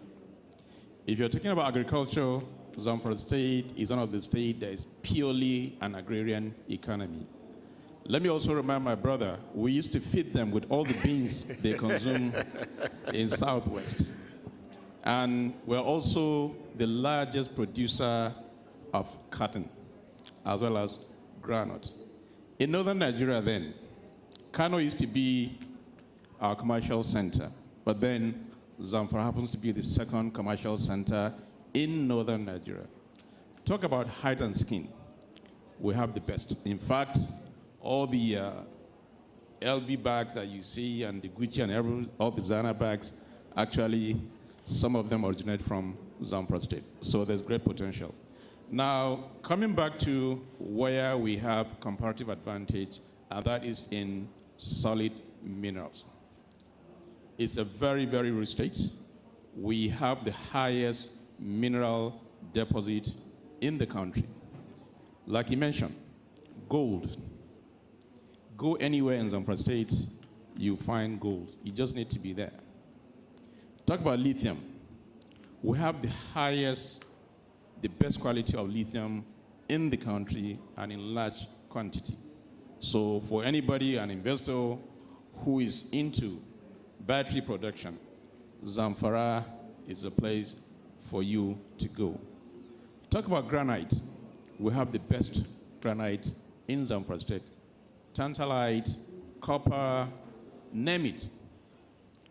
If you're talking about agriculture, Zamfara State is one of the states that is purely an agrarian economy. Let me also remind my brother, we used to feed them with all the beans they consume in Southwest. And we're also the largest producer of cotton, as well as groundnut. In northern Nigeria then, Kano used to be our commercial center, but then Zamfara happens to be the second commercial center in northern Nigeria. Talk about hide and skin. We have the best. In fact, all the LB bags that you see and the Gucci and all the Zana bags, actually, some of them originate from Zamfara State. So there's great potential. Now, coming back to where we have comparative advantage, and that is in solid minerals. It's a very, very rich state. We have the highest mineral deposit in the country. Like you mentioned, gold. Go anywhere in Zamfara State, you find gold. You just need to be there. Talk about lithium. We have the highest, the best quality of lithium in the country and in large quantity. So for anybody, an investor who is into battery production, Zamfara is a place for you to go. Talk about granite. We have the best granite in Zamfara State. Tantalite, copper, name it.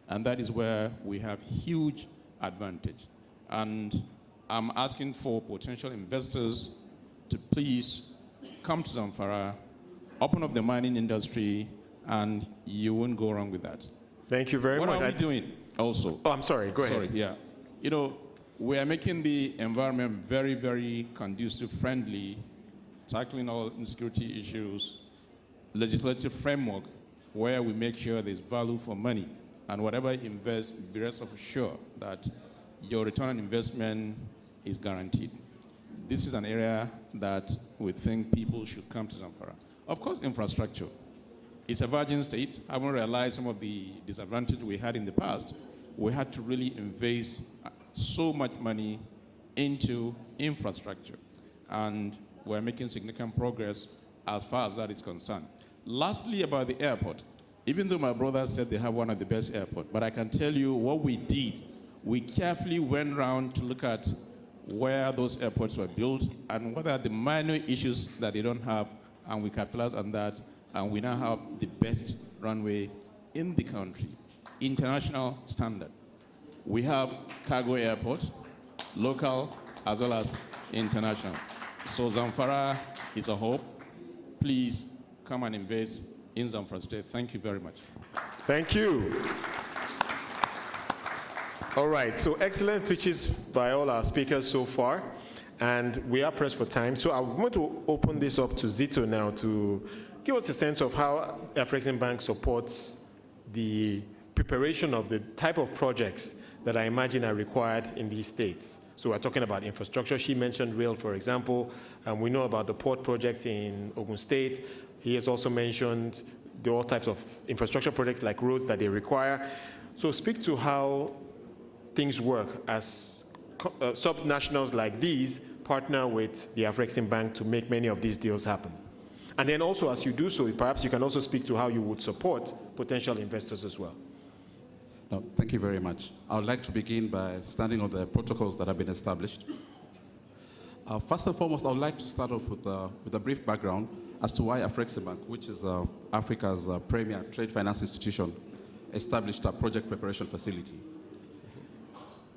And that is where we have huge advantage. And I'm asking for potential investors to please come to Zamfara, open up the mining industry, and you won't go wrong with that. Thank you very much. What are we doing also? Oh, I'm sorry, go ahead. Sorry, yeah. You know, we are making the environment very, very conducive, friendly, tackling all insecurity issues, legislative framework where we make sure there's value for money. And whatever you invest, be rest assured that your return on investment is guaranteed. This is an area that we think people should come to Zamfara. Of course, infrastructure. It's a virgin state. I haven't realized some of the disadvantages we had in the past. We had to really invest so much money into infrastructure. And we're making significant progress as far as that is concerned. Lastly, about the airport. Even though my brother said they have one of the best airports, but I can tell you what we did. We carefully went around to look at where those airports were built and what are the minor issues that they don't have, and we capitalized on that, and we now have the best runway in the country, international standard. We have cargo airport, local as well as international. So Zamfara is a hope. Please come and invest in Zamfara State. Thank you very much. Thank you. All right, so excellent pitches by all our speakers so far, and we are pressed for time. So I want to open this up to Zito now to give us a sense of how Afreximbank supports the preparation of the type of projects that I imagine are required in these states. So we're talking about infrastructure. She mentioned rail, for example, and we know about the port projects in Ogun State. He has also mentioned all types of infrastructure projects like roads that they require. So speak to how things work as subnationals like these partner with the Afreximbank to make many of these deals happen. And then also, as you do so, perhaps you can also speak to how you would support potential investors as well. No, thank you very much. I would like to begin by standing on the protocols that have been established. First and foremost, I would like to start off with a brief background as to why Afreximbank, which is Africa's premier trade finance institution, established a project preparation facility.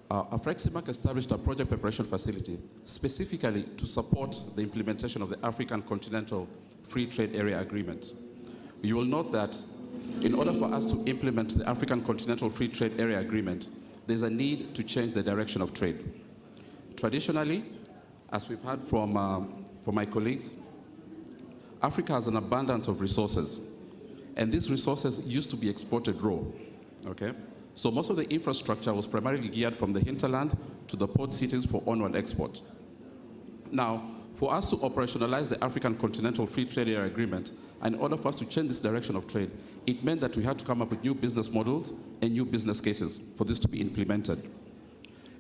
Afreximbank established a project preparation facility specifically to support the implementation of the African Continental Free Trade Area Agreement. You will note that in order for us to implement the African Continental Free Trade Area Agreement, there's a need to change the direction of trade. Traditionally, as we've heard from my colleagues, Africa has an abundance of resources, and these resources used to be exported raw, okay? So most of the infrastructure was primarily geared from the hinterland to the port cities for onward export. Now, for us to operationalize the African Continental Free Trade Area Agreement, and in order for us to change this direction of trade, it meant that we had to come up with new business models and new business cases for this to be implemented.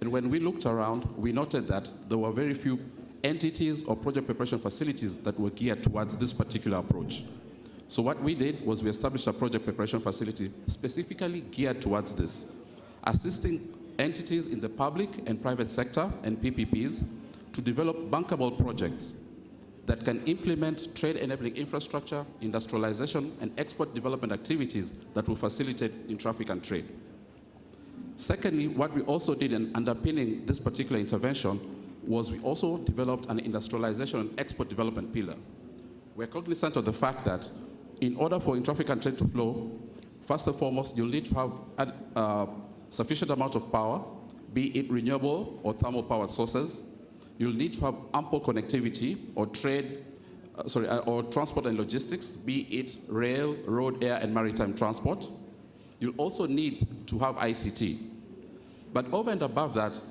And when we looked around, we noted that there were very few entities or project preparation facilities that were geared towards this particular approach. So what we did was we established a project preparation facility specifically geared towards this, assisting entities in the public and private sector and PPPs to develop bankable projects that can implement trade-enabling infrastructure, industrialization, and export development activities that will facilitate in-traffic and trade. Secondly, what we also did in underpinning this particular intervention was we also developed an industrialization and export development pillar. We're cognizant of the fact that in order for in-traffic and trade to flow, first and foremost, you'll need to have a sufficient amount of power, be it renewable or thermal power sources. You'll need to have ample connectivity or or transport and logistics, be it rail, road, air, and maritime transport. You'll also need to have ICT. But over and above that,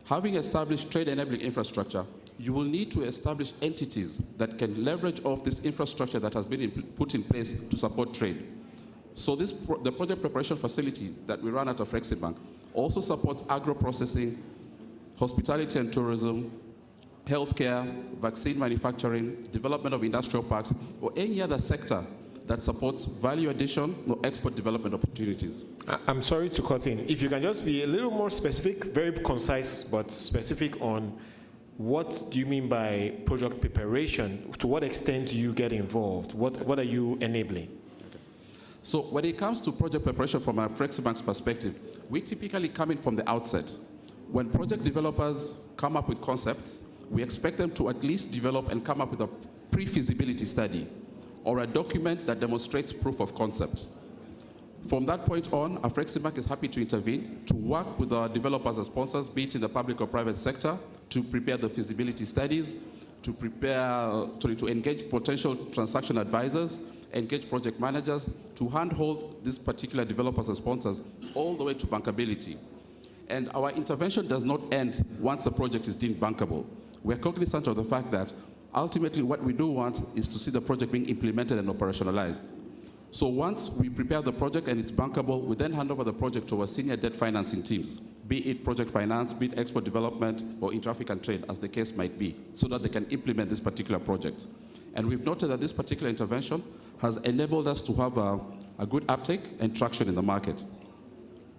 having established trade-enabling infrastructure, you will need to establish entities that can leverage off this infrastructure that has been put in place to support trade. So the project preparation facility that we run at Afreximbank also supports agro-processing, hospitality and tourism, healthcare, vaccine manufacturing, development of industrial parks, or any other sector that supports value addition or export development opportunities. I'm sorry to cut in. If you can just be a little more specific, very concise, but specific on what do you mean by project preparation? To what extent do you get involved? What are you enabling? So when it comes to project preparation from an Afreximbank's perspective, we typically come in from the outset. When project developers come up with concepts, we expect them to at least develop and come up with a pre-feasibility study or a document that demonstrates proof of concept. From that point on, Afreximbank is happy to intervene, to work with our developers as sponsors, be it in the public or private sector, to prepare the feasibility studies, to engage potential transaction advisors, engage project managers, to handhold these particular developers and sponsors all the way to bankability. And our intervention does not end once the project is deemed bankable. We're cognizant of the fact that ultimately what we do want is to see the project being implemented and operationalized. So once we prepare the project and it's bankable, we then hand over the project to our senior debt financing teams, be it project finance, be it export development, or in-traffic and trade, as the case might be, so that they can implement this particular project. And we've noted that this particular intervention has enabled us to have a good uptake and traction in the market.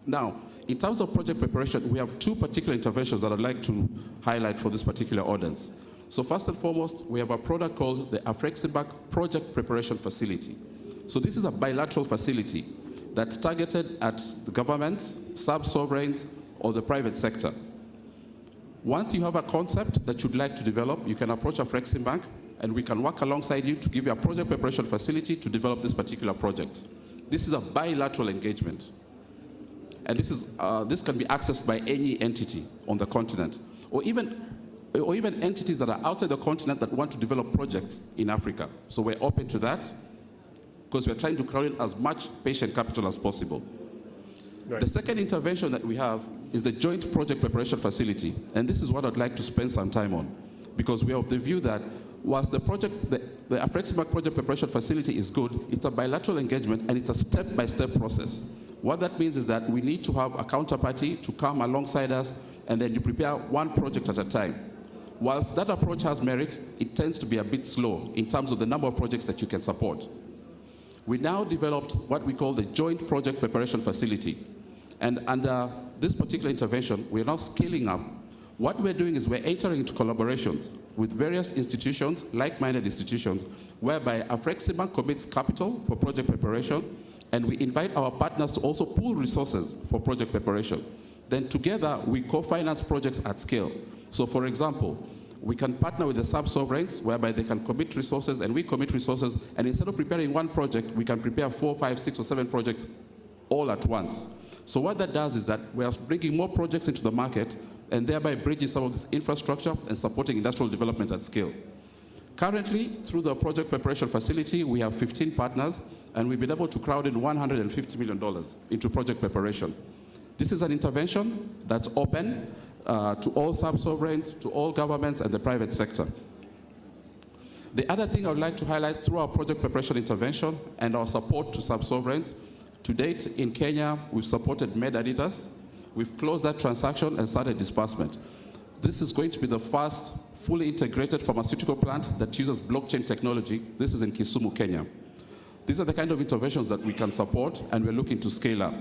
Now, in terms of project preparation, we have two particular interventions that I'd like to highlight for this particular audience. So first and foremost, we have a product called the Afreximbank Project Preparation Facility. So this is a bilateral facility that's targeted at the government, sub-sovereigns, or the private sector. Once you have a concept that you'd like to develop, you can approach Afreximbank, and we can work alongside you to give you a project preparation facility to develop this particular project. This is a bilateral engagement. And this can be accessed by any entity on the continent, or even entities that are outside the continent that want to develop projects in Africa. So we're open to that, because we're trying to crowd in as much patient capital as possible. Right. The second intervention that we have is the Joint Project Preparation Facility, and this is what I'd like to spend some time on, because we are of the view that whilst the Afreximbank Project Preparation Facility is good, it's a bilateral engagement and it's a step-by-step process. What that means is that we need to have a counterparty to come alongside us, and then you prepare one project at a time. Whilst that approach has merit, it tends to be a bit slow in terms of the number of projects that you can support. We now developed what we call the Joint Project Preparation Facility. And under this particular intervention, we're now scaling up. What we're doing is we're entering into collaborations with various institutions, like-minded institutions, whereby Afreximbank commits capital for project preparation, and we invite our partners to also pool resources for project preparation. Then together, we co-finance projects at scale. So for example, we can partner with the sub-sovereigns, whereby they can commit resources and we commit resources, and instead of preparing one project, we can prepare 4, 5, 6, or 7 projects all at once. So what that does is that we are bringing more projects into the market and thereby bridging some of this infrastructure and supporting industrial development at scale. Currently, through the project preparation facility, we have 15 partners, and we've been able to crowd in $150 million into project preparation. This is an intervention that's open to all sub-sovereigns, to all governments, and the private sector. The other thing I would like to highlight through our project preparation intervention and our support to sub-sovereigns, to date in Kenya, we've supported med editors. We've closed that transaction and started disbursement. This is going to be the first fully integrated pharmaceutical plant that uses blockchain technology. This is in Kisumu, Kenya. These are the kind of interventions that we can support, and we're looking to scale up.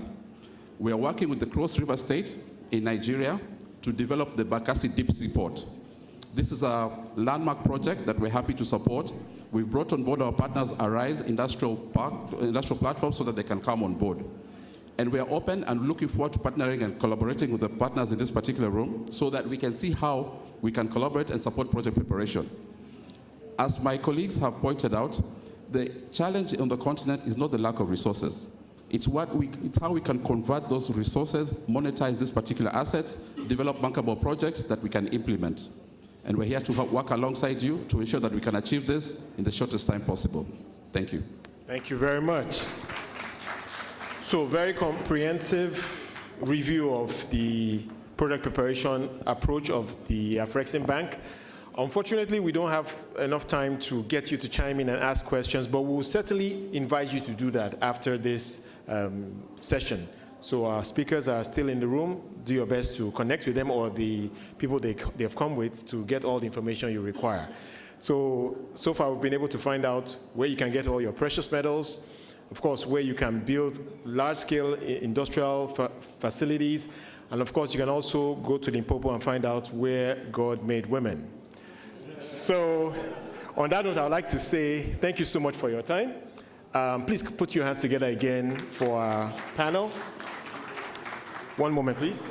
We are working with the Cross River State in Nigeria to develop the Bakassi Deep Sea Port. This is a landmark project that we're happy to support. We've brought on board our partners, Arise Industrial Platform, so that they can come on board. And we are open and looking forward to partnering and collaborating with the partners in this particular room so that we can see how we can collaborate and support project preparation. As my colleagues have pointed out, the challenge on the continent is not the lack of resources. It's how we can convert those resources, monetize these particular assets, develop bankable projects that we can implement. And we're here to work alongside you to ensure that we can achieve this in the shortest time possible. Thank you. Thank you very much. So, very comprehensive review of the project preparation approach of the Afreximbank. Unfortunately, we don't have enough time to get you to chime in and ask questions, but we will certainly invite you to do that after this session. So our speakers are still in the room. Do your best to connect with them or the people they have come with to get all the information you require. So far we've been able to find out where you can get all your precious metals, of course, where you can build large-scale industrial facilities, and of course you can also go to Limpopo and find out where God made women. So on that note, I would like to say thank you so much for your time. Please put your hands together again for our panel. One moment, please.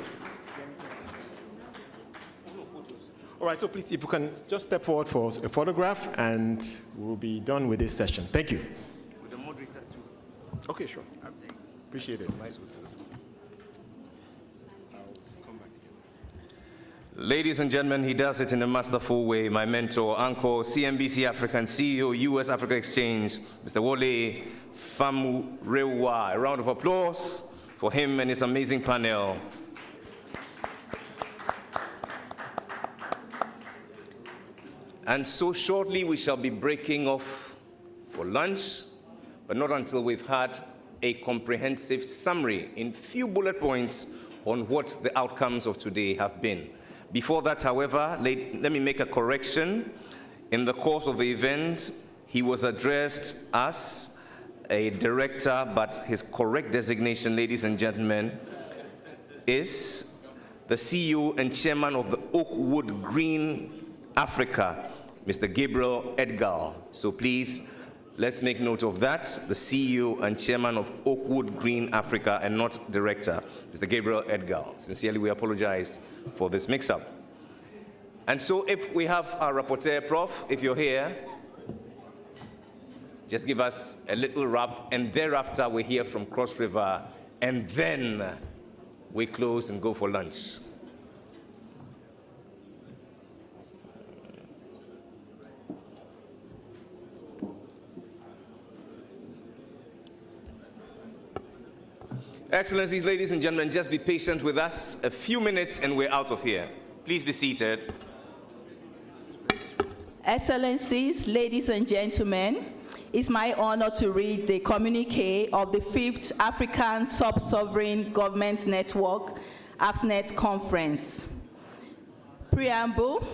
All right, so please, if you can just step forward for a photograph, and we'll be done with this session. Thank you. With the moderator too. Okay, sure. Appreciate it. Ladies and gentlemen, he does it in a masterful way. My mentor, Uncle, CNBC African CEO, US Africa Exchange, Mr. Wole Famurewa. A round of applause for him and his amazing panel. And so shortly we shall be breaking off for lunch, but not until we've had a comprehensive summary in few bullet points on what the outcomes of today have been. Before that, however, let me make a correction. In the course of the event, he was addressed as a director, but his correct designation, ladies and gentlemen, is the CEO and chairman of the Oakwood Green Africa, Mr. Gabriel Edgar. So please, let's make note of that. The CEO and chairman of Oakwood Green Africa and not director, Mr. Gabriel Edgar. Sincerely, we apologize for this mix-up. And so if we have our rapporteur, Prof, if you're here, just give us a little wrap, and thereafter we hear from Cross River, and then we close and go for lunch. Excellencies, ladies and gentlemen, just be patient with us. A few minutes and we're out of here. Please be seated. Excellencies, ladies and gentlemen, it's my honor to read the communique of the 5th African Sub-Sovereign Government Network, AFSNET Conference. Preamble.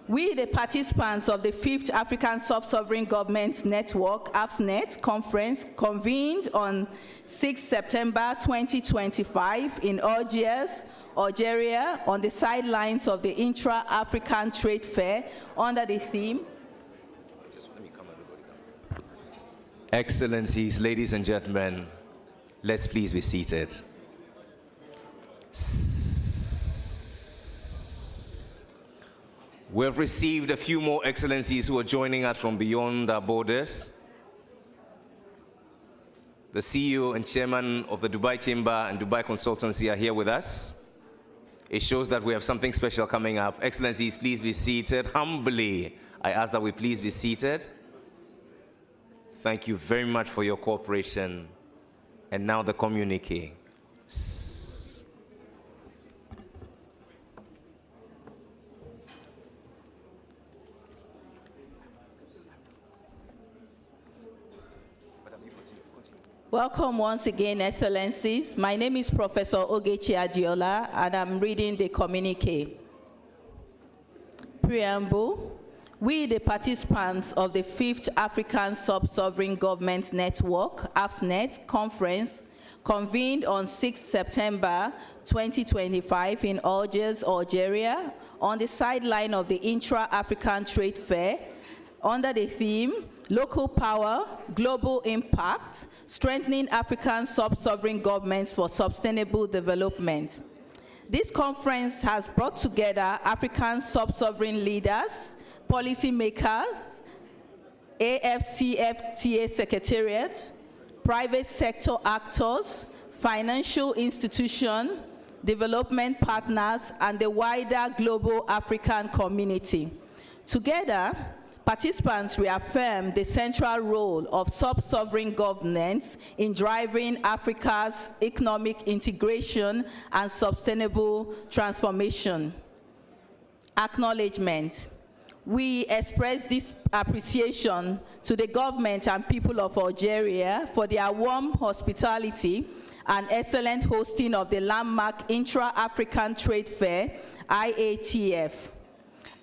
We, the participants of the 5th African Sub-Sovereign Government Network, AFSNET Conference, convened on 6 September 2025 in Algiers, Algeria, on the sidelines of the Intra-African Trade Fair under the theme. Excellencies, ladies and gentlemen, let's please be seated. We have received a few more excellencies who are joining us from beyond our borders. The CEO and chairman of the Dubai Chamber and Dubai Consultancy are here with us. It shows that we have something special coming up. Excellencies, please be seated. Humbly, I ask that we please be seated. Thank you very much for your cooperation. And now the communique. Welcome once again, Excellencies. My name is Professor Ogechi Adiola, and I'm reading the communique. Preamble. We, the participants of the 5th African Sub-Sovereign Government Network, AFSNet, conference, convened on 6 September 2025 in Algiers, Algeria, on the sideline of the Intra-African Trade Fair, under the theme, Local Power, Global Impact, Strengthening African Sub-Sovereign Governments for Sustainable Development. This conference has brought together African sub-sovereign leaders, policymakers, AFCFTA Secretariat, private sector actors, financial institutions, development partners, and the wider global African community. Together, participants reaffirm the central role of sub-sovereign governance in driving Africa's economic integration and sustainable transformation. Acknowledgement. We express this appreciation to the government and people of Algeria for their warm hospitality and excellent hosting of the landmark Intra-African Trade Fair, IATF.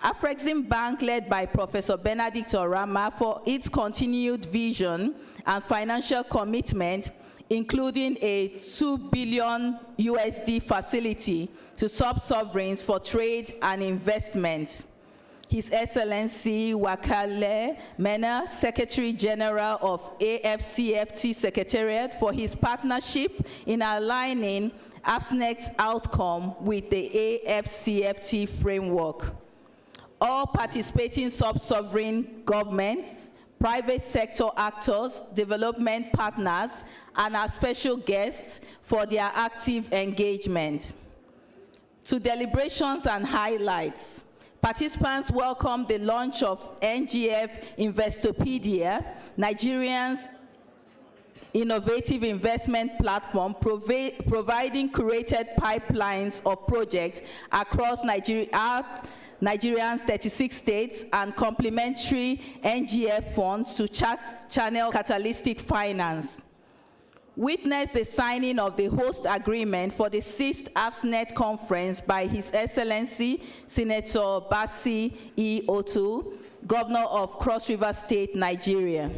Afreximbank, led by Professor Benedict Orama, for its continued vision and financial commitment, including a $2 billion USD facility to sub-sovereigns for trade and investment. His Excellency Wakale Mena, Secretary General of AFCFT Secretariat, for his partnership in aligning AFSNet's outcome with the AFCFT framework. All participating sub-sovereign governments, private sector actors, development partners, and our special guests for their active engagement. To deliberations and highlights, participants welcome the launch of NGF Investopedia, Nigerians' innovative investment platform providing curated pipelines of projects across Nigeria's 36 states and complementary NGF funds to channel catalytic finance. Witnessed the signing of the host agreement for the 6th AFSNet conference by His Excellency Senator Bassi E. Otu, Governor of Cross River State, Nigeria.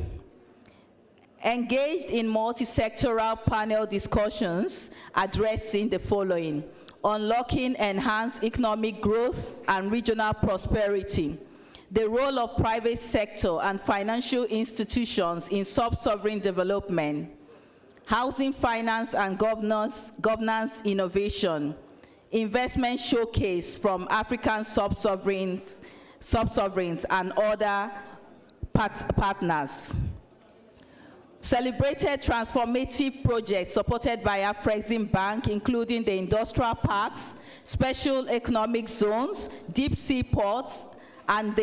Engaged in multi-sectoral panel discussions addressing the following: unlocking enhanced economic growth and regional prosperity, the role of private sector and financial institutions in sub-sovereign development, housing finance and governance innovation, investment showcase from African sub-sovereigns and other partners. Celebrated transformative projects supported by Afreximbank, including the industrial parks, special economic zones, deep sea ports, and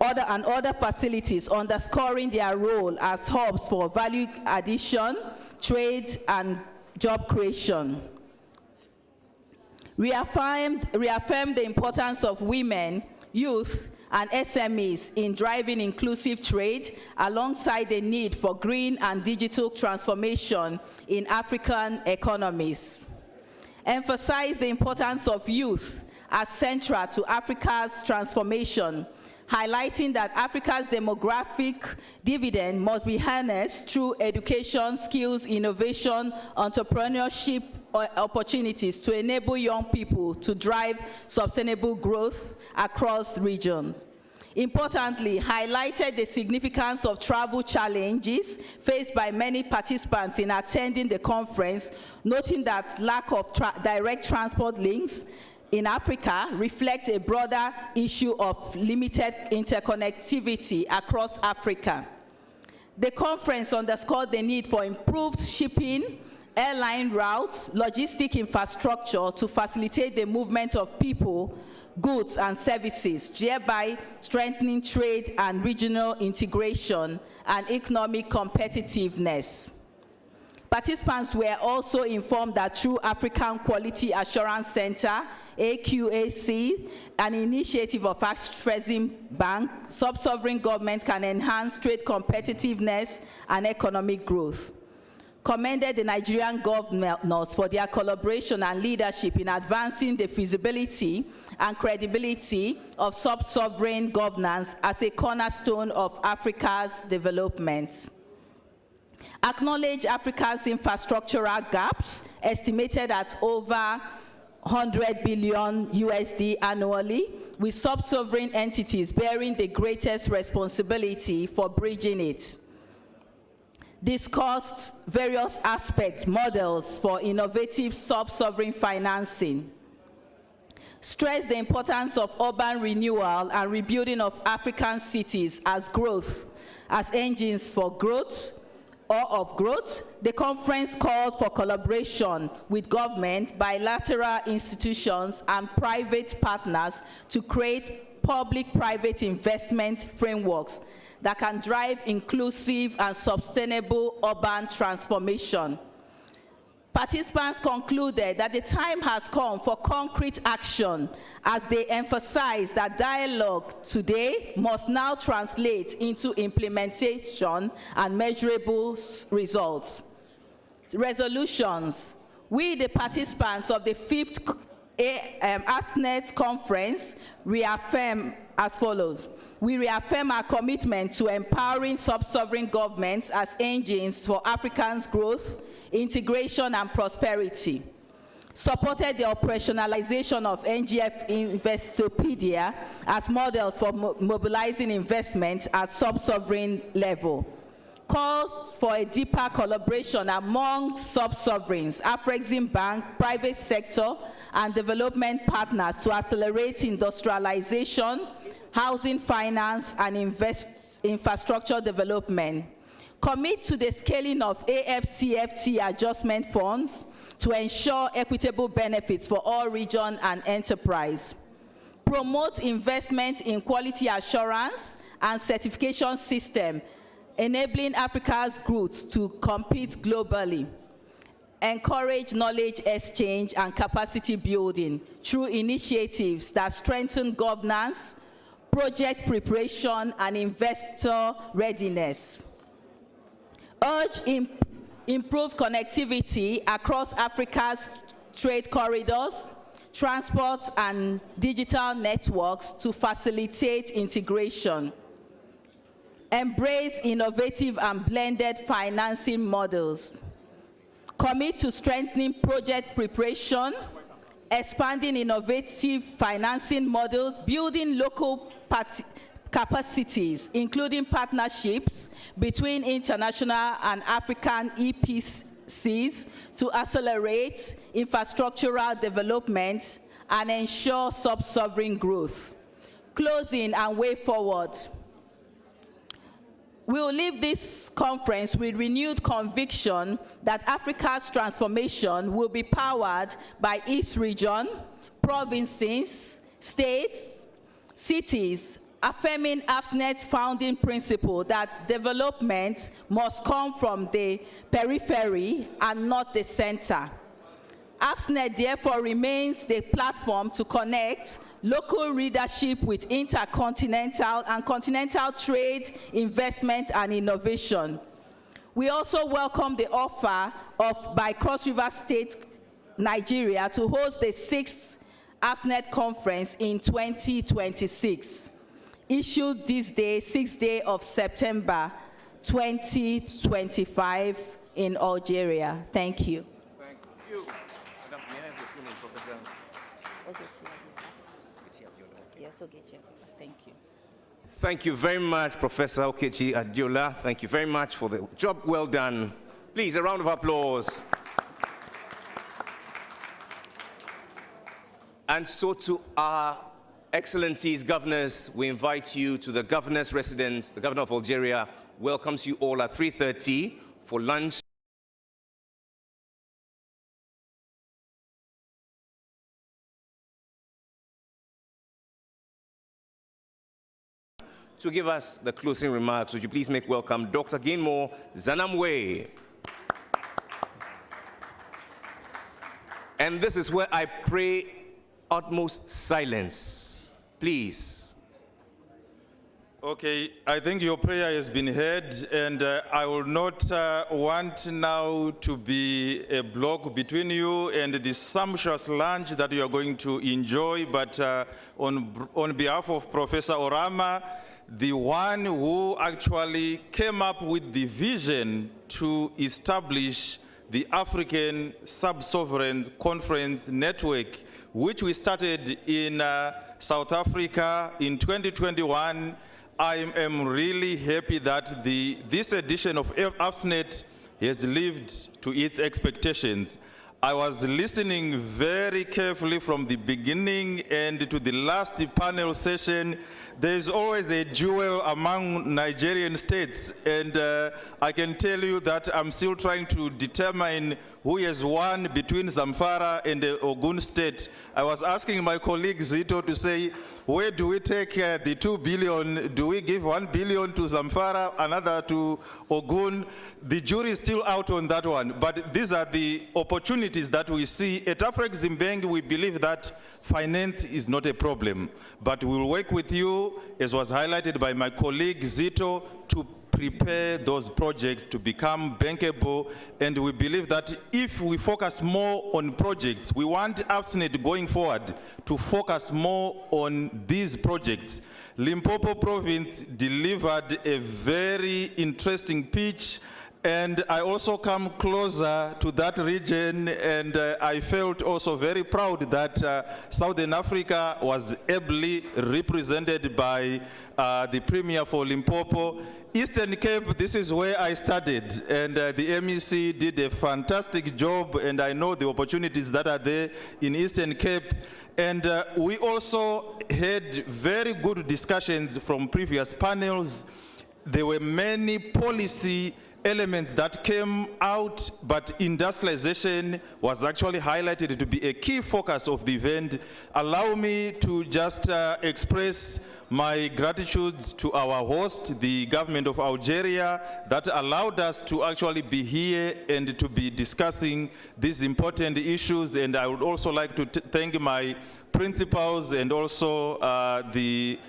other facilities, underscoring their role as hubs for value addition, trade, and job creation. Reaffirmed the importance of women, youth, and SMEs in driving inclusive trade, alongside the need for green and digital transformation in African economies. Emphasize the importance of youth as central to Africa's transformation, highlighting that Africa's demographic dividend must be harnessed through education, skills, innovation, entrepreneurship opportunities to enable young people to drive sustainable growth across regions. Importantly, highlighted the significance of travel challenges faced by many participants in attending the conference, noting that lack of direct transport links in Africa reflect a broader issue of limited interconnectivity across Africa. The conference underscored the need for improved shipping, airline routes, logistic infrastructure to facilitate the movement of people, goods, and services, thereby strengthening trade and regional integration and economic competitiveness. Participants were also informed that through African Quality Assurance Center, AQAC, an initiative of Afreximbank, sub-sovereign governments can enhance trade competitiveness and economic growth. Commended the Nigerian governors for their collaboration and leadership in advancing the feasibility and credibility of sub-sovereign governance as a cornerstone of Africa's development. Acknowledge Africa's infrastructural gaps, estimated at over 100 billion USD annually, with sub-sovereign entities bearing the greatest responsibility for bridging it. Discussed various aspects, models for innovative sub-sovereign financing. Stressed the importance of urban renewal and rebuilding of African cities as engines for growth, or of growth. The conference called for collaboration with government, bilateral institutions, and private partners to create public-private investment frameworks that can drive inclusive and sustainable urban transformation. Participants concluded that the time has come for concrete action, as they emphasized that dialogue today must now translate into implementation and measurable results. Resolutions. We, the participants of the 5th ASNET conference, reaffirm as follows. We reaffirm our commitment to empowering sub-sovereign governments as engines for Africans' growth, integration, and prosperity. Supported the operationalization of NGF Investopedia as models for mobilizing investments at sub-sovereign level. Calls for a deeper collaboration among sub-sovereigns, Afreximbank, private sector, and development partners to accelerate industrialization, housing finance, and infrastructure development. Commit to the scaling of AFCFT adjustment funds to ensure equitable benefits for all region and enterprise. Promote investment in quality assurance and certification system, enabling Africa's growth to compete globally. Encourage knowledge exchange and capacity building through initiatives that strengthen governance, project preparation, and investor readiness. Urge improved connectivity across Africa's trade corridors, transport, and digital networks to facilitate integration. Embrace innovative and blended financing models. Commit to strengthening project preparation, expanding innovative financing models, building local capacities, including partnerships between international and African EPCs to accelerate infrastructural development and ensure sub-sovereign growth. Closing and way forward. We will leave this conference with renewed conviction that Africa's transformation will be powered by each region, provinces, states, cities, affirming AFNET's founding principle that development must come from the periphery and not the center. AFNET therefore remains the platform to connect local leadership with intercontinental and continental trade, investment, and innovation. We also welcome the offer by Cross River State, Nigeria, to host the 6th AFNET conference in 2026. Issued this day, 6th day of September 2025 in Algeria. Thank you. Thank you. Madam, may I have your full name, Professor? Yes, thank you. Thank you very much, Professor Okechi Adiola. Thank you very much for the job well done. Please, a round of applause. And so to our Excellencies, Governors, we invite you to the Governor's residence. The Governor of Algeria welcomes you all at 3:30 for lunch. to give us the closing remarks, would you please make welcome Dr. Gainmore Zanamwe. And this is where I pray utmost silence. Please. Okay, I think your prayer has been heard, and I will not want now to be a block between you and the sumptuous lunch that you are going to enjoy, but on behalf of Professor Orama, the one who actually came up with the vision to establish the African Sub-Sovereign Conference Network, which we started in South Africa in 2021, I am really happy that this edition of AFSNet has lived to its expectations. I was listening very carefully from the beginning and to the last panel session. There is always a jewel among Nigerian states, and I can tell you that I'm still trying to determine who has won between Zamfara and the Ogun state. I was asking my colleague Zito to say, where do we take the 2 billion? Do we give 1 billion to Zamfara, another to Ogun? The jury is still out on that one, but these are the opportunities that we see. At Afreximbank, we believe that finance is not a problem, but we'll work with you, as was highlighted by my colleague Zito, to prepare those projects to become bankable. And we believe that if we focus more on projects, we want AFSNet going forward to focus more on these projects. Limpopo province delivered a very interesting pitch, and I also come closer to that region, and I felt also very proud that Southern Africa was ably represented by the Premier for Limpopo. Eastern Cape, this is where I started, and the MEC did a fantastic job, and I know the opportunities that are there in Eastern Cape. And we also had very good discussions from previous panels. There were many policy elements that came out, but industrialization was actually highlighted to be a key focus of the event. Allow me to just express my gratitude to our host, the government of Algeria, that allowed us to actually be here and to be discussing these important issues. And I would also like to thank my principals and also the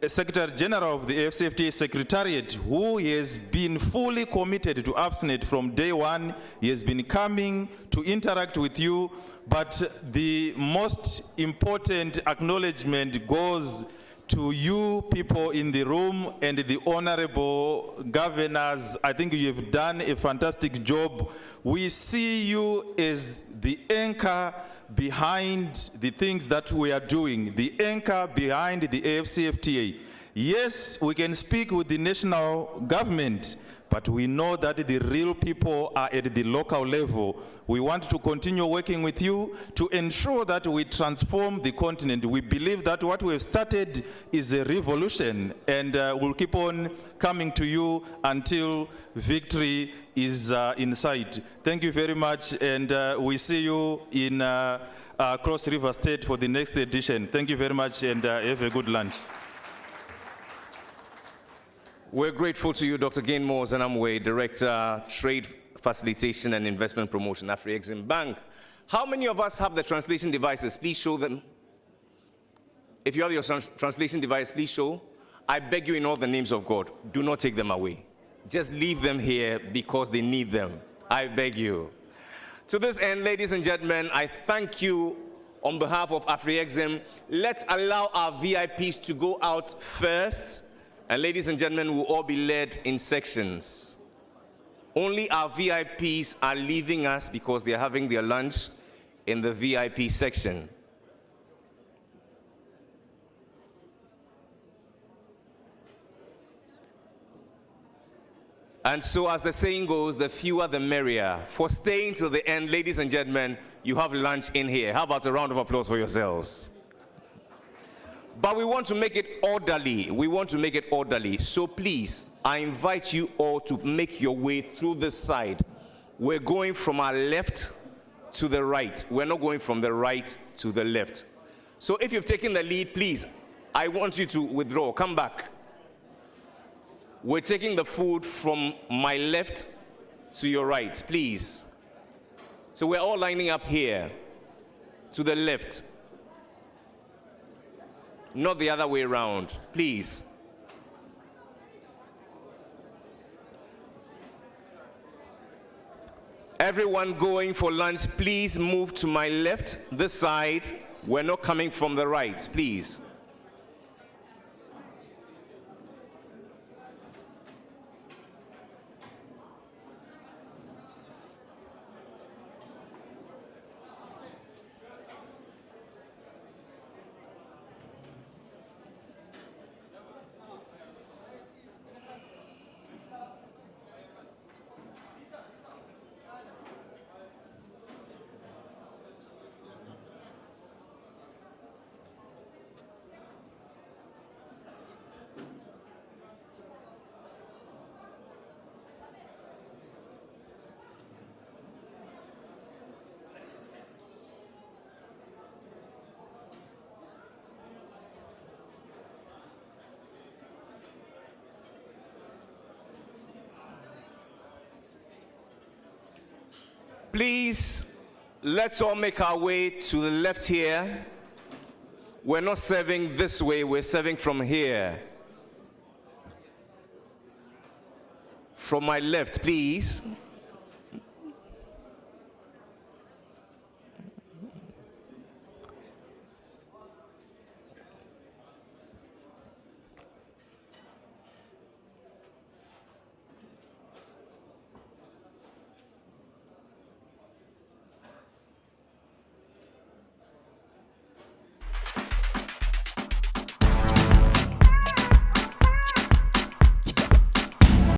Secretary General of the AFCFTA Secretariat, who has been fully committed to AFSNet from day one. He has been coming to interact with you, but the most important acknowledgement goes to you people in the room and the honorable governors. I think you have done a fantastic job. We see you as the anchor behind the things that we are doing, the anchor behind the AFCFTA. Yes, we can speak with the national government, but we know that the real people are at the local level. We want to continue working with you to ensure that we transform the continent. We believe that what we have started is a revolution, and we'll keep on coming to you until victory is in sight. Thank you very much, and we see you in Cross River State for the next edition. Thank you very much, and have a good lunch. We're grateful to you, Dr. Gainmore Zanamwe, Director, Trade Facilitation and Investment Promotion, Afreximbank. How many of us have the translation devices? Please show them. If you have your translation device, please show. I beg you in all the names of God, do not take them away. Just leave them here because they need them. I beg you. To this end, ladies and gentlemen, I thank you on behalf of Afrexim. Let's allow our VIPs to go out first. And ladies and gentlemen, we'll all be led in sections. Only our VIPs are leaving us because they're having their lunch in the VIP section. And so, as the saying goes, the fewer the merrier. For staying till the end, ladies and gentlemen, you have lunch in here. How about a round of applause for yourselves? But we want to make it orderly. We want to make it orderly. So please, I invite you all to make your way through this side. We're going from our left to the right. We're not going from the right to the left. So if you've taken the lead, please, I want you to withdraw. Come back. We're taking the food from my left to your right, please. So we're all lining up here to the left, not the other way around, please. Everyone going for lunch, please move to my left, this side. We're not coming from the right, please. Please, let's all make our way to the left here. We're not serving this way, we're serving from here. From my left, please.